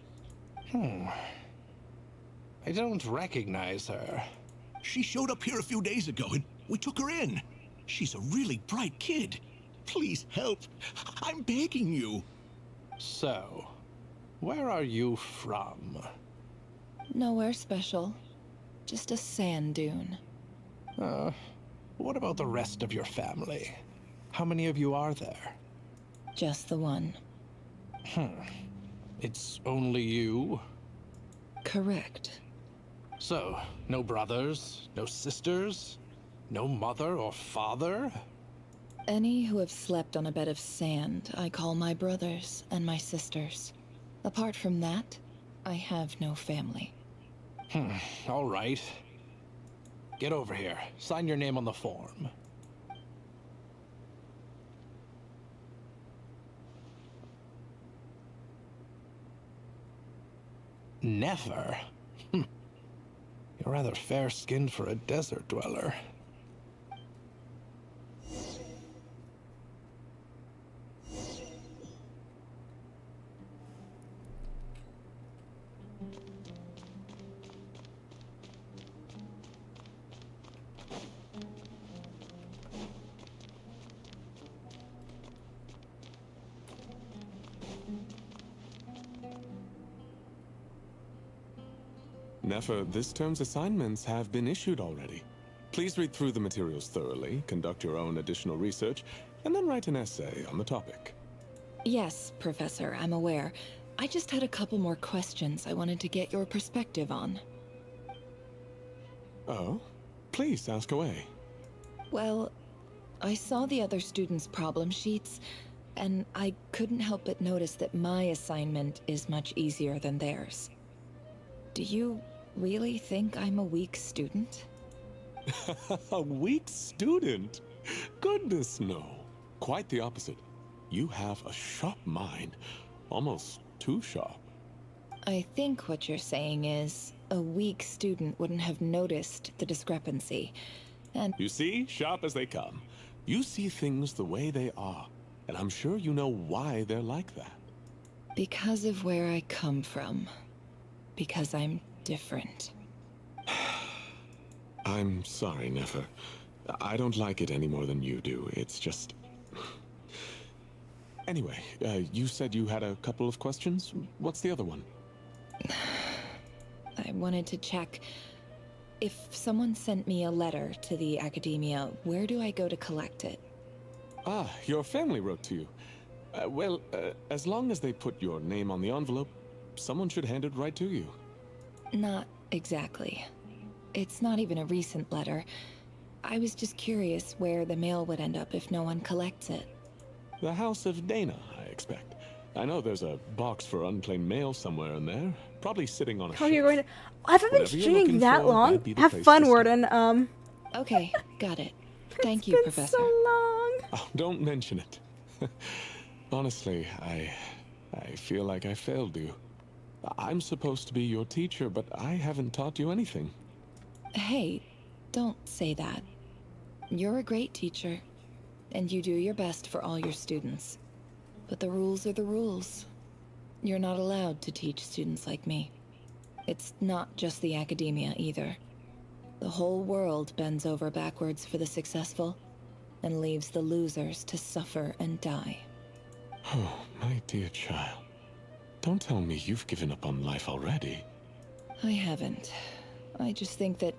I don't recognize her. She showed up here a few days ago and we took her in. She's a really bright kid. Please help. I'm begging you. So, where are you from? Nowhere special. Just a sand dune. What about the rest of your family? How many of you are there? Just the one. It's only you? Correct. So, no brothers, no sisters, no mother or father? Any who have slept on a bed of sand, I call my brothers and my sisters. Apart from that, I have no family. All right. Get over here. Sign your name on the form. Never? You're rather fair-skinned for a desert dweller. Nefer, this term's assignments have been issued already. Please read through the materials thoroughly, conduct your own additional research, and then write an essay on the topic. Yes, Professor, I'm aware. I just had a couple more questions I wanted to get your perspective on. Oh? Please, ask away. Well, I saw the other students' problem sheets, and I couldn't help but notice that my assignment is much easier than theirs. Do you really think I'm a weak student? A weak student? Goodness, no. Quite the opposite. You have a sharp mind. Almost too sharp. I think what you're saying is, a weak student wouldn't have noticed the discrepancy, and— You see, sharp as they come. You see things the way they are, and I'm sure you know why they're like that. Because of where I come from. Because I'm different. I'm sorry, Nefer. I don't like it any more than you do. It's just... Anyway, you said you had a couple of questions. What's the other one? I wanted to check. If someone sent me a letter to the Academia, where do I go to collect it? Ah, your family wrote to you. Well, as long as they put your name on the envelope, someone should hand it right to you. Not exactly. It's not even a recent letter. I was just curious where the mail would end up if no one collects it. The House of Dana, I expect. I know there's a box for unclaimed mail somewhere in there. Probably sitting on a shelf. You're going to... Have I been Whatever you're streaming looking that for, long? that'd be the Have place fun, to start. Warden. Okay, got it. Thank you, been Professor. so long. Oh, don't mention it. Honestly, I feel like I failed you. I'm supposed to be your teacher, but I haven't taught you anything. Hey, don't say that. You're a great teacher, and you do your best for all your students. But the rules are the rules. You're not allowed to teach students like me. It's not just the Academia either. The whole world bends over backwards for the successful, and leaves the losers to suffer and die. Oh, my dear child. Don't tell me you've given up on life already. I haven't. I just think that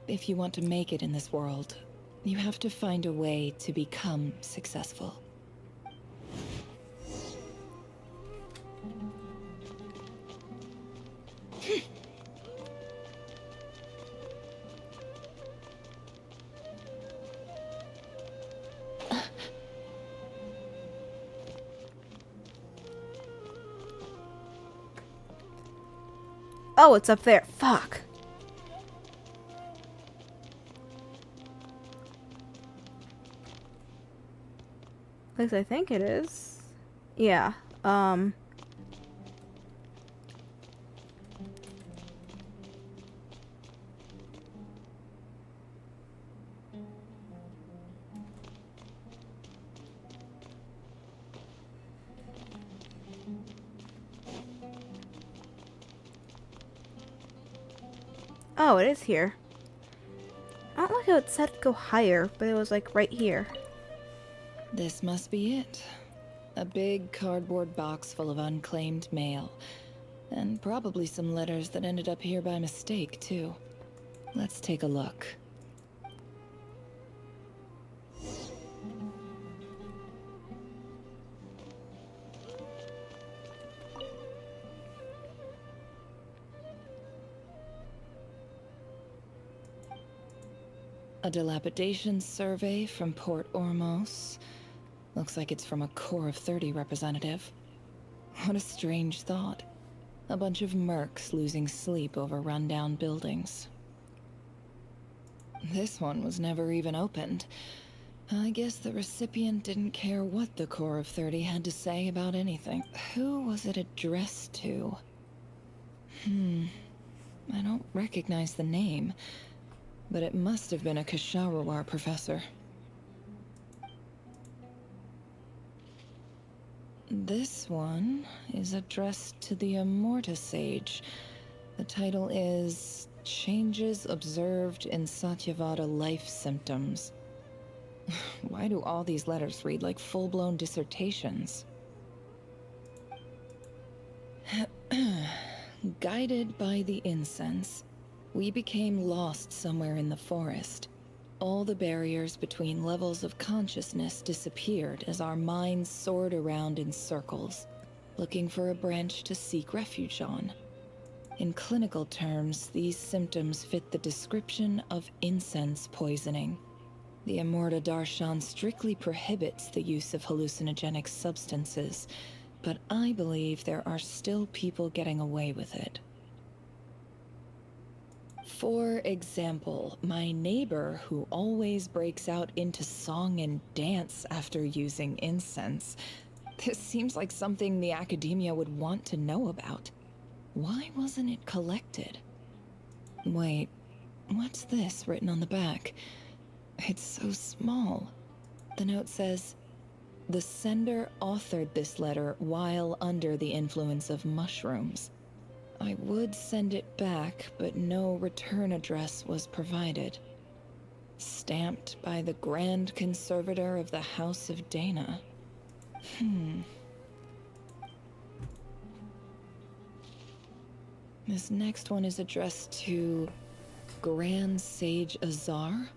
If you want to make it in this world, you have to find a way to become successful. Oh, it's up there. Fuck. At least I think it is. Yeah. Oh, it is here. I don't like how it said go higher, but it was like right here. This must be it. A big cardboard box full of unclaimed mail. And probably some letters that ended up here by mistake, too. Let's take a look. A dilapidation survey from Port Ormos. Looks like it's from a Corps of 30 representative. What a strange thought. A bunch of mercs losing sleep over rundown buildings. This one was never even opened. I guess the recipient didn't care what the Corps of 30 had to say about anything. Who was it addressed to? I don't recognize the name, but it must have been a Kasharawar professor. This one is addressed to the Immorta Sage. The title is Changes Observed in Satyavada Life Symptoms. Why do all these letters read like full-blown dissertations? Guided by the incense, we became lost somewhere in the forest. All the barriers between levels of consciousness disappeared as our minds soared around in circles, looking for a branch to seek refuge on. In clinical terms, these symptoms fit the description of incense poisoning. The Immorta Darshan strictly prohibits the use of hallucinogenic substances, but I believe there are still people getting away with it. For example, my neighbor who always breaks out into song and dance after using incense. This seems like something the academia would want to know about. Why wasn't it collected? Wait, what's this written on the back? It's so small. The note says, "The sender authored this letter while under the influence of mushrooms. I would send it back, but no return address was provided. Stamped by the Grand Conservator of the House of Dana." This next one is addressed to Grand Sage Azar.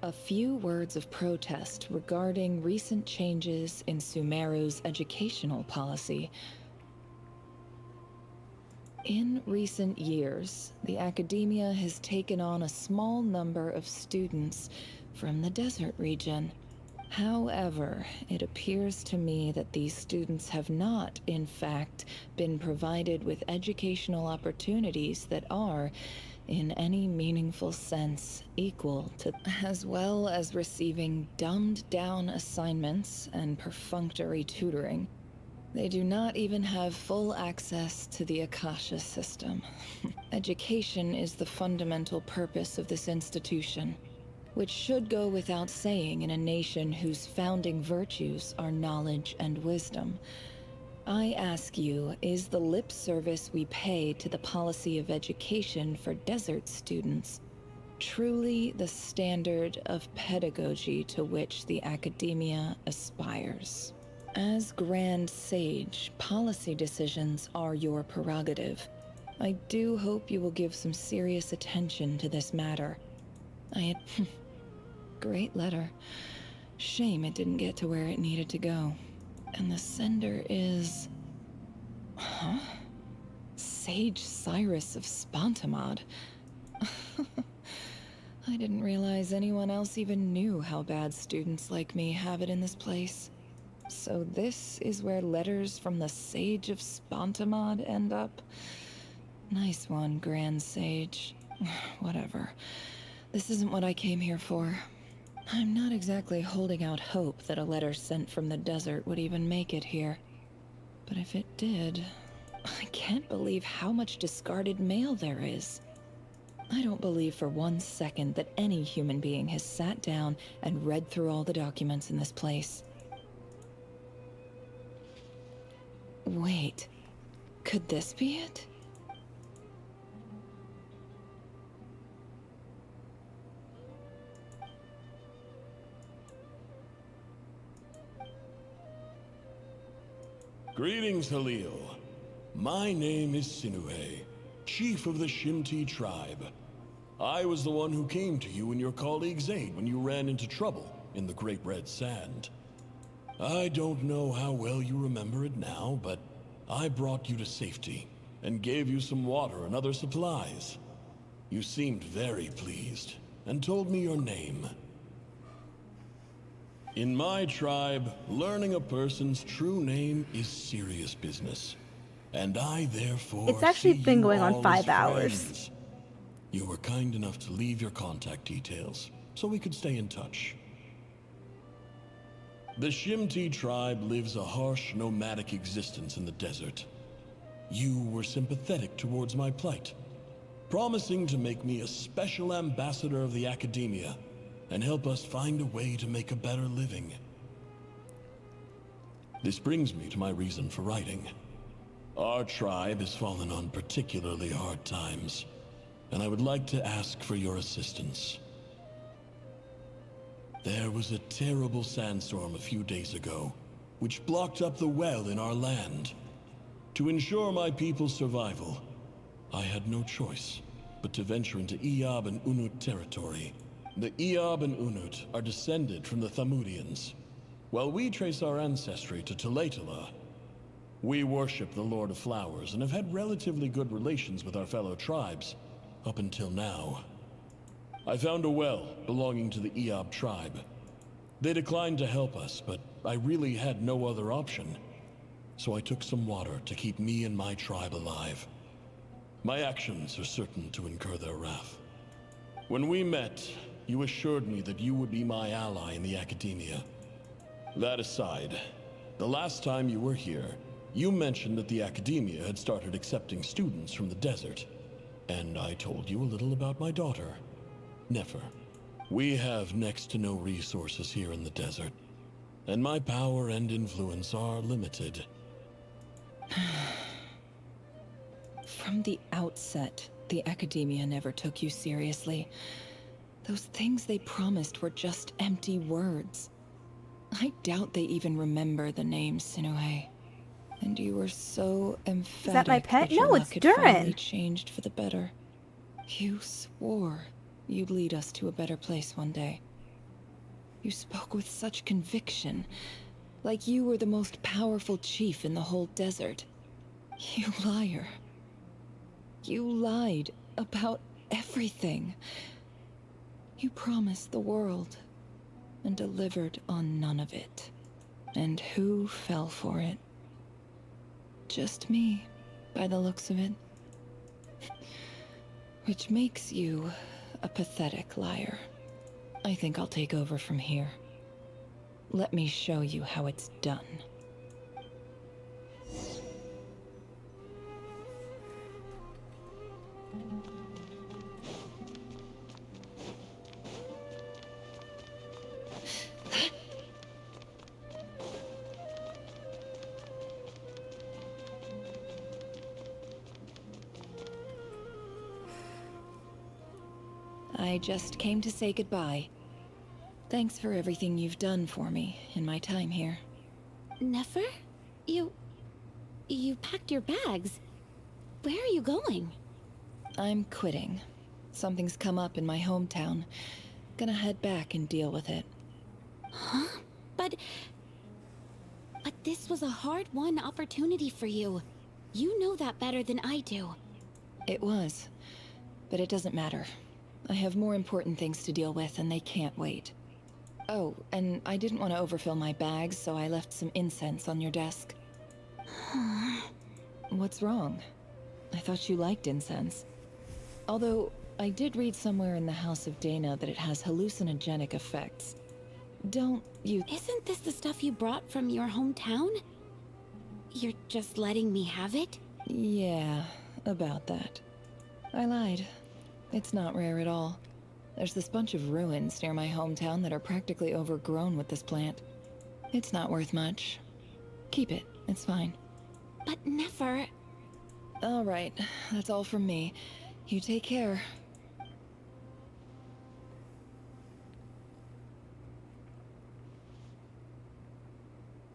A few words of protest regarding recent changes in Sumeru's educational policy. In recent years, the academia has taken on a small number of students from the desert region. However, it appears to me that these students have not, in fact, been provided with educational opportunities that are, in any meaningful sense, equal to, as well as receiving dumbed-down assignments and perfunctory tutoring. They do not even have full access to the Akasha system. Education is the fundamental purpose of this institution, which should go without saying in a nation whose founding virtues are knowledge and wisdom. I ask you, is the lip service we pay to the policy of education for desert students truly the standard of pedagogy to which the academia aspires? As Grand Sage, policy decisions are your prerogative. I do hope you will give some serious attention to this matter. I had... Great letter. Shame it didn't get to where it needed to go. And the sender is... Huh? Sage Cyrus of Spontamod. I didn't realize anyone else even knew how bad students like me have it in this place. So this is where letters from the Sage of Spontamod end up? Nice one, Grand Sage. Whatever. This isn't what I came here for. I'm not exactly holding out hope that a letter sent from the desert would even make it here. But if it did, I can't believe how much discarded mail there is. I don't believe for 1 second that any human being has sat down and read through all the documents in this place. Wait, could this be it? Greetings, Halil. My name is Sinuhe, chief of the Shimti tribe. I was the one who came to you and your colleague's aid when you ran into trouble in the Great Red Sand. I don't know how well you remember it now, but I brought you to safety and gave you some water and other supplies. You seemed very pleased and told me your name. In my tribe, learning a person's true name is serious business, and I therefore It's actually see been you going on all 5 as hours. friends. You were kind enough to leave your contact details, so we could stay in touch. The Shimti tribe lives a harsh, nomadic existence in the desert. You were sympathetic towards my plight, promising to make me a special ambassador of the academia and help us find a way to make a better living. This brings me to my reason for writing. Our tribe has fallen on particularly hard times, and I would like to ask for your assistance. There was a terrible sandstorm a few days ago, which blocked up the well in our land. To ensure my people's survival, I had no choice but to venture into Eob and Unut territory. The Eob and Unut are descended from the Thamudians. While we trace our ancestry to Tulatala, we worship the Lord of Flowers and have had relatively good relations with our fellow tribes up until now. I found a well belonging to the Eob tribe. They declined to help us, but I really had no other option. So I took some water to keep me and my tribe alive. My actions are certain to incur their wrath. When we met, you assured me that you would be my ally in the academia. That aside, the last time you were here, you mentioned that the academia had started accepting students from the desert. And I told you a little about my daughter, Nefer. We have next to no resources here in the desert, and my power and influence are limited. From the outset, the academia never took you seriously. Those things they promised were just empty words. I doubt they even remember the name Sinuhe. And you were so emphatic. Is that my pet? your No, luck it's had finally Durin. changed for the better. You swore you'd lead us to a better place one day. You spoke with such conviction, like you were the most powerful chief in the whole desert. You liar. You lied about everything. You promised the world and delivered on none of it. And who fell for it? Just me, by the looks of it. Which makes you a pathetic liar. I think I'll take over from here. Let me show you how it's done. I just came to say goodbye. Thanks for everything you've done for me in my time here. Nefer? You packed your bags. Where are you going? I'm quitting. Something's come up in my hometown. Gonna head back and deal with it. Huh? But this was a hard-won opportunity for you. You know that better than I do. It was. But it doesn't matter. I have more important things to deal with, and they can't wait. Oh, and I didn't want to overfill my bags, so I left some incense on your desk. What's wrong? I thought you liked incense. Although, I did read somewhere in the House of Dana that it has hallucinogenic effects. Don't you... Isn't this the stuff you brought from your hometown? You're just letting me have it? Yeah, about that. I lied. It's not rare at all. There's this bunch of ruins near my hometown that are practically overgrown with this plant. It's not worth much. Keep it, it's fine. But never... All right, that's all from me. You take care.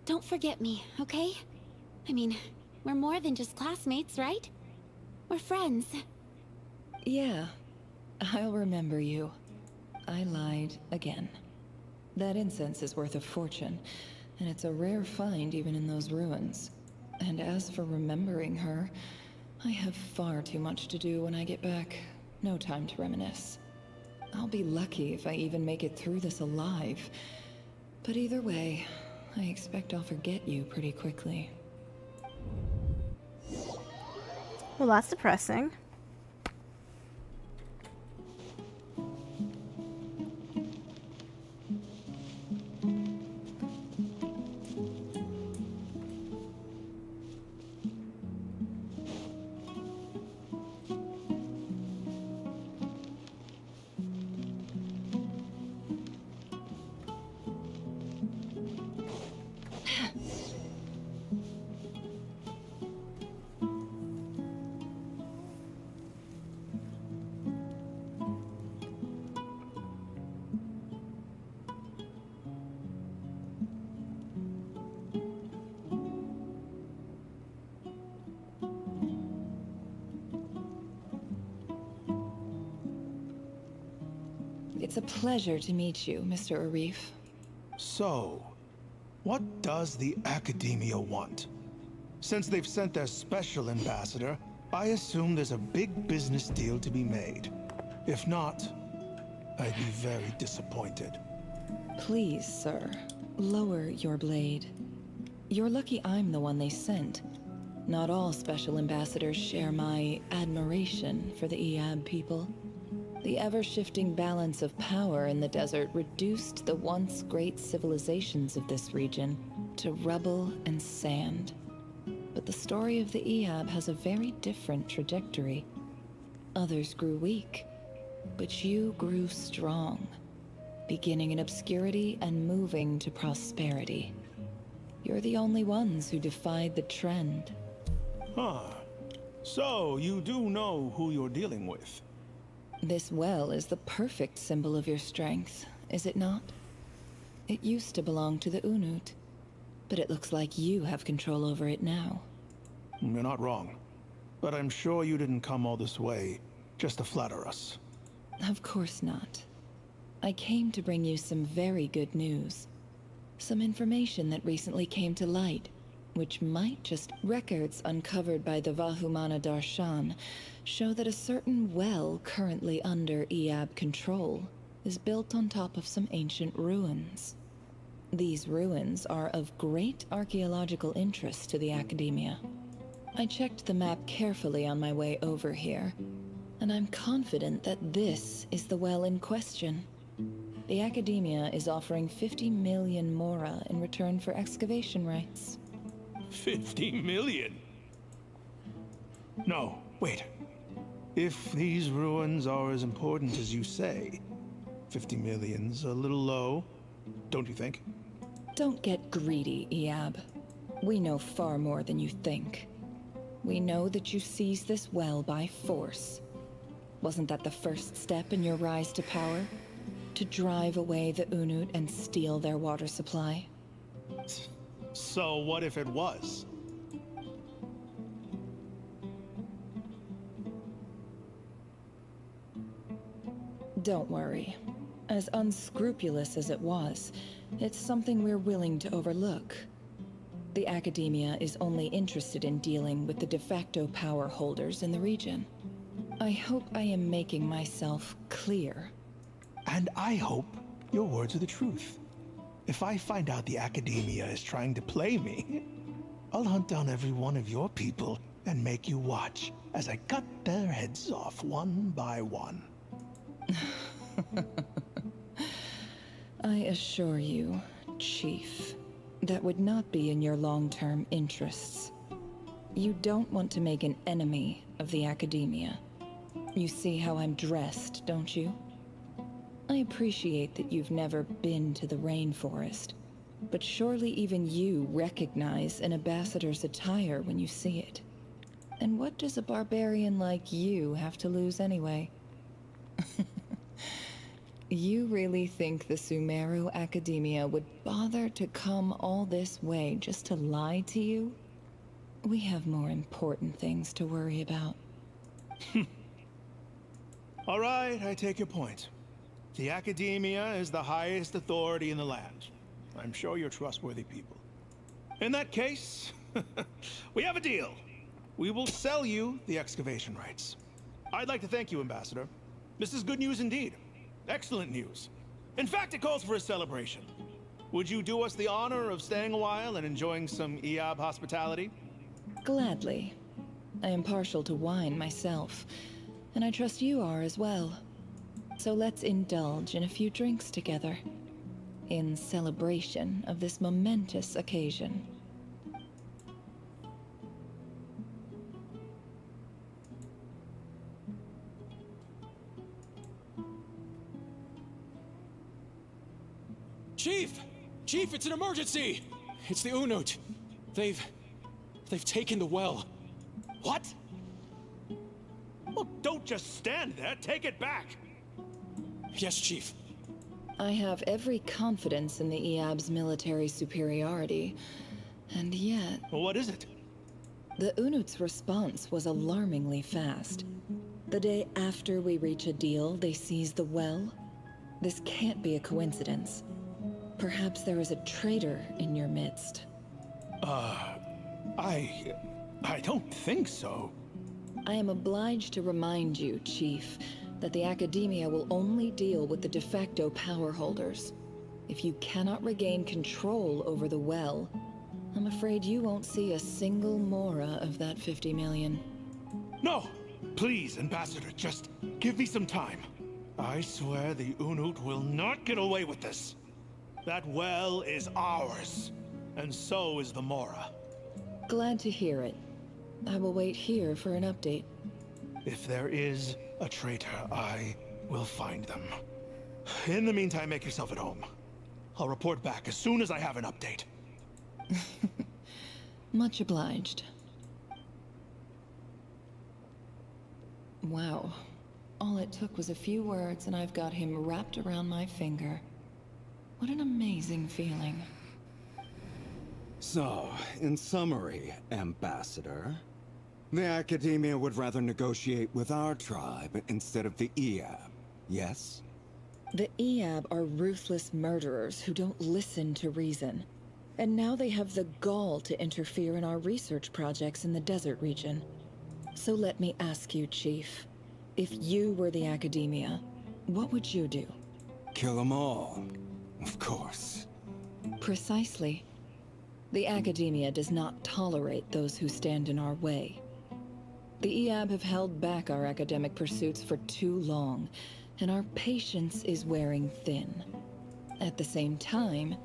Don't forget me, okay? I mean, we're more than just classmates, right? We're friends. Yeah, I'll remember you. I lied again. That incense is worth a fortune, and it's a rare find even in those ruins. And as for remembering her, I have far too much to do when I get back. No time to reminisce. I'll be lucky if I even make it through this alive. But either way, I expect I'll forget you pretty quickly. Well, that's depressing. It's a pleasure to meet you, Mr. Arif. So, what does the Academia want? Since they've sent their special ambassador, I assume there's a big business deal to be made. If not, I'd be very disappointed. Please, sir, lower your blade. You're lucky I'm the one they sent. Not all special ambassadors share my admiration for the Eab people. The ever-shifting balance of power in the desert reduced the once great civilizations of this region to rubble and sand. But the story of the Eab has a very different trajectory. Others grew weak, but you grew strong, beginning in obscurity and moving to prosperity. You're the only ones who defied the trend. Huh. So, you do know who you're dealing with? This well is the perfect symbol of your strength, is it not? It used to belong to the Unut, but it looks like you have control over it now. You're not wrong. But I'm sure you didn't come all this way just to flatter us. Of course not. I came to bring you some very good news. Some information that recently came to light, which might just... Records uncovered by the Vahumana Darshan show that a certain well currently under Eab control is built on top of some ancient ruins. These ruins are of great archaeological interest to the Academia. I checked the map carefully on my way over here, and I'm confident that this is the well in question. The Academia is offering 50 million mora in return for excavation rights. 50 million? No, wait. If these ruins are as important as you say, 50 million's a little low, don't you think? Don't get greedy, Eab. We know far more than you think. We know that you seized this well by force. Wasn't that the first step in your rise to power? To drive away the Unut and steal their water supply? So what if it was? Don't worry. As unscrupulous as it was, it's something we're willing to overlook. The Academia is only interested in dealing with the de facto power holders in the region. I hope I am making myself clear. And I hope your words are the truth. If I find out the Academia is trying to play me, I'll hunt down every one of your people and make you watch as I cut their heads off one by one. I assure you, Chief, that would not be in your long-term interests. You don't want to make an enemy of the Academia. You see how I'm dressed, don't you? I appreciate that you've never been to the rainforest, but surely even you recognize an ambassador's attire when you see it. And what does a barbarian like you have to lose anyway? You really think the Sumeru Academia would bother to come all this way just to lie to you? We have more important things to worry about. All right, I take your point. The Academia is the highest authority in the land. I'm sure you're trustworthy people. In that case, we have a deal. We will sell you the excavation rights. I'd like to thank you, Ambassador. This is good news indeed. Excellent news. In fact, it calls for a celebration. Would you do us the honor of staying a while and enjoying some Eob hospitality? Gladly. I am partial to wine myself, and I trust you are as well. So let's indulge in a few drinks together, in celebration of this momentous occasion. Chief! Chief, it's an emergency! It's the Unut. They've taken the well. What? Well, don't just stand there. Take it back. Yes, Chief. I have every confidence in the Eob's military superiority, and yet... What is it? The Unut's response was alarmingly fast. The day after we reach a deal, they seize the well. This can't be a coincidence. Perhaps there is a traitor in your midst. I don't think so. I am obliged to remind you, Chief, that the Academia will only deal with the de facto power holders. If you cannot regain control over the well, I'm afraid you won't see a single mora of that 50 million. No! Please, Ambassador, just give me some time. I swear the Unut will not get away with this. That well is ours, and so is the mora. Glad to hear it. I will wait here for an update. If there is a traitor, I will find them. In the meantime, make yourself at home. I'll report back as soon as I have an update. Much obliged. Wow. All it took was a few words and I've got him wrapped around my finger. What an amazing feeling. So, in summary, Ambassador, the Academia would rather negotiate with our tribe instead of the Eob, yes? The Eob are ruthless murderers who don't listen to reason. And now they have the gall to interfere in our research projects in the desert region. So let me ask you, Chief. If you were the Academia, what would you do? Kill them all, of course. Precisely. The Academia does not tolerate those who stand in our way. The Eob have held back our academic pursuits for too long, and our patience is wearing thin. At the same time,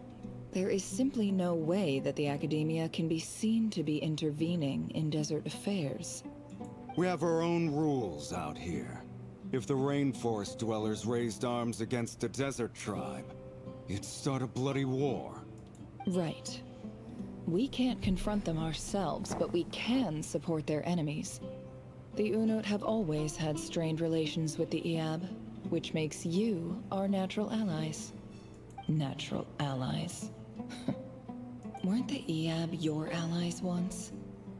there is simply no way that the Academia can be seen to be intervening in desert affairs. We have our own rules out here. If the rainforest dwellers raised arms against a desert tribe, it'd start a bloody war. Right. We can't confront them ourselves, but we can support their enemies. The Unut have always had strained relations with the Eob, which makes you our natural allies. Natural allies. Weren't the Eob your allies once?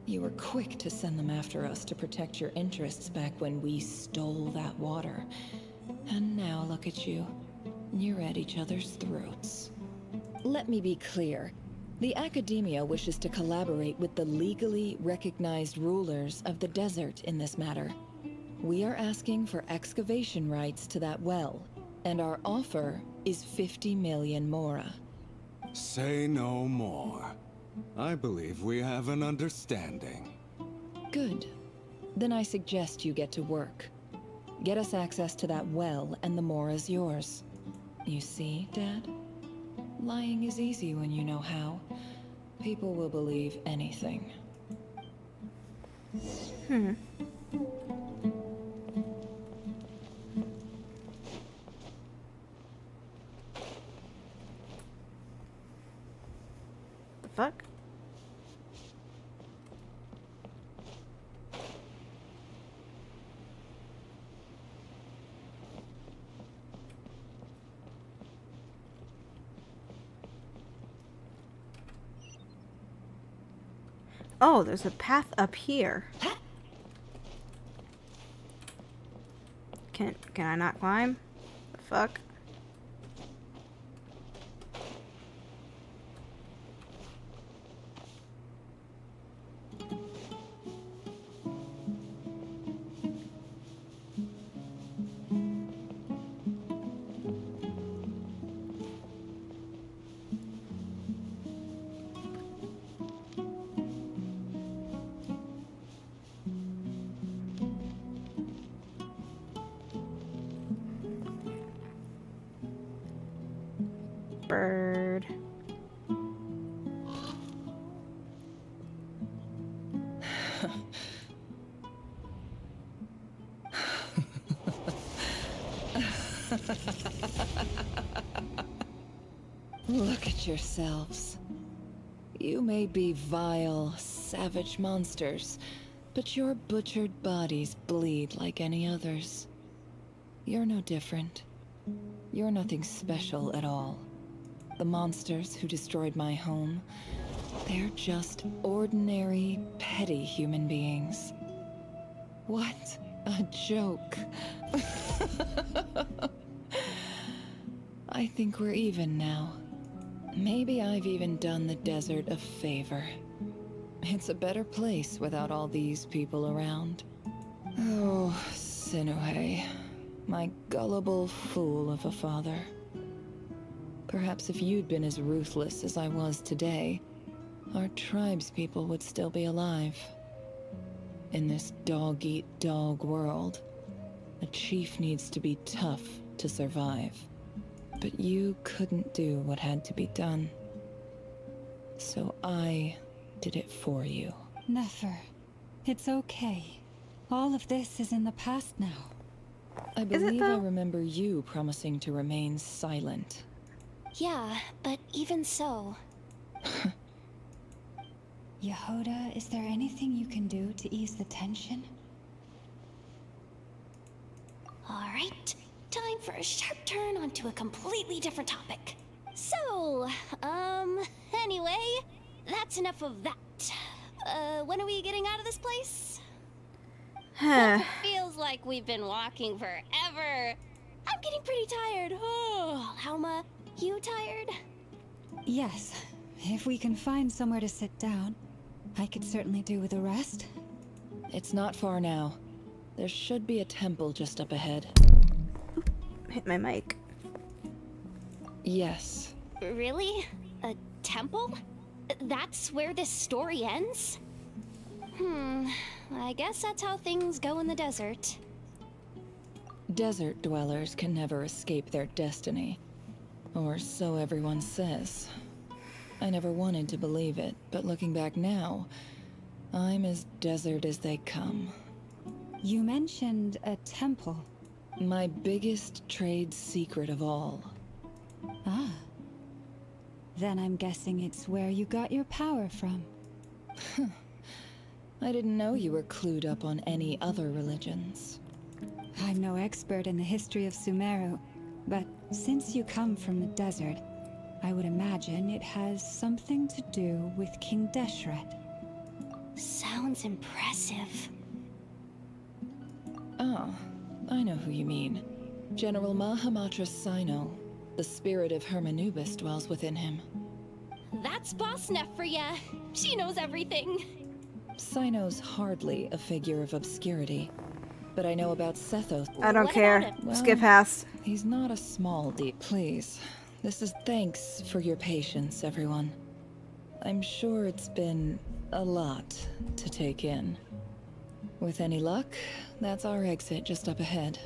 You were quick to send them after us to protect your interests back when we stole that water. And now look at you. You're at each other's throats. Let me be clear. The Academia wishes to collaborate with the legally recognized rulers of the desert in this matter. We are asking for excavation rights to that well, and our offer is 50 million mora. Say no more. I believe we have an understanding. Good. Then I suggest you get to work. Get us access to that well, and the mora's yours. You see, Dad? Lying is easy when you know how. People will believe anything. The fuck? Oh, there's a path up here. Can I not climb? The fuck? Bird. Look at yourselves. You may be vile, savage monsters, but your butchered bodies bleed like any others. You're no different. You're nothing special at all. The monsters who destroyed my home, they're just ordinary, petty human beings. What a joke. I think we're even now. Maybe I've even done the desert a favor. It's a better place without all these people around. Oh, Sinuhe, my gullible fool of a father. Perhaps if you'd been as ruthless as I was today, our tribespeople would still be alive. In this dog-eat-dog world, a chief needs to be tough to survive. But you couldn't do what had to be done. So I did it for you. Nefer, it's okay. All of this is in the past now. I believe I remember you promising to remain silent. Yeah, but even so... Yehoda, is there anything you can do to ease the tension? Alright, time for a sharp turn onto a completely different topic. So, anyway, that's enough of that. When are we getting out of this place? Feels like we've been walking forever. I'm getting pretty tired. Oh, Alma, you tired? Yes. If we can find somewhere to sit down, I could certainly do with a rest. It's not far now. There should be a temple just up ahead. Hit my mic. Yes. Really? A temple? That's where this story ends? I guess that's how things go in the desert. Desert dwellers can never escape their destiny. Or so everyone says. I never wanted to believe it, but looking back now, I'm as desert as they come. You mentioned a temple. My biggest trade secret of all. Ah. Then I'm guessing it's where you got your power from. I didn't know you were clued up on any other religions. I'm no expert in the history of Sumeru, but since you come from the desert, I would imagine it has something to do with King Deshret. Sounds impressive. Oh, I know who you mean. General Mahamatra Sino, the spirit of Hermanubis dwells within him. That's Boss Neff for ya. She knows everything. Sino's hardly a figure of obscurity, but I know about Sethos. I don't care. Skip past. He's not a small deep. Please, this is thanks for your patience, everyone. I'm sure it's been a lot to take in. With any luck, that's our exit just up ahead.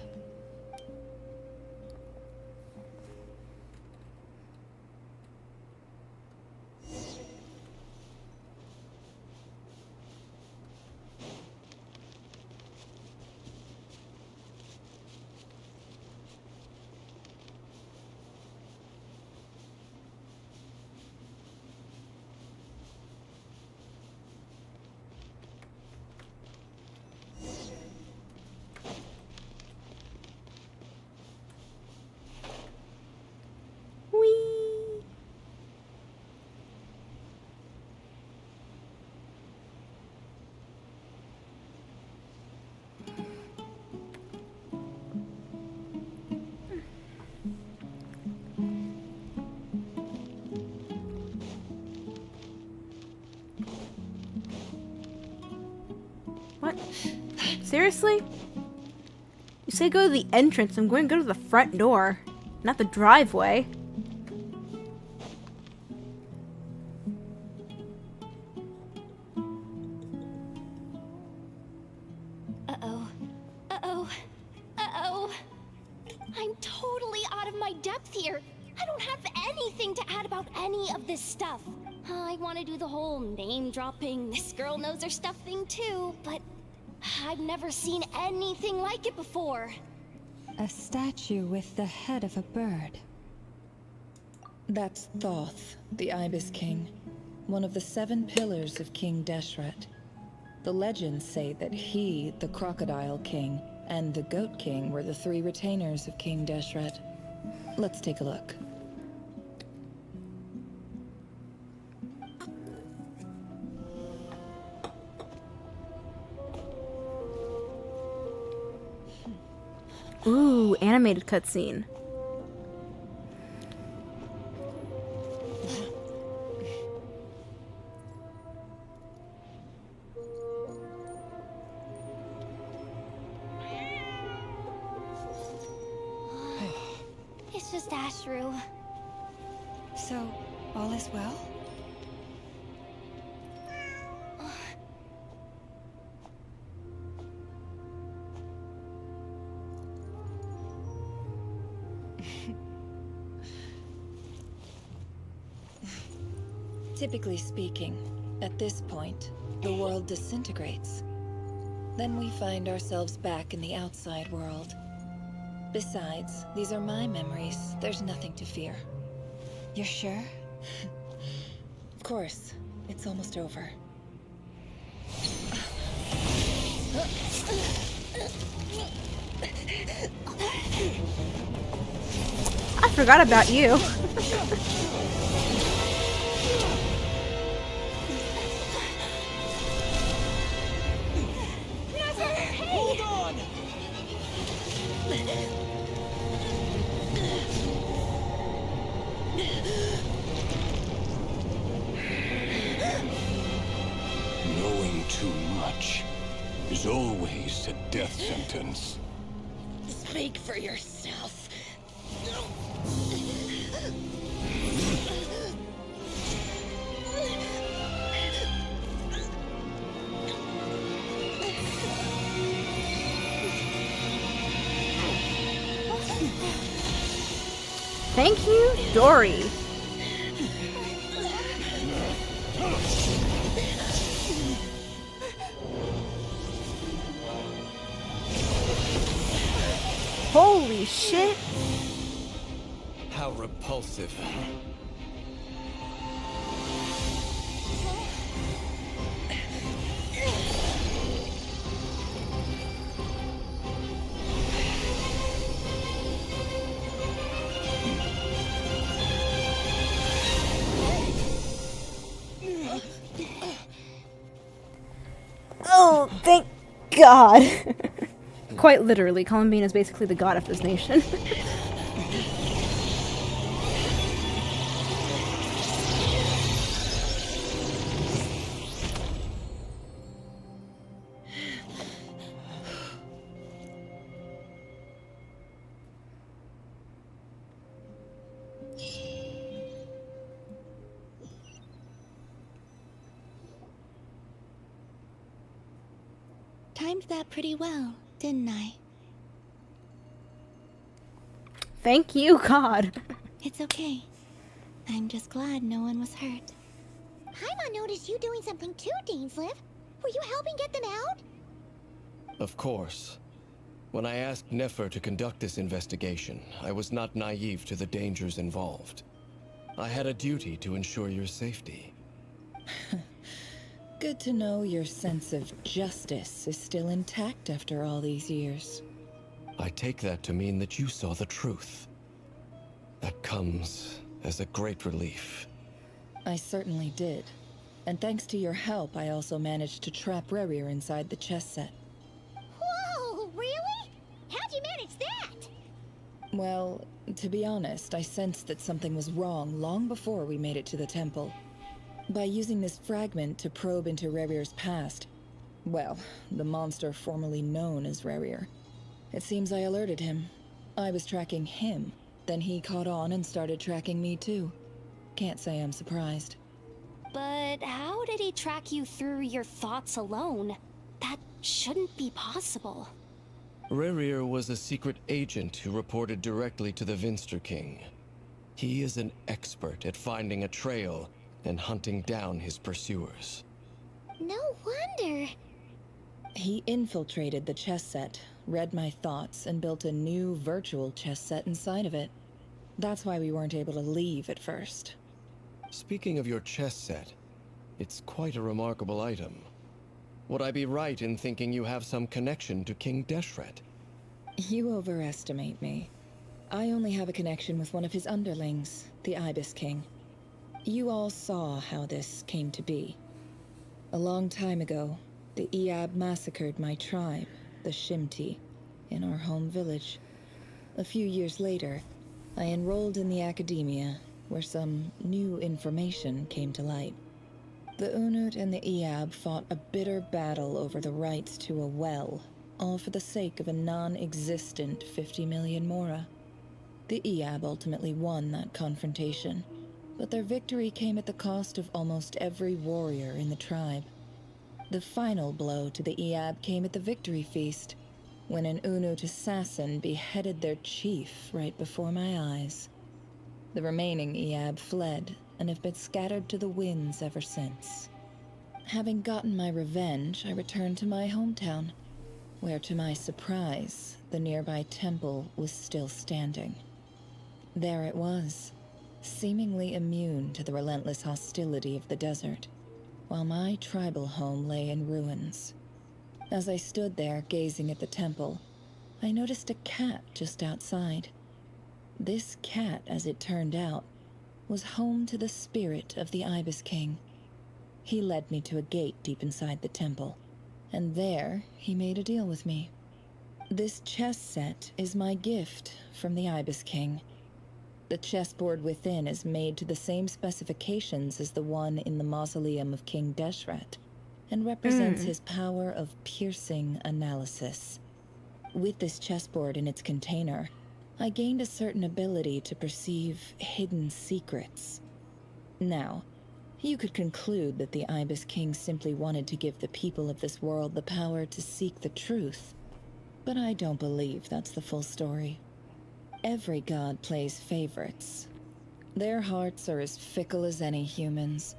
What? Seriously? You say go to the entrance. I'm going to go to the front door, not the driveway. Uh-oh. Uh-oh. Uh-oh. I'm totally out of my depth here. I don't have anything to add about any of this stuff. I want to do the whole name-dropping, this girl knows her stuff thing too, but I've never seen anything like it before. A statue with the head of a bird. That's Thoth, the Ibis King, one of the 7 pillars of King Deshret. The legends say that he, the Crocodile King, and the Goat King were the 3 retainers of King Deshret. Let's take a look. Ooh, animated cutscene. It's just Ashru. So, all is well? Typically speaking, at this point, the world disintegrates. Then we find ourselves back in the outside world. Besides, these are my memories. There's nothing to fear. You're sure? Of course. It's almost over. I forgot about you. Hold on! Knowing too much is always a death sentence. Speak for yourself. Thank you, Dory. Holy shit. How repulsive. Oh, thank God. Quite literally, Columbine is basically the god of this nation. Timed that pretty well, didn't I? Thank you, God. It's okay. I'm just glad no one was hurt. Paimon noticed you doing something too, Dainsleif. Were you helping get them out? Of course. When I asked Nefer to conduct this investigation, I was not naive to the dangers involved. I had a duty to ensure your safety. Good to know your sense of justice is still intact after all these years. I take that to mean that you saw the truth. That comes as a great relief. I certainly did. And thanks to your help, I also managed to trap Rerir inside the chess set. Whoa, really? How'd you manage that? Well, to be honest, I sensed that something was wrong long before we made it to the temple. By using this fragment to probe into Rerir's past, well, the monster formerly known as Rerir, it seems I alerted him. I was tracking him, then he caught on and started tracking me too. Can't say I'm surprised. But how did he track you through your thoughts alone? That shouldn't be possible. Rerir was a secret agent who reported directly to the Vinster King. He is an expert at finding a trail and hunting down his pursuers. No wonder. He infiltrated the chess set, read my thoughts, and built a new virtual chess set inside of it. That's why we weren't able to leave at first. Speaking of your chess set, it's quite a remarkable item. Would I be right in thinking you have some connection to King Deshret? You overestimate me. I only have a connection with one of his underlings, the Ibis King. You all saw how this came to be. A long time ago, the Eab massacred my tribe, the Shimti, in our home village. A few years later, I enrolled in the academia, where some new information came to light. The Unut and the Eab fought a bitter battle over the rights to a well, all for the sake of a non-existent 50 million Mora. The Eab ultimately won that confrontation, but their victory came at the cost of almost every warrior in the tribe. The final blow to the Eab came at the victory feast, when an Unut assassin beheaded their chief right before my eyes. The remaining Eab fled and have been scattered to the winds ever since. Having gotten my revenge, I returned to my hometown, where to my surprise, the nearby temple was still standing. There it was, seemingly immune to the relentless hostility of the desert, while my tribal home lay in ruins. As I stood there gazing at the temple, I noticed a cat just outside. This cat, as it turned out, was home to the spirit of the Ibis King. He led me to a gate deep inside the temple, and there he made a deal with me. This chess set is my gift from the Ibis King. The chessboard within is made to the same specifications as the one in the mausoleum of King Deshret, and represents his power of piercing analysis. With this chessboard in its container, I gained a certain ability to perceive hidden secrets. Now, you could conclude that the Ibis King simply wanted to give the people of this world the power to seek the truth, but I don't believe that's the full story. Every god plays favorites. Their hearts are as fickle as any human's,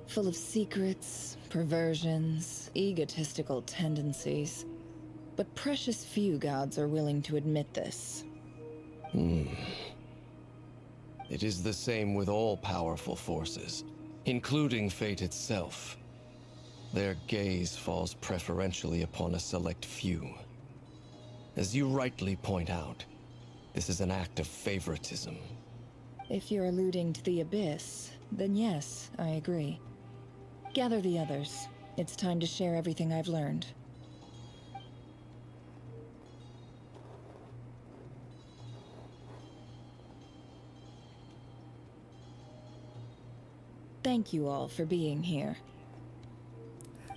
full of secrets, perversions, egotistical tendencies. But precious few gods are willing to admit this. It is the same with all powerful forces, including fate itself. Their gaze falls preferentially upon a select few. As you rightly point out, this is an act of favoritism. If you're alluding to the Abyss, then yes, I agree. Gather the others. It's time to share everything I've learned. Thank you all for being here.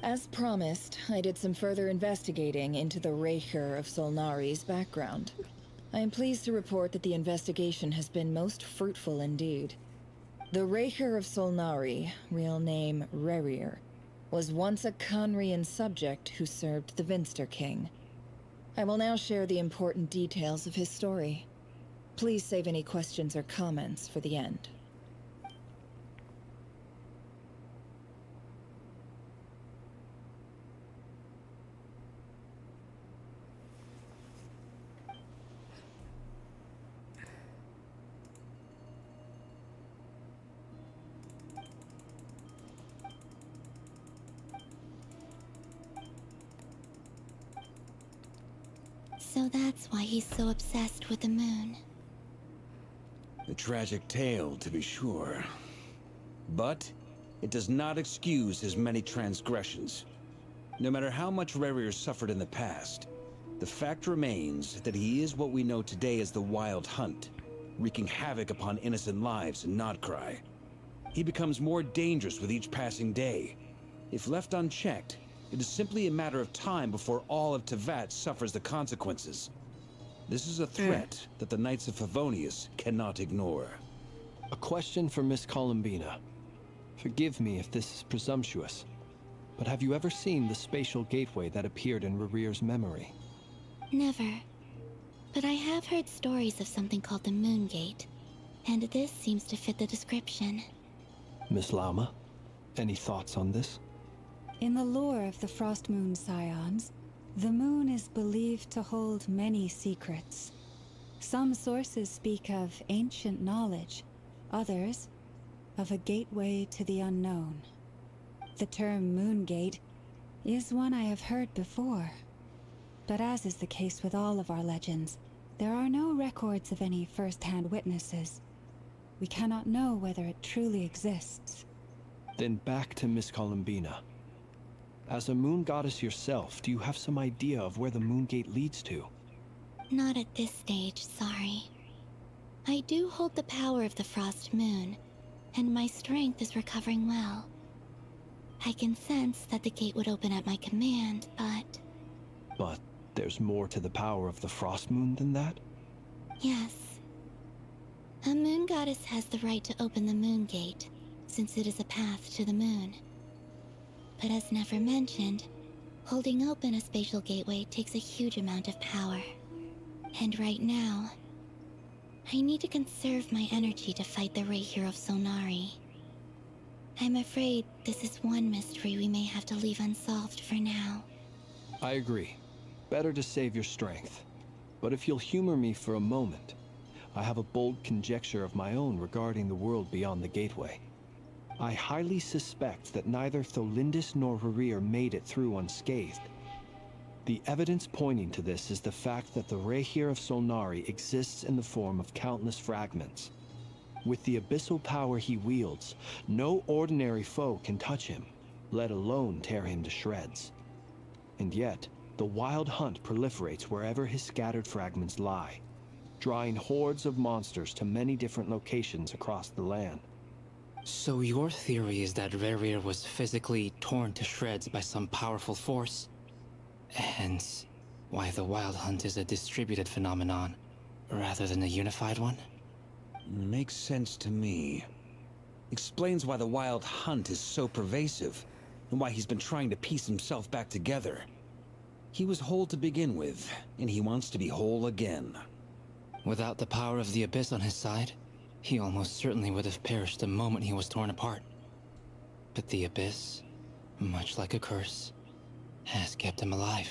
As promised, I did some further investigating into the Raker of Solnari's background. I am pleased to report that the investigation has been most fruitful indeed. The Raker of Solnari, real name Rerir, was once a Conrian subject who served the Vinster King. I will now share the important details of his story. Please save any questions or comments for the end. So that's why he's so obsessed with the moon. A tragic tale, to be sure. But it does not excuse his many transgressions. No matter how much Rerir suffered in the past, the fact remains that he is what we know today as the Wild Hunt, wreaking havoc upon innocent lives in Nodcry. He becomes more dangerous with each passing day. If left unchecked, it is simply a matter of time before all of Tevat suffers the consequences. This is a threat that the Knights of Favonius cannot ignore. A question for Miss Columbina. Forgive me if this is presumptuous, but have you ever seen the spatial gateway that appeared in Rerir's memory? Never. But I have heard stories of something called the Moon Gate, and this seems to fit the description. Miss Lauma, any thoughts on this? In the lore of the Frost Moon Scions, the moon is believed to hold many secrets. Some sources speak of ancient knowledge, others of a gateway to the unknown. The term Moon Gate is one I have heard before, but as is the case with all of our legends, there are no records of any first-hand witnesses. We cannot know whether it truly exists. Then back to Miss Columbina. As a moon goddess yourself, do you have some idea of where the Moon Gate leads to? Not at this stage, sorry. I do hold the power of the Frost Moon, and my strength is recovering well. I can sense that the gate would open at my command, but... But there's more to the power of the Frost Moon than that? Yes. A moon goddess has the right to open the Moon Gate, since it is a path to the moon. But as never mentioned, holding open a spatial gateway takes a huge amount of power. And right now, I need to conserve my energy to fight the Raker of Solnari. I'm afraid this is one mystery we may have to leave unsolved for now. I agree. Better to save your strength. But if you'll humor me for a moment, I have a bold conjecture of my own regarding the world beyond the gateway. I highly suspect that neither Tholindis nor Rerir made it through unscathed. The evidence pointing to this is the fact that the Raker of Solnari exists in the form of countless fragments. With the abyssal power he wields, no ordinary foe can touch him, let alone tear him to shreds. And yet, the Wild Hunt proliferates wherever his scattered fragments lie, drawing hordes of monsters to many different locations across the land. So your theory is that Rerir was physically torn to shreds by some powerful force? Hence, why the Wild Hunt is a distributed phenomenon, rather than a unified one? Makes sense to me. Explains why the Wild Hunt is so pervasive, and why he's been trying to piece himself back together. He was whole to begin with, and he wants to be whole again. Without the power of the Abyss on his side, he almost certainly would have perished the moment he was torn apart. But the Abyss, much like a curse, has kept him alive.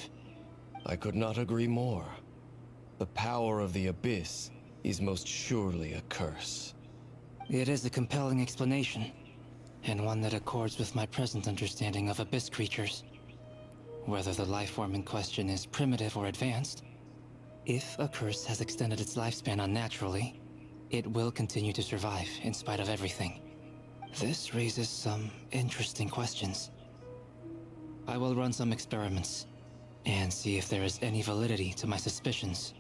I could not agree more. The power of the Abyss is most surely a curse. It is a compelling explanation, and one that accords with my present understanding of Abyss creatures. Whether the life form in question is primitive or advanced, if a curse has extended its lifespan unnaturally, it will continue to survive in spite of everything. This raises some interesting questions. I will run some experiments and see if there is any validity to my suspicions.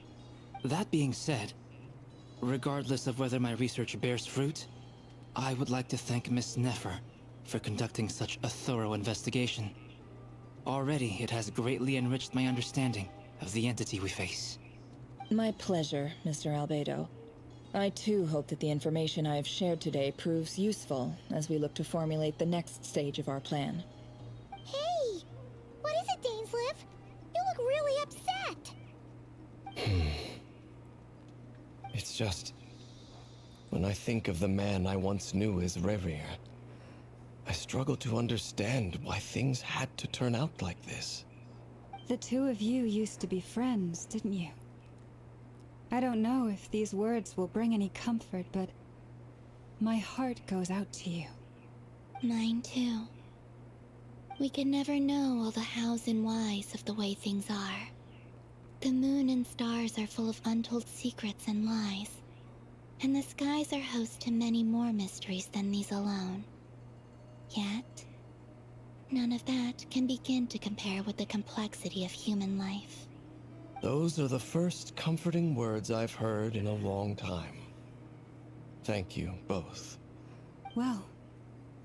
That being said, regardless of whether my research bears fruit, I would like to thank Miss Nefer for conducting such a thorough investigation. Already, it has greatly enriched my understanding of the entity we face. My pleasure, Mr. Albedo. I too hope that the information I have shared today proves useful as we look to formulate the next stage of our plan. Hey! What is it, Dainsleif? You look really upset! It's just... when I think of the man I once knew as Rerir, I struggle to understand why things had to turn out like this. The two of you used to be friends, didn't you? I don't know if these words will bring any comfort, but my heart goes out to you. Mine too. We could never know all the hows and whys of the way things are. The moon and stars are full of untold secrets and lies, and the skies are host to many more mysteries than these alone. Yet, none of that can begin to compare with the complexity of human life. Those are the first comforting words I've heard in a long time. Thank you, both. Well,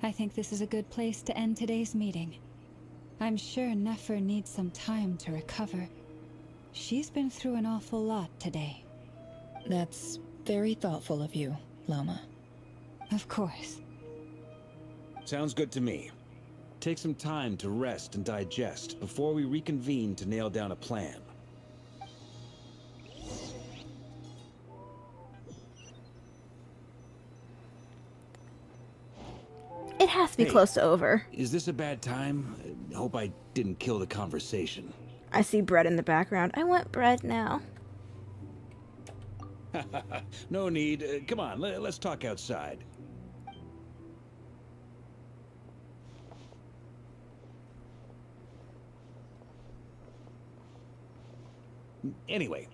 I think this is a good place to end today's meeting. I'm sure Nefer needs some time to recover. She's been through an awful lot today. That's very thoughtful of you, Lama. Of course. Sounds good to me. Take some time to rest and digest before we reconvene to nail down a plan. It has to be close to over. Is this a bad time? Hope I didn't kill the conversation. I see bread in the background. I want bread now. No need. Come on, let's talk outside. Anyway,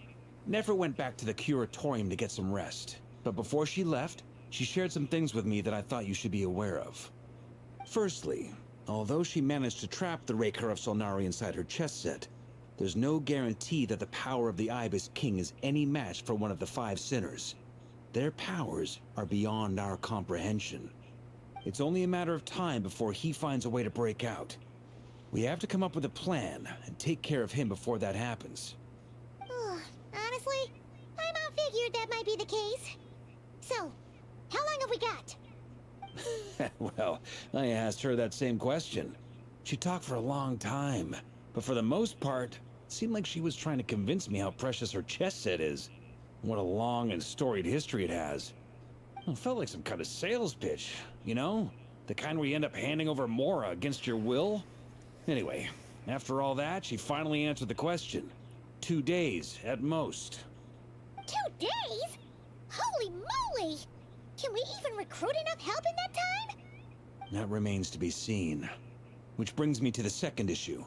Nefer went back to the curatorium to get some rest. But before she left, she shared some things with me that I thought you should be aware of. Firstly, although she managed to trap the Raker of Solnari inside her chest set, there's no guarantee that the power of the Ibis King is any match for one of the 5 sinners. Their powers are beyond our comprehension. It's only a matter of time before he finds a way to break out. We have to come up with a plan and take care of him before that happens. Honestly, I about figured that might be the case. So, how long have we got? Well, I asked her that same question. She talked for a long time, but for the most part, it seemed like she was trying to convince me how precious her chess set is. What a long and storied history it has. It felt like some kind of sales pitch, you know? The kind where you end up handing over Mora against your will. Anyway, after all that, she finally answered the question. 2 days, at most. 2 days? Holy moly! Can we even recruit enough help in that time? That remains to be seen. Which brings me to the second issue.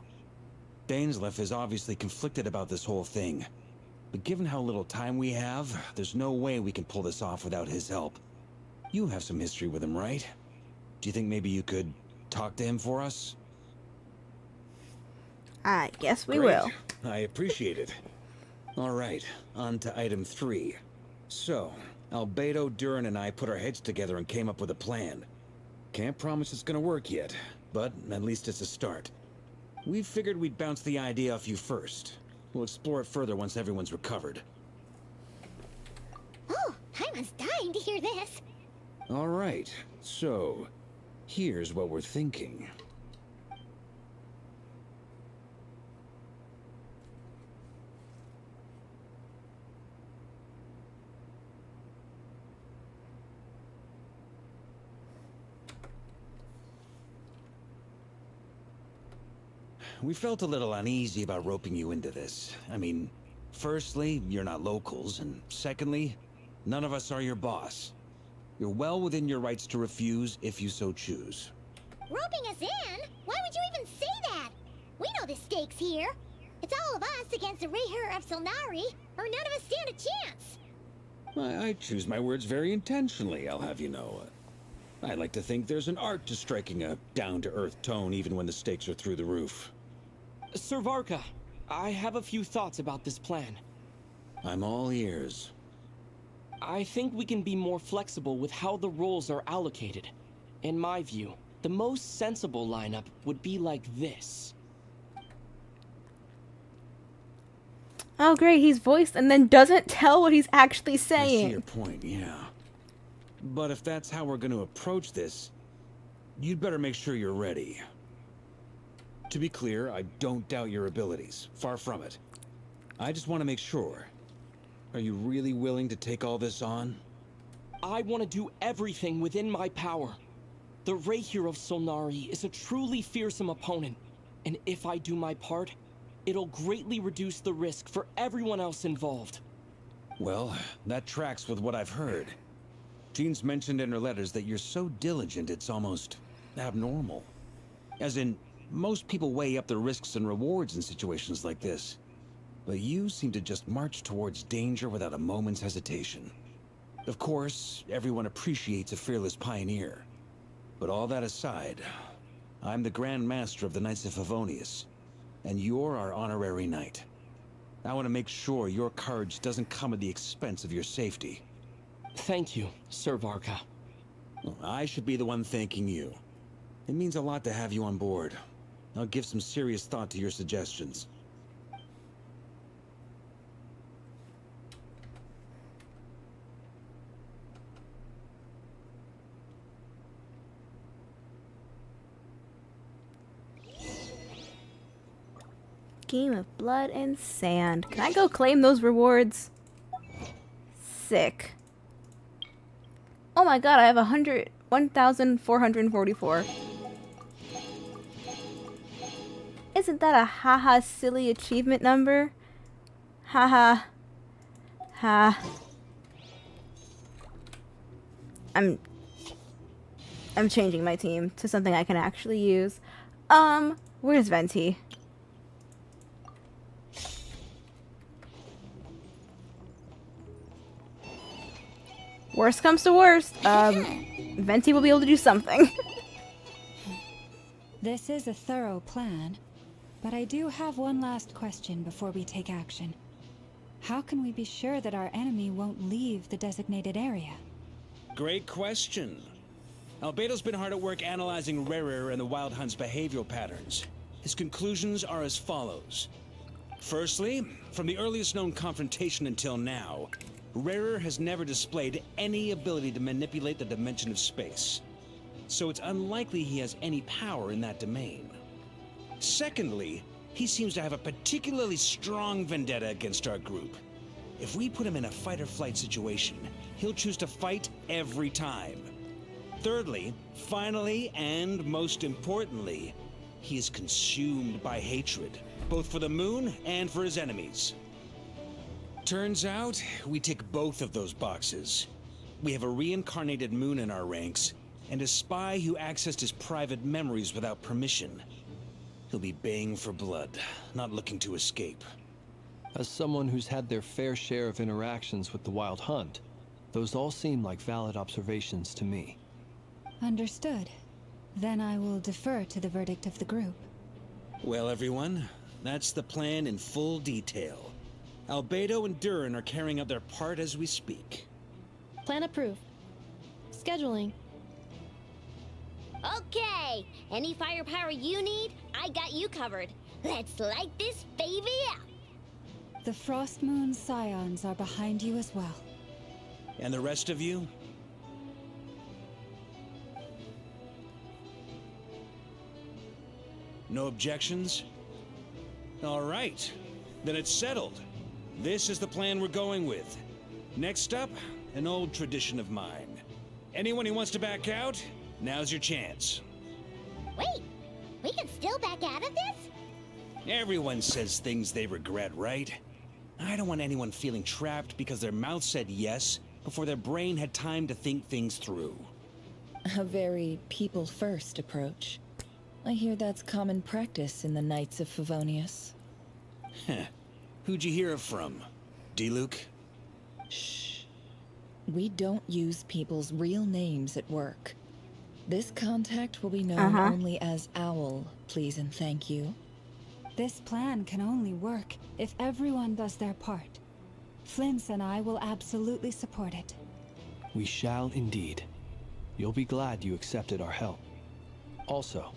Dainsleif is obviously conflicted about this whole thing. But given how little time we have, there's no way we can pull this off without his help. You have some history with him, right? Do you think maybe you could talk to him for us? I guess we Great. will. I appreciate it. All right, on to item 3. So, Albedo, Durin, and I put our heads together and came up with a plan. Can't promise it's gonna work yet, but at least it's a start. We figured we'd bounce the idea off you first. We'll explore it further once everyone's recovered. Oh, Paimon's dying to hear this. All right, so here's what we're thinking. We felt a little uneasy about roping you into this. I mean, firstly, you're not locals, and secondly, none of us are your boss. You're well within your rights to refuse if you so choose. Roping us in? Why would you even say that? We know the stakes here. It's all of us against the Reher of Solnari, or none of us stand a chance. I choose my words very intentionally, I'll have you know. I like to think there's an art to striking a down-to-earth tone even when the stakes are through the roof. Sir Varka, I have a few thoughts about this plan. I'm all ears. I think we can be more flexible with how the roles are allocated. In my view, The most sensible lineup would be like this. Oh great, he's voiced and then doesn't tell what he's actually I see your saying. point, yeah. But if that's how we're going to approach this, you'd better make sure you're ready. To be clear, I don't doubt your abilities. Far from it. I just want to make sure. Are you really willing to take all this on? I want to do everything within my power. The Rahier of Solnari is a truly fearsome opponent, and if I do my part, it'll greatly reduce the risk for everyone else involved. Well, that tracks with what I've heard. Jean's mentioned in her letters that you're so diligent it's almost abnormal. As in, most people weigh up the risks and rewards in situations like this. But you seem to just march towards danger without a moment's hesitation. Of course, everyone appreciates a fearless pioneer. But all that aside, I'm the Grand Master of the Knights of Favonius, and you're our honorary knight. I want to make sure your courage doesn't come at the expense of your safety. Thank you, Sir Varka. Well, I should be the one thanking you. It means a lot to have you on board. I'll give some serious thought to your suggestions. Game of Blood and Sand. Can I go claim those rewards? Sick. Oh my god, I have 1,444. Isn't that a haha silly achievement number? Haha. Ha. I'm changing my team to something I can actually use. Where's Venti? Worst comes to worst, Venti will be able to do something. This is a thorough plan, but I do have one last question before we take action. How can we be sure that our enemy won't leave the designated area? Great question. Albedo's been hard at work analyzing Rerir and the Wild Hunt's behavioral patterns. His conclusions are as follows. Firstly, from the earliest known confrontation until now, Rerir has never displayed any ability to manipulate the dimension of space. So it's unlikely he has any power in that domain. Secondly, he seems to have a particularly strong vendetta against our group. If we put him in a fight-or-flight situation, he'll choose to fight every time. Thirdly, finally, and most importantly, he is consumed by hatred, both for the moon and for his enemies. Turns out, we tick both of those boxes. We have a reincarnated moon in our ranks, and a spy who accessed his private memories without permission. He'll be baying for blood, not looking to escape. As someone who's had their fair share of interactions with the Wild Hunt, those all seem like valid observations to me. Understood. Then I will defer to the verdict of the group. Well, everyone, that's the plan in full detail. Albedo and Durin are carrying out their part as we speak. Plan approved. Scheduling. Okay, any firepower you need, I got you covered. Let's light this baby up. The Frost Moon Scions are behind you as well. And the rest of you? No objections? All right, then it's settled. This is the plan we're going with. Next up, an old tradition of mine. Anyone who wants to back out, now's your chance. Wait, we can still back out of this? Everyone says things they regret, right? I don't want anyone feeling trapped because their mouth said yes before their brain had time to think things through. A very people-first approach. I hear that's common practice in the Knights of Favonius. Heh. Who'd you hear it from? D-Luke? Shh. We don't use people's real names at work. This contact will be known only as Owl, please and thank you. This plan can only work if everyone does their part. Flints and I will absolutely support it. We shall indeed. You'll be glad you accepted our help. Also,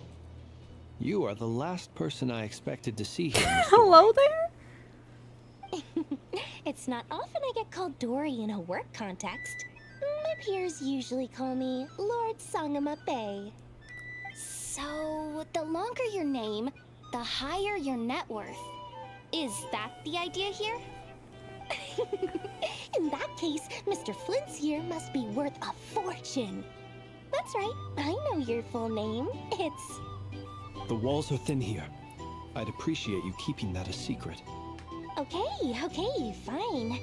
you are the last person I expected to see here. Hello there? It's not often I get called Dory in a work context. My peers usually call me Lord Sangama Bay. So, the longer your name, the higher your net worth. Is that the idea here? In that case, Mr. Flint's here must be worth a fortune. That's right, I know your full name. It's... The walls are thin here. I'd appreciate you keeping that a secret. Okay, fine.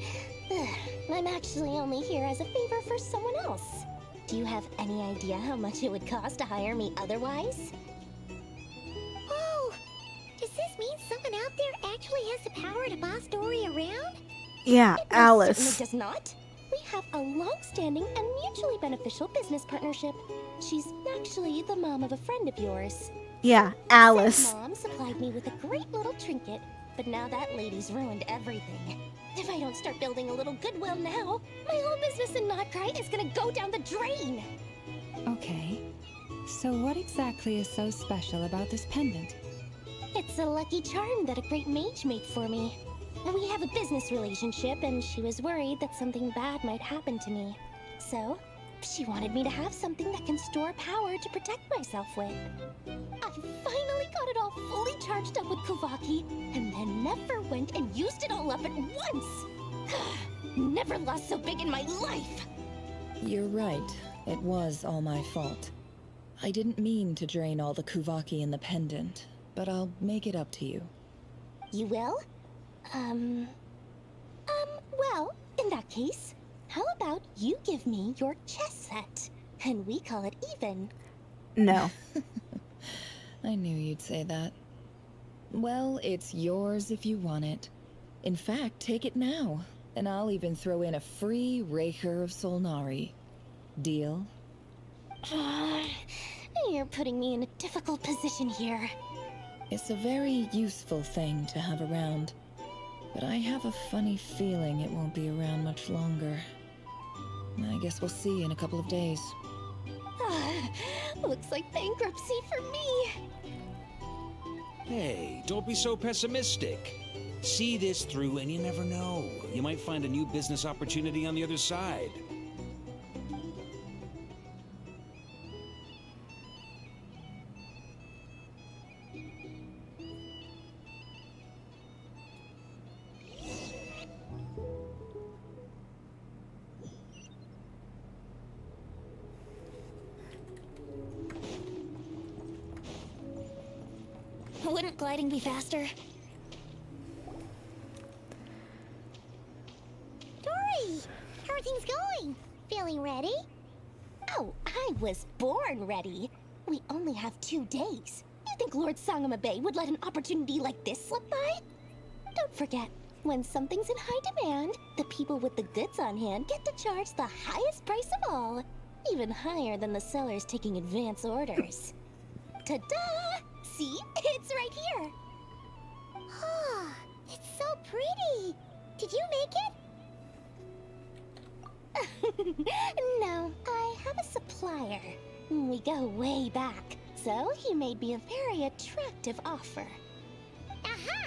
I'm actually only here as a favor for someone else. Do you have any idea how much it would cost to hire me otherwise? Oh, does this mean someone out there actually has the power to boss Dory around? Yeah, It Alice. certainly does not. We have a long-standing and mutually beneficial business partnership. She's actually the mom of a friend of yours. Yeah, Alice. Said Mom supplied me with a great little trinket, but now that lady's ruined everything. If I don't start building a little goodwill now, my whole business in Notcry is gonna go down the drain. Okay. So what exactly is so special about this pendant? It's a lucky charm that a great mage made for me. We have a business relationship, and she was worried that something bad might happen to me. So, she wanted me to have something that can store power to protect myself with. I finally got it all fully charged up with Kuvaki, and then never went and used it all up at once! Never lost so big in my life! You're right. It was all my fault. I didn't mean to drain all the Kuvaki in the pendant, but I'll make it up to you. You will? Well, in that case, how about you give me your chess set, and we call it even? No. I knew you'd say that. Well, it's yours if you want it. In fact, take it now, and I'll even throw in a free Raker of Solnari. Deal? You're putting me in a difficult position here. It's a very useful thing to have around, but I have a funny feeling it won't be around much longer. I guess we'll see in a couple of days. Looks like bankruptcy for me. Hey, don't be so pessimistic. See this through and you never know. You might find a new business opportunity on the other side. Wouldn't gliding be faster? Dory, how are things going? Feeling ready? Oh, I was born ready. We only have 2 days. You think Lord Sangama Bay would let an opportunity like this slip by? Don't forget, when something's in high demand, the people with the goods on hand get to charge the highest price of all. Even higher than the sellers taking advance orders. Ta-da! See? It's right here! Ah, it's so pretty! Did you make it? No, I have a supplier. We go way back, so he made me a very attractive offer. Aha!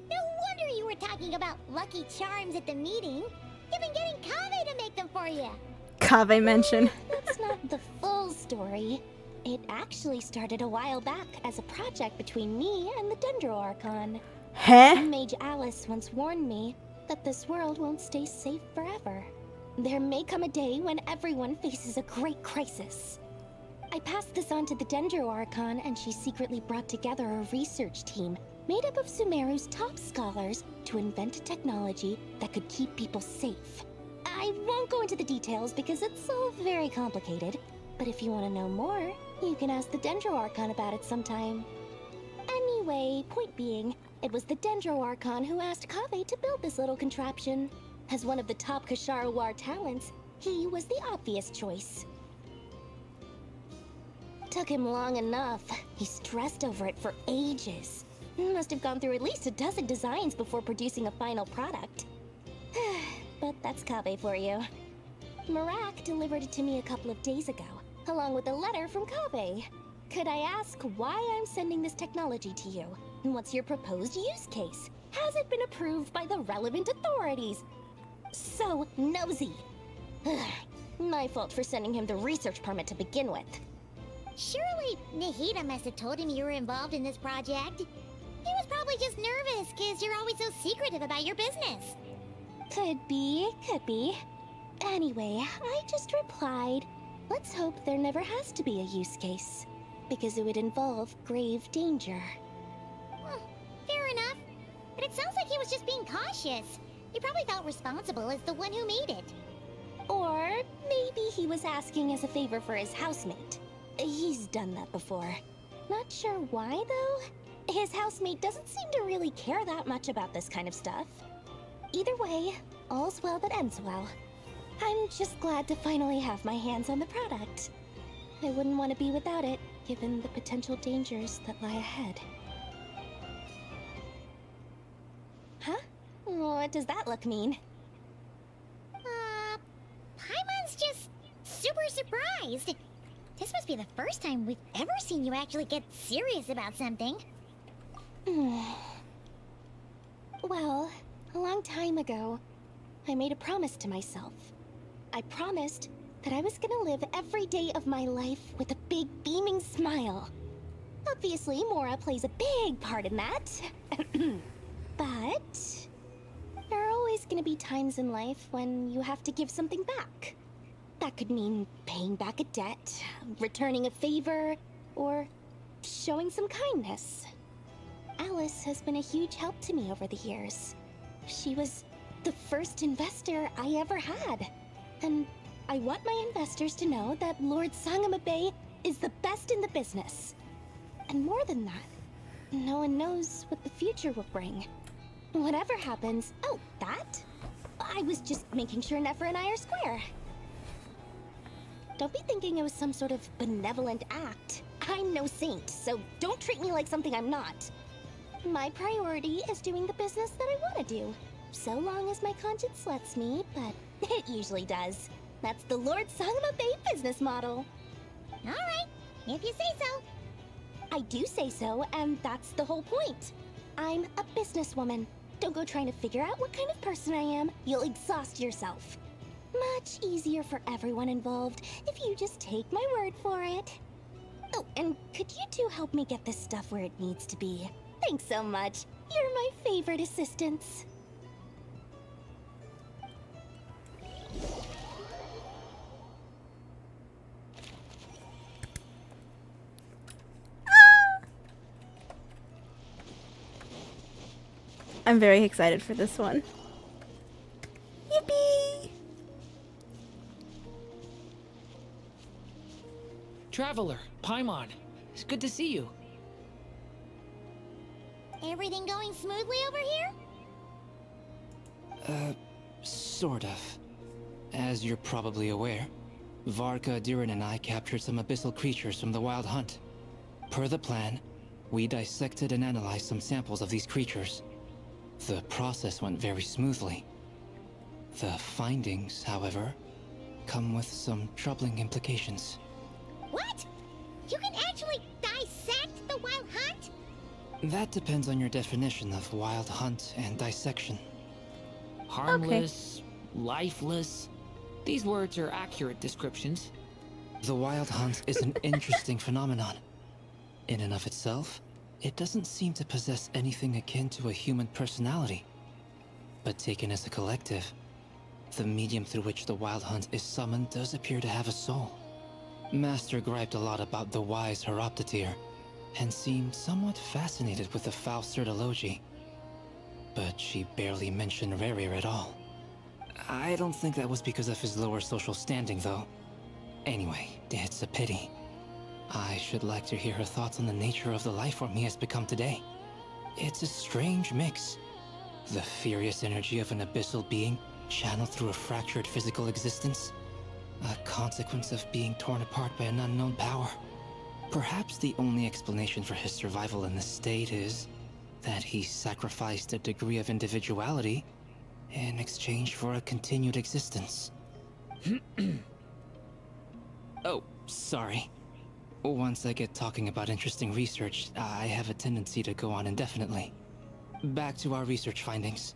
No wonder you were talking about lucky charms at the meeting. You've been getting Kave to make them for you. Kave mention. That's not the full story. It actually started a while back as a project between me and the Dendro Archon. Huh? Mage Alice once warned me that this world won't stay safe forever. There may come a day when everyone faces a great crisis. I passed this on to the Dendro Archon, and she secretly brought together a research team made up of Sumeru's top scholars to invent a technology that could keep people safe. I won't go into the details because it's all very complicated, but if you want to know more, you can ask the Dendro Archon about it sometime. Anyway, point being, it was the Dendro Archon who asked Kave to build this little contraption. As one of the top Kashara War talents, he was the obvious choice. Took him long enough. He stressed over it for ages. Must have gone through at least a dozen designs before producing a final product. But that's Kave for you. Marak delivered it to me a couple of days ago, along with a letter from Kave. Could I ask why I'm sending this technology to you? And what's your proposed use case? Has it been approved by the relevant authorities? So nosy. My fault for sending him the research permit to begin with. Surely Nahida must have told him you were involved in this project. He was probably just nervous because you're always so secretive about your business. Could be, could be. Anyway, I just replied, let's hope there never has to be a use case, because it would involve grave danger. Fair enough. But it sounds like he was just being cautious. He probably felt responsible as the one who made it. Or maybe he was asking as a favor for his housemate. He's done that before. Not sure why, though. His housemate doesn't seem to really care that much about this kind of stuff. Either way, all's well that ends well. I'm just glad to finally have my hands on the product. I wouldn't want to be without it, given the potential dangers that lie ahead. Huh? What does that look mean? Paimon's just super surprised. This must be the first time we've ever seen you actually get serious about something. Well, a long time ago, I made a promise to myself. I promised that I was gonna live every day of my life with a big beaming smile. Obviously, Mora plays a big part in that. But there are always gonna be times in life when you have to give something back. That could mean paying back a debt, returning a favor, or showing some kindness. Alice has been a huge help to me over the years. She was the first investor I ever had. And I want my investors to know that Lord Sangamabe is the best in the business. And more than that, no one knows what the future will bring. Whatever happens... Oh, that? I was just making sure Nefer and I are square. Don't be thinking it was some sort of benevolent act. I'm no saint, so don't treat me like something I'm not. My priority is doing the business that I want to do. So long as my conscience lets me, but it usually does. That's the Lord Sangamabe business model. Alright, if you say so. I do say so, and that's the whole point. I'm a businesswoman. Don't go trying to figure out what kind of person I am. You'll exhaust yourself. Much easier for everyone involved if you just take my word for it. Oh, and could you two help me get this stuff where it needs to be? Thanks so much. You're my favorite assistants. I'm very excited for this one. Yippee! Traveler, Paimon, it's good to see you. Everything going smoothly over here? Sort of. As you're probably aware, Varka, Diren, and I captured some abyssal creatures from the Wild Hunt. Per the plan, we dissected and analyzed some samples of these creatures. The process went very smoothly. The findings, however, come with some troubling implications. What? You can actually dissect the Wild Hunt? That depends on your definition of Wild Hunt and dissection. Harmless, lifeless. These words are accurate descriptions. The Wild Hunt is an interesting phenomenon. In and of itself, it doesn't seem to possess anything akin to a human personality. But taken as a collective, the medium through which the Wild Hunt is summoned does appear to have a soul. Master griped a lot about the wise Horoptotire, and seemed somewhat fascinated with the Faust Certology. But she barely mentioned Rerir at all. I don't think that was because of his lower social standing, though. Anyway, it's a pity. I should like to hear her thoughts on the nature of the life form he has become today. It's a strange mix. The furious energy of an abyssal being channeled through a fractured physical existence. A consequence of being torn apart by an unknown power. Perhaps the only explanation for his survival in this state is that he sacrificed a degree of individuality in exchange for a continued existence. Oh, sorry. Once I get talking about interesting research, I have a tendency to go on indefinitely. Back to our research findings.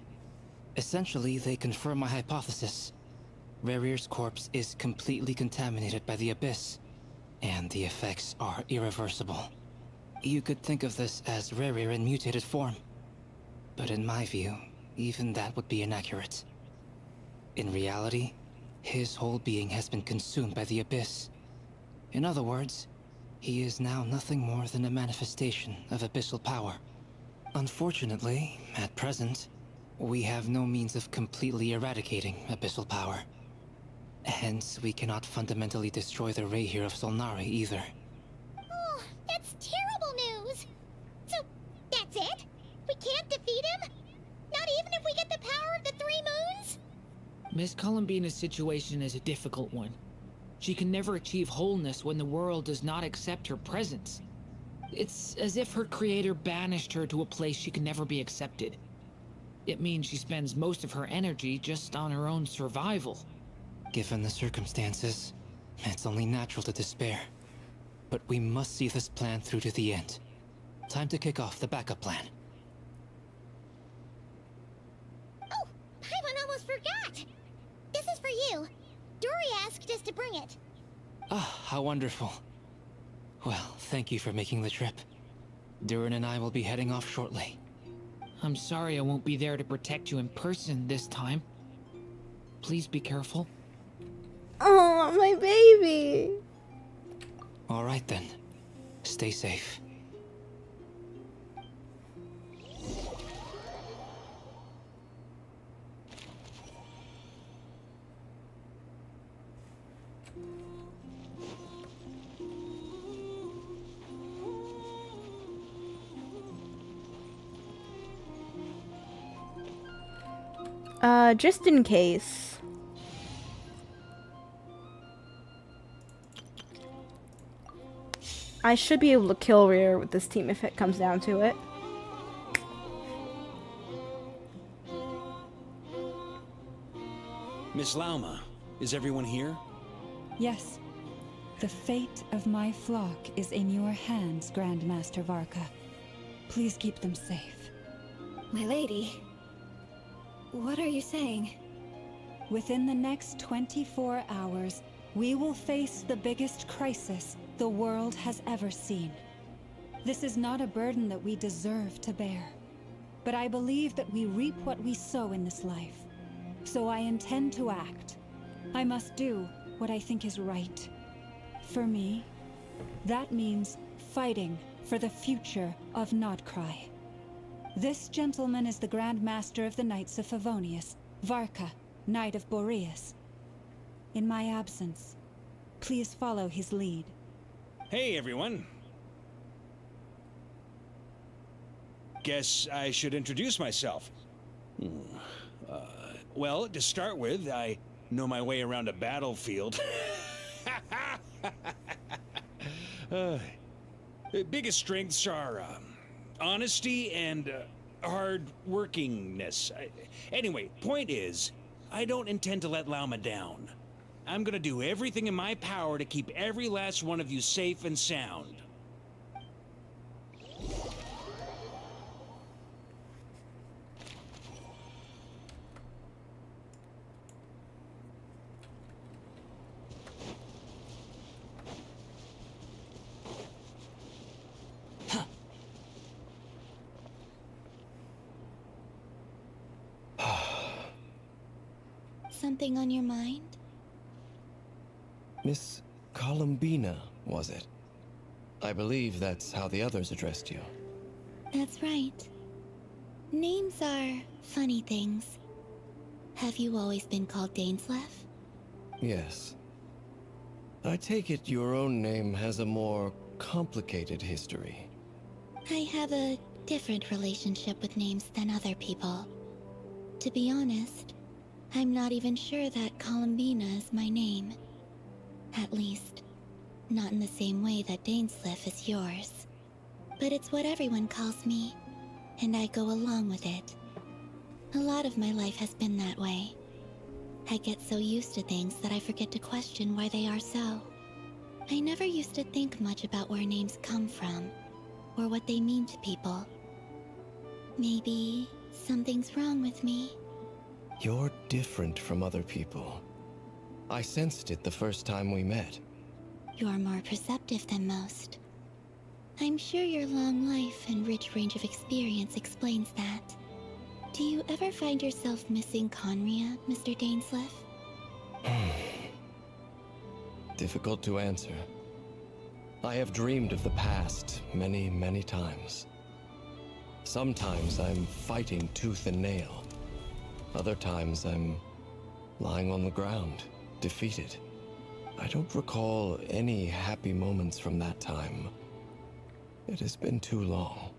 Essentially, they confirm my hypothesis. Rerir's corpse is completely contaminated by the Abyss, and the effects are irreversible. You could think of this as Rerir in mutated form. But in my view, even that would be inaccurate. In reality, his whole being has been consumed by the Abyss. In other words, he is now nothing more than a manifestation of abyssal power. Unfortunately, at present, we have no means of completely eradicating abyssal power. Hence, we cannot fundamentally destroy the Rayhir of Solnari either. Oh, that's terrible news! So, that's it? We can't defeat him? Not even if we get the power of the Three Moons? Miss Columbina's situation is a difficult one. She can never achieve wholeness when the world does not accept her presence. It's as if her creator banished her to a place she can never be accepted. It means she spends most of her energy just on her own survival. Given the circumstances, it's only natural to despair. But we must see this plan through to the end. Time to kick off the backup plan. Oh, Paimon almost forgot! This is for you. Dory asked us to bring it. Ah, how wonderful. Well, thank you for making the trip. Durin and I will be heading off shortly. I'm sorry I won't be there to protect you in person this time. Please be careful. Oh, my baby. All right then. Stay safe. Just in case. I should be able to kill Rear with this team if it comes down to it. Miss Lauma, is everyone here? Yes. The fate of my flock is in your hands, Grandmaster Varka. Please keep them safe. My lady, what are you saying? Within the next 24 hours, we will face the biggest crisis the world has ever seen. This is not a burden that we deserve to bear. But I believe that we reap what we sow in this life. So I intend to act. I must do what I think is right. For me, that means fighting for the future of Nodcry. This gentleman is the Grand Master of the Knights of Favonius, Varka, Knight of Boreas. In my absence, please follow his lead. Hey, everyone. Guess I should introduce myself. Well, to start with, I know my way around a battlefield. Biggest strengths are honesty and hard workingness. Anyway, point is, I don't intend to let Lauma down. I'm gonna do everything in my power to keep every last one of you safe and sound. Something on your mind? Miss Columbina, was it? I believe that's how the others addressed you. That's right. Names are funny things. Have you always been called Dainsleff? Yes. I take it your own name has a more complicated history. I have a different relationship with names than other people. To be honest, I'm not even sure that Columbina is my name. At least, not in the same way that Dainsleff is yours. But it's what everyone calls me, and I go along with it. A lot of my life has been that way. I get so used to things that I forget to question why they are so. I never used to think much about where names come from, or what they mean to people. Maybe something's wrong with me. You're different from other people. I sensed it the first time we met. You're more perceptive than most. I'm sure your long life and rich range of experience explains that. Do you ever find yourself missing Conria, Mr. Dainsleif? Difficult to answer. I have dreamed of the past many, many times. Sometimes I'm fighting tooth and nail. Other times I'm lying on the ground, defeated. I don't recall any happy moments from that time. It has been too long.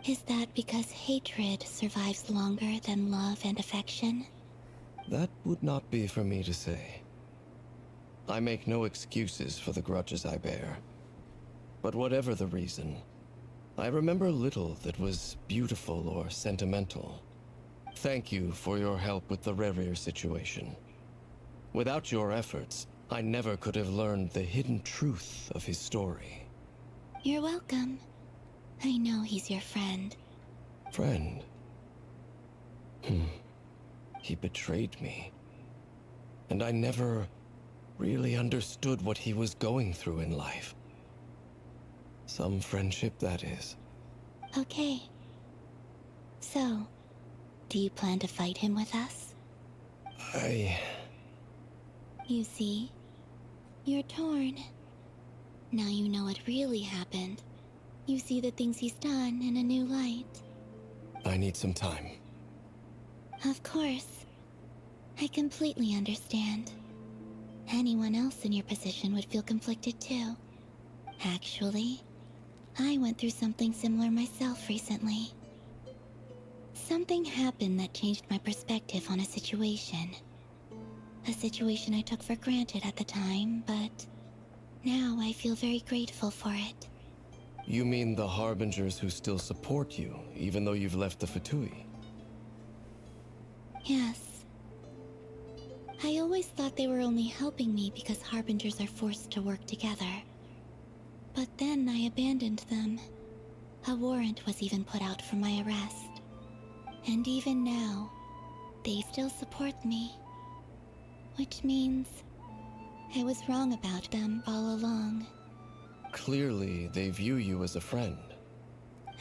Is that because hatred survives longer than love and affection? That would not be for me to say. I make no excuses for the grudges I bear. But whatever the reason, I remember little that was beautiful or sentimental. Thank you for your help with the Rerir situation. Without your efforts, I never could have learned the hidden truth of his story. You're welcome. I know he's your friend. Friend? He betrayed me. And I never really understood what he was going through in life. Some friendship, that is. Okay. So, do you plan to fight him with us? You see, you're torn. Now you know what really happened. You see the things he's done in a new light. I need some time. Of course. I completely understand. Anyone else in your position would feel conflicted too. Actually, I went through something similar myself recently. Something happened that changed my perspective on a situation. A situation I took for granted at the time, but now I feel very grateful for it. You mean the Harbingers who still support you, even though you've left the Fatui? Yes. I always thought they were only helping me because Harbingers are forced to work together. But then I abandoned them. A warrant was even put out for my arrest. And even now, they still support me. Which means I was wrong about them all along. Clearly, they view you as a friend.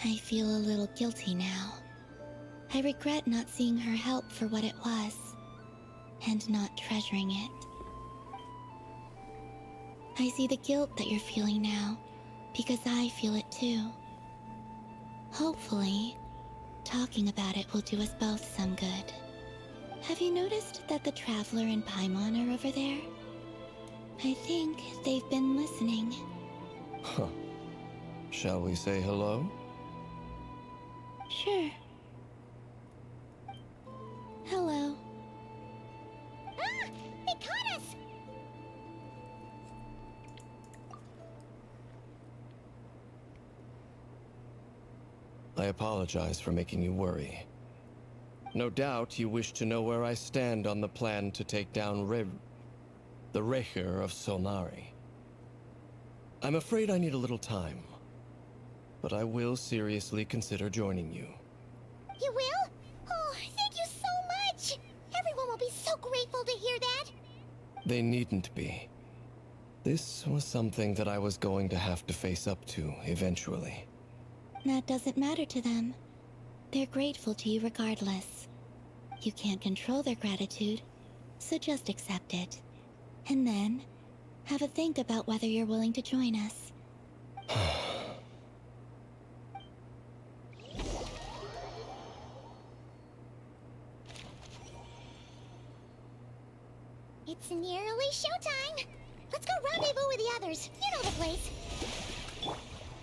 I feel a little guilty now. I regret not seeing her help for what it was, and not treasuring it. I see the guilt that you're feeling now, because I feel it too. Hopefully, talking about it will do us both some good. Have you noticed that the Traveler and Paimon are over there? I think they've been listening. Huh. Shall we say hello? Sure. Hello. Ah! They caught us! I apologize for making you worry. No doubt you wish to know where I stand on the plan to take down the Rerir of Solnari. I'm afraid I need a little time, but I will seriously consider joining you. You will? Oh, thank you so much! Everyone will be so grateful to hear that! They needn't be. This was something that I was going to have to face up to eventually. That doesn't matter to them. They're grateful to you regardless. You can't control their gratitude, so just accept it. And then, have a think about whether you're willing to join us. It's nearly showtime! Let's go rendezvous with the others. You know the place.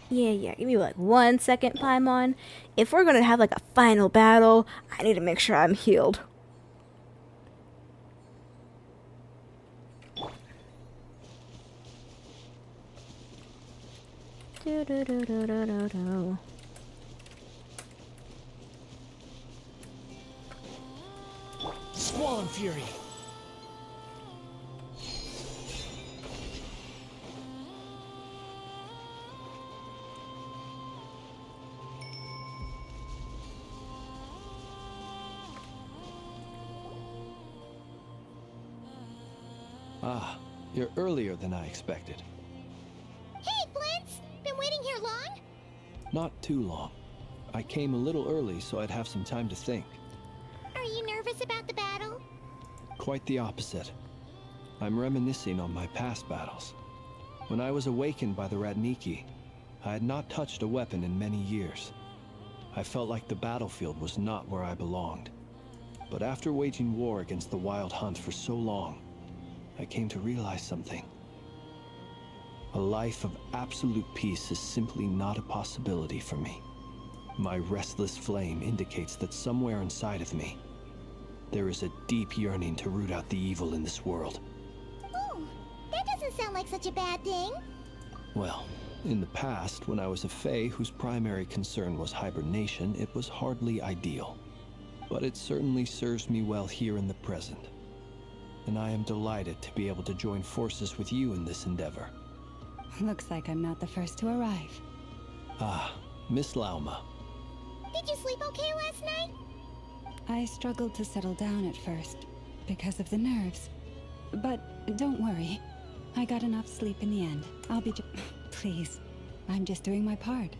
Yeah, give me like 1 second, Paimon. If we're gonna have like a final battle, I need to make sure I'm healed. Do. Squall and Fury! Ah, you're earlier than I expected. Hey, Flint's! Been waiting here long? Not too long. I came a little early so I'd have some time to think. Are you nervous about the battle? Quite the opposite. I'm reminiscing on my past battles. When I was awakened by the Ratniki, I had not touched a weapon in many years. I felt like the battlefield was not where I belonged. But after waging war against the Wild Hunt for so long, I came to realize something. A life of absolute peace is simply not a possibility for me. My restless flame indicates that somewhere inside of me, there is a deep yearning to root out the evil in this world. Ooh, that doesn't sound like such a bad thing. Well, in the past, when I was a Fae whose primary concern was hibernation, it was hardly ideal. But it certainly serves me well here in the present. And I am delighted to be able to join forces with you in this endeavor. Looks like I'm not the first to arrive. Ah, Miss Lauma. Did you sleep okay last night? I struggled to settle down at first, because of the nerves. But don't worry, I got enough sleep in the end. I'll be Please, I'm just doing my part.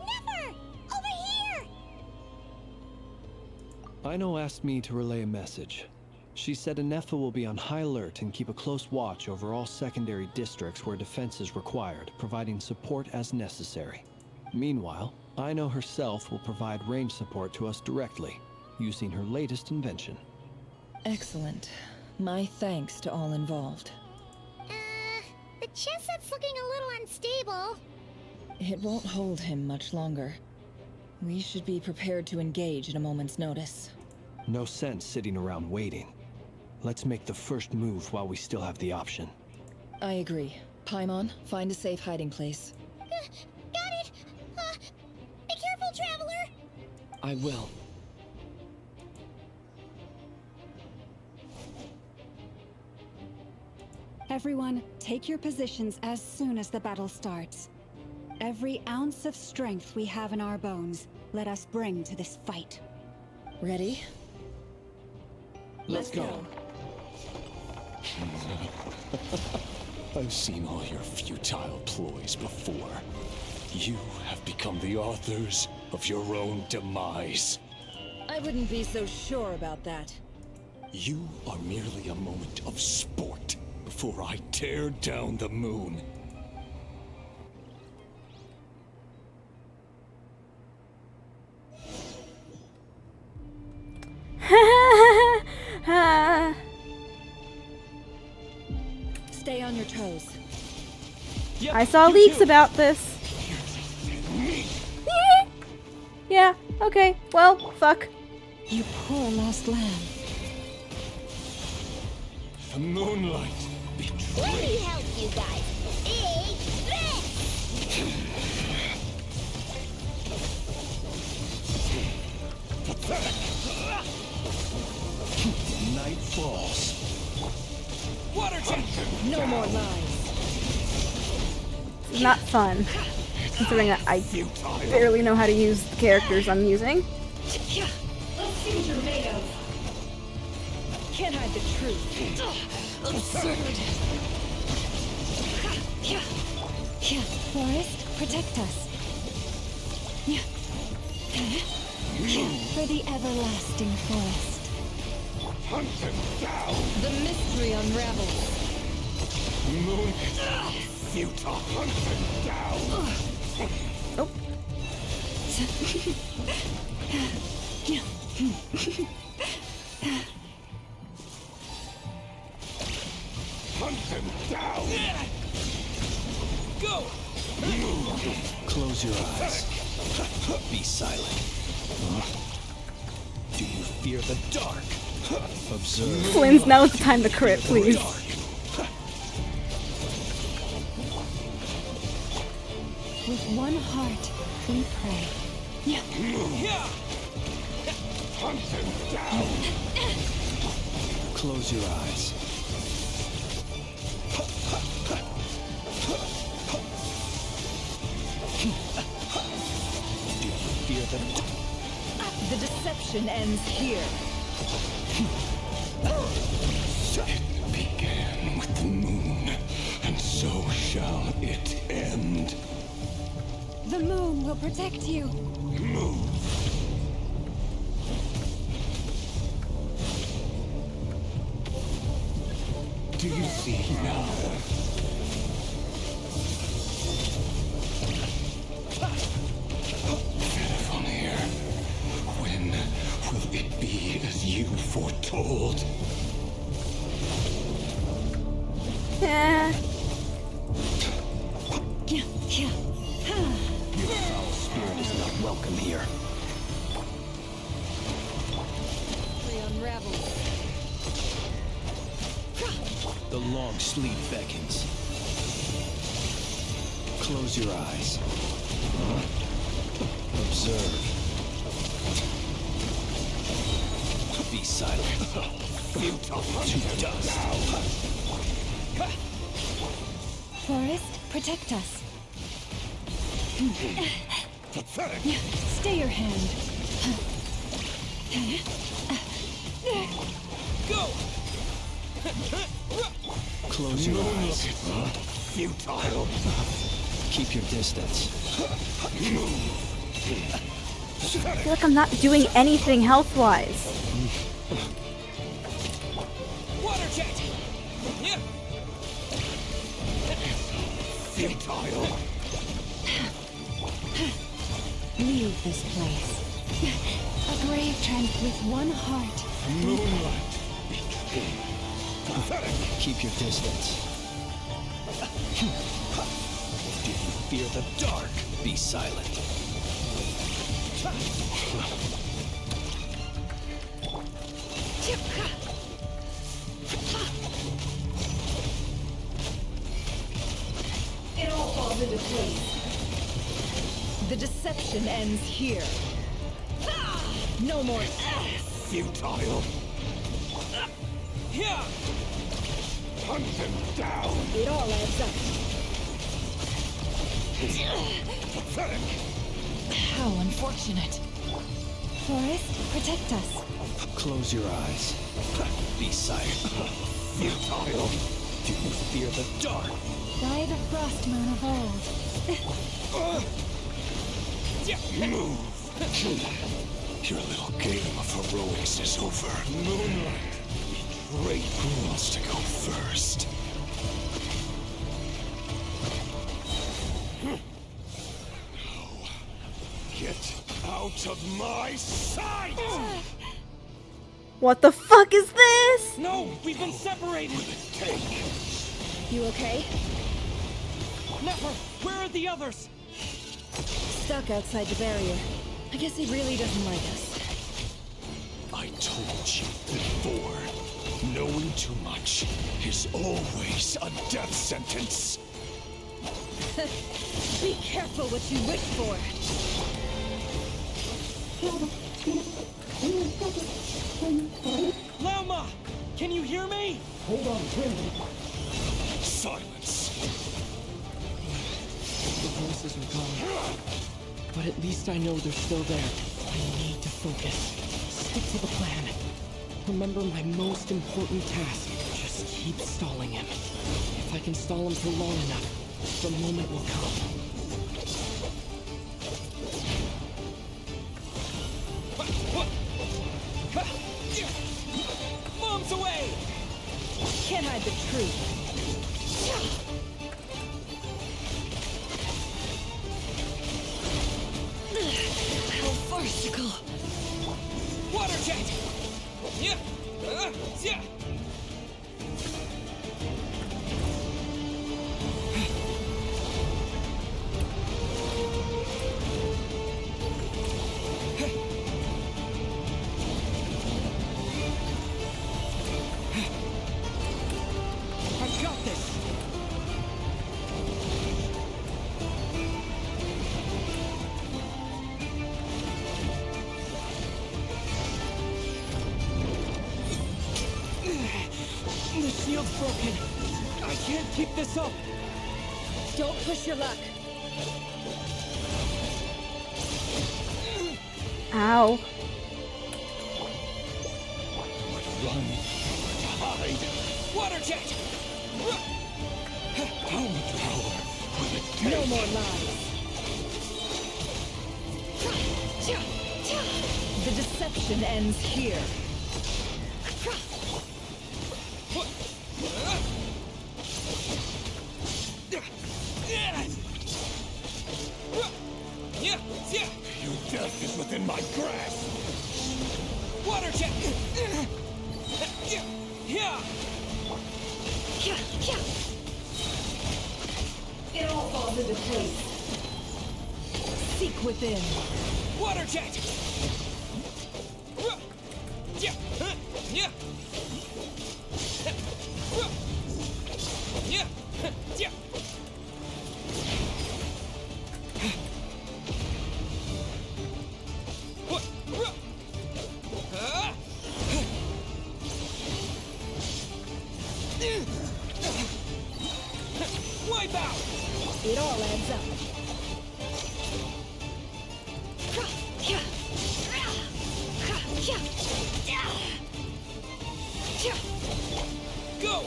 Never! Over here! Aino asked me to relay a message. She said Anefa will be on high alert and keep a close watch over all secondary districts where defense is required, providing support as necessary. Meanwhile, Aino herself will provide range support to us directly, using her latest invention. Excellent. My thanks to all involved. The chest set's looking a little unstable. It won't hold him much longer. We should be prepared to engage at a moment's notice. No sense sitting around waiting. Let's make the first move while we still have the option. I agree. Paimon, find a safe hiding place. Got it! Be careful, Traveler! I will. Everyone, take your positions as soon as the battle starts. Every ounce of strength we have in our bones, let us bring to this fight. Ready? Let's go. I've seen all your futile ploys before. You have become the authors of your own demise. I wouldn't be so sure about that. You are merely a moment of sport before I tear down the moon. Stay on your toes. Yep, I saw leaks about this. Yeah, okay. Well, fuck. You poor lost lamb. The moonlight betrayed. Let me help you guys. Eat this! Pathetic. The night falls. Water jet! No more lies. Not fun, considering that I barely know how to use the characters I'm using. Let's see what you're made of. Can't hide the truth. Absurd. Forest, protect us. For the everlasting forest. Hunt him down! The mystery unravels. Moon, futile, hunt him down! Nope. Hunt him down! Go! Close your eyes. Be silent. Do you fear the dark? Observe. Flynn's, now is the time to crit, please. With one heart, we pray. Hunt him down! Close your eyes. Do you fear the dark? The deception ends here. It began. moon will protect you. Do you see now? From here, when will it be as you foretold? Yeah. Your foul spirit is not welcome here. The long sleep beckons. Close your eyes. Observe. Be silent. Futile to dust. Forest, protect us. Pathetic. Stay your hand. Go! Close your eyes. Futile. Keep your distance. I feel like I'm not doing anything health-wise. Water jet! Yeah. Futile. Leave this place. A grave trench with one heart. Moonlight. Keep your distance. Do you fear the dark? Be silent. It all falls into place. The deception ends here. No more. Futile. Yeah. Hunt them down. It all adds up. Pathetic. How unfortunate. Forest, protect us. Close your eyes. Be silent. Futile. Do you fear the dark? By the frost moon of old. Move. Your little game of heroics is over. Moonlight. Great. Who wants to go first? No. Get out of my sight! What the fuck is this? No, we've been separated. You okay? Never. Where are the others? Stuck outside the barrier. I guess he really doesn't like us. I told you before. Knowing too much is always a death sentence. Be careful what you wish for. Lauma! Can you hear me? Hold on, silence. The voices are gone. But at least I know they're still there. I need to focus. Stick to the plan. Remember my most important task. Just keep stalling him. If I can stall him for long enough, the moment will come. Bombs away! Can't hide the truth. How farcical. Water jet! Yeah! Yeah! I've got this! The shield's broken. I can't keep this up. Don't push your luck. Ow. Run. Hide. Water jet! How much power will it take? No more lies. The deception ends here. Your death is within my grasp! Water jet! It all falls into place. Seek within. Water jet! Wipe out! It all adds up. Go!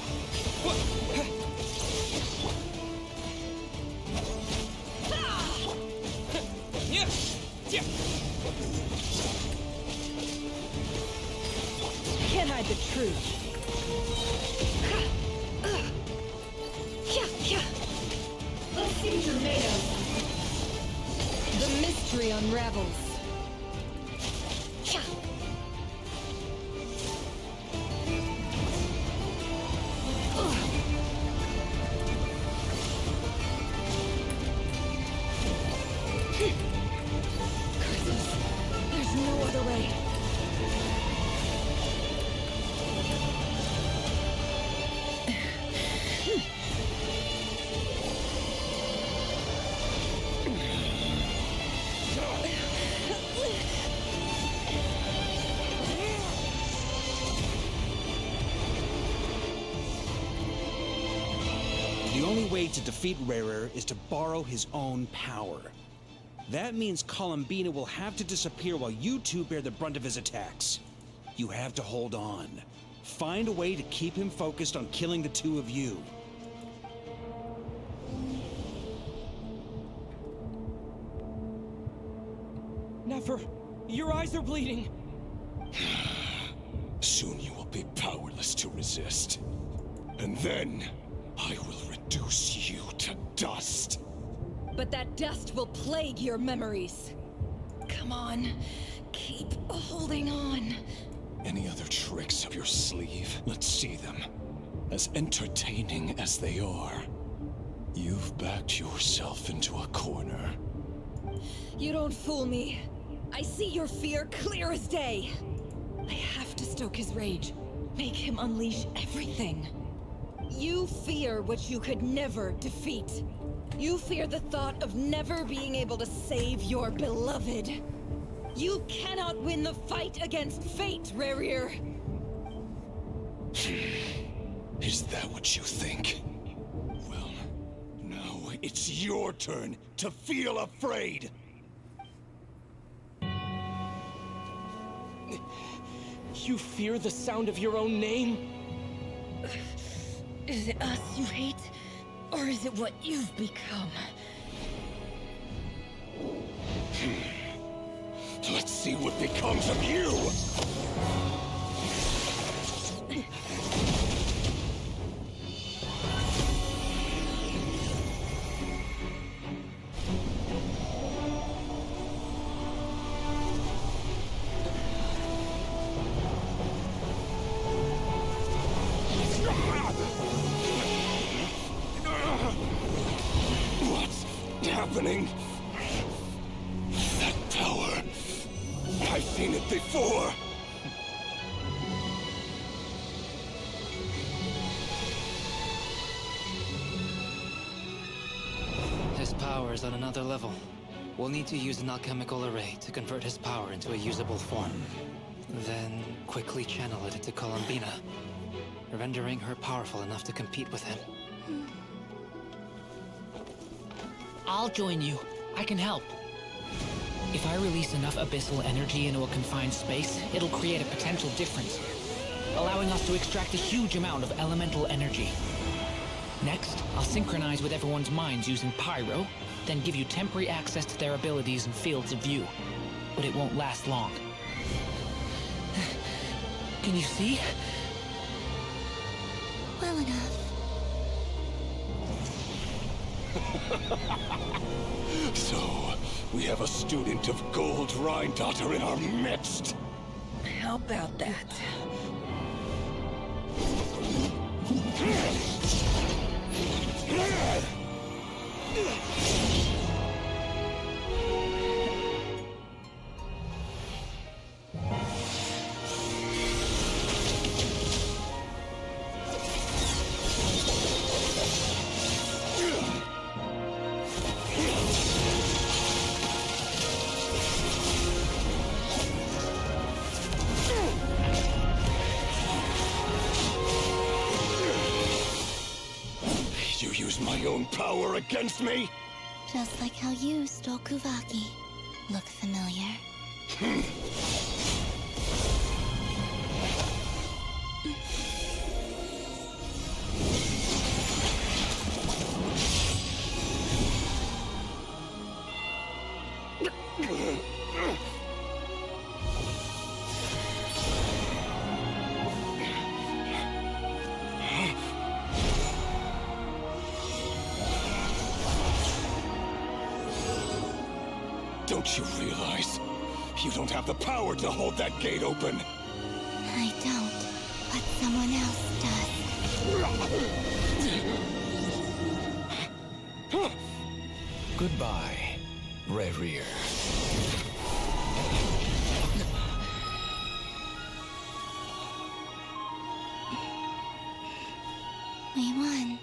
Can't hide the truth. Let's see what you're made of. The mystery unravels. There's no other way. The only way to defeat Rarer is to borrow his own power. That means Columbina will have to disappear while you two bear the brunt of his attacks. You have to hold on. Find a way to keep him focused on killing the two of you. Never. Your eyes are bleeding. Soon you will be powerless to resist. And then, I will reduce you to dust. But that dust will plague your memories. Come on, keep holding on. Any other tricks up your sleeve? Let's see them. As entertaining as they are. You've backed yourself into a corner. You don't fool me. I see your fear clear as day. I have to stoke his rage. Make him unleash everything. You fear what you could never defeat. You fear the thought of never being able to save your beloved. You cannot win the fight against fate, Rarir. Is that what you think? Well, now it's your turn to feel afraid! You fear the sound of your own name? Is it us you hate? Or is it what you've become? Let's see what becomes of you! What's happening? That power. I've seen it before. His power is on another level. We'll need to use an alchemical array to convert his power into a usable form. Then quickly channel it into Columbina, rendering her powerful enough to compete with him. I'll join you. I can help. If I release enough abyssal energy into a confined space, it'll create a potential difference, allowing us to extract a huge amount of elemental energy. Next, I'll synchronize with everyone's minds using Pyro, then give you temporary access to their abilities and fields of view. but it won't last long. Can you see? Well enough. So, we have a student of Gold Rheindotter in our midst. How about that? You use my own power against me? Just like how you stole Kuvaki. Look familiar? Don't you realize? You don't have the power to hold that gate open. I don't, but someone else does. Goodbye, Rerir. We won.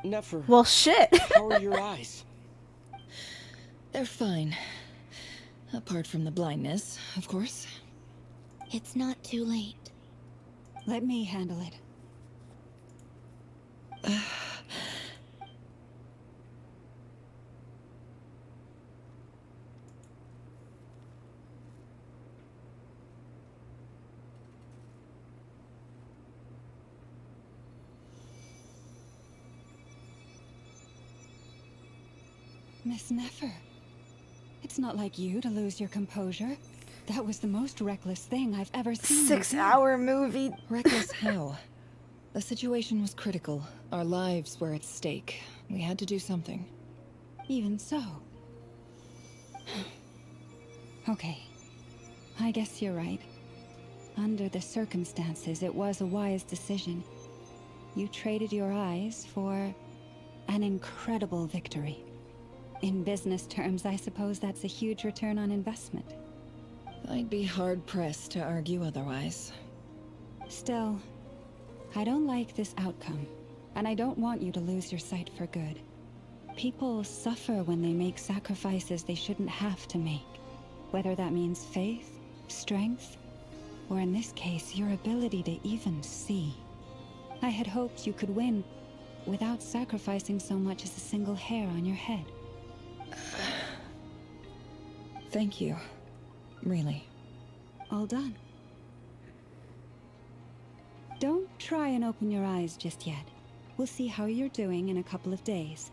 Never. Well, shit. How are your eyes? They're fine. Apart from the blindness, of course. It's not too late. Let me handle it. Miss Nefer, it's not like you to lose your composure. That was the most reckless thing I've ever seen. 6-hour movie. Reckless how? The situation was critical. Our lives were at stake. We had to do something. Even so. Okay. I guess you're right. Under the circumstances, it was a wise decision. You traded your eyes for an incredible victory. In business terms, I suppose that's a huge return on investment. I'd be hard-pressed to argue otherwise. Still, I don't like this outcome, and I don't want you to lose your sight for good. People suffer when they make sacrifices they shouldn't have to make, whether that means faith, strength, or in this case, your ability to even see. I had hoped you could win without sacrificing so much as a single hair on your head. Thank you. Really. All done. Don't try and open your eyes just yet. We'll see how you're doing in a couple of days.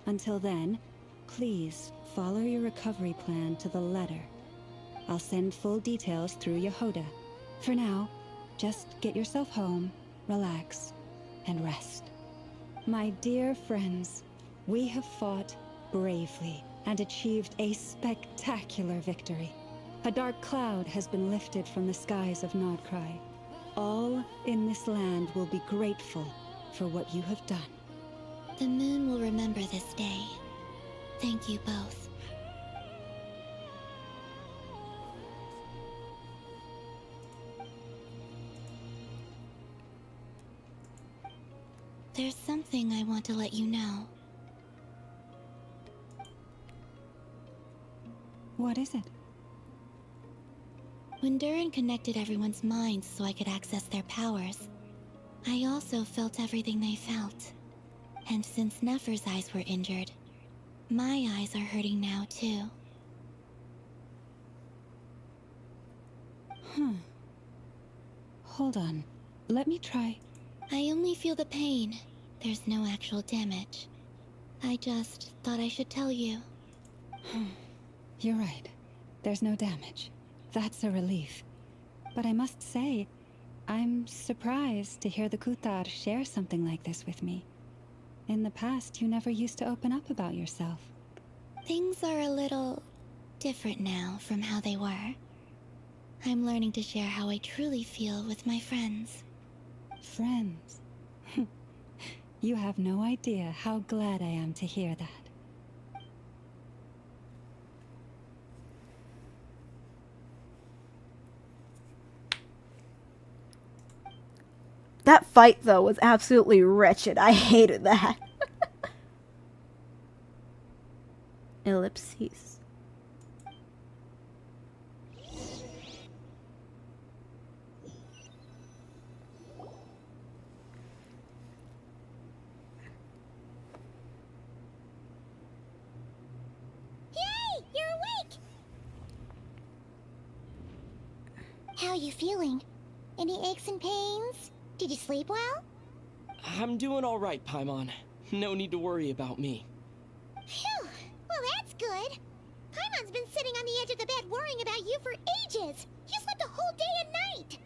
Until then, please follow your recovery plan to the letter. I'll send full details through Yehoda. For now, just get yourself home, relax, and rest. My dear friends, we have fought bravely and achieved a spectacular victory. A dark cloud has been lifted from the skies of Nodcry. All in this land will be grateful for what you have done. The moon will remember this day. Thank you both. There's something I want to let you know. What is it? When Durin connected everyone's minds so I could access their powers, I also felt everything they felt. And since Nefer's eyes were injured, my eyes are hurting now too. Hold on. Let me try. I only feel the pain. There's no actual damage. I just thought I should tell you. You're right. There's no damage. That's a relief. But I must say, I'm surprised to hear the Kutar share something like this with me. In the past, you never used to open up about yourself. Things are a little different now from how they were. I'm learning to share how I truly feel with my friends. Friends? You have no idea how glad I am to hear that. That fight, though, was absolutely wretched. I hated that. Ellipses. Yay! You're awake! How are you feeling? Any aches and pains? Did you sleep well? I'm doing all right, Paimon. No need to worry about me. Phew! Well, that's good. Paimon's been sitting on the edge of the bed worrying about you for ages. You slept a whole day and night.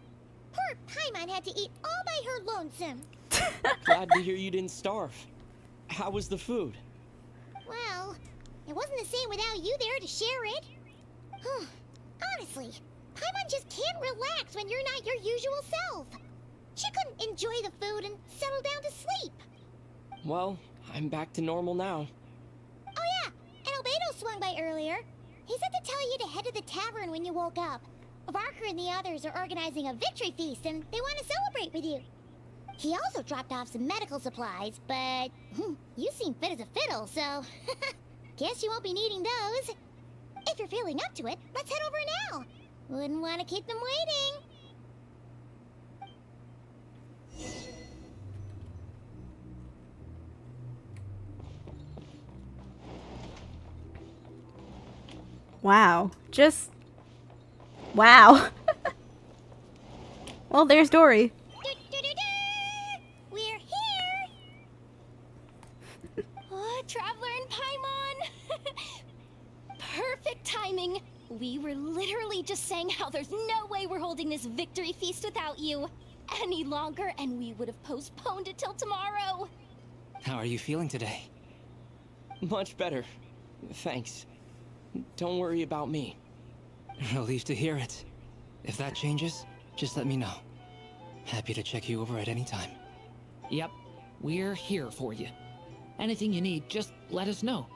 Poor Paimon had to eat all by her lonesome. Glad to hear you didn't starve. How was the food? Well, it wasn't the same without you there to share it. Honestly, Paimon just can't relax when you're not your usual self. She couldn't enjoy the food and settle down to sleep. Well, I'm back to normal now. Oh yeah, and Albedo swung by earlier. He said to tell you to head to the tavern when you woke up. Varker and the others are organizing a victory feast and they want to celebrate with you. He also dropped off some medical supplies, but you seem fit as a fiddle, so guess you won't be needing those. If you're feeling up to it, let's head over now. Wouldn't want to keep them waiting. Wow. Just... wow. Well, there's Dory. We're here! Oh, Traveler and Paimon! Perfect timing! We were literally just saying how there's no way we're holding this victory feast without you any longer, and we would have postponed it till tomorrow. How are you feeling today? Much better. Thanks. Don't worry about me. Relieved to hear it. If that changes, just let me know. Happy to check you over at any time. Yep, we're here for you. Anything you need, just let us know.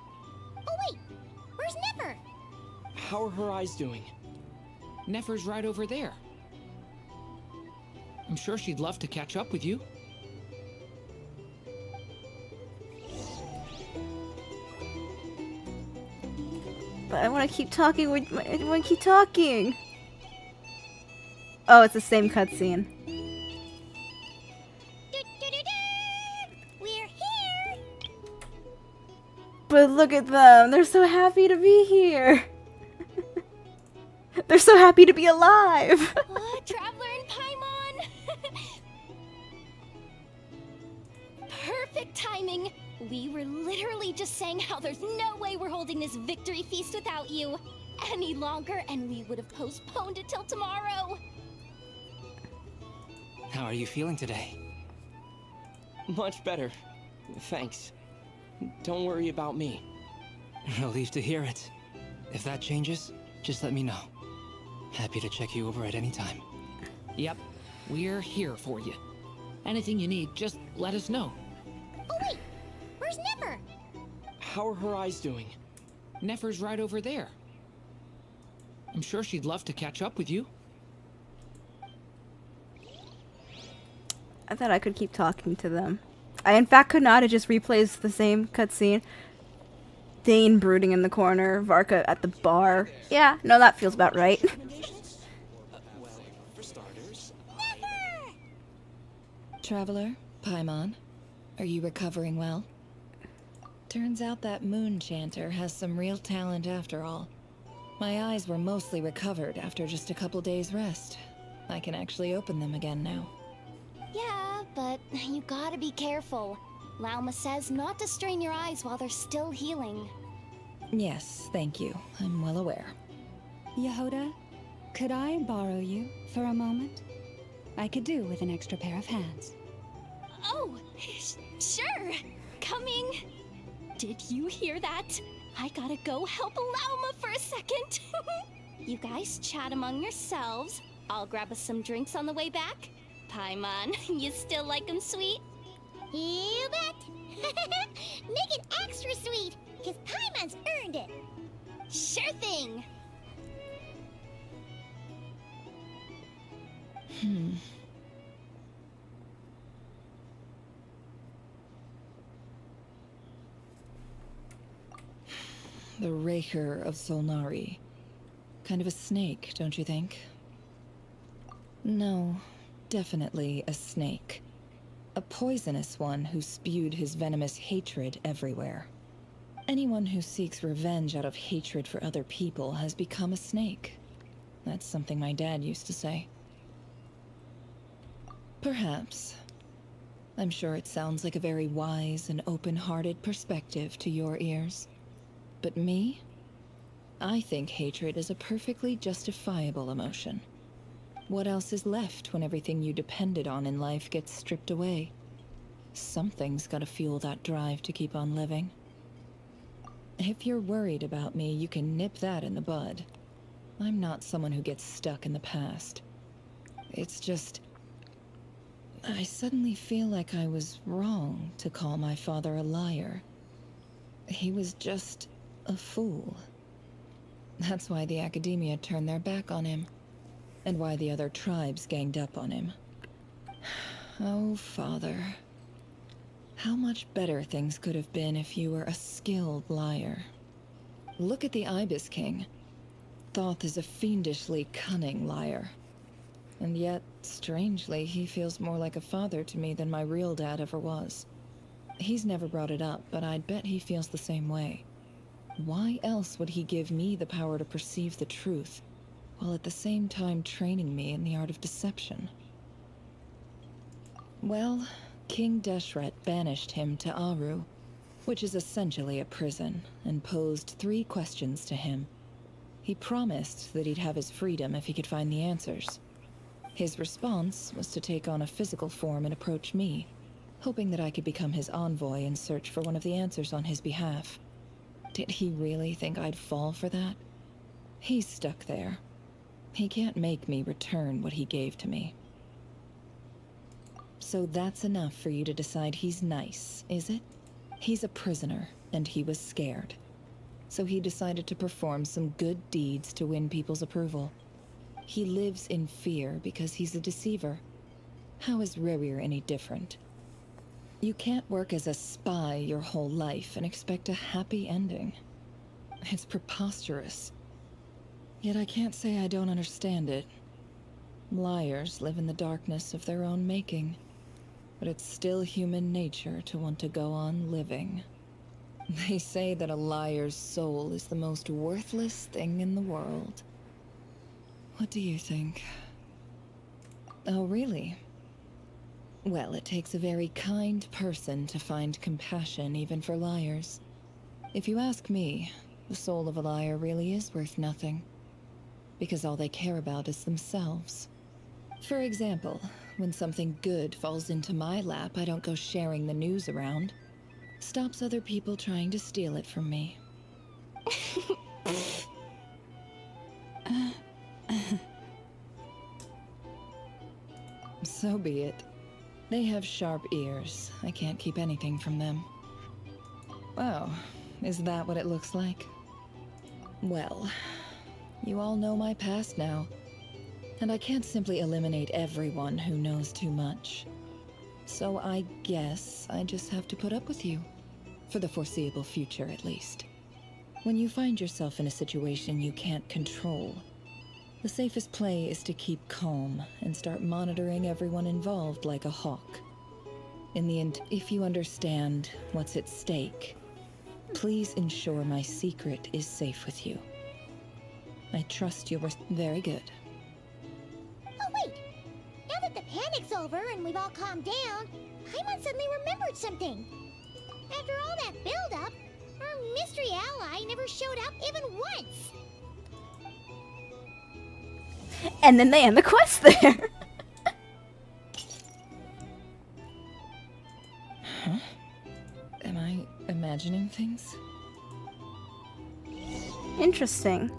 Oh wait, where's Nefer? How are her eyes doing? Nefer's right over there. I'm sure she'd love to catch up with you. But I want to keep talking with I want to keep talking. Oh, it's the same cutscene. We're here! But look at them. They're so happy to be here. They're so happy to be alive. Oh, Traveler and Paimon! Perfect timing! We were literally just saying how there's no way we're holding this victory feast without you any longer, and we would have postponed it till tomorrow. How are you feeling today? Much better. Thanks. Don't worry about me. Relieved to hear it. If that changes, just let me know. Happy to check you over at any time. Yep, we're here for you. Anything you need, just let us know. Oh wait, where's Nefer? How are her eyes doing? Nefer's right over there. I'm sure she'd love to catch up with you. I thought I could keep talking to them. I in fact could not. It just replays the same cutscene. Dane brooding in the corner, Varka at the bar. Yeah, no, that feels about right. Traveler, Paimon, are you recovering well? Turns out that moon chanter has some real talent after all. My eyes were mostly recovered after just a couple days rest. I can actually open them again now. Yeah, but you gotta be careful. Lauma says not to strain your eyes while they're still healing. Yes, thank you. I'm well aware. Yehoda, could I borrow you for a moment? I could do with an extra pair of hands. Oh, sure. Coming. Did you hear that? I gotta go help Lauma for a second. You guys chat among yourselves. I'll grab us some drinks on the way back. Paimon, you still like 'em sweet? You bet! Make it extra sweet, because Paimon's earned it! Sure thing! The Raker of Solnari. Kind of a snake, don't you think? No, definitely a snake. A poisonous one who spewed his venomous hatred everywhere. Anyone who seeks revenge out of hatred for other people has become a snake. That's something my dad used to say. Perhaps. I'm sure it sounds like a very wise and open-hearted perspective to your ears. But me? I think hatred is a perfectly justifiable emotion. What else is left when everything you depended on in life gets stripped away? Something's gotta fuel that drive to keep on living. If you're worried about me, you can nip that in the bud. I'm not someone who gets stuck in the past. It's just... I suddenly feel like I was wrong to call my father a liar. He was just a fool. That's why the Academia turned their back on him, and why the other tribes ganged up on him. Oh, Father. How much better things could have been if you were a skilled liar. Look at the Ibis King. Thoth is a fiendishly cunning liar. And yet, strangely, he feels more like a father to me than my real dad ever was. He's never brought it up, but I'd bet he feels the same way. Why else would he give me the power to perceive the truth, while at the same time training me in the art of deception? Well, King Deshret banished him to Aru, which is essentially a prison, and posed 3 questions to him. He promised that he'd have his freedom if he could find the answers. His response was to take on a physical form and approach me, hoping that I could become his envoy and search for one of the answers on his behalf. Did he really think I'd fall for that? He's stuck there. He can't make me return what he gave to me. So that's enough for you to decide he's nice, is it? He's a prisoner, and he was scared. So he decided to perform some good deeds to win people's approval. He lives in fear because he's a deceiver. How is Rerir any different? You can't work as a spy your whole life and expect a happy ending. It's preposterous. Yet I can't say I don't understand it. Liars live in the darkness of their own making, but it's still human nature to want to go on living. They say that a liar's soul is the most worthless thing in the world. What do you think? Oh, really? Well, it takes a very kind person to find compassion even for liars. If you ask me, the soul of a liar really is worth nothing, because all they care about is themselves. For example, when something good falls into my lap, I don't go sharing the news around. Stops other people trying to steal it from me. So be it. They have sharp ears. I can't keep anything from them. Oh, is that what it looks like? Well, you all know my past now, and I can't simply eliminate everyone who knows too much. So I guess I just have to put up with you. For the foreseeable future, at least. When you find yourself in a situation you can't control, the safest play is to keep calm and start monitoring everyone involved like a hawk. In the end, if you understand what's at stake, Please ensure my secret is safe with you. I trust you were very good. Oh wait! Now that the panic's over and we've all calmed down, Paimon suddenly remembered something. After all that build-up, our mystery ally never showed up even once. And then they end the quest there. Huh? Am I imagining things? Interesting.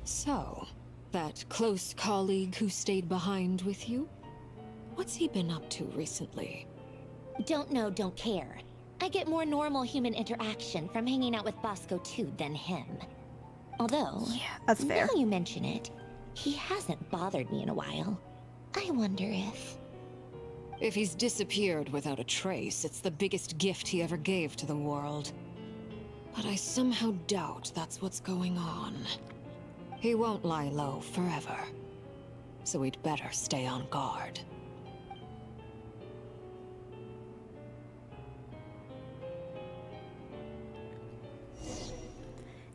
So, that close colleague who stayed behind with you? What's he been up to recently? Don't know, don't care. I get more normal human interaction from hanging out with Bosco too than him. Although, yeah, that's fair. Now you mention it, he hasn't bothered me in a while. I wonder if... If he's disappeared without a trace, it's the biggest gift he ever gave to the world. But I somehow doubt that's what's going on. He won't lie low forever. So we'd better stay on guard.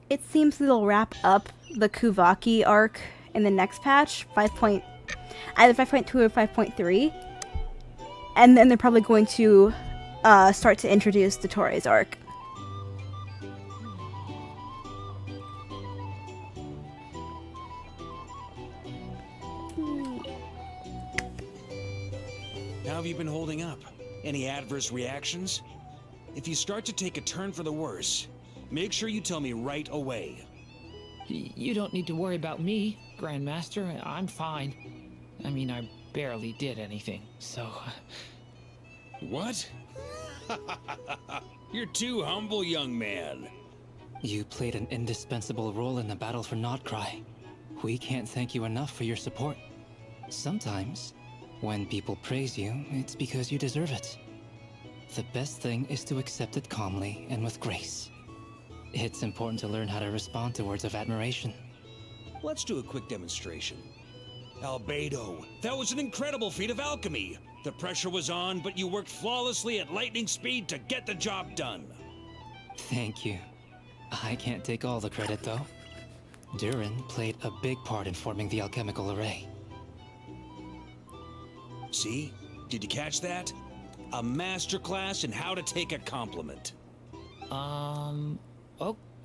It seems they'll wrap up the Kuvaki arc in the next patch, either 5.2 or 5.3. And then they're probably going to start to introduce the Torres arc. How have you been holding up? Any adverse reactions? If you start to take a turn for the worse, make sure you tell me right away. You don't need to worry about me, Grandmaster. I'm fine. I mean, I barely did anything, so... What? You're too humble, young man. You played an indispensable role in the battle for Nodcry. We can't thank you enough for your support. Sometimes, when people praise you, it's because you deserve it. The best thing is to accept it calmly and with grace. It's important to learn how to respond to words of admiration. Let's do a quick demonstration. Albedo, that was an incredible feat of alchemy. The pressure was on, but you worked flawlessly at lightning speed to get the job done. Thank you. I can't take all the credit, though. Durin played a big part in forming the alchemical array. See? Did you catch that? A masterclass in how to take a compliment.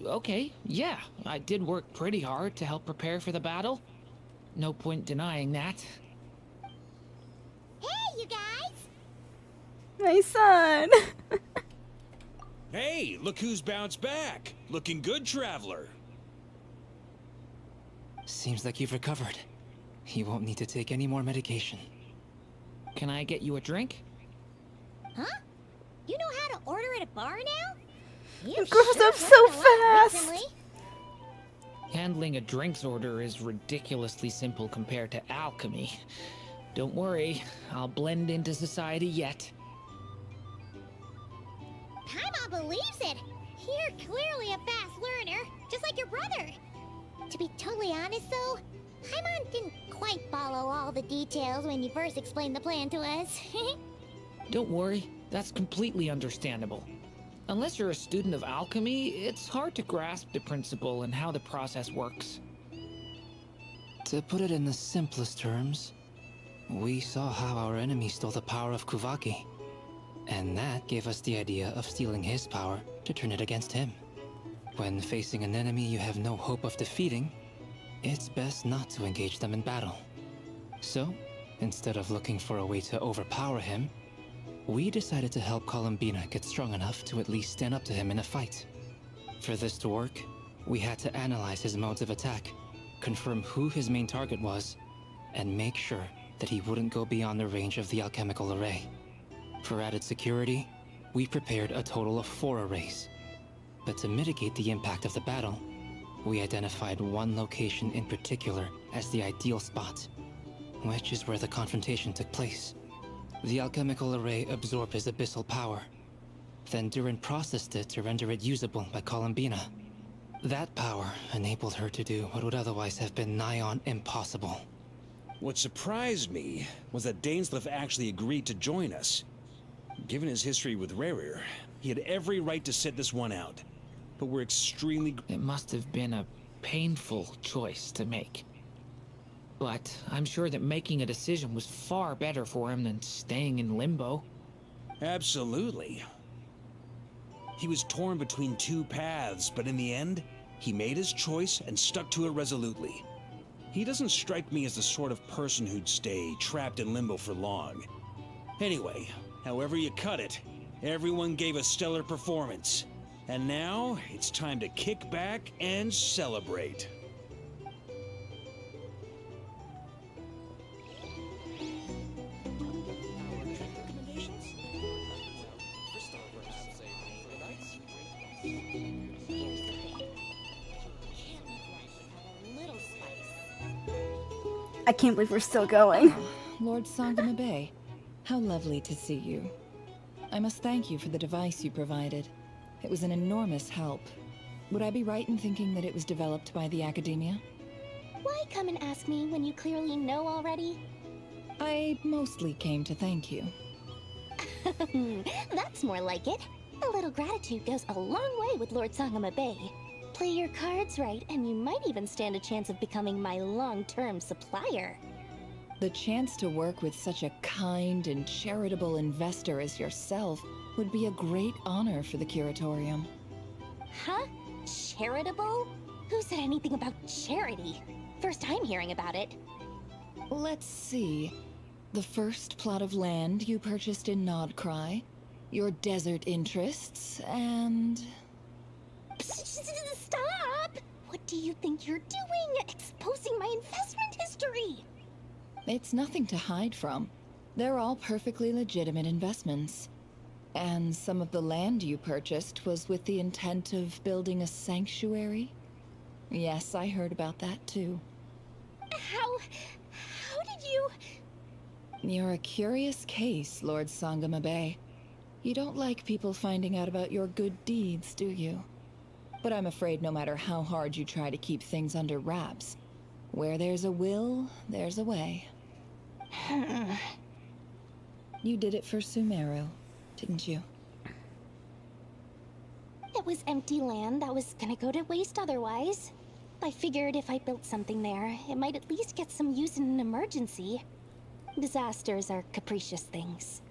Okay, yeah. I did work pretty hard to help prepare for the battle. No point denying that. Hey, you guys! My son! Hey, look who's bounced back. Looking good, traveler. Seems like you've recovered. You won't need to take any more medication. Can I get you a drink? Huh? You know how to order at a bar now? You It grows up so fast! Recently. Handling a drinks order is ridiculously simple compared to alchemy. Don't worry, I'll blend into society yet. Paimon believes it. You're clearly a fast learner, just like your brother. To be totally honest, though, Paimon didn't quite follow all the details when you first explained the plan to us. Don't worry, that's completely understandable. Unless you're a student of alchemy, it's hard to grasp the principle and how the process works. To put it in the simplest terms, we saw how our enemy stole the power of Kuvaki. And that gave us the idea of stealing his power to turn it against him. When facing an enemy you have no hope of defeating, it's best not to engage them in battle. So, instead of looking for a way to overpower him, we decided to help Columbina get strong enough to at least stand up to him in a fight. For this to work, we had to analyze his modes of attack, confirm who his main target was, and make sure that he wouldn't go beyond the range of the alchemical array. For added security, we prepared a total of 4 arrays. But to mitigate the impact of the battle, we identified one location in particular as the ideal spot, which is where the confrontation took place. The alchemical array absorbed his abyssal power. Then Durin processed it to render it usable by Columbina. That power enabled her to do what would otherwise have been nigh on impossible. What surprised me was that Dainsleif actually agreed to join us. Given his history with Rarir, he had every right to sit this one out. But we're extremely... It must have been a painful choice to make. But I'm sure that making a decision was far better for him than staying in limbo. Absolutely. He was torn between two paths, but in the end, he made his choice and stuck to it resolutely. He doesn't strike me as the sort of person who'd stay trapped in limbo for long. Anyway, however you cut it, everyone gave a stellar performance. And now, it's time to kick back and celebrate. I can't believe we're still going. Lord Sangama Bay, how lovely to see you. I must thank you for the device you provided. It was an enormous help. Would I be right in thinking that it was developed by the Academia? Why come and ask me when you clearly know already? I mostly came to thank you. That's more like it. A little gratitude goes a long way with Lord Sangama Bay. Play your cards right, and you might even stand a chance of becoming my long-term supplier. The chance to work with such a kind and charitable investor as yourself would be a great honor for the Curatorium. Huh? Charitable? Who said anything about charity? First time hearing about it. Let's see. The first plot of land you purchased in Nodcry, your desert interests, and... Stop! What do you think you're doing? Exposing my investment history! It's nothing to hide from. They're all perfectly legitimate investments. And some of the land you purchased was with the intent of building a sanctuary? Yes, I heard about that too. How did you... You're a curious case, Lord Sangama Bay. You don't like people finding out about your good deeds, do you? But I'm afraid no matter how hard you try to keep things under wraps, where there's a will, there's a way. You did it for Sumeru, didn't you? It was empty land that was gonna go to waste otherwise. I figured if I built something there, it might at least get some use in an emergency. Disasters are capricious things.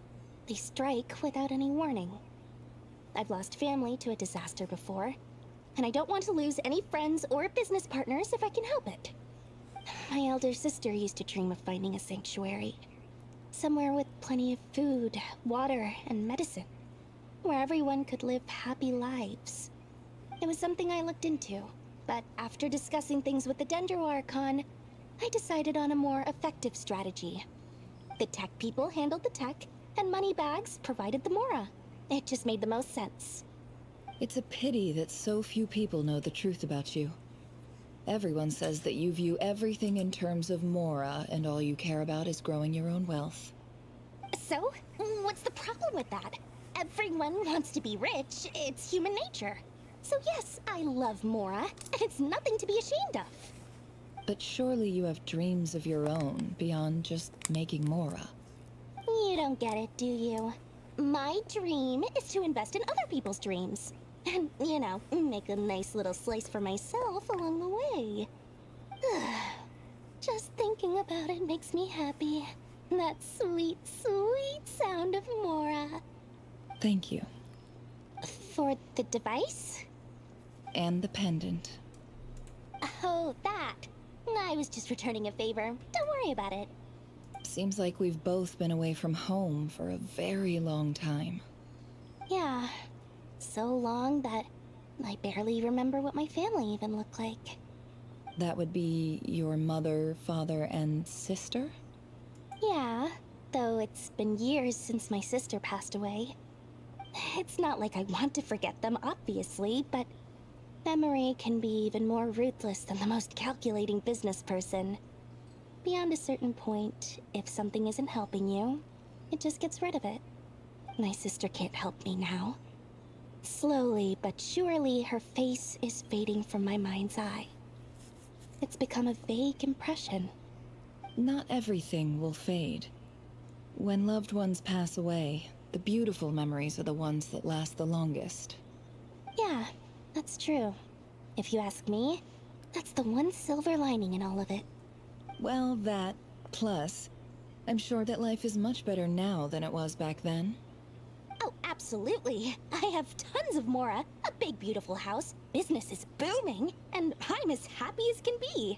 They strike without any warning. I've lost family to a disaster before, and I don't want to lose any friends or business partners if I can help it. My elder sister used to dream of finding a sanctuary. Somewhere with plenty of food, water, and medicine. Where everyone could live happy lives. It was something I looked into, but after discussing things with the Dendro Archon, I decided on a more effective strategy. The tech people handled the tech, and Moneybags provided the Mora. It just made the most sense. It's a pity that so few people know the truth about you. Everyone says that you view everything in terms of Mora, and all you care about is growing your own wealth. So, what's the problem with that? Everyone wants to be rich. It's human nature. So yes, I love Mora, and it's nothing to be ashamed of. But surely you have dreams of your own beyond just making Mora. You don't get it, do you? My dream is to invest in other people's dreams. And, you know, make a nice little slice for myself along the way. Just thinking about it makes me happy. That sweet, sweet sound of Mora. Thank you. For the device? And the pendant. Oh, that. I was just returning a favor. Don't worry about it. Seems like we've both been away from home for a very long time. Yeah. So long that I barely remember what my family even looked like. That would be your mother, father, and sister? Yeah, though it's been years since my sister passed away. It's not like I want to forget them, obviously, but memory can be even more ruthless than the most calculating business person. Beyond a certain point, if something isn't helping you, it just gets rid of it. My sister can't help me now. Slowly but surely, her face is fading from my mind's eye. It's become a vague impression. Not everything will fade. When loved ones pass away, The beautiful memories are the ones that last the longest. Yeah, that's true. If you ask me, that's the one silver lining in all of it. Well, that, plus, I'm sure that life is much better now than it was back then. Oh, absolutely. I have tons of Mora, a big beautiful house, business is booming, and I'm as happy as can be.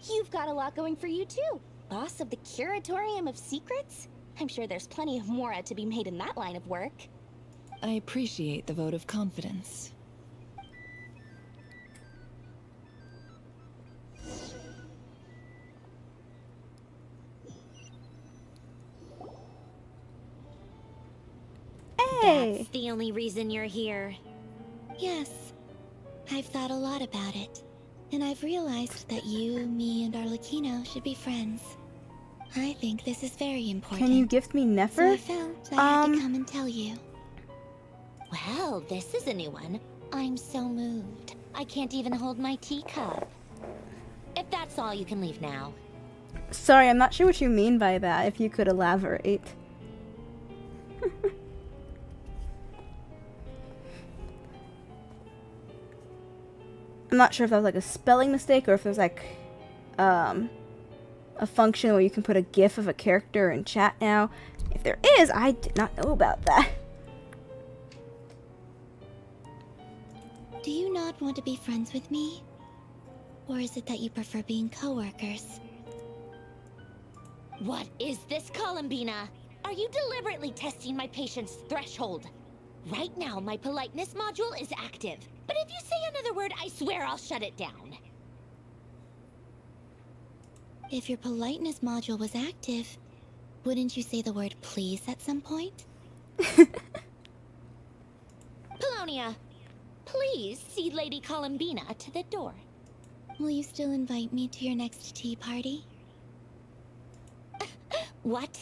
You've got a lot going for you too. Boss of the Curatorium of Secrets? I'm sure there's plenty of Mora to be made in that line of work. I appreciate the vote of confidence. Hey! That's the only reason you're here. Yes, I've thought a lot about it. And I've realized that you, me, and Arlecchino should be friends. I think this is very important. Can you gift me Nefer? So I felt I had to come and tell you. Well, this is a new one. I'm so moved. I can't even hold my teacup. If that's all, you can leave now. Sorry, I'm not sure what you mean by that, if you could elaborate. I'm not sure if that was like a spelling mistake or if there's like a function where you can put a GIF of a character in chat now. If there is, I did not know about that. Do you not want to be friends with me? Or is it that you prefer being co-workers? What is this, Columbina? Are you deliberately testing my patience threshold? Right now, my politeness module is active. But if you say another word, I swear I'll shut it down. If your politeness module was active, wouldn't you say the word please at some point? Polonia, please see Lady Columbina to the door. Will you still invite me to your next tea party? What?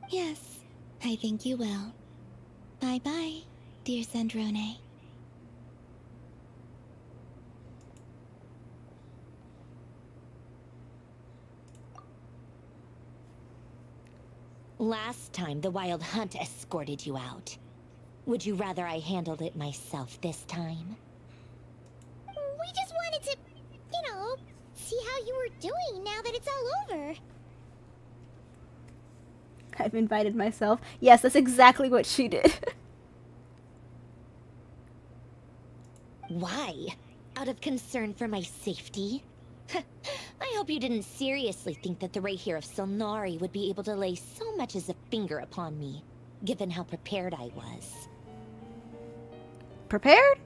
Yes, I think you will. Bye-bye, dear Sandrone. Last time, the Wild Hunt escorted you out. Would you rather I handled it myself this time? We just wanted to, see how you were doing now that it's all over. I've invited myself. Yes, that's exactly what she did. Why? Out of concern for my safety? I hope you didn't seriously think that the Rayhir of Solnari would be able to lay so much as a finger upon me, given how prepared I was. Prepared?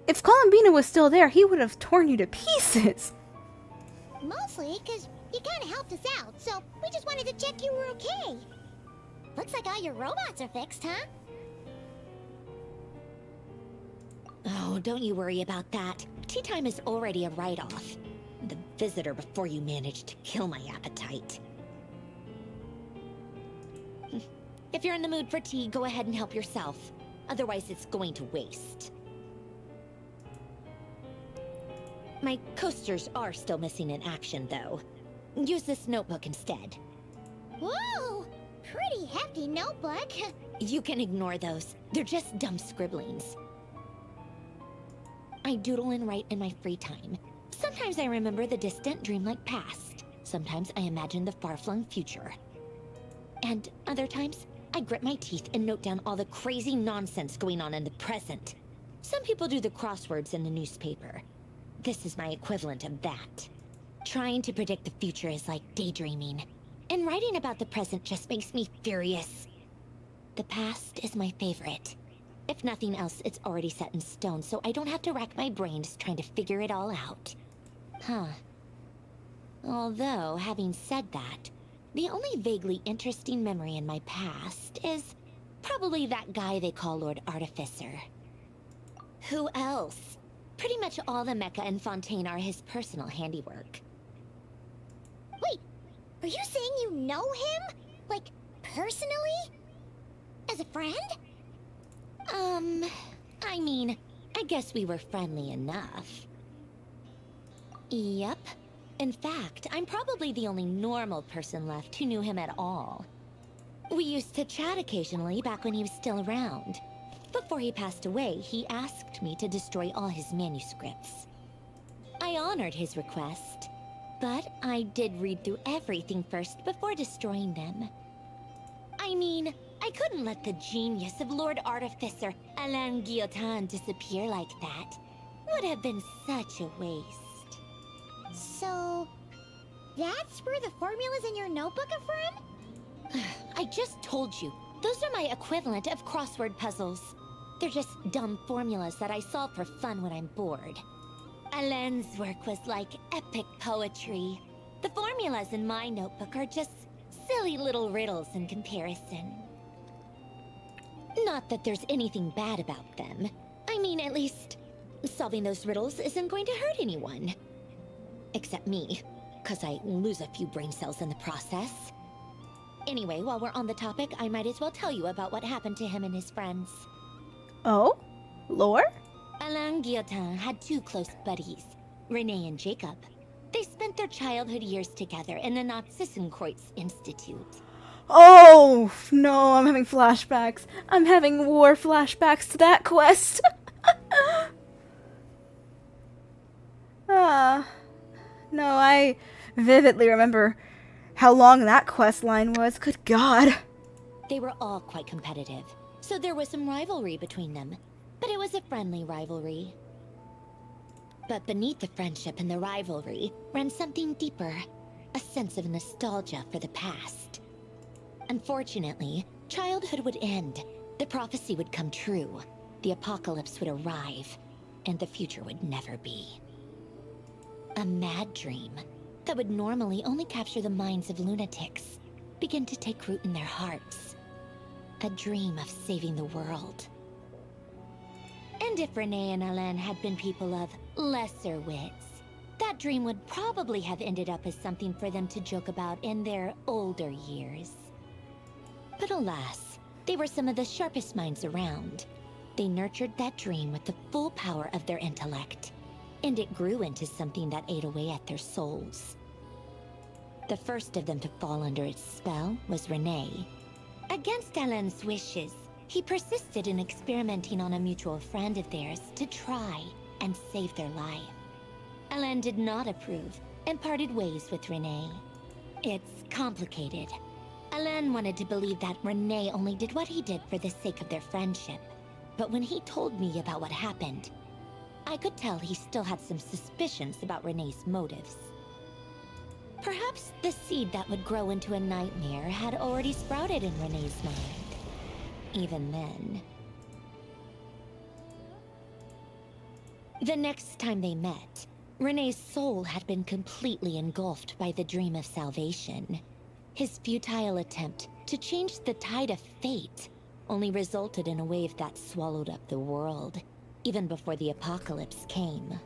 If Columbina was still there, he would have torn you to pieces. Mostly because you kind of helped us out, so we just wanted to check you were okay. Looks like all your robots are fixed, huh? Oh, don't you worry about that. Tea time is already a write-off. The visitor before you managed to kill my appetite. If you're in the mood for tea, go ahead and help yourself. Otherwise, it's going to waste. My coasters are still missing in action, though. Use this notebook instead. Whoa! Pretty hefty notebook. You can ignore those. They're just dumb scribblings. I doodle and write in my free time. Sometimes I remember the distant dreamlike past. Sometimes I imagine the far-flung future. And other times, I grit my teeth and note down all the crazy nonsense going on in the present. Some people do the crosswords in the newspaper. This is my equivalent of that. Trying to predict the future is like daydreaming. And writing about the present just makes me furious. The past is my favorite. If nothing else, it's already set in stone, so I don't have to rack my brains trying to figure it all out. Huh. Although, having said that, the only vaguely interesting memory in my past is probably that guy they call Lord Artificer. Who else? Pretty much all the mecha and Fontaine are his personal handiwork. Wait, are you saying you know him? Like, personally? As a friend? I mean, I guess we were friendly enough. Yep. In fact, I'm probably the only normal person left who knew him at all. We used to chat occasionally back when he was still around. Before he passed away, he asked me to destroy all his manuscripts. I honored his request, but I did read through everything first before destroying them. I mean, I couldn't let the genius of Lord Artificer Alain Guillotin disappear like that. Would have been such a waste. So, that's where the formulas in your notebook are from? I just told you, those are my equivalent of crossword puzzles. They're just dumb formulas that I solve for fun when I'm bored. Alain's work was like epic poetry. The formulas in my notebook are just silly little riddles in comparison. Not that there's anything bad about them. I mean, at least, solving those riddles isn't going to hurt anyone. Except me, 'cause I lose a few brain cells in the process. Anyway, while we're on the topic, I might as well tell you about what happened to him and his friends. Oh? Lore? Alain Guillotin had two close buddies, Renee and Jacob. They spent their childhood years together in the Nazissenkreuz Institute. Oh, no, I'm having flashbacks. I'm having war flashbacks to that quest. No, I vividly remember how long that quest line was. Good God. They were all quite competitive, so there was some rivalry between them, but it was a friendly rivalry. But beneath the friendship and the rivalry ran something deeper, a sense of nostalgia for the past. Unfortunately, childhood would end, the prophecy would come true, the apocalypse would arrive, and the future would never be. A mad dream that would normally only capture the minds of lunatics began to take root in their hearts. A dream of saving the world. And if Renee and Alain had been people of lesser wits, that dream would probably have ended up as something for them to joke about in their older years. But alas, they were some of the sharpest minds around. They nurtured that dream with the full power of their intellect, and it grew into something that ate away at their souls. The first of them to fall under its spell was Renee. Against Alain's wishes, he persisted in experimenting on a mutual friend of theirs to try and save their life. Alain did not approve and parted ways with Renee. It's complicated. Alain wanted to believe that Renee only did what he did for the sake of their friendship. But when he told me about what happened, I could tell he still had some suspicions about Renee's motives. Perhaps the seed that would grow into a nightmare had already sprouted in Renee's mind. Even then. The next time they met, Renee's soul had been completely engulfed by the dream of salvation. His futile attempt to change the tide of fate only resulted in a wave that swallowed up the world, even before the apocalypse came.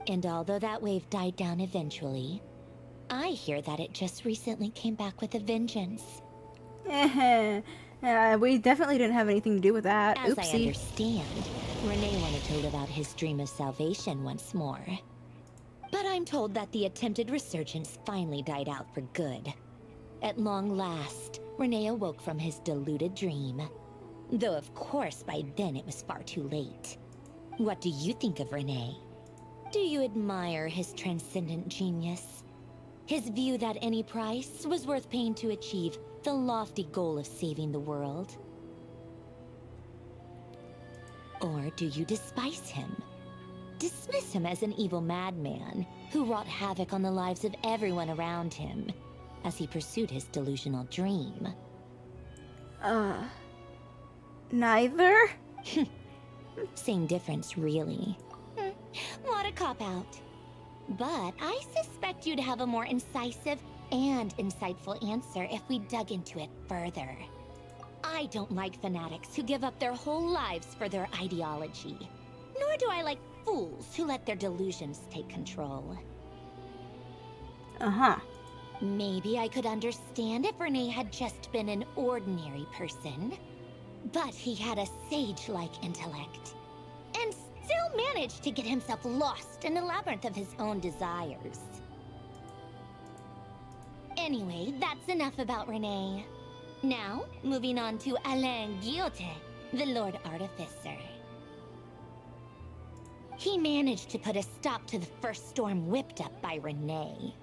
And although that wave died down eventually, I hear that it just recently came back with a vengeance. We definitely didn't have anything to do with that. As Oopsie. I understand, Renee wanted to live out his dream of salvation once more. But I'm told that the attempted resurgence finally died out for good. At long last, Renee awoke from his deluded dream. Though of course by then it was far too late. What do you think of Renee? Do you admire his transcendent genius? His view that any price was worth paying to achieve the lofty goal of saving the world? Or do you despise him? Dismiss him as an evil madman who wrought havoc on the lives of everyone around him as he pursued his delusional dream? Neither? Same difference, really. What a cop-out. But I suspect you'd have a more incisive and insightful answer if we dug into it further. I don't like fanatics who give up their whole lives for their ideology. Nor do I like fools who let their delusions take control. Maybe I could understand if Renee had just been an ordinary person. But he had a sage-like intellect, and still managed to get himself lost in the labyrinth of his own desires. Anyway, that's enough about Renee. Now, moving on to Alain Guillotin, the Lord Artificer. He managed to put a stop to the first storm whipped up by Renee.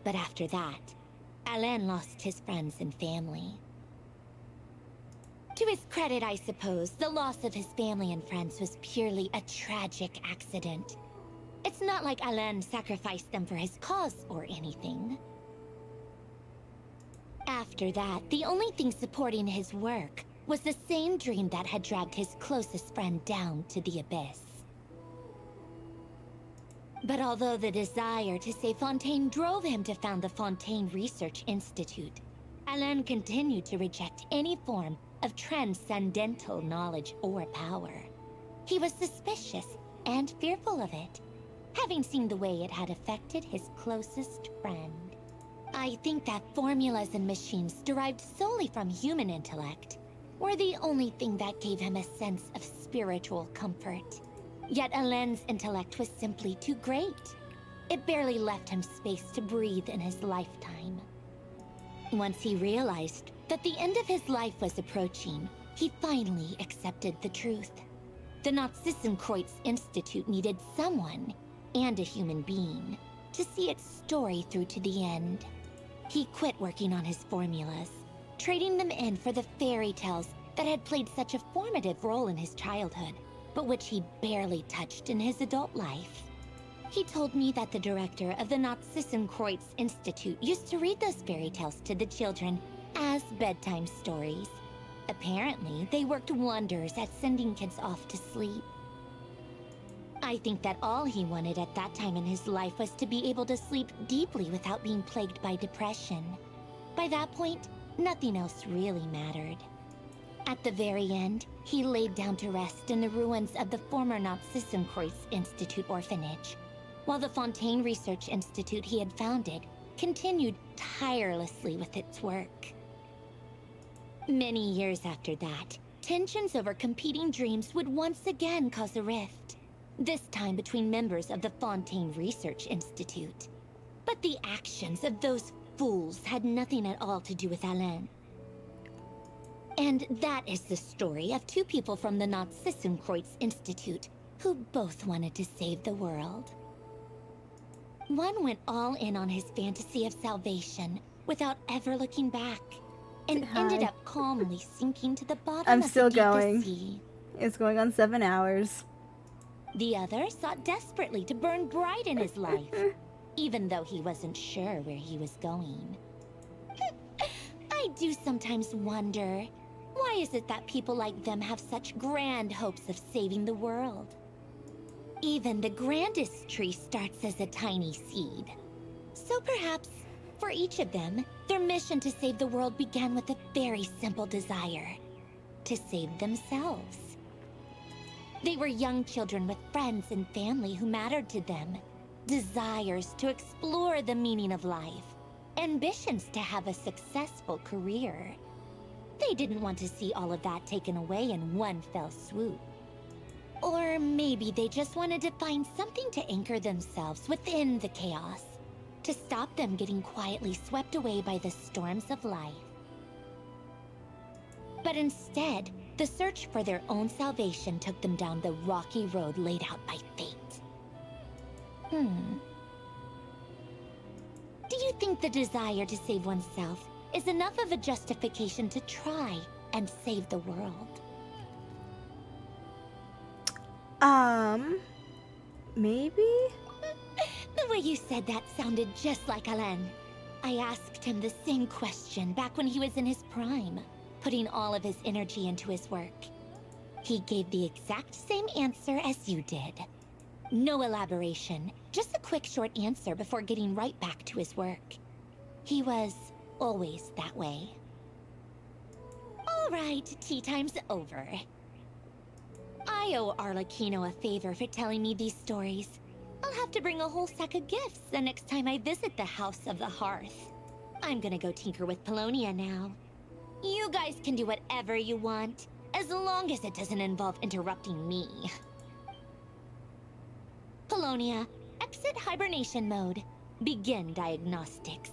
But after that, Alain lost his friends and family. To his credit, I suppose, the loss of his family and friends was purely a tragic accident. It's not like Alain sacrificed them for his cause or anything. After that, the only thing supporting his work was the same dream that had dragged his closest friend down to the abyss. But although the desire to save Fontaine drove him to found the Fontaine Research Institute, Alain continued to reject any form of transcendental knowledge or power. He was suspicious and fearful of it, having seen the way it had affected his closest friend. I think that formulas and machines derived solely from human intellect were the only thing that gave him a sense of spiritual comfort. Yet Alain's intellect was simply too great. It barely left him space to breathe in his lifetime. Once he realized that the end of his life was approaching, he finally accepted the truth. The Nazissenkreuz Institute needed someone, and a human being, to see its story through to the end. He quit working on his formulas, trading them in for the fairy tales that had played such a formative role in his childhood, but which he barely touched in his adult life. He told me that the director of the Nazissenkreuz Institute used to read those fairy tales to the children as bedtime stories. Apparently, they worked wonders at sending kids off to sleep. I think that all he wanted at that time in his life was to be able to sleep deeply without being plagued by depression. By that point, nothing else really mattered. At the very end, he laid down to rest in the ruins of the former Nazissenkreuz Institute orphanage, while the Fontaine Research Institute he had founded continued tirelessly with its work. Many years after that, tensions over competing dreams would once again cause a rift, this time between members of the Fontaine Research Institute. But the actions of those fools had nothing at all to do with Alain. And that is the story of two people from the Nazissenkreuz Institute who both wanted to save the world. One went all in on his fantasy of salvation without ever looking back, and ended up calmly sinking to the bottom I'm of still the deepest going. sea. It's going on 7 hours. The other sought desperately to burn bright in his life, even though he wasn't sure where he was going. I do sometimes wonder, why is it that people like them have such grand hopes of saving the world? Even the grandest tree starts as a tiny seed. So perhaps, for each of them, their mission to save the world began with a very simple desire: to save themselves. They were young children with friends and family who mattered to them, desires to explore the meaning of life, ambitions to have a successful career. They didn't want to see all of that taken away in one fell swoop. Or maybe they just wanted to find something to anchor themselves within the chaos, to stop them getting quietly swept away by the storms of life. But instead, the search for their own salvation took them down the rocky road laid out by fate. Do you think the desire to save oneself is enough of a justification to try and save the world? Maybe? The way you said that sounded just like Alain. I asked him the same question back when he was in his prime, putting all of his energy into his work. He gave the exact same answer as you did. No elaboration, just a quick short answer before getting right back to his work. He was always that way. All right, tea time's over. I owe Arlecchino a favor for telling me these stories. I'll have to bring a whole sack of gifts the next time I visit the House of the Hearth. I'm gonna go tinker with Polonia now. You guys can do whatever you want, as long as it doesn't involve interrupting me. Polonia, exit hibernation mode. Begin diagnostics.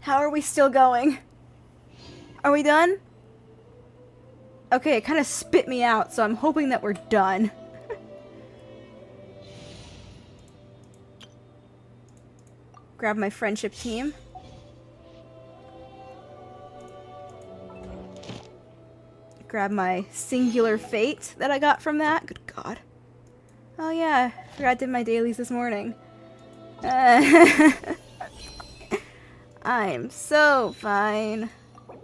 How are we still going? Are we done? Okay, it kind of spit me out, so I'm hoping that we're done. Grab my friendship team. Grab my singular fate that I got from that. Good God. Oh yeah, I forgot I did my dailies this morning. I'm so fine.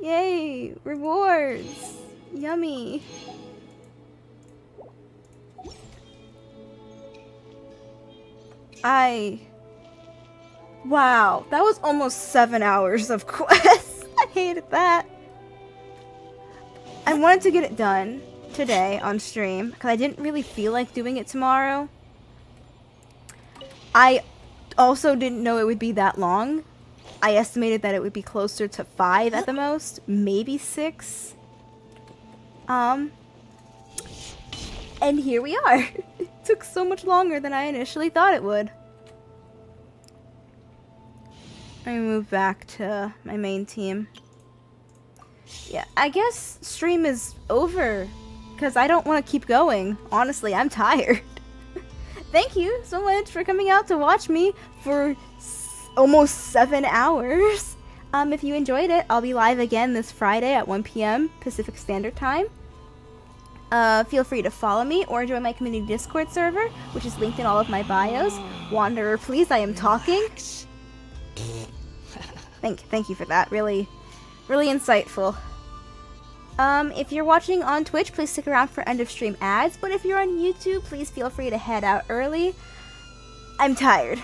Yay, rewards. Yummy. Wow, that was almost 7 hours of quests. I hated that. I wanted to get it done today on stream because I didn't really feel like doing it tomorrow. I also didn't know it would be that long. I estimated that it would be closer to 5 at the most, maybe 6. And here we are. It took so much longer than I initially thought it would. Let me move back to my main team. Yeah, I guess stream is over because I don't want to keep going. Honestly, I'm tired. Thank you so much for coming out to watch me for almost 7 hours. If you enjoyed it, I'll be live again this Friday at 1 p.m. Pacific Standard Time. Feel free to follow me or join my community Discord server, which is linked in all of my bios. Wanderer, please, I am talking. Thank you for that. Really insightful. If you're watching on Twitch, please stick around for end of stream ads. But if you're on YouTube, please feel free to head out early. I'm tired.